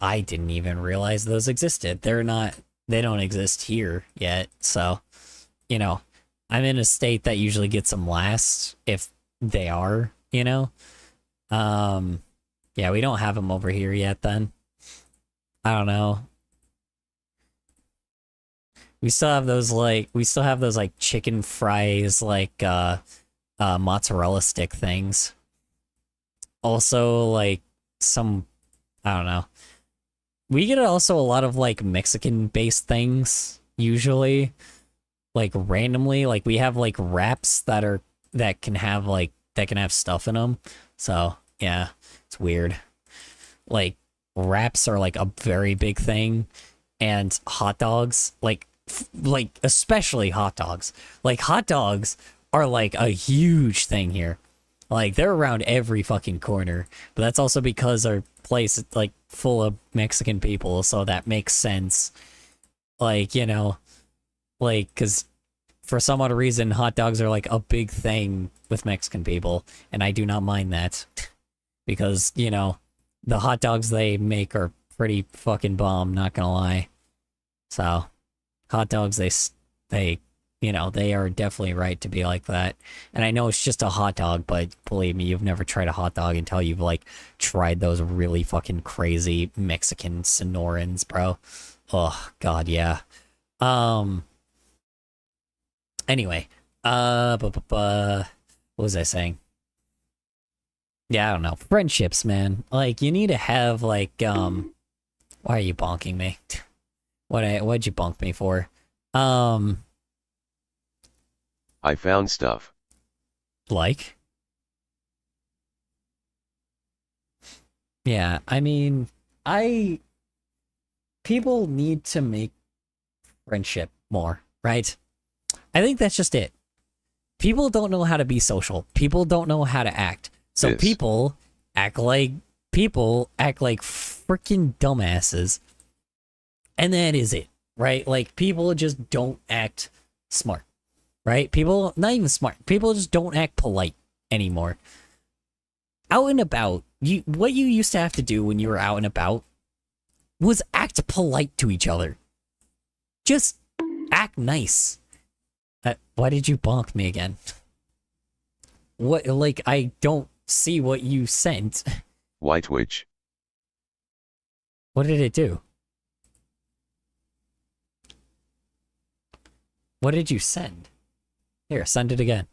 I didn't even realize those existed. They don't exist here yet, so, you know, I'm in a state that usually gets them last, if they are, you know? Yeah, we don't have them over here yet, then. I don't know. We still have those, like, chicken fries, like, mozzarella stick things. Also, like, some, I don't know. We get also a lot of, like, Mexican-based things, usually. Like, randomly. Like, we have, like, wraps that can have stuff in them. So, yeah, it's weird. Like, wraps are, like, a very big thing. And hot dogs, like, especially hot dogs. Like, hot dogs are, like, a huge thing here. Like, they're around every fucking corner. But that's also because our place is, like, full of Mexican people, so that makes sense. Like, you know, like, because for some odd reason, hot dogs are, like, a big thing with Mexican people, and I do not mind that. Because, you know, the hot dogs they make are pretty fucking bomb, not gonna lie. So, hot dogs, they you know, they are definitely right to be like that. And I know it's just a hot dog, but believe me, you've never tried a hot dog until you've, like, tried those really fucking crazy Mexican Sonorans, bro. Oh, God, yeah. Anyway, what was I saying? Yeah, I don't know. Friendships, man. Like, you need to have, like, why are you bonking me? What'd you bonk me for? I found stuff. Like? Yeah, I mean, people need to make friendship more, right? I think that's just it. People don't know how to be social. People don't know how to act. So people act like freaking dumbasses. And that is it, right? Like, people just don't act smart. Right? People, not even smart. People just don't act polite anymore. Out and about, what you used to have to do when you were out and about was act polite to each other. Just act nice. Why did you bonk me again? What, like, I don't see what you sent. YTwitch. What did it do? What did you send? Here, send it again.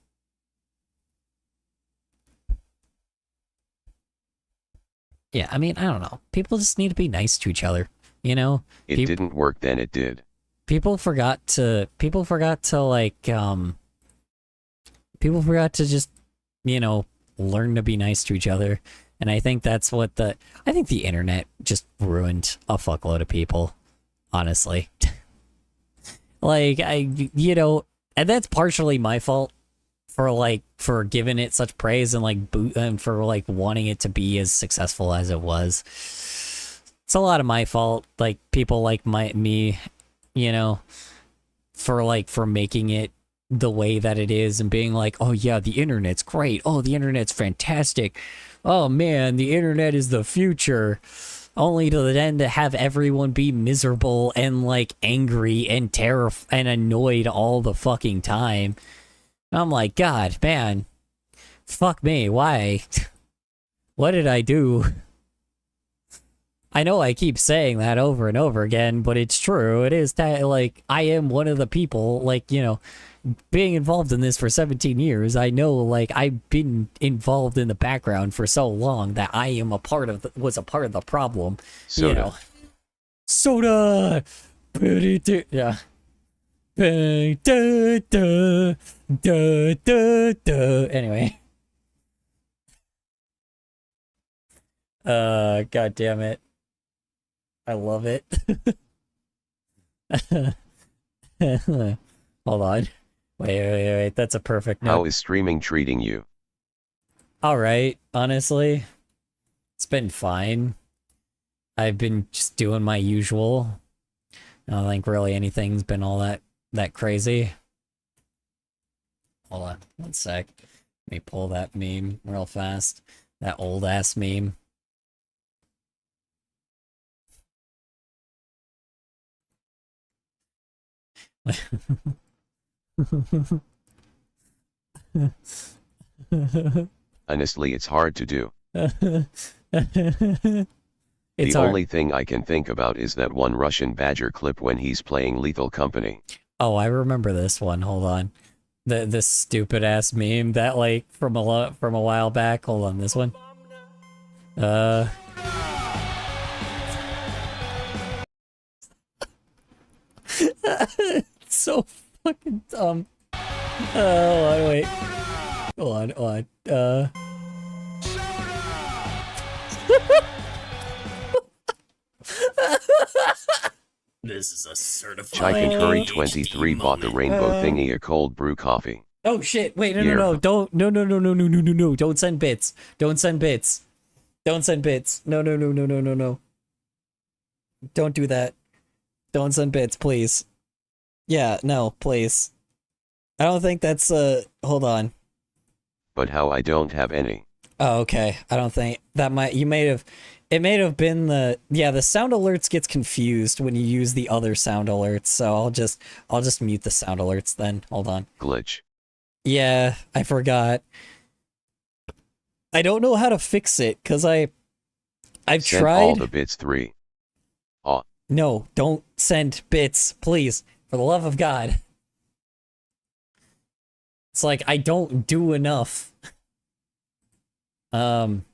Yeah, I mean, I don't know. People just need to be nice to each other, you know? It didn't work, then it did. People forgot to like, people forgot to just, you know, learn to be nice to each other. And I think that's what I think the internet just ruined a fuckload of people, honestly. Like, you know, and that's partially my fault for giving it such praise and like and for like wanting it to be as successful as it was. It's a lot of my fault, like people like me, you know, for making it the way that it is and being like, oh yeah, the internet's great. Oh, the internet's fantastic. Oh man, the internet is the future. Only to then to have everyone be miserable and like angry and and annoyed all the fucking time. I'm like, God, man, fuck me. Why? What did I do? I know I keep saying that over and over again, but it's true. It is that, like, I am one of the people, like, you know, being involved in this for 17 years, I know, like, I've been involved in the background for so long that I am was a part of the problem. Soda. You know. Soda! Yeah. Anyway. God damn it. I love it. Hold on. Wait. That's a perfect note. How is streaming treating you? Alright, honestly. It's been fine. I've been just doing my usual. I don't think really anything's been all that crazy. Hold on, one sec. Let me pull that meme real fast. That old ass meme. Honestly, it's hard to do. It's the hard. only thing I can think about is that one Russian Badger clip when he's playing Lethal Company. Oh, I remember this one. Hold on. This stupid ass meme that like from a while back. Hold on, this one. It's so fucking dumb. Oh, wait. Hold on. This is a certified Chicken Curry ADHD 23 bought the moment. rainbow thingy a cold brew coffee. Oh shit! Wait, no, Yeah. don't, no! Don't send bits. Don't send bits. Don't send bits. No. Don't do that. Don't send bits, please. Yeah, no, please. I don't think that's hold on. But how I don't have any. Oh, okay. I don't think that it may have been the sound alerts gets confused when you use the other sound alerts, so I'll just mute the sound alerts then. Hold on. Glitch. Yeah, I forgot. I don't know how to fix it cuz I've Send tried. all the bits 3. No, don't send bits, please. For the love of God. It's like I don't do enough. One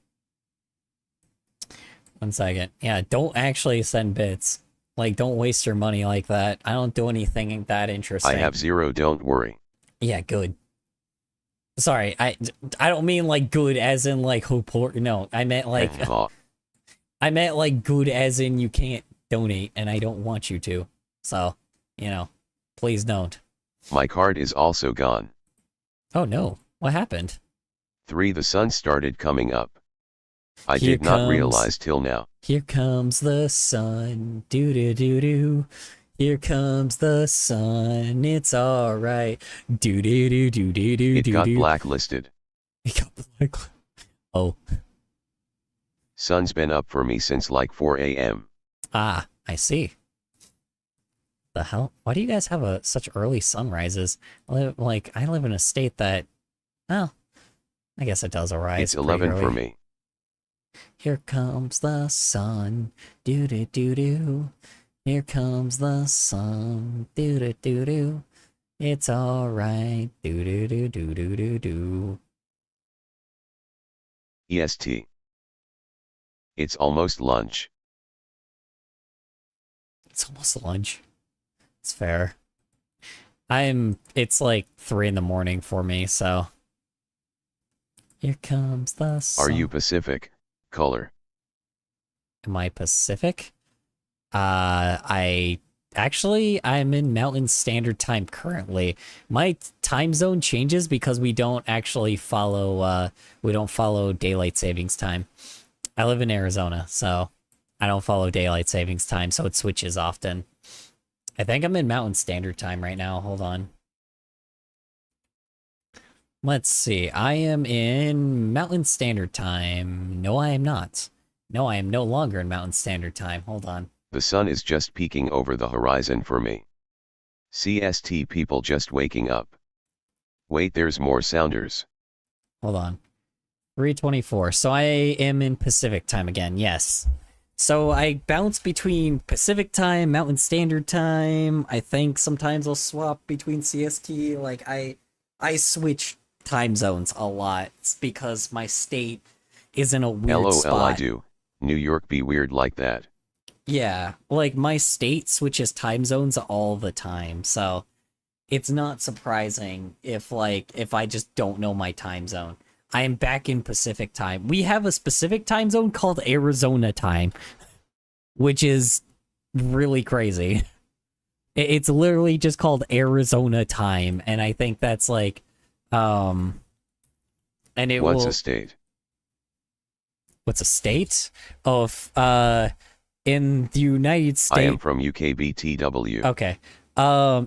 second. Yeah, don't actually send bits. Like, don't waste your money like that. I don't do anything that interesting. I have 0, don't worry. Yeah, good. Sorry, I don't mean like good as in like no, I meant like I meant like good as in you can't donate and I don't want you to. So, you know, please don't. My card is also gone. Oh no, what happened? 3. The sun started coming up. I Here did not comes- realize till now. Here comes the sun, doo-doo-doo-doo. Here comes the sun, it's alright. Doo-doo-doo-doo-doo-doo-doo. It got blacklisted. It got black. Oh. Sun's been up for me since like 4 a.m. Ah, I see. The hell? Why do you guys have such early sunrises? I live in a state that, well, I guess it does arise. It's 11 for me. Here comes the sun. Doo doo doo doo. Here comes the sun. Doo doo doo doo. It's alright. Doo doo doo doo doo doo doo. EST. It's almost lunch. It's almost lunch. It's fair. It's like 3 in the morning for me, so. Here comes the sun. Are you Pacific? Color. Am I Pacific? I'm in Mountain Standard Time currently. My time zone changes because we don't actually follow, daylight savings time. I live in Arizona, so I don't follow daylight savings time, so it switches often. I think I'm in Mountain Standard Time right now. Hold on. Let's see. I am in Mountain Standard Time. No, I am not. No, I am no longer in Mountain Standard Time. Hold on. The sun is just peeking over the horizon for me. CST people just waking up. Wait, there's more sounders. Hold on. 3:24. So I am in Pacific Time again. Yes. So I bounce between Pacific Time, Mountain Standard Time. I think sometimes I'll swap between CST. Like I switch time zones a lot. It's because my state is in a weird spot. LOL, I do. New York be weird like that. Yeah, like my state switches time zones all the time, so it's not surprising if I just don't know my time zone. I am back in Pacific Time. We have a specific time zone called Arizona Time, which is really crazy. It's literally just called Arizona Time, and I think that's like, and it What's will... a state? What's a state? Oh, in the United States. I am from UKBTW. Okay.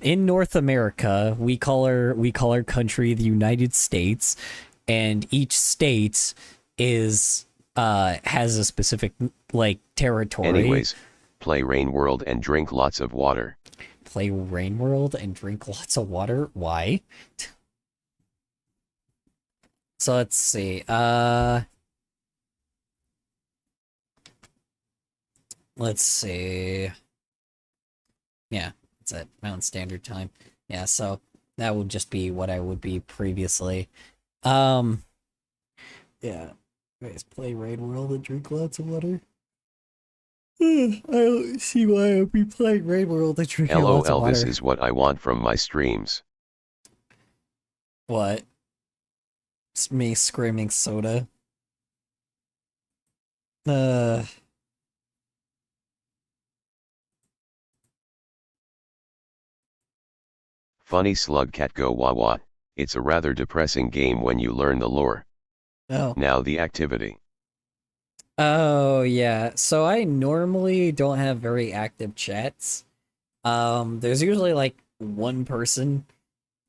In North America, we call our country the United States, and each state has a specific like territory. Anyways, play Rain World and drink lots of water. Play Rain World and drink lots of water? Why? So let's see. Let's see. Yeah, it's at Mountain Standard Time. Yeah, so that would just be what I would be previously. Yeah. Guys, play Raid World and drink lots of water. I don't see why I would be playing Raid World and drinking lots of water. This is what I want from my streams. What? It's me screaming soda. Funny slug cat go wah wah. It's a rather depressing game when you learn the lore. Oh. Now the activity. Oh, yeah. So I normally don't have very active chats. There's usually like one person,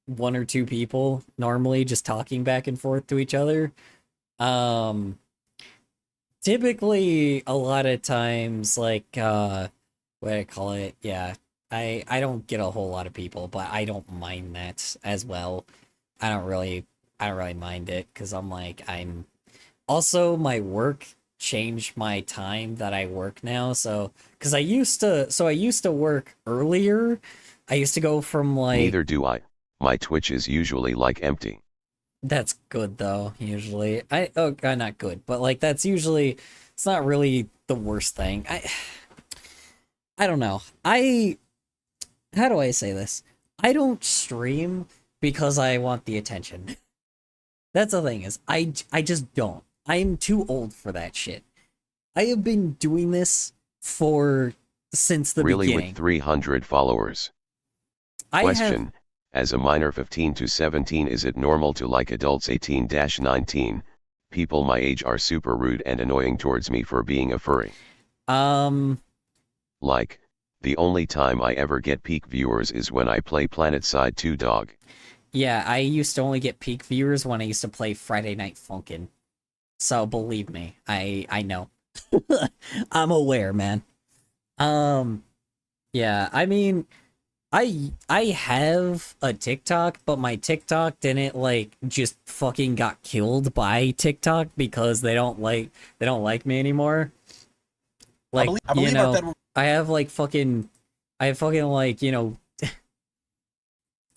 one or two people, normally just talking back and forth to each other. Typically, a lot of times, like, what do I call it? Yeah. I don't get a whole lot of people, but I don't mind that as well. I don't really mind it, because I'm also my work changed my time that I work now, so because I used to work earlier. I used to go from like... Neither do I. My Twitch is usually like empty. That's good though, usually. Not good, but like that's usually, it's not really the worst thing. I don't know. How do I say this? I don't stream because I want the attention. That's the thing is, I just don't. I'm too old for that shit. I have been doing this since the beginning. Really, with 300 followers? Question. As a minor 15 to 17, is it normal to like adults 18-19? People my age are super rude and annoying towards me for being a furry. Like, the only time I ever get peak viewers is when I play PlanetSide 2 Dog. Yeah, I used to only get peak viewers when I used to play Friday Night Funkin'. So believe me, I know. I'm aware, man. Yeah, I mean, I have a TikTok, but my TikTok didn't like just fucking got killed by TikTok because they don't like me anymore. Like, I believe our federal. I have fucking like,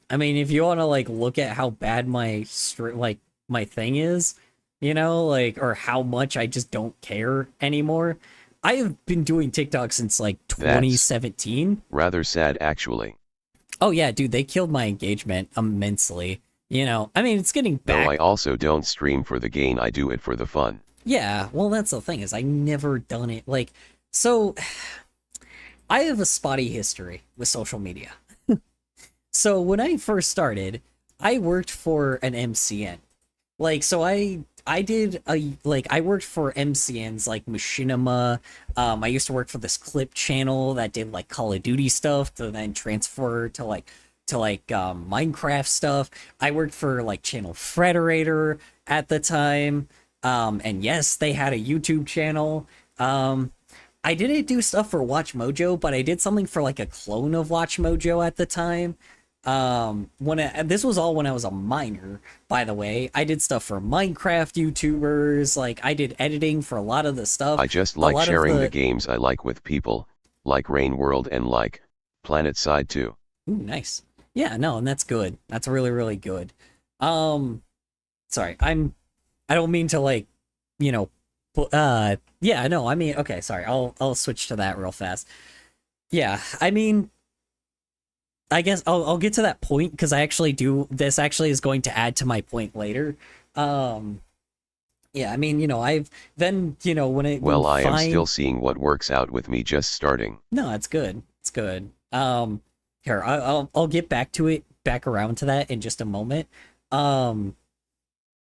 I mean, if you want to like look at how bad like my thing is, like, or how much I just don't care anymore. I have been doing TikTok since like 2017. Rather sad, actually. Oh yeah, dude, they killed my engagement immensely. I mean, it's getting back. Though I also don't stream for the gain, I do it for the fun. Yeah, well, that's the thing, is I never done it. Like, so I have a spotty history with social media. So when I first started, I worked for an MCN. Like, so I did I worked for MCNs like Machinima. I used to work for this clip channel that did like Call of Duty stuff to then transfer to Minecraft stuff. I worked for like Channel Frederator at the time. And yes, they had a YouTube channel. I didn't do stuff for Watch Mojo, but I did something for like a clone of Watch Mojo at the time. This was all when I was a minor, by the way. I did stuff for Minecraft YouTubers, like I did editing for a lot of the stuff. I just like sharing the games I like with people, like Rain World and like Planet Side 2. Ooh, nice. Yeah, no, and that's good. That's really, really good. Sorry, I don't mean to like, yeah, no, I mean, okay, sorry, I'll switch to that real fast. Yeah, I mean, I guess I'll get to that point because this actually is going to add to my point later. Yeah, I mean, I've then, I am still seeing what works out with me just starting. No, it's good. It's good. Here, I'll get back around to that in just a moment.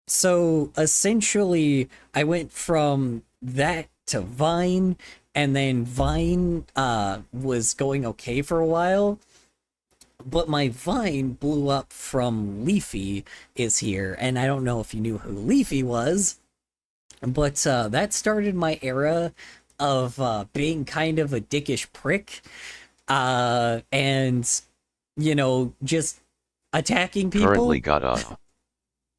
So essentially I went from that to Vine, and then Vine was going okay for a while. But my Vine blew up from Leafy is here, and I don't know if you knew who Leafy was, but that started my era of being kind of a dickish prick, and just attacking people. Currently got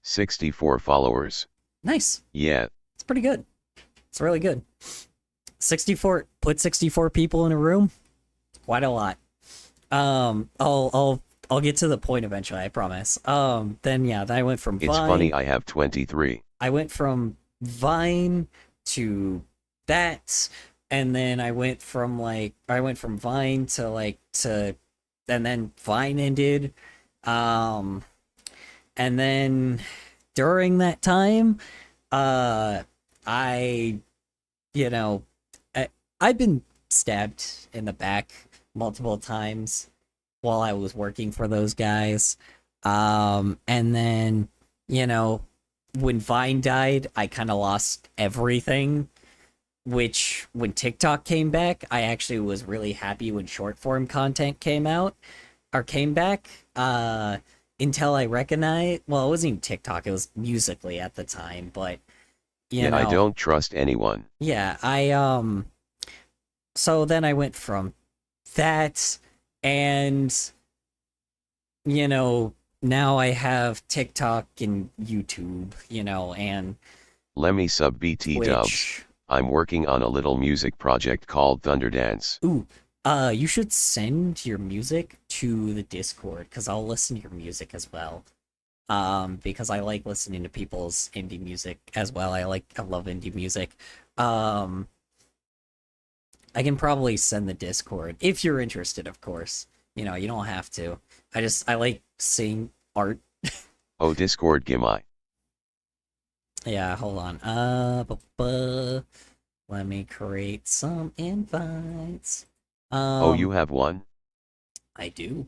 64 followers. Nice. Yeah, it's pretty good. It's really good. 64 people in a room, quite a lot. I'll get to the point eventually, I promise. Then I went from Vine. It's funny, I have 23. I went from Vine to that, and then I went from Vine to and then Vine ended. And then during that time, I've been stabbed in the back multiple times while I was working for those guys. And then, when Vine died, I kind of lost everything, which when TikTok came back, I actually was really happy when short form content came back, until I recognized, well, it wasn't even TikTok, it was Musically at the time, but I don't trust anyone. Yeah, so then I went from that, and now I have TikTok and YouTube, and Let me sub BT Dubs. I'm working on a little music project called Thunderdance. Ooh, you should send your music to the Discord, because I'll listen to your music as well. Because I like listening to people's indie music as well. I love indie music. I can probably send the Discord if you're interested, of course. You don't have to. I like seeing art. Oh, Discord gimme. Yeah, hold on. Let me create some invites. Oh, you have one? I do.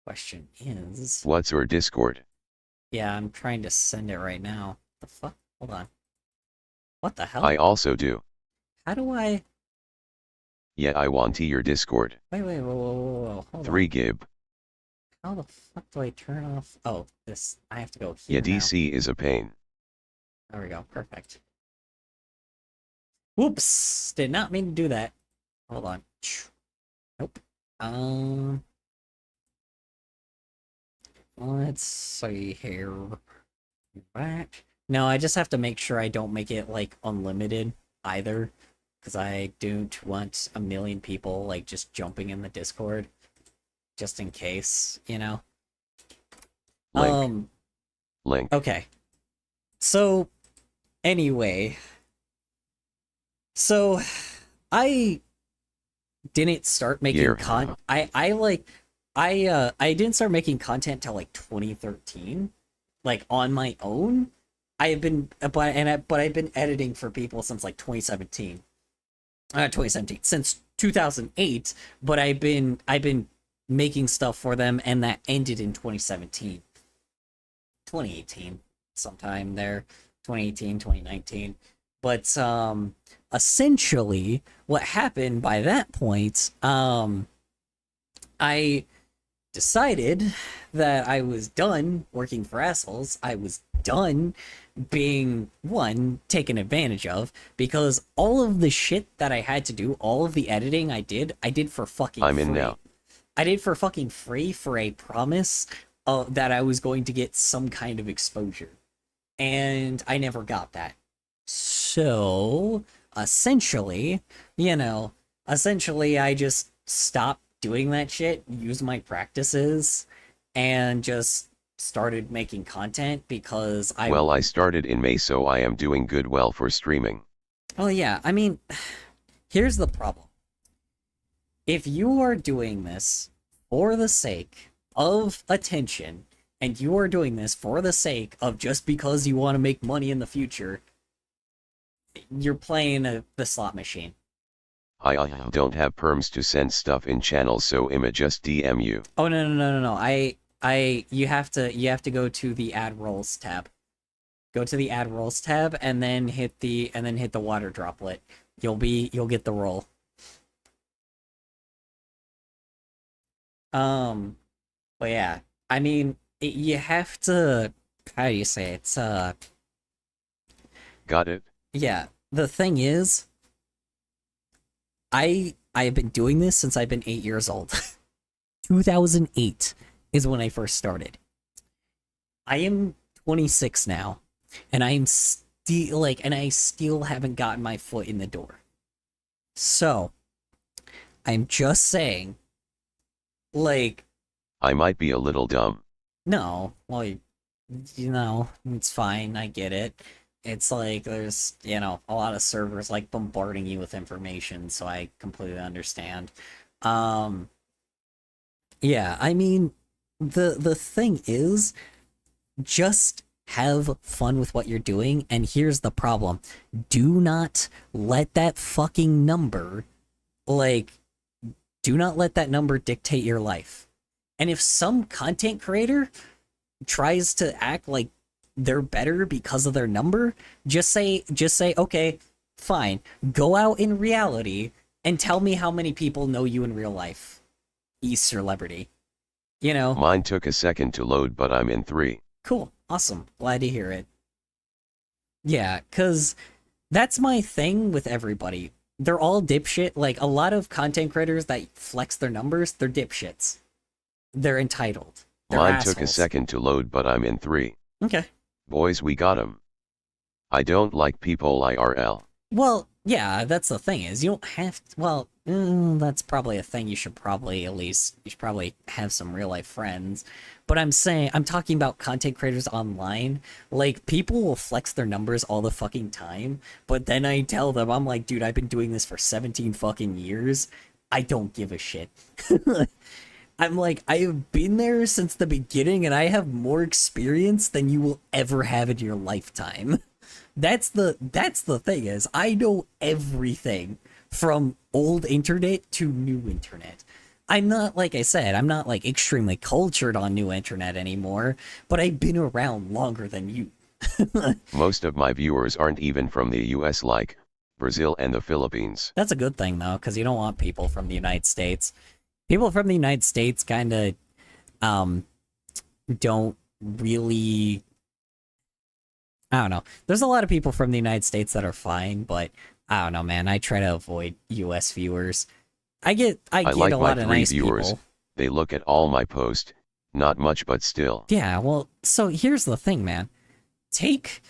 Question is, what's your Discord? Yeah, I'm trying to send it right now. The fuck? Hold on. What the hell? I also do. How do I? Yeah, I want your Discord. Wait, whoa. Hold 3 on. gib. How the fuck do I turn off? Oh, this. I have to go here. Yeah, DC now. is a pain. There we go. Perfect. Whoops! Did not mean to do that. Hold on. Nope. Um, let's see here. Back. No, I just have to make sure I don't make it like unlimited either, because I don't want a million people like just jumping in the Discord, just in case, you know. Link. Link. Okay. So, anyway, so I didn't start making I didn't start making content till like 2013, like on my own. I have been but I've been editing for people since like 2017. 2017 since 2008, but I've been making stuff for them, and that ended in 2017. 2018 sometime there, 2018, 2019. But essentially what happened by that point, I decided that I was done working for assholes. I was done being taken advantage of, because all of the shit that I had to do, all of the editing I did for fucking I'm free. in now. I did for fucking free for a promise that I was going to get some kind of exposure. And I never got that. So, essentially, I just stopped doing that shit, used my practices, and just started making content because I started in May, so I am doing good well for streaming. Oh yeah, I mean, here's the problem. If you are doing this for the sake of attention, and you are doing this for the sake of just because you want to make money in the future, you're playing the slot machine. I don't have perms to send stuff in channels, so I'ma just DM you. Oh no. You have to go to the ad rolls tab. Go to the ad rolls tab and then hit the water droplet. You'll get the roll. But yeah, I mean, you have to, how do you say it? It's Got it? Yeah, the thing is, I have been doing this since I've been 8 years old. 2008 is when I first started. I am 26 now, and I still haven't gotten my foot in the door. So, I'm just saying, like, I might be a little dumb. no, well, it's fine, I get it. It's like there's, a lot of servers like bombarding you with information, so I completely understand. Yeah, I mean, the thing is, just have fun with what you're doing, and here's the problem. Do not let that fucking number, do not let that number dictate your life. And if some content creator tries to act like they're better because of their number, just say, okay, fine, go out in reality and tell me how many people know you in real life. E-celebrity. Mine took a second to load, but I'm in 3. Cool. Awesome. Glad to hear it. Yeah, because that's my thing with everybody. They're all dipshit. Like, a lot of content creators that flex their numbers, they're dipshits. They're entitled. They're Mine assholes. took a second to load, but I'm in 3. Okay. Boys, we got 'em. I don't like people IRL. Well, yeah, that's the thing, is you don't have to, well, that's probably a thing. You should probably have some real life friends. But I'm talking about content creators online. Like, people will flex their numbers all the fucking time, but then I tell them, I'm like, dude, I've been doing this for 17 fucking years. I don't give a shit. I'm like, I have been there since the beginning, and I have more experience than you will ever have in your lifetime. That's the thing, is I know everything from old internet to new internet. I'm not, like I said, I'm not like extremely cultured on new internet anymore, but I've been around longer than you. Most of my viewers aren't even from the US, like Brazil and the Philippines. That's a good thing, though, because you don't want people from the United States. People from the United States kind of don't really, I don't know. There's a lot of people from the United States that are fine, but I don't know, man. I try to avoid US viewers. I get like a my lot of 3 nice viewers. people. They look at all my posts. Not much, but still. Yeah, well, so here's the thing, man. Take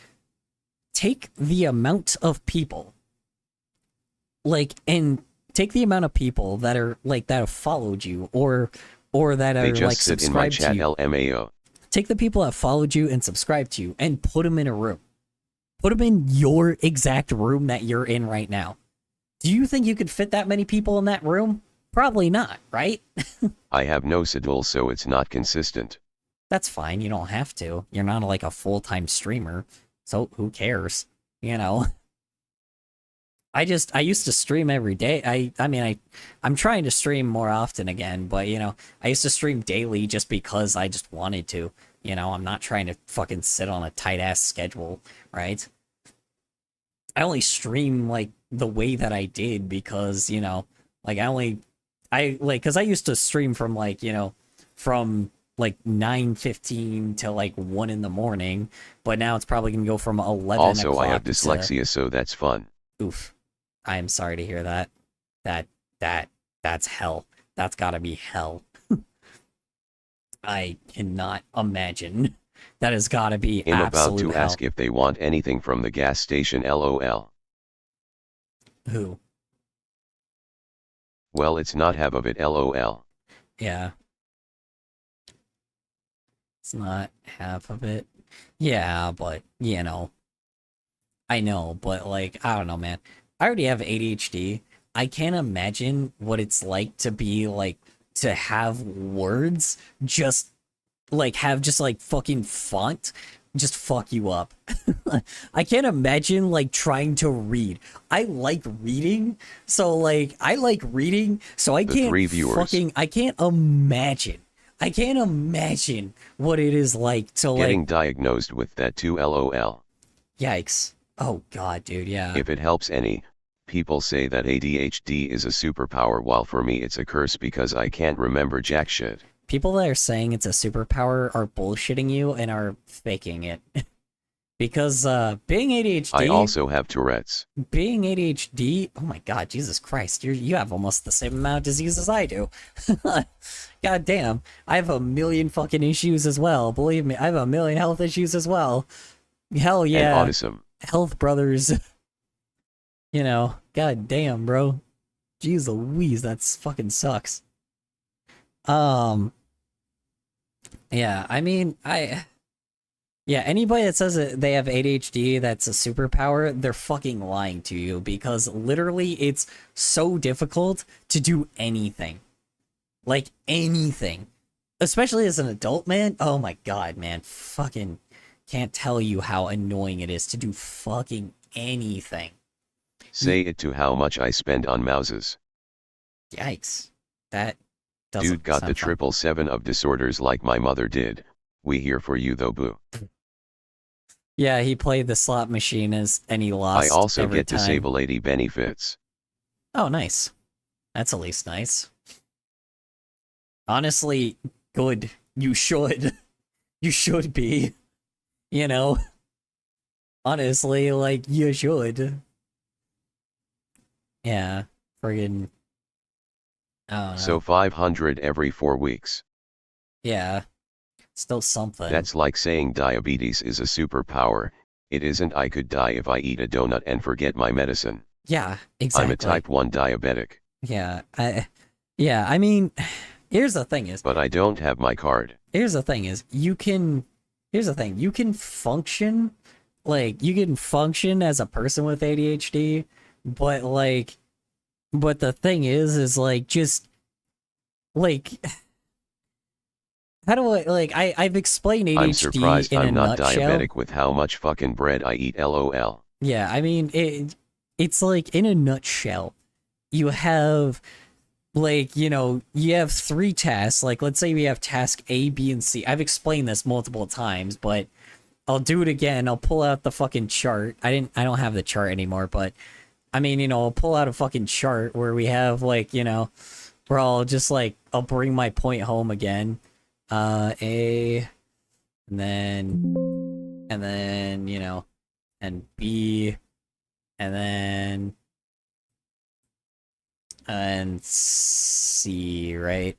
the amount of people, like, and take the amount of people that are like that have followed you or that They are just like sit in my subscribed to chat, you. LMAO. Take the people that followed you and subscribed to you and put them in a room. Put them in your exact room that you're in right now. Do you think you could fit that many people in that room? Probably not, right? I have no schedule, so it's not consistent. That's fine. You don't have to. You're not like a full-time streamer, so who cares? You know. I used to stream every day. I'm trying to stream more often again, but you know, I used to stream daily just because I just wanted to. You know, I'm not trying to fucking sit on a tight ass schedule, right? I only stream like the way that I did because, you know, like cuz I used to stream from like, you know, from like 9:15 to like 1 in the morning, but now it's probably going to go from 11 Also, o'clock I have to... dyslexia, so that's fun. Oof. I am sorry to hear that. That's hell. That's gotta be hell. I cannot imagine. That has gotta be I'm about absolute to hell. ask if they want anything from the gas station, LOL. Who? Well, it's not half of it, LOL. Yeah. It's not half of it. Yeah, but, you know. I know, but like, I don't know, man. I already have ADHD. I can't imagine what it's like to be like, to have words just like have just like fucking font just fuck you up. I can't imagine like trying to read. I like reading, so like I like reading, so I The can't 3 viewers. fucking I can't imagine. I can't imagine what it is like to Getting like diagnosed with that too, LOL. yikes. Oh god, dude, yeah. If it helps any, people say that ADHD is a superpower, while for me it's a curse because I can't remember jack shit. People that are saying it's a superpower are bullshitting you and are faking it. Because being ADHD, I also have Tourette's. being ADHD, oh my god, Jesus Christ, you have almost the same amount of disease as I do. God damn, I have a million fucking issues as well. Believe me, I have a million health issues as well. Hell yeah, And autism. health brothers. You know, god damn, bro. Jeez Louise, that's fucking sucks. Yeah, I mean, yeah, anybody that says that they have ADHD that's a superpower, they're fucking lying to you, because literally it's so difficult to do anything. Like, anything. Especially as an adult, man. Oh my god, man. Fucking can't tell you how annoying it is to do fucking anything. Say it to how much I spend on mouses. Yikes. That doesn't Dude got the sound fun. 777 of disorders like my mother did. We here for you though, boo. Yeah, he played the slot machine and he lost I also every get time. disability benefits. Oh, nice. That's at least nice. Honestly, good. You should. You should be. You know? Honestly, like, you should. Yeah. Friggin'... I don't know. So 500 every 4 weeks. Yeah. Still something. That's like saying diabetes is a superpower. It isn't. I could die if I eat a donut and forget my medicine. Yeah, exactly. I'm a type 1 diabetic. Yeah, I mean, here's the thing is... But I don't have my card. Here's the thing is, you can function, like, you can function as a person with ADHD, but, like, but the thing is, like, just, like, how do I, like, I've explained ADHD I'm surprised in I'm a not nutshell. diabetic with how much fucking bread I eat, LOL. Yeah, I mean, it's like, in a nutshell, you have, like, you know, you have 3 tasks. Like, let's say we have task A, B, and C. I've explained this multiple times, but I'll do it again. I'll pull out the fucking chart. I don't have the chart anymore, but I mean, you know, I'll pull out a fucking chart where we have, like, you know, where I'll just, like, I'll bring my point home again. A, and then, you know, and B, and then and C, right?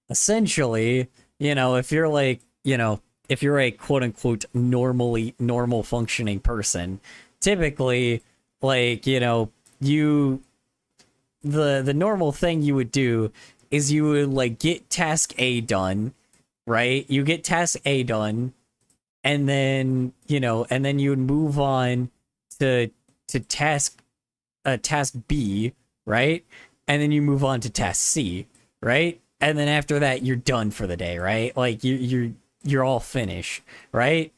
Essentially, if you're like, if you're a quote unquote normal functioning person, typically, like, you the normal thing you would do is you would like get task A done, right? You get task A done, and then you would move on to task task B, right? And then you move on to task C, right? And then after that you're done for the day, right? Like you're all finished, right?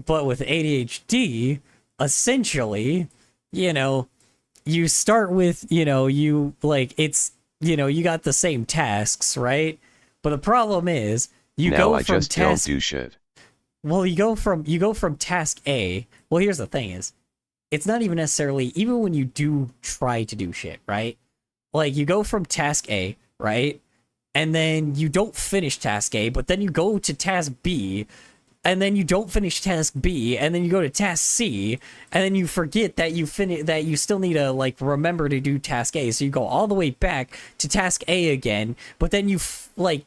But with ADHD, essentially, you start with, you like it's, you got the same tasks, right? But the problem is you now go I from just task don't do shit. well, you go from task A. Well, here's the thing is it's not even necessarily even when you do try to do shit, right? Like you go from task A, right? And then you don't finish task A, but then you go to task B, and then you don't finish task B, and then you go to task C, and then you forget that you still need to like remember to do task A. So you go all the way back to task A again, but then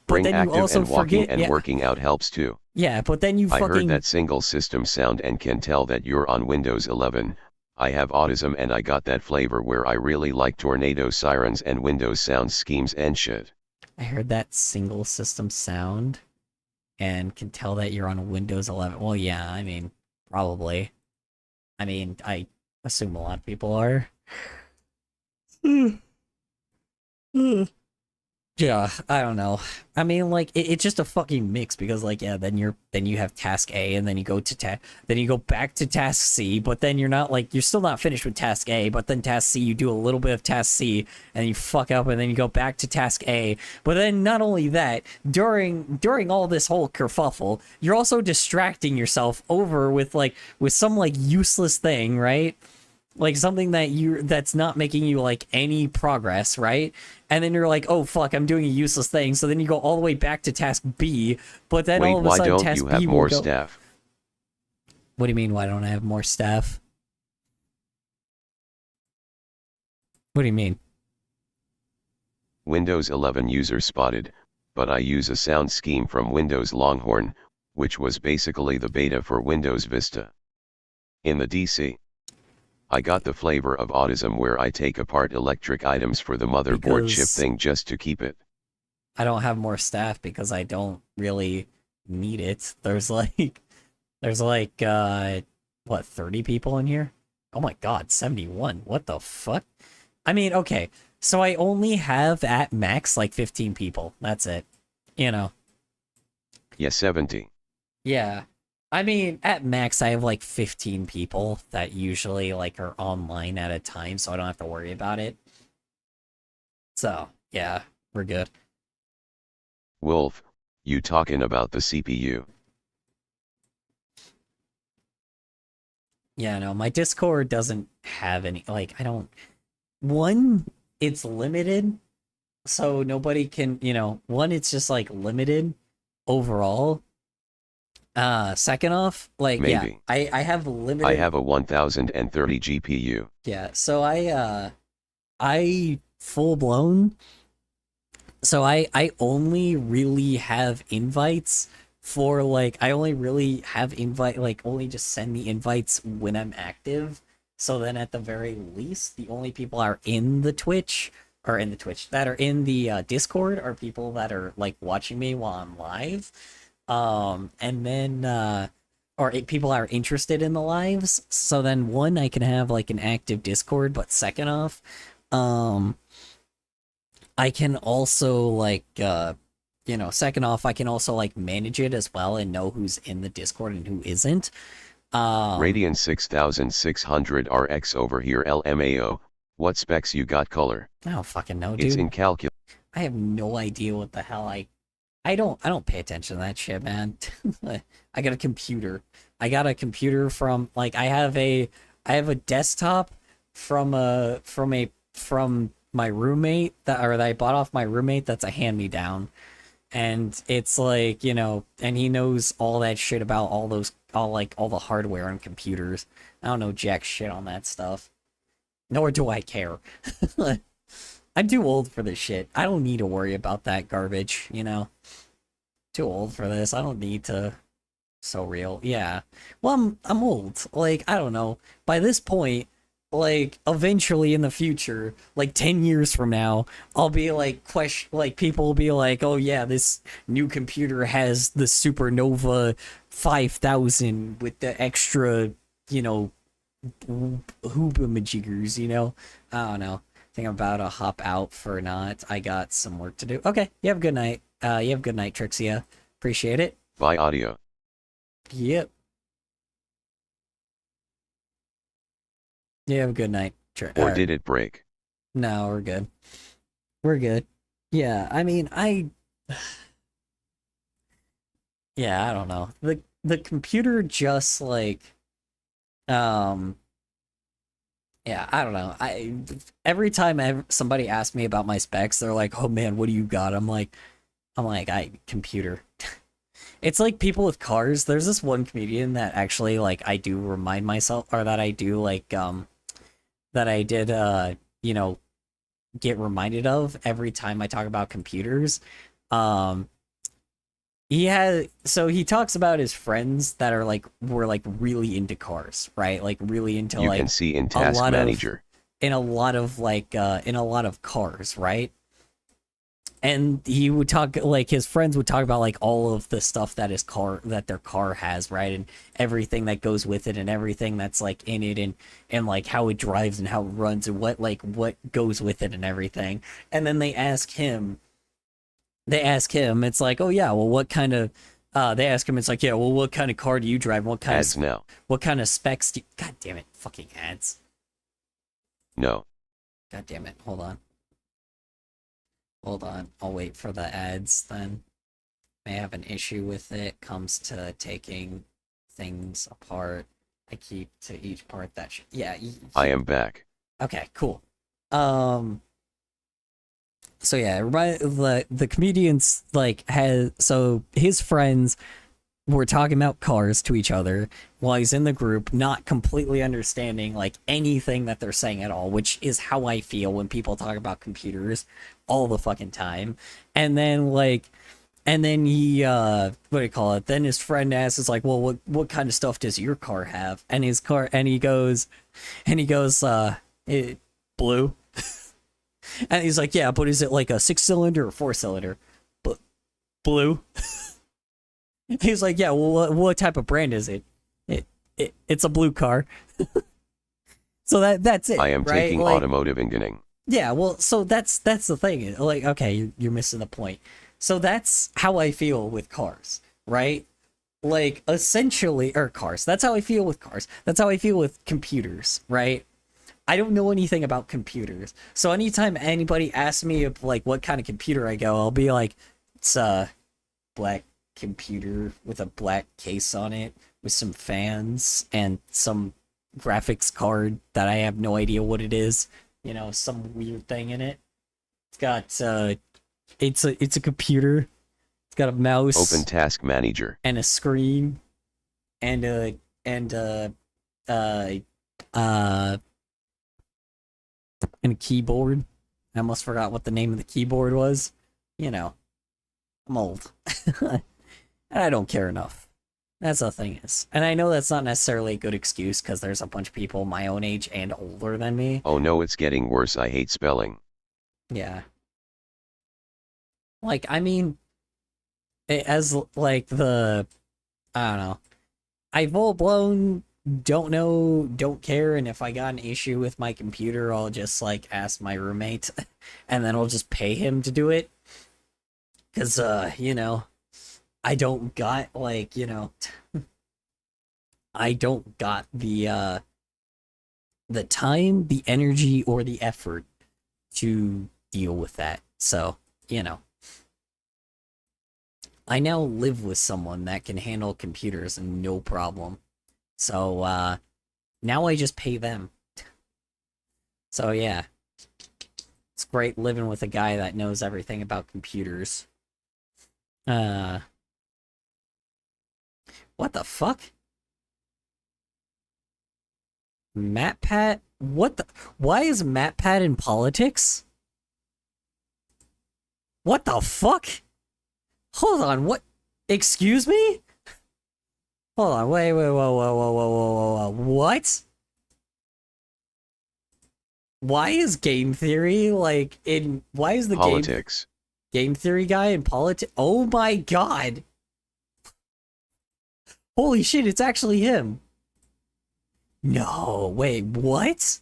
Bring then active you also and walking forget and working out helps too. Yeah, but then you I fucking heard that single system sound and can tell that you're on Windows 11. I have autism and I got that flavor where I really like tornado sirens and Windows sound schemes and shit. I heard that single system sound and can tell that you're on Windows 11. Well, yeah, I mean, probably. I mean, I assume a lot of people are. Yeah, I don't know. I mean, like it's just a fucking mix because, like, yeah, then you have task A, and then you go to then you go back to task C, but then you're still not finished with task A, but then task C, you do a little bit of task C, and you fuck up, and then you go back to task A. But then not only that, during all this whole kerfuffle, you're also distracting yourself over with some like useless thing, right? Like something that's not making you like any progress, right? And then you're like, oh fuck, I'm doing a useless thing. So then you go all the way back to task B, but then Wait, all of a why sudden don't task you B have will more go. staff? What do you mean? Why don't I have more staff? What do you mean? Windows 11 user spotted, but I use a sound scheme from Windows Longhorn, which was basically the beta for Windows Vista. In the DC, I got the flavor of autism where I take apart electric items for the motherboard chip thing just to keep it. I don't have more staff because I don't really need it. There's like what, 30 people in here? Oh my god, 71. What the fuck? I mean, okay. So I only have at max like 15 people. That's it. Yeah, 70. Yeah. I mean, at max, I have like 15 people that usually like are online at a time, so I don't have to worry about it. So, yeah, we're good. Wolf, you talking about the CPU? Yeah, no, my Discord doesn't have any, like, it's limited, so nobody can, it's just like limited overall. Second off, like, Maybe. yeah, I have limited. I have a 1030 GPU. Yeah, so I full blown. So I only really have invites for like, I only really have only just send me invites when I'm active. So then at the very least, the only people are in the Twitch that are in the Discord are people that are like watching me while I'm live. And then people are interested in the lives. So then one, I can have like an active Discord, but second off, I can also like second off, I can also like manage it as well and know who's in the Discord and who isn't. Radeon 6600 RX over here LMAO. What specs you got color? I don't fucking know, dude. It's incalculable. I have no idea what the hell I don't pay attention to that shit, man. I got a computer. I got a computer from like I have a desktop from my roommate that I bought off my roommate that's a hand-me-down. And it's like, and he knows all that shit about all the hardware on computers. I don't know jack shit on that stuff. Nor do I care. I'm too old for this shit. I don't need to worry about that garbage, you know? Too old for this. I don't need to. So real. Yeah. Well, I'm old. Like, I don't know. By this point, like, eventually in the future, like 10 years from now, I'll be like, people will be like, oh yeah, this new computer has the Supernova 5000 with the extra, you know, hoobamajiggers, you know? I don't know. I think I'm about to hop out for not. I got some work to do. Okay, you have a good night. You have a good night, Trixia. Appreciate it. Bye audio. Yep. You have a good night. Or did it break? No, we're good. We're good. Yeah, I mean, yeah, I don't know. The computer just like yeah, I don't know. Every time somebody asks me about my specs, they're like, "Oh man, what do you got?" I computer. It's like people with cars. There's this one comedian that actually like I do remind myself, or that I do like that I did you know, get reminded of every time I talk about computers. He talks about his friends that are like were like really into cars, right? Like really into You like can see in Task Manager. In a lot of cars, right? And he would talk, like his friends would talk about like all of the stuff that their car has, right? And everything that goes with it and everything that's like in it and like how it drives and how it runs and what goes with it and everything. And then they ask him, it's like, oh yeah, well what kind of they ask him, it's like, yeah, well what kind of car do you drive? What kind Ads now. What kind of specs do you, God damn it, fucking ads. No. God damn it, hold on. I'll wait for the ads then. May have an issue with it. Comes to taking things apart. I keep to each part that yeah. I am back. Okay, cool. So yeah, the comedians like so his friends were talking about cars to each other while he's in the group, not completely understanding like anything that they're saying at all, which is how I feel when people talk about computers all the fucking time. And then he what do you call it? Then his friend asks, like, well, what kind of stuff does your car have? And he goes, blue. And he's like, yeah, but is it like a 6-cylinder or 4-cylinder? But blue. He's like, yeah, well, what type of brand is it? It's a blue car. So that's it. I am right? taking like, automotive engineering. Yeah, well, so that's the thing. Like, okay, you're missing the point. So that's how I feel with cars, right? Like, essentially, or cars. That's how I feel with cars. That's how I feel with computers, right? I don't know anything about computers. So anytime anybody asks me of like what kind of computer I go, I'll be like, it's a black computer with a black case on it with some fans and some graphics card that I have no idea what it is. You know, some weird thing in it. It's got it's a computer. It's got a mouse. Open Task Manager. And a screen. And a keyboard. I almost forgot what the name of the keyboard was. You know, I'm old. And I don't care enough. That's the thing is. And I know that's not necessarily a good excuse because there's a bunch of people my own age and older than me. Oh no, it's getting worse. I hate spelling. Yeah. Like, I mean, as like I don't know. I full blown don't know, don't care, and if I got an issue with my computer, I'll just like ask my roommate and then I'll just pay him to do it. Cause you know, I don't got like, you know, I don't got the time, the energy, or the effort to deal with that. So, you know. I now live with someone that can handle computers and no problem. So, now I just pay them. So, yeah. It's great living with a guy that knows everything about computers. What the fuck? MatPat What the? Why is MatPat in politics? What the fuck? Hold on, what? Excuse me? Hold on, wait, whoa. What? Why is game theory like in? Why is the Politics. game theory guy in politics? Oh my god! Holy shit! It's actually him. No, wait, what?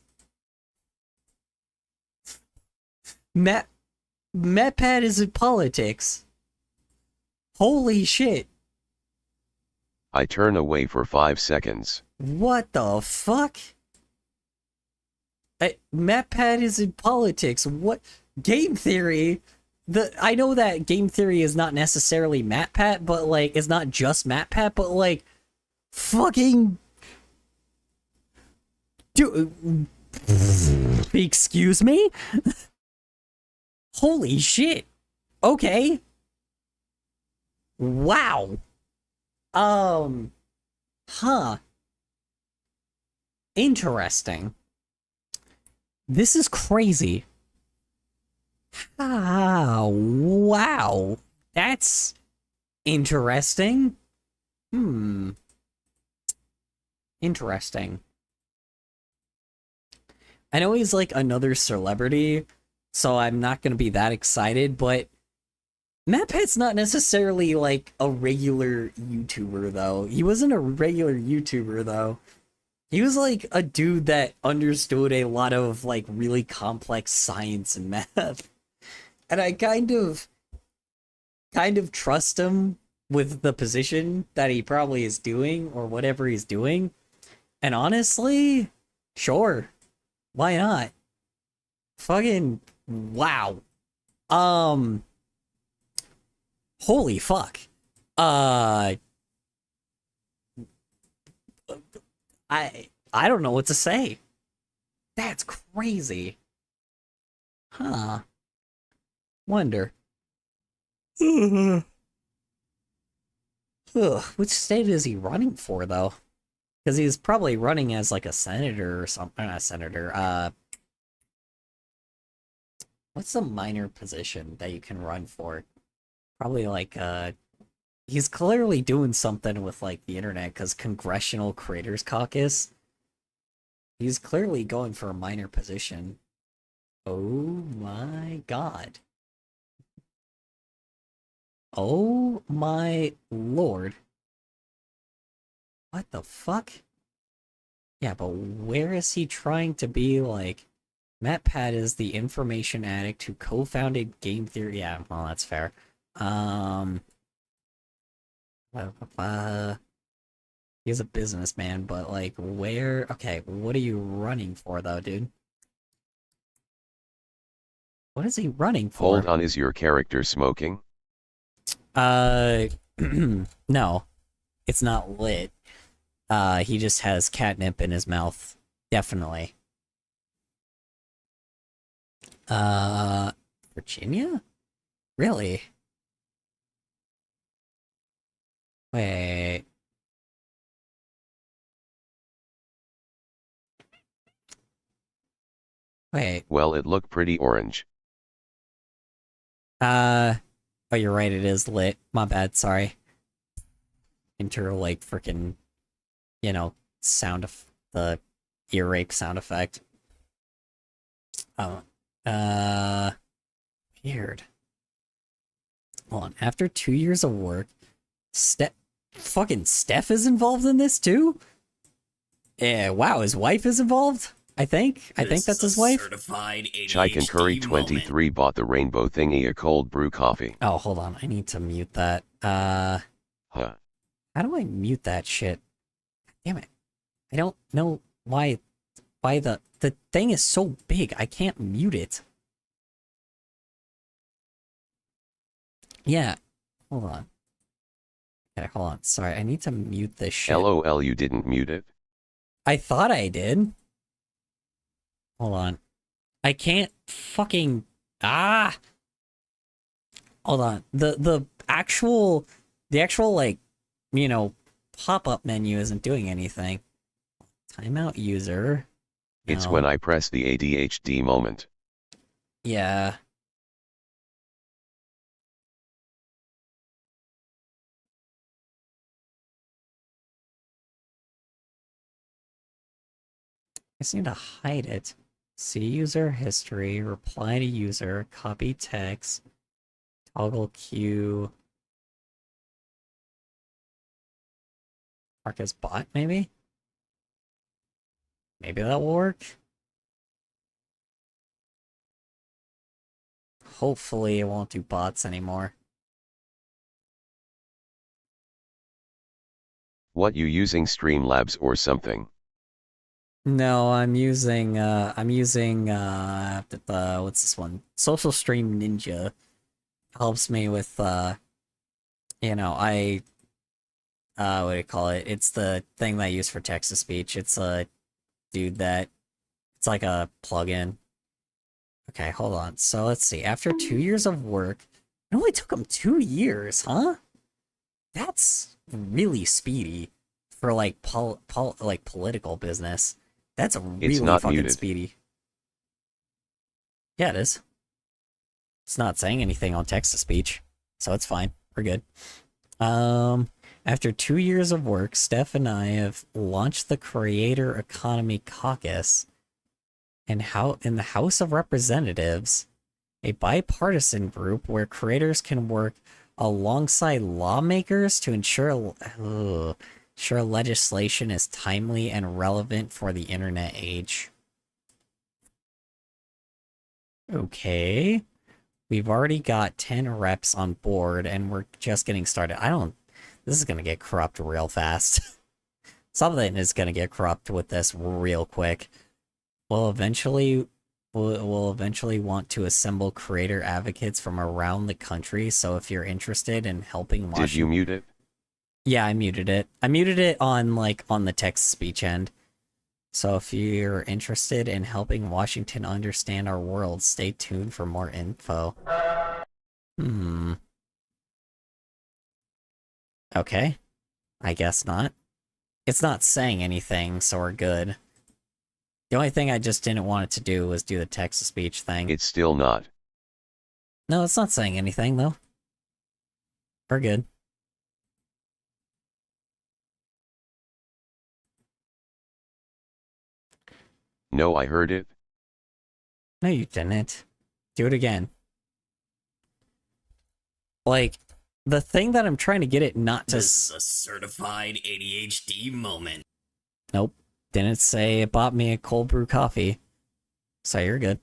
MatPat is in politics. Holy shit! I turn away for 5 seconds. What the fuck? MatPat is in politics. What? Game theory? I know that game theory is not necessarily MatPat, but like, it's not just MatPat, but like, fucking... Dude... Excuse me? Holy shit. Okay. Wow. Huh. Interesting. This is crazy. Ah, wow. That's interesting. Interesting. I know he's like another celebrity, so I'm not gonna be that excited, but MatPat's not necessarily like a regular YouTuber though. He wasn't a regular YouTuber though. He was like a dude that understood a lot of like really complex science and math. And I kind of trust him with the position that he probably is doing or whatever he's doing. And honestly, sure. Why not? Fucking wow. Holy fuck. I don't know what to say. That's crazy. Huh. Wonder. Ugh, which state is he running for, though? Because he's probably running as, like, a senator or something. Not a senator, what's the minor position that you can run for? Probably, like, he's clearly doing something with, like, the internet, because Congressional Creators Caucus. He's clearly going for a minor position. Oh my god. Oh my lord. What the fuck? Yeah, but where is he trying to be, like... MatPat is the information addict who co-founded Game Theory. Yeah, well, that's fair. He's a businessman, but, like, where... Okay, what are you running for, though, dude? What is he running for? Hold on, is your character smoking? No. It's not lit. He just has catnip in his mouth. Definitely. Virginia? Really? Wait. Wait. Well, it looked pretty orange. Oh, you're right, it is lit. My bad, sorry. Enter, like, freaking, you know, sound of the ear rape sound effect. Oh. Weird. Hold on. After 2 years of work, fucking Steph is involved in this too? Yeah, wow, his wife is involved? I think that's his wife. Certified Chike and Curry ADHD 23 bought the rainbow thingy a cold brew coffee. Oh, hold on. I need to mute that. Huh. How do I mute that shit? Damn it. I don't know why the thing is so big. I can't mute it. Yeah. Hold on. Okay, hold on. Sorry, I need to mute this shit. LOL, you didn't mute it? I thought I did. Hold on. I can't fucking... Ah! Hold on. The actual, like, you know, pop-up menu isn't doing anything. Timeout user. It's No. when I press the ADHD moment. Yeah. I just need to hide it. See user history, reply to user, copy text, toggle queue. Mark as bot, maybe? Maybe that will work? Hopefully it won't do bots anymore. What, you using Streamlabs or something? No, I'm using what's this one? Social Stream Ninja helps me with you know, what do you call it? It's the thing that I use for text to speech. It's a dude that it's like a plugin. Okay, hold on. So let's see. After 2 years of work, it only took him 2 years, huh? That's really speedy for like political business. That's It's really not fucking muted. speedy. Yeah, it is. It's not saying anything on text to speech, so it's fine. We're good. After 2 years of work, Steph and I have launched the Creator Economy Caucus in the House of Representatives, a bipartisan group where creators can work alongside lawmakers to ensure legislation is timely and relevant for the internet age. Okay. We've already got 10 reps on board and we're just getting started. This is gonna get corrupt real fast. Something is gonna get corrupt with this real quick. We'll eventually want to assemble creator advocates from around the country, so if you're interested in helping Washington... Did you mute it? Yeah, I muted it. I muted it on the text speech end. So if you're interested in helping Washington understand our world, stay tuned for more info. Okay. I guess not. It's not saying anything, so we're good. The only thing I just didn't want it to do was do the text-to-speech thing. It's still not. No, it's not saying anything, though. We're good. No, I heard it. No, you didn't. Do it again. Like, the thing that I'm trying to get it not to... This is a certified ADHD moment. Nope. Didn't say it bought me a cold brew coffee. So you're good.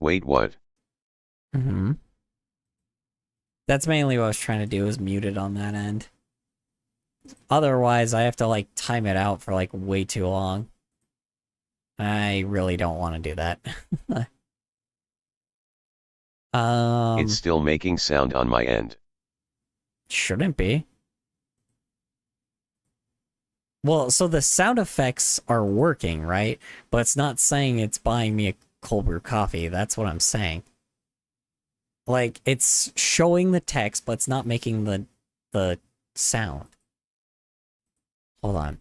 Wait, what? That's mainly what I was trying to do, is mute it on that end. Otherwise, I have to, like, time it out for, like, way too long. I really don't want to do that. It's still making sound on my end. Shouldn't be. Well, so the sound effects are working, right? But it's not saying it's buying me a cold brew coffee. That's what I'm saying. Like, it's showing the text, but it's not making the sound. Hold on.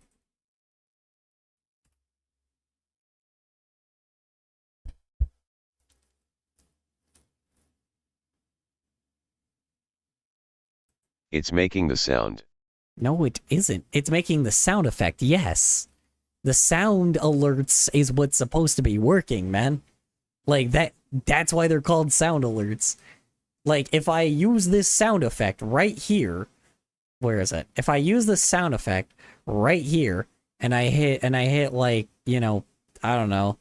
It's making the sound. No, it isn't. It's making the sound effect, yes. The sound alerts is what's supposed to be working, man. Like, that's why they're called sound alerts. Like, if I use this sound effect right here, where is it? If I use this sound effect right here, and I hit like, you know, I don't know.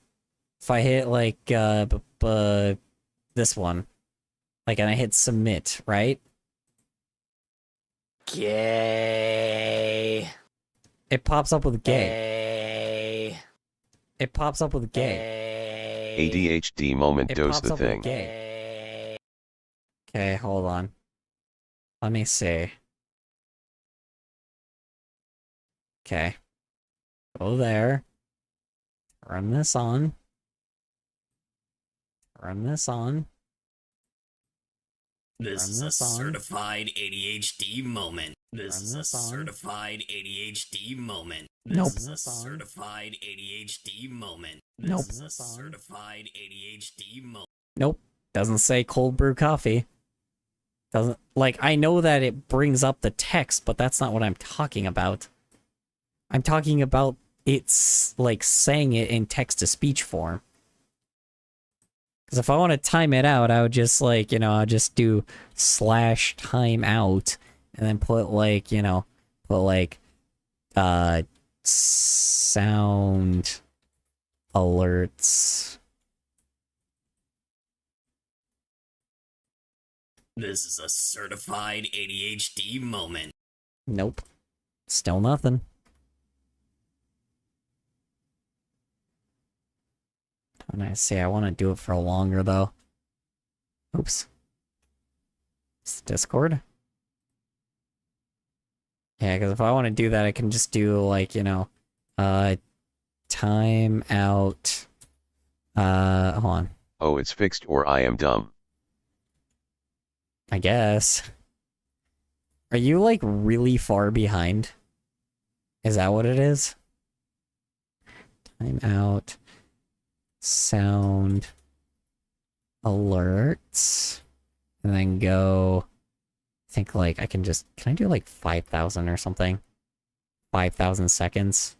If I hit like, this one. Like, and I hit submit, right? Gay. It pops up with gay. It pops up with gay. ADHD moment It does pops the up with thing. gay. Okay, hold on. Let me see. Okay. Go there. Turn this on. Turn this on. This is Turn a this on. certified ADHD moment. This Turn is a this on. certified ADHD moment. Nope. This is a certified ADHD moment. Nope. This is a certified ADHD moment. Nope. Doesn't say cold brew coffee. Doesn't, like, I know that it brings up the text, but that's not what I'm talking about. I'm talking about it's, like, saying it in text-to-speech form. Because if I want to time it out, I would just, like, you know, I'll just do /timeout, and then put, like, you know, sound alerts. This is a certified ADHD moment. Nope. Still nothing. And I say I want to do it for longer, though. Oops. It's Discord? Yeah, because if I want to do that, I can just do, like, you know, time out. Hold on. Oh, it's fixed or I am dumb. I guess. Are you, like, really far behind? Is that what it is? Time out. Sound alerts. And then go... I think, like, I can I do, like, 5,000 or something? 5,000 seconds?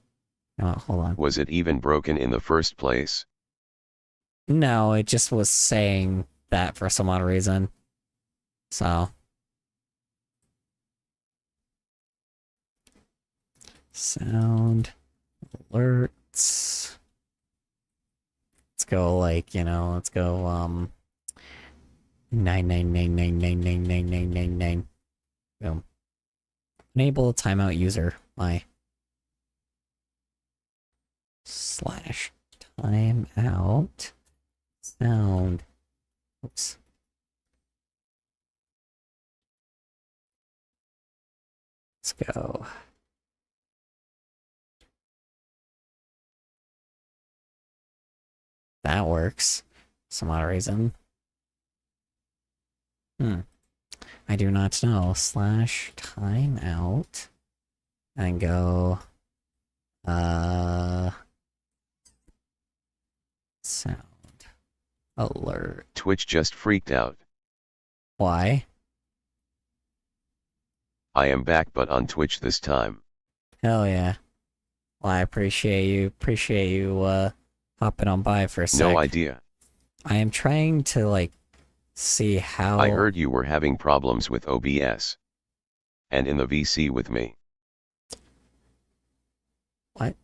No, hold on. Was it even broken in the first place? No, it just was saying that for some odd reason. So. Sound alerts. Let's go, like, you know, let's go, 999999999. Boom. Enable timeout user. My /timeout sound. Oops. Let's go. That works. Some odd reason. I do not know. /timeout. And go. Sound. Alert. Twitch just freaked out. Why? I am back, but on Twitch this time. Hell yeah. Well, I appreciate you hopping on by for a sec. No idea. I am trying to, like, see how... I heard you were having problems with OBS. And in the VC with me. What?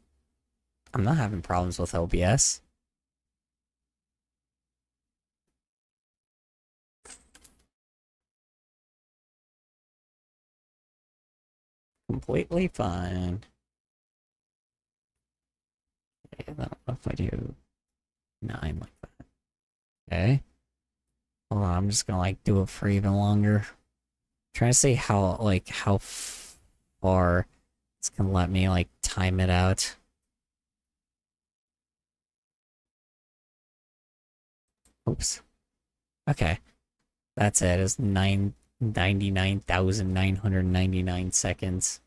I'm not having problems with OBS. Completely fine. Okay, I don't know if I do 9 like that. Okay. Hold on, I'm just gonna, like, do it for even longer. Trying to see how, like, how far it's gonna let me, like, time it out. Oops. Okay. That's it. It's 99,999 seconds.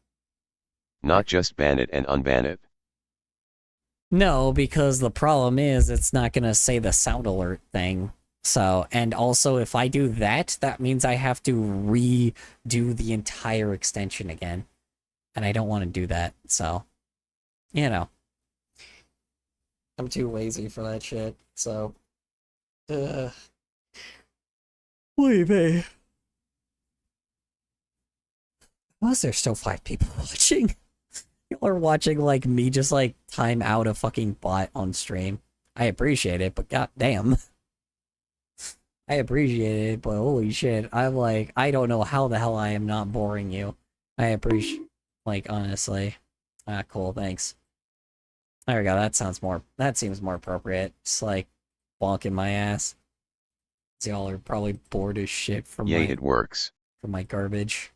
Not just ban it and unban it. No, because the problem is it's not gonna say the sound alert thing. So, and also if I do that, that means I have to redo the entire extension again. And I don't want to do that, so, you know. I'm too lazy for that shit, so. Wait, babe. Why is there still 5 people watching? Y'all are watching, like, me just, like, time out a fucking bot on stream. I appreciate it, but goddamn. I appreciate it, but holy shit. I'm like, I don't know how the hell I am not boring you. I appreciate, like, honestly. Ah, cool, thanks. There we go, that seems more appropriate. Just, like, bonking my ass. Y'all are probably bored as shit from It works. From my garbage.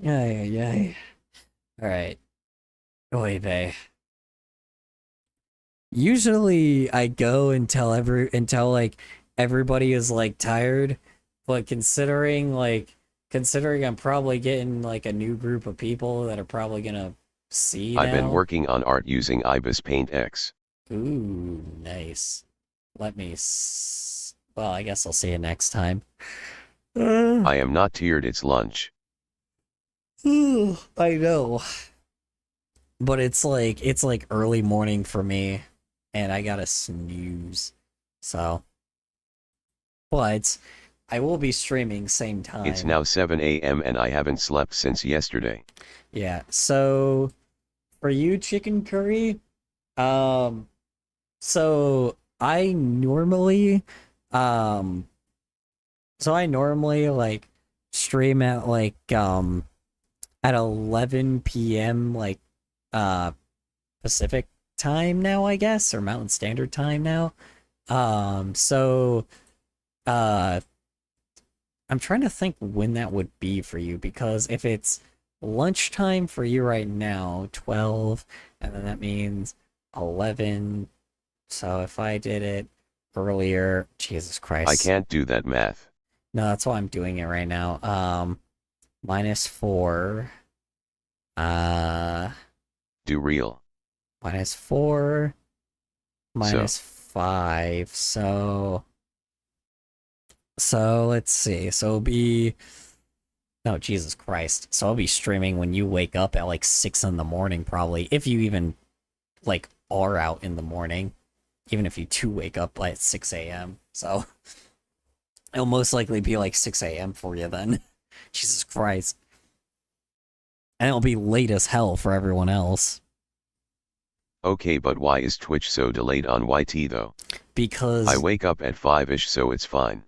Yay. Alright. Oy vey. Usually I go until like everybody is like tired, but considering I'm probably getting like a new group of people that are probably gonna see I've been now. working on art using Ibis Paint X. Ooh, nice. Well, I guess I'll see you next time. I am not tiered, it's lunch. I know. But it's like early morning for me, and I gotta snooze. So, but I will be streaming same time. It's now 7 a.m. and I haven't slept since yesterday. Yeah. So, for you, chicken curry, so I normally, um, like stream at at 11 p.m. Pacific time now, I guess, or Mountain Standard Time now. So I'm trying to think when that would be for you, because if it's lunchtime for you right now, 12, and then that means 11. So if I did it earlier, Jesus Christ. I can't do that math. No, that's why I'm doing it right now. -4. Do real. -4. -5. So let's see. So it'll be. No, Jesus Christ. So I'll be streaming when you wake up at like 6 in the morning, probably. If you even like are out in the morning. Even if you do wake up at 6 a.m. So it'll most likely be like 6 a.m. for you then. Jesus Christ. And it'll be late as hell for everyone else. Okay, but why is Twitch so delayed on YT though? Because I wake up at 5ish, so it's fine.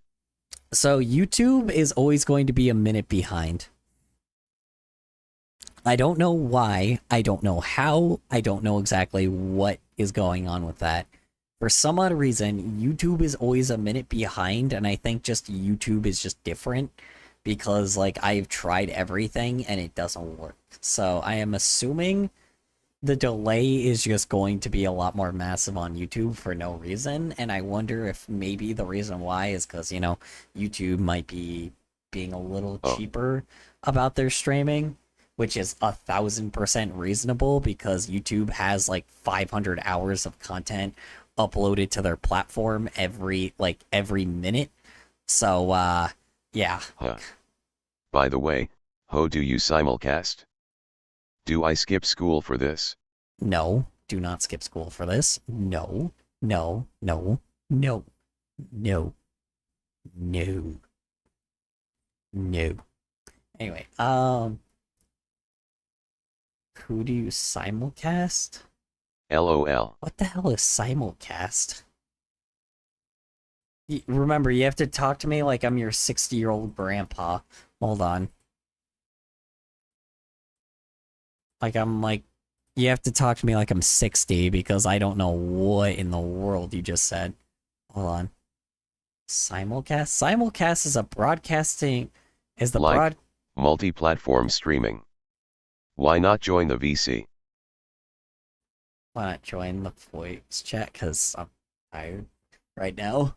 So YouTube is always going to be a minute behind. I don't know why, I don't know how, I don't know exactly what is going on with that. For some odd reason, YouTube is always a minute behind, and I think just YouTube is just different, because like I've tried everything and it doesn't work. So I am assuming the delay is just going to be a lot more massive on YouTube for no reason, and I wonder if maybe the reason why is because, you know, YouTube might be being a little cheaper about their streaming, which is 1,000% reasonable, because YouTube has like 500 hours of content uploaded to their platform every minute. So yeah. Huh. By the way, how do you simulcast? Do I skip school for this? No, do not skip school for this. No, no, no, no, no, no, no. Anyway, who do you simulcast? LOL. What the hell is simulcast? Remember, you have to talk to me like I'm your 60-year-old grandpa. Hold on. You have to talk to me like I'm 60, because I don't know what in the world you just said. Hold on. Simulcast? Simulcast is Multi-platform streaming. Why not join the VC? Why not join the voice chat? Because I'm tired right now.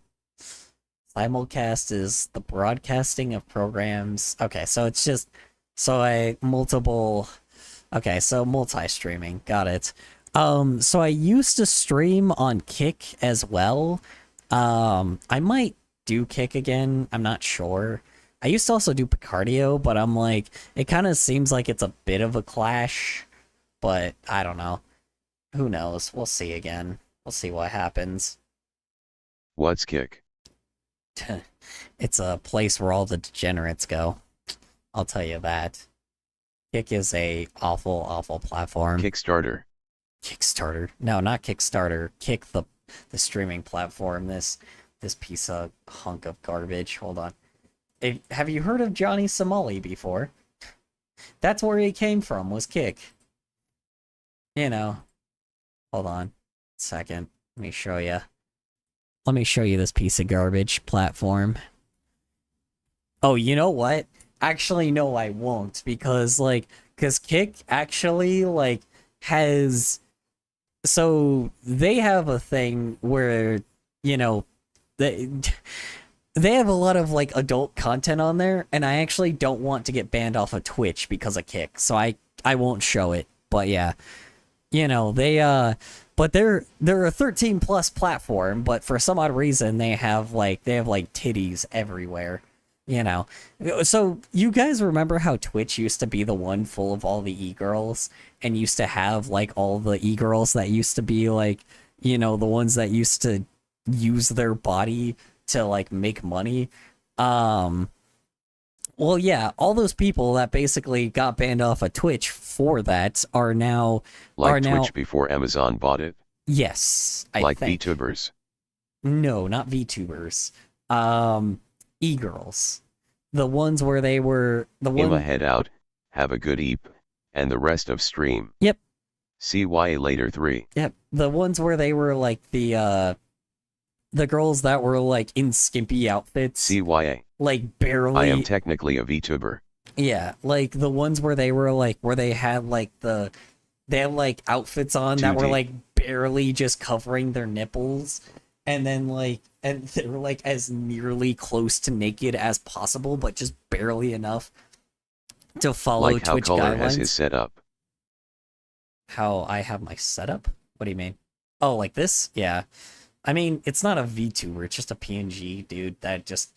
Simulcast is the broadcasting of programs. Okay, so it's just... Okay, so multi-streaming. Got it. So I used to stream on Kick as well. I might do Kick again. I'm not sure. I used to also do Picardio, but I'm like... It kind of seems like it's a bit of a clash. But, I don't know. Who knows? We'll see again. We'll see what happens. What's Kick? It's a place where all the degenerates go. I'll tell you that. Kick is a awful, awful platform. Kickstarter. Kickstarter? No, not Kickstarter. Kick the streaming platform. This piece of hunk of garbage. Hold on. Have you heard of Johnny Somali before? That's where he came from, was Kick. You know. Hold on a second. Let me show you. Let me show you this piece of garbage platform. Oh, you know what? Actually, no, I won't, because Kick actually, has... So, they have a thing where, you know, they have a lot of like adult content on there, and I actually don't want to get banned off of Twitch because of Kick, so I won't show it. But yeah, you know, but they're a 13 plus platform, but for some odd reason they have like titties everywhere, you know. So you guys remember how Twitch used to be the one full of all the e-girls, and used to have like all the e-girls that used to be like, you know, the ones that used to use their body to like make money. Well, yeah, all those people that basically got banned off of Twitch for that are now Twitch before Amazon bought it. Yes, I think. VTubers. No, not VTubers. E-girls, the ones where they were the one. Emma head out, have a good eep, and the rest of stream. Yep. CYA later 3. Yep, the ones where they were like the girls that were like in skimpy outfits. CYA. Like barely. I am technically a VTuber. Yeah, like the ones where they were like where they had like they had like outfits on 2D. that were like barely just covering their nipples, and then like and they were like as nearly close to naked as possible, but just barely enough to follow like how Twitch Color guidelines. has his setup. How I have my setup? What do you mean? Oh, like this? Yeah. I mean, it's not a VTuber, it's just a PNG dude that just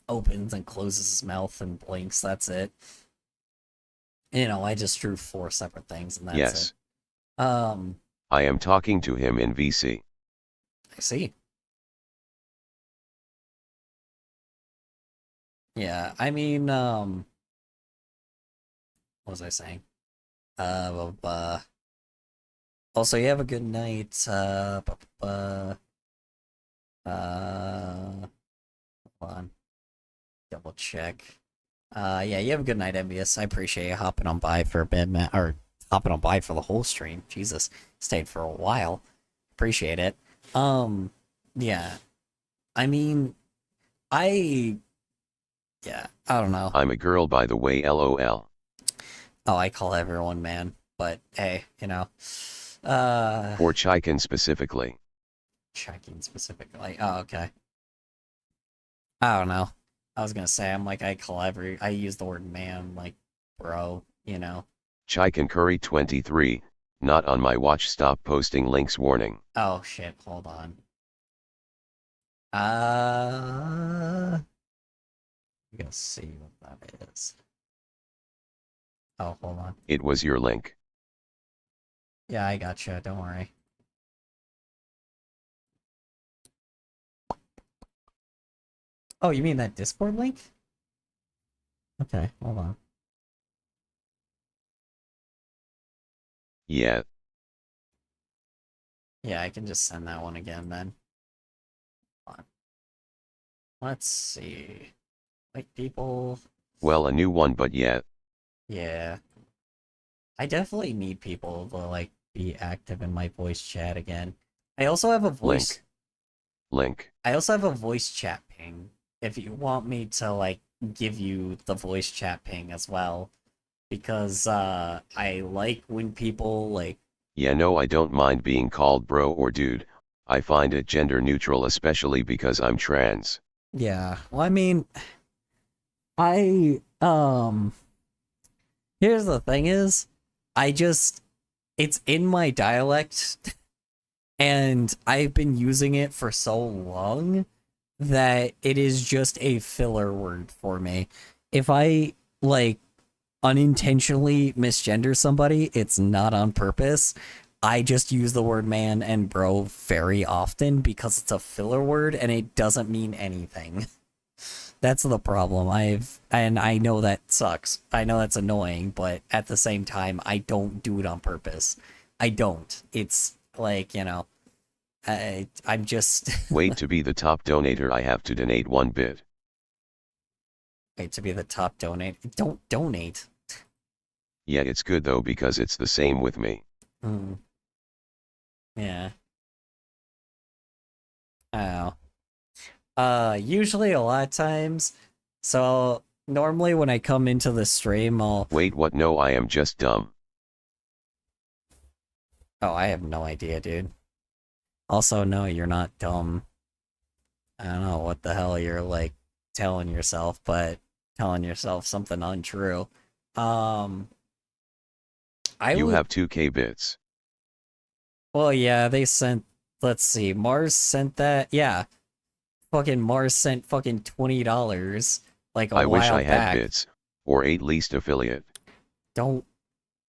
opens and closes his mouth and blinks, that's it. You know, I just drew 4 separate things and that's Yes. it. I am talking to him in VC. I see. Yeah, I mean, what was I saying? Also, you have a good night. Hold on. Double check. Yeah, you have a good night, Envious. I appreciate you hopping on by for a bit, man, or hopping on by for the whole stream. Jesus, stayed for a while. Appreciate it. Yeah. I mean, I don't know. I'm a girl, by the way, LOL. Oh, I call everyone man, but hey, you know. For Chicken specifically. Checking specifically. Oh, okay. I don't know. I was gonna say, I'm like, I use the word man, like, bro, you know. Chicken Curry 23, not on my watch, stop posting links, warning. Oh shit, hold on. I'm gonna see what that is. Oh, hold on. It was your link. Yeah, I gotcha, don't worry. Oh, you mean that Discord link? Okay, hold on. Yeah. Yeah, I can just send that one again then. Hold on. Let's see. Like people. Well, a new one, but yeah. Yeah. I definitely need people to like be active in my voice chat again. I also have a voice. Link. I also have a voice chat ping. If you want me to like give you the voice chat ping as well, because I like when people like. Yeah, no, I don't mind being called bro or dude. I find it gender neutral, especially because I'm trans. Yeah, well, I mean, here's the thing is, it's in my dialect, and I've been using it for so long that it is just a filler word for me. If I, like, unintentionally misgender somebody, it's not on purpose. I just use the word man and bro very often because it's a filler word and it doesn't mean anything. That's the problem. And I know that sucks. I know that's annoying, but at the same time, I don't do it on purpose. I don't. It's like, you know, I'm just... Wait, to be the top donator, I have to donate 1 bit. Wait, to be the top donate? Don't donate. Yeah, it's good though because it's the same with me. Hmm. Yeah. Oh. Usually a lot of times, so normally when I come into the stream, I'll... Wait, what? No, I am just dumb. Oh, I have no idea, dude. Also, no, you're not dumb. I don't know what the hell you're like telling yourself, but telling yourself something untrue. Um, I You would. have 2k bits. Well, yeah, they sent. Let's see, Mars sent that. Yeah, fucking Mars sent fucking $20 like a I wish while I had back. bits, or at least affiliate. Don't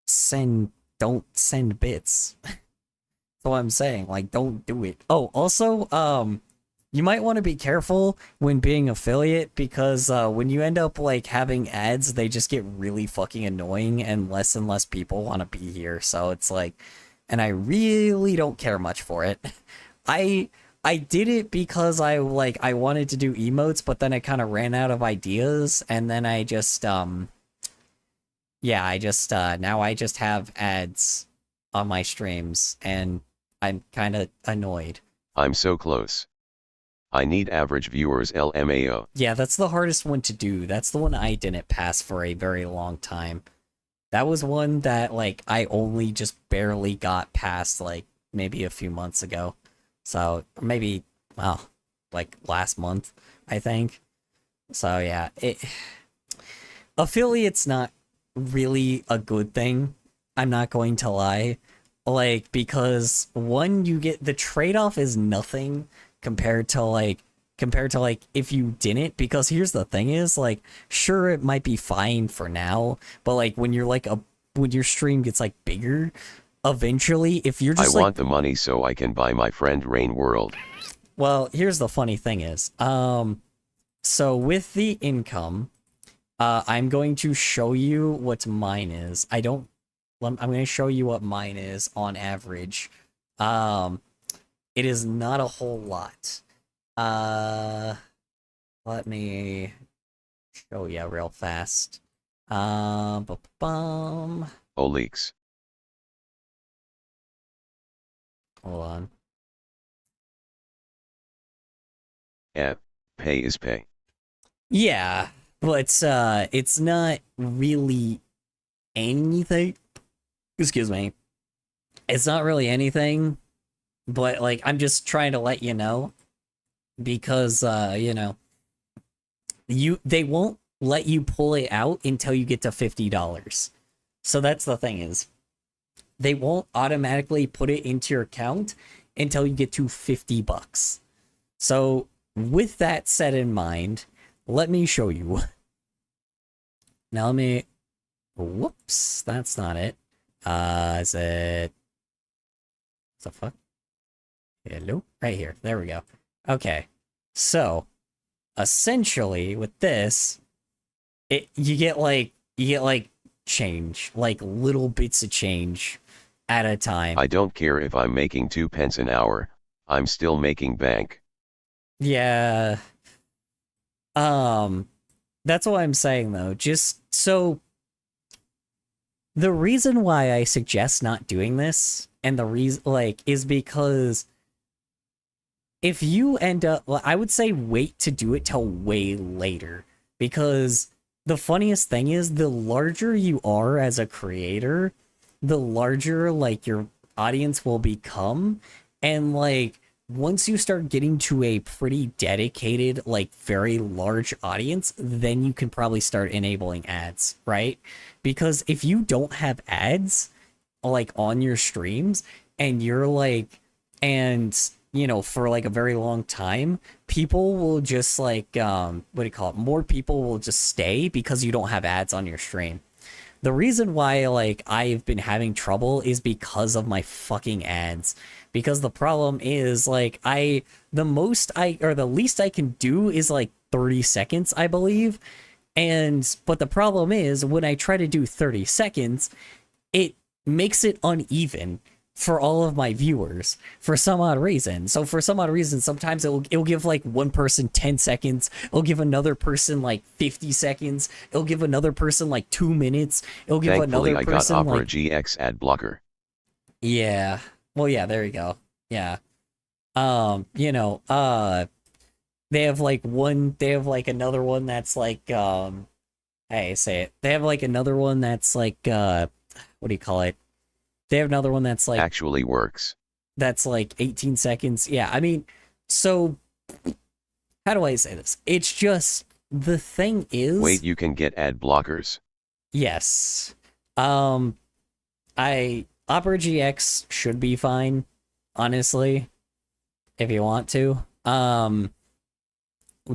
send. Don't send bits. That's what I'm saying. Like, don't do it. Oh, also, you might want to be careful when being affiliate because when you end up like having ads, they just get really fucking annoying and less people want to be here. So it's like, and I really don't care much for it. I I did it because I wanted to do emotes, but then I kind of ran out of ideas, and then I just yeah, I just now I just have ads on my streams, and I'm kind of annoyed. I'm so close. I need average viewers LMAO. Yeah, that's the hardest one to do. That's the one I didn't pass for a very long time. That was one that, like, I only just barely got past, like, maybe a few months ago. So, maybe, well, like, last month, I think. So, yeah, affiliate's not really a good thing. I'm not going to lie. Like, because, one, you get, the trade-off is nothing compared to, like, if you didn't, because here's the thing is, like, sure, it might be fine for now, but like when you're like when your stream gets like bigger, eventually, if you're just I want the money so I can buy my friend Rain World. Well, here's the funny thing is, so with the income, I'm going to show you what mine is. I'm going to show you what mine is on average. It is not a whole lot. Let me show you real fast. Ba-bum. Oh leaks. Hold on. Pay is pay. Yeah, but it's not really anything. Excuse me. It's not really anything, but like I'm just trying to let you know because you know, they won't let you pull it out until you get to $50. So that's the thing is, they won't automatically put it into your account until you get to $50. So with that set in mind, let me show you. Now let me, whoops, that's not it. Is it, what the fuck? Hello? Right here, there we go. Okay, so essentially with this, you get like change, like little bits of change at a time. I don't care if I'm making 2 pence an hour, I'm still making bank. Yeah. That's what I'm saying though. Just so the reason why I suggest not doing this, and the reason is because if you end up, well, I would say wait to do it till way later, because the funniest thing is the larger you are as a creator, the larger like your audience will become, and like once you start getting to a pretty dedicated, like very large audience, then you can probably start enabling ads, right? Because if you don't have ads like on your streams and you're like, and you know, for like a very long time, people will just like, what do you call it? More people will just stay because you don't have ads on your stream. The reason why like I've been having trouble is because of my fucking ads. Because the problem is like the least I can do is like 30 seconds, I believe. But the problem is when I try to do 30 seconds, it makes it uneven for all of my viewers for some odd reason. So for some odd reason, sometimes it'll give like one person 10 seconds. It'll give another person like 50 seconds. It'll give another person like 2 minutes. It'll give Thankfully, another person I got Opera like GX ad blocker. Yeah. Well, yeah, there you go. Yeah. You know, they have like another one that's like hey, say it. They have like another one that's like what do you call it? They have another one that's like Actually works. that's like 18 seconds. Yeah, I mean, so how do I say this? It's just, the thing is... Wait, you can get ad blockers. Yes. Opera GX should be fine, honestly, if you want to.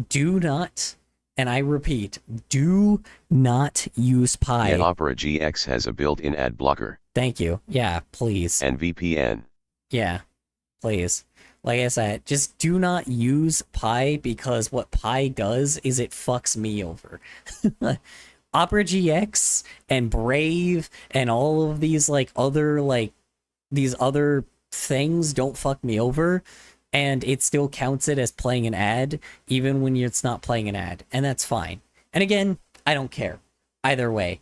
Do not, and I repeat, do not use Pi. Yet Opera GX has a built-in ad blocker. Thank you. Yeah, please. And VPN. Yeah, please. Like I said, just do not use Pi, because what Pi does is it fucks me over. Opera GX and Brave and all of these these other things don't fuck me over, and it still counts it as playing an ad even when it's not playing an ad, and that's fine. And again, I don't care either way.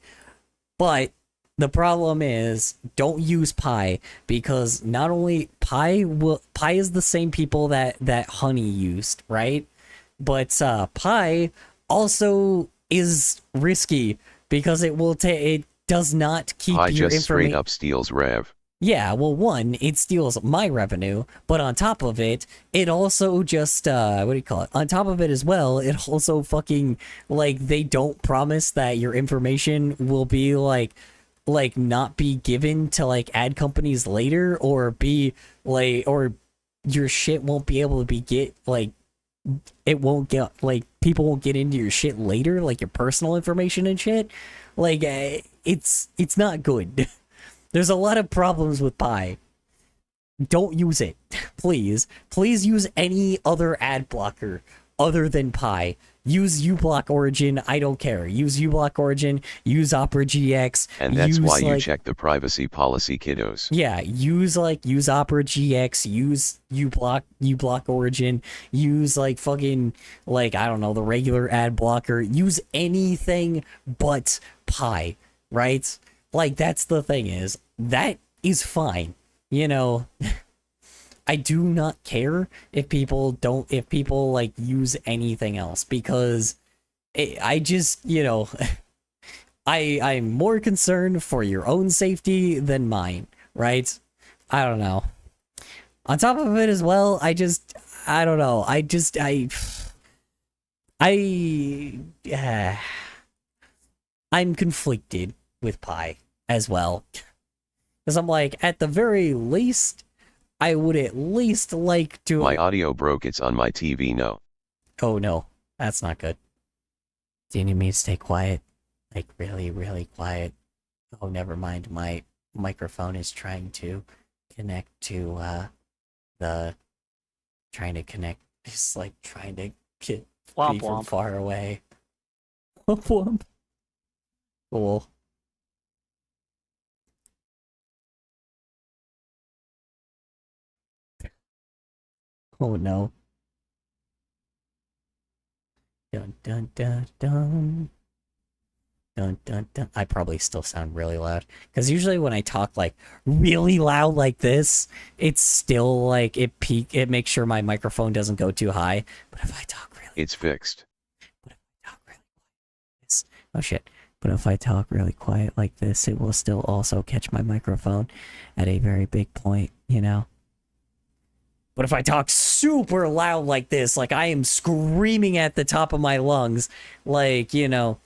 But the problem is, don't use Pi, because not only Pi is the same people that Honey used, right? But Pi also is risky, because it does not keep Pi your just straight information. up steals rev. Yeah, well, one, it steals my revenue, but on top of it, it also just, what do you call it? On top of it as well, it also fucking, like, they don't promise that your information will be, like not be given to, like, ad companies later, or be, like, or your shit won't be able to be it won't get, like, people won't get into your shit later, like, your personal information and shit. Like, it's not good. There's a lot of problems with Pi. Don't use it. Please. Please use any other ad blocker other than Pi. Use uBlock Origin, I don't care. Use uBlock Origin, use Opera GX. And that's why you check the privacy policy, kiddos. Yeah, use Opera GX, use uBlock Origin, use fucking, I don't know, the regular ad blocker. Use anything but Pi, right? That's the thing is, that is fine. You know, I do not care if people use anything else, because I just, you know, I'm more concerned for your own safety than mine, right? I don't know. On top of it as well, I don't know. I'm conflicted with Pi as well, because I'm like, at the very least, I would at least like to... My audio broke, it's on my TV, no. Oh no, that's not good. Do you need me to stay quiet? Like, really, really quiet? Oh, never mind, my microphone is trying to connect to, it's like trying to get Womp me from womp. far away. Womp womp. Cool. Oh no. Dun dun dun dun. Dun dun dun. I probably still sound really loud, because usually when I talk really loud like this, it's still it makes sure my microphone doesn't go too high. But if I talk really... It's fixed. But if I talk really quiet, oh shit. But if I talk really quiet like this, it will still also catch my microphone at a very big point, you know? But if I talk super loud like this, like I am screaming at the top of my lungs, you know,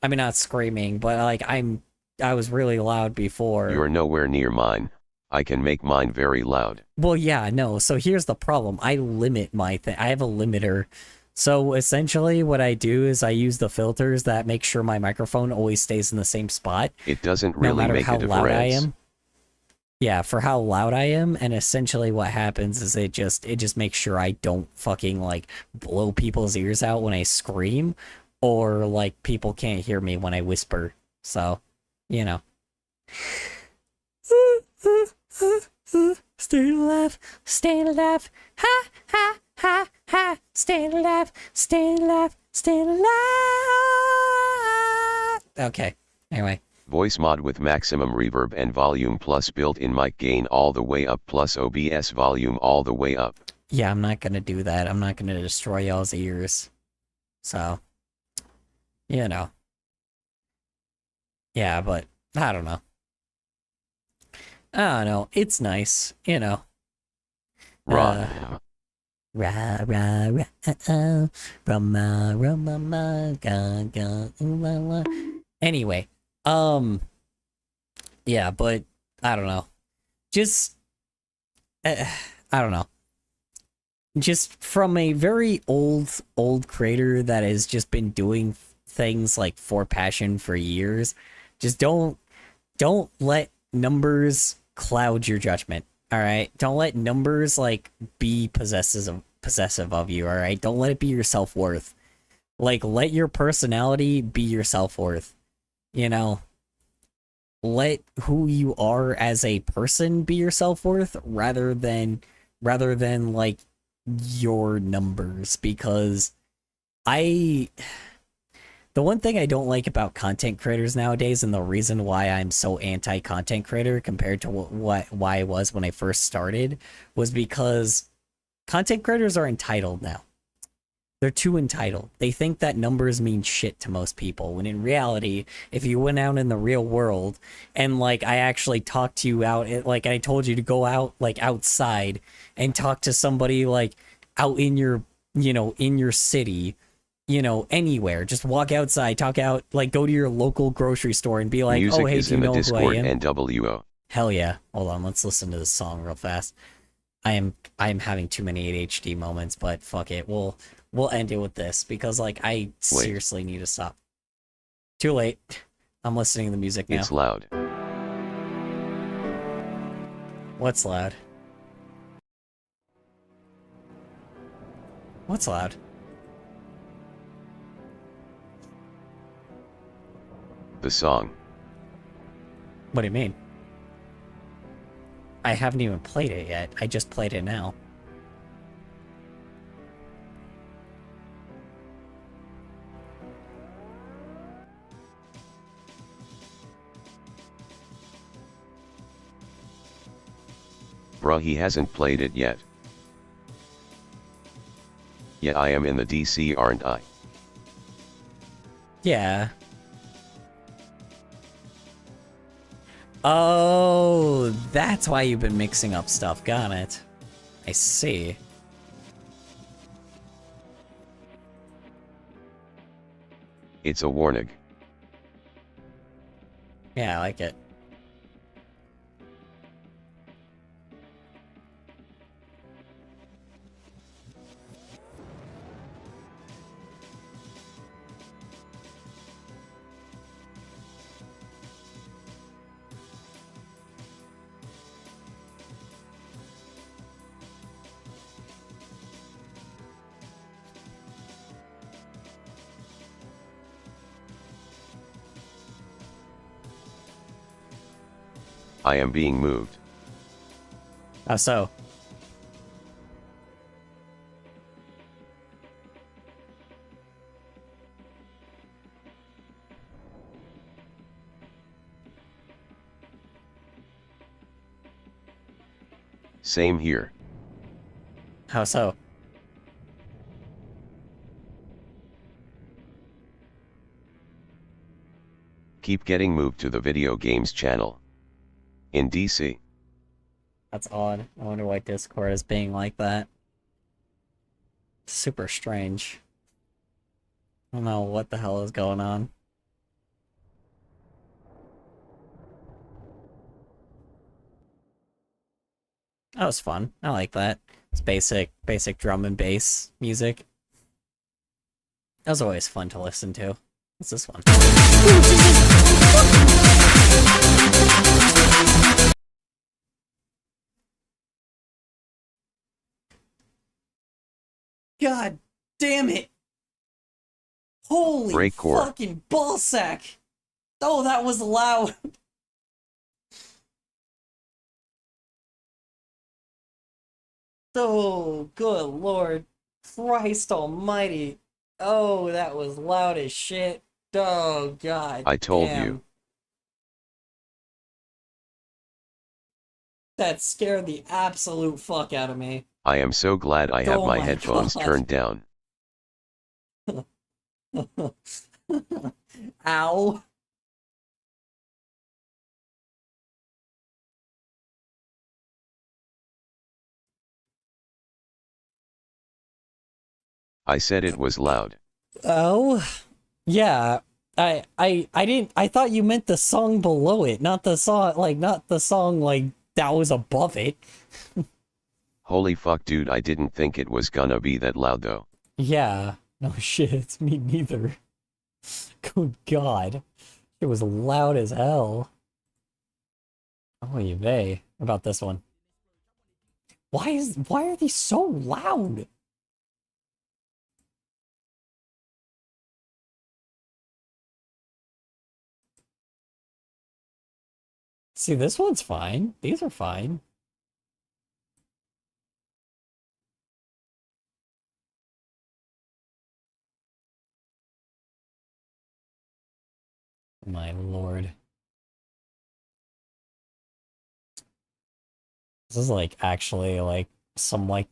I mean, not screaming, but I was really loud before. You're nowhere near mine. I can make mine very loud. Well, yeah, no. So here's the problem. I limit my thing. I have a limiter. So essentially what I do is I use the filters that make sure my microphone always stays in the same spot. It doesn't really no matter make how a loud I difference. am. Yeah, for how loud I am, and essentially what happens is it just makes sure I don't fucking blow people's ears out when I scream, or people can't hear me when I whisper. So, you know. Stay alive, stay alive, ha ha ha ha, stay alive, stay alive, stay alive. Okay, anyway. Voice mod with maximum reverb and volume plus built-in mic gain all the way up plus OBS volume all the way up. Yeah, I'm not gonna do that. I'm not gonna destroy y'all's ears. So, you know. Yeah, but I don't know. I don't know. It's nice, you know. Raw. Ra ra ra rama rama ma ga ga la la. Anyway, yeah, but I don't know. Just I don't know. Just from a very old creator that has just been doing things like for passion for years, just don't let numbers cloud your judgment. All right, don't let numbers like be possessive of you. All right, don't let it be your self-worth. Like, let your personality be your self-worth. You know, let who you are as a person be your self-worth rather than like your numbers. Because I the one thing I don't like about content creators nowadays, and the reason why I'm so anti-content creator compared to why I was when I first started, was because content creators are entitled now. They're too entitled. They think that numbers mean shit to most people, when in reality, if you went out in the real world and like I actually talked to you out, like I told you to go out like outside and talk to somebody like out in your, in your city, anywhere, just walk outside, talk out, like go to your local grocery store and be like, Music oh, hey, is do you in the know who I Discord am? NWO. Hell yeah. Hold on, let's listen to this song real fast. I am having too many ADHD moments, but fuck it. We'll end it with this because like I seriously need to stop. Too late. I'm listening to the music now. It's loud. What's loud? What's loud? The song. What do you mean? I haven't even played it yet. I just played it now. Bruh, he hasn't played it yet. Yeah, I am in the DC, aren't I? Yeah. Oh, that's why you've been mixing up stuff. Got it. I see. It's a warning. Yeah, I like it. I am being moved. How so? Same here. How so? Keep getting moved to the video games channel. In DC. That's odd. I wonder why Discord is being like that. Super strange. I don't know what the hell is going on. That was fun. I like that. It's basic drum and bass music. That was always fun to listen to. What's this one? God damn it! Holy Breakcore. fucking ballsack! Oh, that was loud! Oh, good lord. Christ almighty. Oh, that was loud as shit. Oh, god. I told damn. you. That scared the absolute fuck out of me. I am so glad I have Oh my my headphones God. turned down. Ow. I said it was loud. Oh, yeah. I didn't. I thought you meant the song below it, not the song. Like, not the song like that was above it. Holy fuck, dude! I didn't think it was gonna be that loud though. Yeah. No shit. It's me neither. Good God, it was loud as hell. Oh, you vey. About this one. Why are these so loud? See, this one's fine. These are fine. My lord. This is like actually like some like,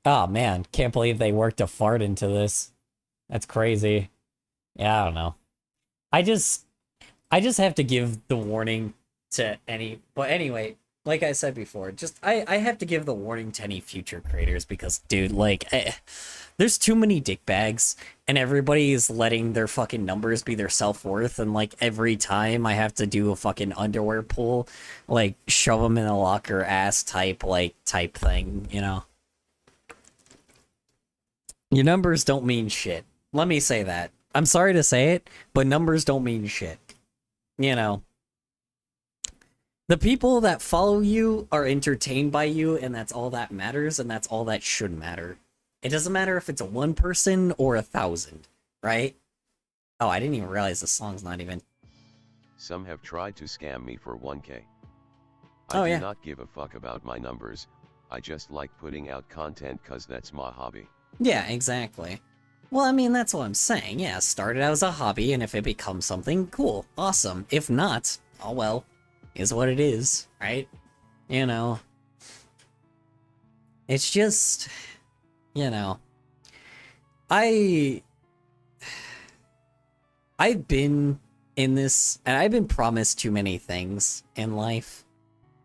oh man, can't believe they worked a fart into this. That's crazy. Yeah, I don't know. I just have to give the warning to any, but anyway, like I said before, just I have to give the warning to any future creators because dude, like there's too many dickbags and everybody is letting their fucking numbers be their self-worth, and like every time I have to do a fucking underwear pull, like shove them in a locker ass type thing, you know. Your numbers don't mean shit. Let me say that. I'm sorry to say it, but numbers don't mean shit. You know. The people that follow you are entertained by you, and that's all that matters, and that's all that should matter. It doesn't matter if it's a 1 person or 1,000, right? Oh, I didn't even realize the song's not even... Some have tried to scam me for 1K. Oh, I yeah. do not give a fuck about my numbers, I just like putting out content cause that's my hobby. Yeah, exactly. Well, I mean, that's what I'm saying. Yeah, start it out as a hobby, and if it becomes something, cool, awesome. If not, oh well, is what it is, right? You know. It's just, you know, I've been in this, and I've been promised too many things in life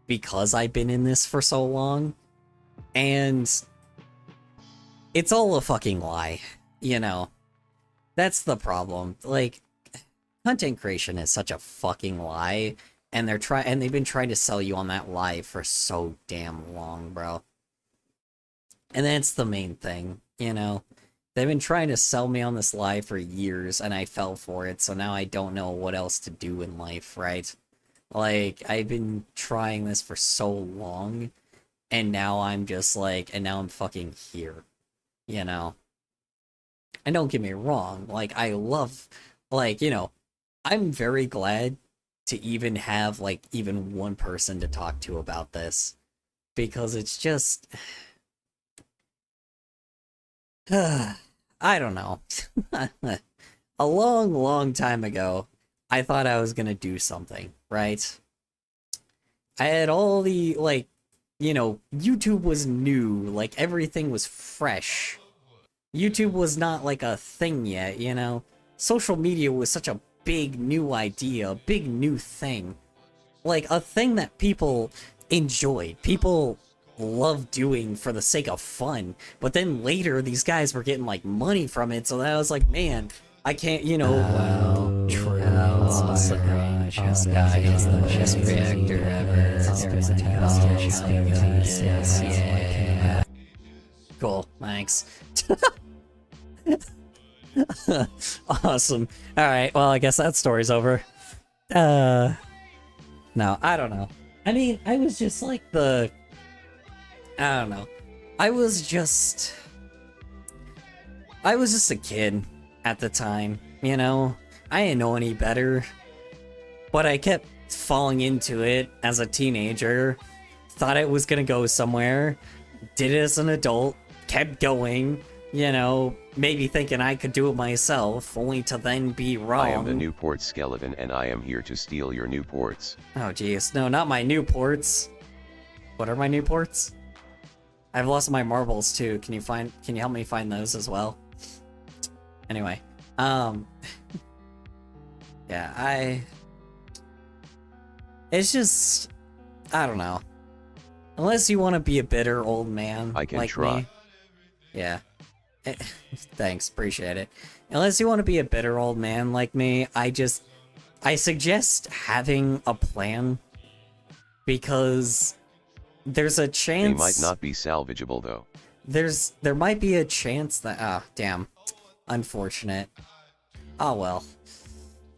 because I've been in this for so long, and it's all a fucking lie, you know. That's the problem. Like, content creation is such a fucking lie, and they've been trying to sell you on that lie for so damn long, bro. And that's the main thing, you know. They've been trying to sell me on this lie for years, and I fell for it, so now I don't know what else to do in life, right? Like, I've been trying this for so long, and now I'm just like, and now I'm fucking here, you know? And don't get me wrong, like, I love, like, you know, I'm very glad to even have, like, even one person to talk to about this, because it's just... I don't know. A long, long time ago, I thought I was gonna do something, right? I had all the, like, you know, YouTube was new, like, everything was fresh. YouTube was not, like, a thing yet, you know? Social media was such a big new idea, a big new thing. Like, a thing that people enjoyed. People love doing for the sake of fun, but then later these guys were getting like money from it, so that I was like, man, I can't, you know. Wow, true. Best guy is the best reactor ever. Cool, thanks. Awesome. All right, well, I guess that story's over. No, I don't know. I mean, I was just like I don't know. I was just a kid at the time, you know? I didn't know any better. But I kept falling into it as a teenager. Thought it was gonna go somewhere. Did it as an adult. Kept going. You know, maybe thinking I could do it myself, only to then be wrong. I am the Newport skeleton and I am here to steal your Newports. Oh jeez, no, not my Newports. What are my Newports? I've lost my marbles too. Can you help me find those as well? Anyway, yeah, it's just, I don't know. Unless you want to be a bitter old man I can like try. me. Yeah. Thanks, appreciate it. Unless you want to be a bitter old man like me, I suggest having a plan, because there's a chance... They might not be salvageable though. There might be a chance that... Ah, damn. Unfortunate. Oh well.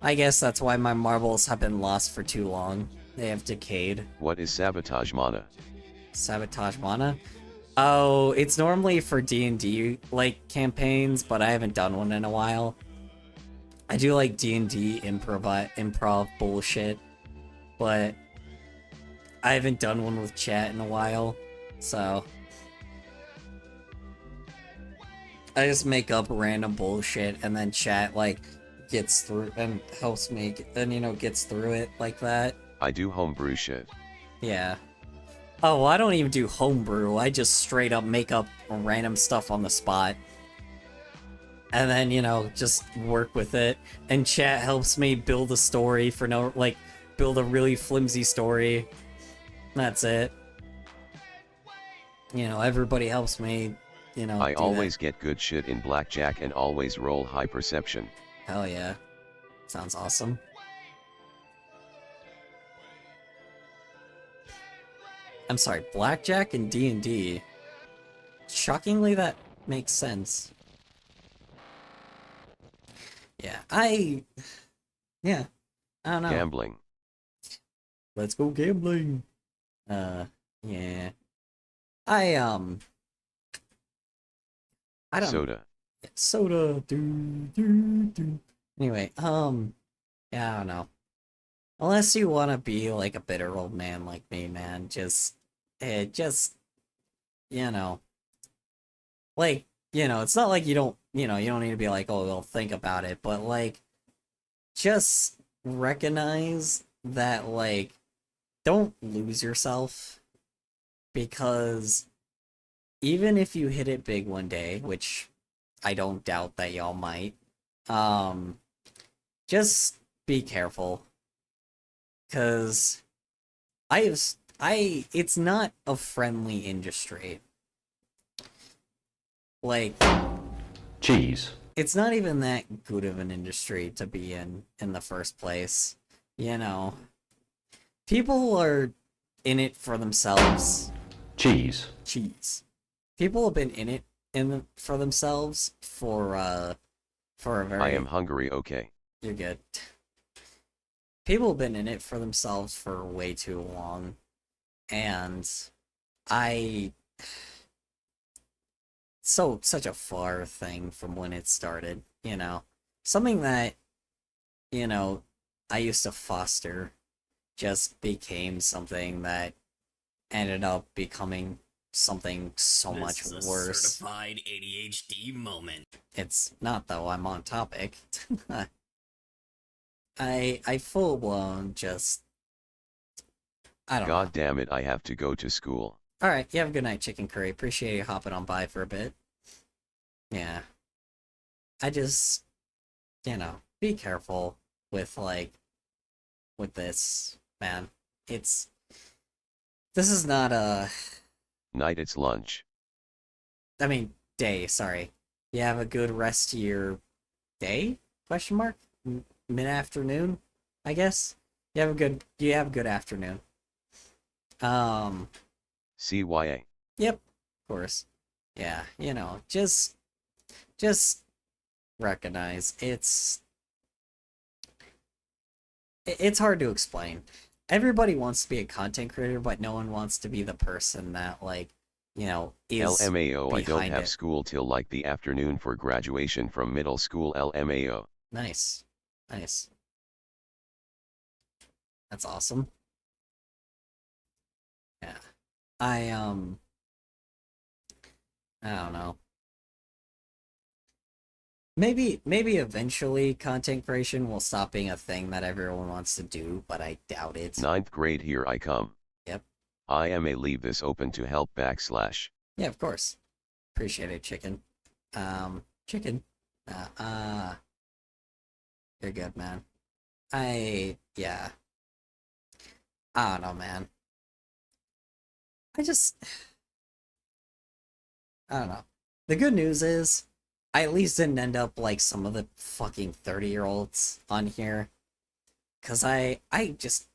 I guess that's why my marbles have been lost for too long. They have decayed. What is sabotage mana? Sabotage mana? Oh, it's normally for D&D, like, campaigns, but I haven't done one in a while. I do like D&D improv bullshit, but I haven't done one with chat in a while, so... I just make up random bullshit, and then chat, like, gets through, and helps me, and, you know, gets through it like that. I do homebrew shit. Yeah. Oh, well, I don't even do homebrew, I just straight up make up random stuff on the spot. And then, you know, just work with it. And chat helps me build a story for no, like, build a really flimsy story. That's it. You know, everybody helps me, you know, I do always that. get good shit in blackjack and always roll high perception. Hell yeah. Sounds awesome. I'm sorry, blackjack and D&D. Shockingly, that makes sense. Yeah, I don't know. Gambling. Let's go gambling. Yeah. I don't... Soda. Soda. Anyway, yeah, I don't know. Unless you want to be like a bitter old man like me, man, just, you know, like, you know, it's not like you don't, you know, you don't need to be like, oh, well, think about it, but, like, just recognize that, like, don't lose yourself, because even if you hit it big one day, which I don't doubt that y'all might, just be careful, because it's not a friendly industry. Like, cheese. It's not even that good of an industry to be in the first place. You know, people are in it for themselves. Cheese. People have been in it for themselves for a very... I am hungry, okay. You're good. People have been in it for themselves for way too long, and such a far thing from when it started, you know? Something that, you know, I used to foster just became something that ended up becoming something so much This is a worse. certified ADHD moment. It's not, though. I'm on topic. I full blown just... I don't know. God damn it, I have to go to school. Alright, you have a good night, Chicken Curry. Appreciate you hopping on by for a bit. Yeah. I just, you know, be careful with, like, with this, man. This is not a... Night, it's lunch. I mean, day, sorry. You have a good rest of your day? Question mark? Mid-afternoon, I guess? You have a good afternoon. CYA. Yep, of course. Yeah, you know, just recognize it's hard to explain. Everybody wants to be a content creator, but no one wants to be the person that, like, you know, is LMAO, I don't behind have it. school till like the afternoon for graduation from middle school. LMAO. Nice. That's awesome. Yeah. I don't know. Maybe eventually content creation will stop being a thing that everyone wants to do, but I doubt it. 9th grade, here I come. Yep. I may leave this open to help /. Yeah, of course. Appreciate it, chicken. Chicken. You're good, man. Yeah. I don't know, man. I don't know. The good news is, I at least didn't end up like some of the fucking 30-year-olds on here. Cause I just,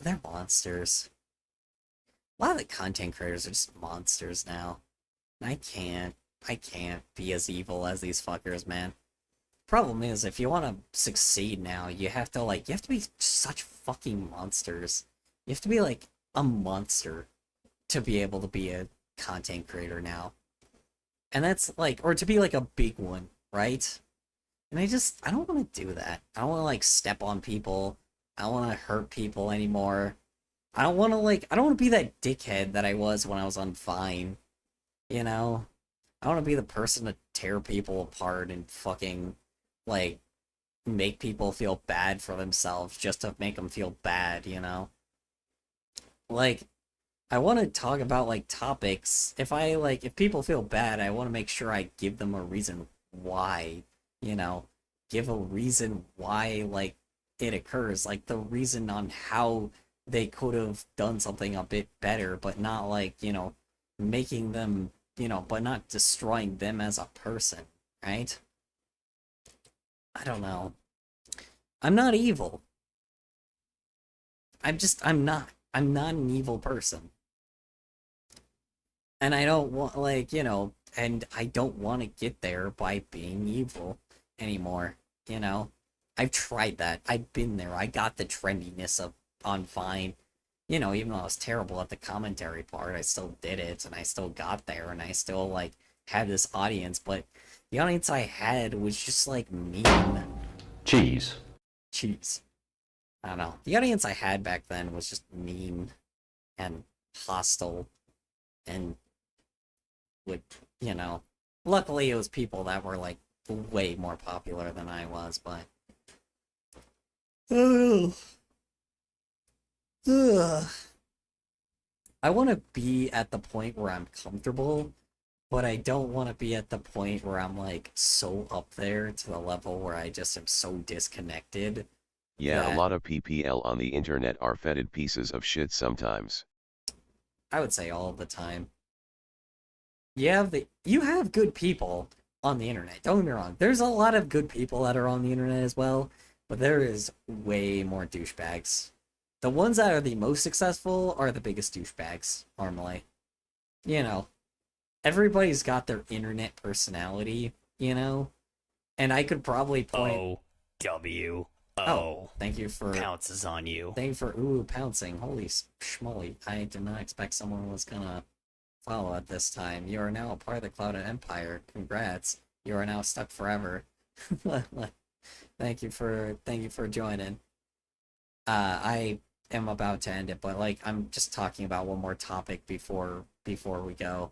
they're monsters. A lot of the content creators are just monsters now. And I can't be as evil as these fuckers, man. Problem is, if you want to succeed now, you have to be such fucking monsters. You have to be like a monster to be able to be a content creator now. And that's like, or to be like a big one, right? And I don't want to do that. I don't want to like step on people. I don't want to hurt people anymore. I don't want to be that dickhead that I was when I was on Vine. You know? I want to be the person to tear people apart and fucking, like, make people feel bad for themselves just to make them feel bad, you know? Like, I want to talk about, like, topics. If people feel bad, I want to make sure I give them a reason why, you know? Give a reason why, like, it occurs. Like, the reason on how they could have done something a bit better, but not, like, you know, making them, you know, but not destroying them as a person, right? I don't know. I'm not evil. I'm not. I'm not an evil person. And I don't want, like, you know, and I don't want to get there by being evil anymore, you know? I've tried that. I've been there. I got the trendiness on Vine. You know, even though I was terrible at the commentary part, I still did it, and I still got there, and I still, like, had this audience, but the audience I had was just, like, mean. Cheese. Cheese. I don't know. The audience I had back then was just mean and hostile and would, you know... Luckily, it was people that were, like, way more popular than I was, but... Ugh. I want to be at the point where I'm comfortable, but I don't want to be at the point where I'm, like, so up there to the level where I just am so disconnected. Yeah, a lot of PPL on the internet are fetid pieces of shit sometimes. I would say all the time. You have good people on the internet, don't get me wrong. There's a lot of good people that are on the internet as well, but there is way more douchebags. The ones that are the most successful are the biggest douchebags, normally. You know, everybody's got their internet personality, you know? And I could probably point... O-W. Oh, thank you for... Pounces on you. Thank you for, pouncing. Holy schmoly. I did not expect someone was gonna follow at this time. You are now a part of the Clouded Empire. Congrats. You are now stuck forever. Thank you for joining. I am about to end it, but like I'm just talking about one more topic before we go.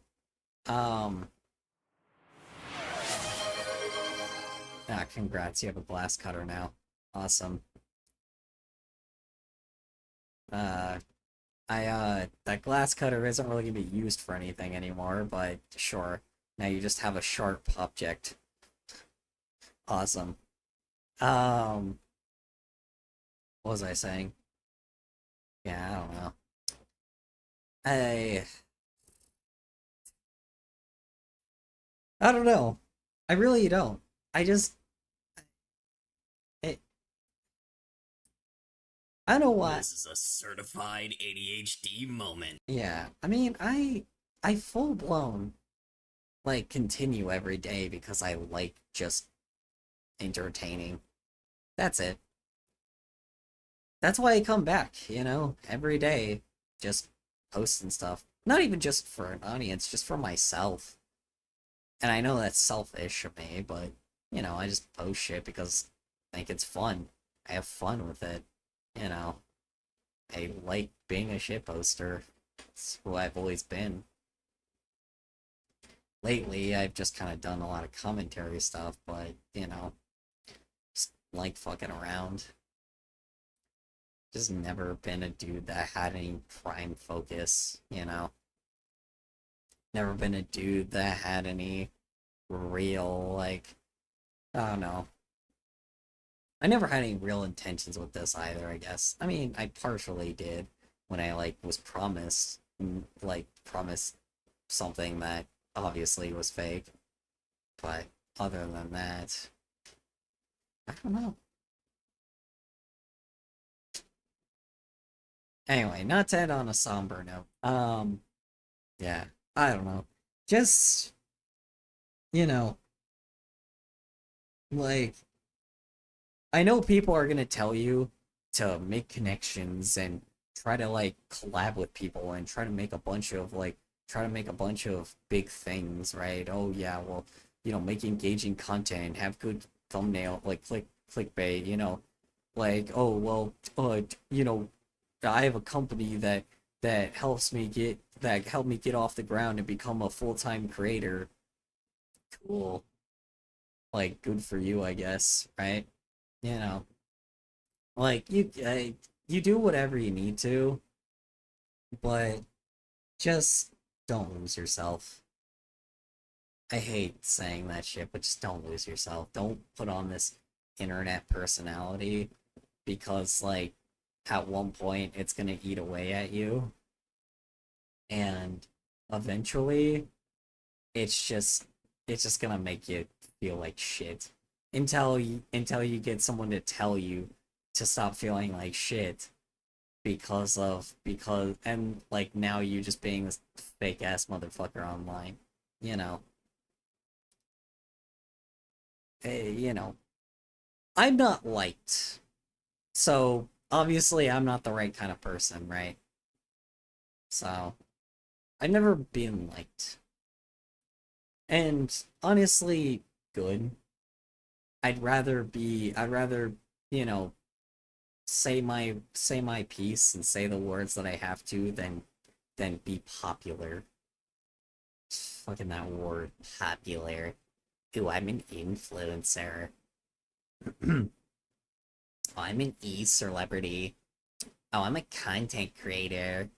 Congrats, you have a glass cutter now. Awesome. That glass cutter isn't really gonna be used for anything anymore, but sure. Now you just have a sharp object. Awesome. What was I saying? Yeah, I don't know. I don't know. I really don't. I don't know why. This is a certified ADHD moment. Yeah, I mean, I full blown like continue every day because I like just entertaining. That's it. That's why I come back, you know, every day, just posting stuff. Not even just for an audience, just for myself. And I know that's selfish of me, but, you know, I just post shit because I think it's fun. I have fun with it, you know. I like being a shit poster. It's who I've always been. Lately, I've just kind of done a lot of commentary stuff, but, you know, just like fucking around. Just never been a dude that had any prime focus, you know. Never been a dude that had any real, like, I don't know. I never had any real intentions with this either, I guess. I mean, I partially did when I, like, was promised something that obviously was fake. But other than that, I don't know. Anyway, not to end on a somber note. Yeah, I don't know. Just, you know, like, I know people are gonna tell you to make connections and try to, like, collab with people and try to make a bunch of, like, big things, right? Oh, yeah, well, make engaging content, have good thumbnail, like, clickbait, like, oh, well, I have a company that helped me get off the ground and become a full-time creator. Cool. Like, good for you, I guess, right? Like, you do whatever you need to, but just don't lose yourself. I hate saying that shit, but just don't lose yourself. Don't put on this internet personality because, like, at one point it's gonna eat away at you, and eventually it's just gonna make you feel like shit until you get someone to tell you to stop feeling like shit and like now you just being this fake ass motherfucker online, you know. Hey, I'm not liked. So obviously I'm not the right kind of person, right? So I've never been liked. And honestly, good. I'd rather, say my piece and say the words that I have to than be popular. Fucking that word, popular. Ooh, I'm an influencer. Oh, I'm an e-celebrity. Oh, I'm a content creator.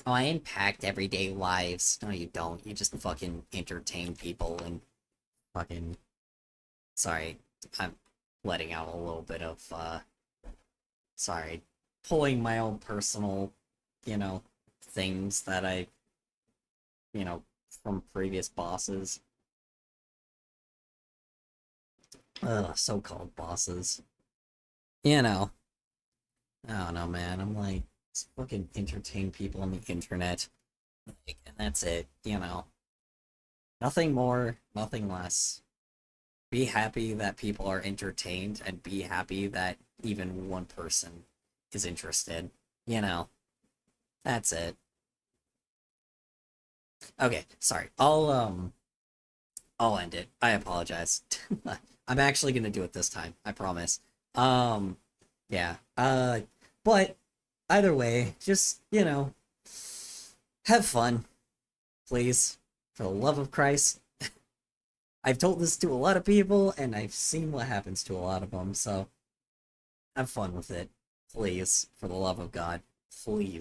Oh, I impact everyday lives. No, you don't. You just fucking entertain people and fucking... Sorry, I'm letting out a little bit of, sorry, pulling my own personal, things that from previous bosses. Ugh, so-called bosses. I don't know, man. I'm like, just fucking entertain people on the internet. Like, and that's it. Nothing more, nothing less. Be happy that people are entertained, and be happy that even one person is interested. That's it. Okay, sorry. I'll end it. I apologize. I'm actually gonna do it this time. I promise. Yeah. But either way, just, have fun, please. For the love of Christ. I've told this to a lot of people, and I've seen what happens to a lot of them, so have fun with it. Please, for the love of God. Please.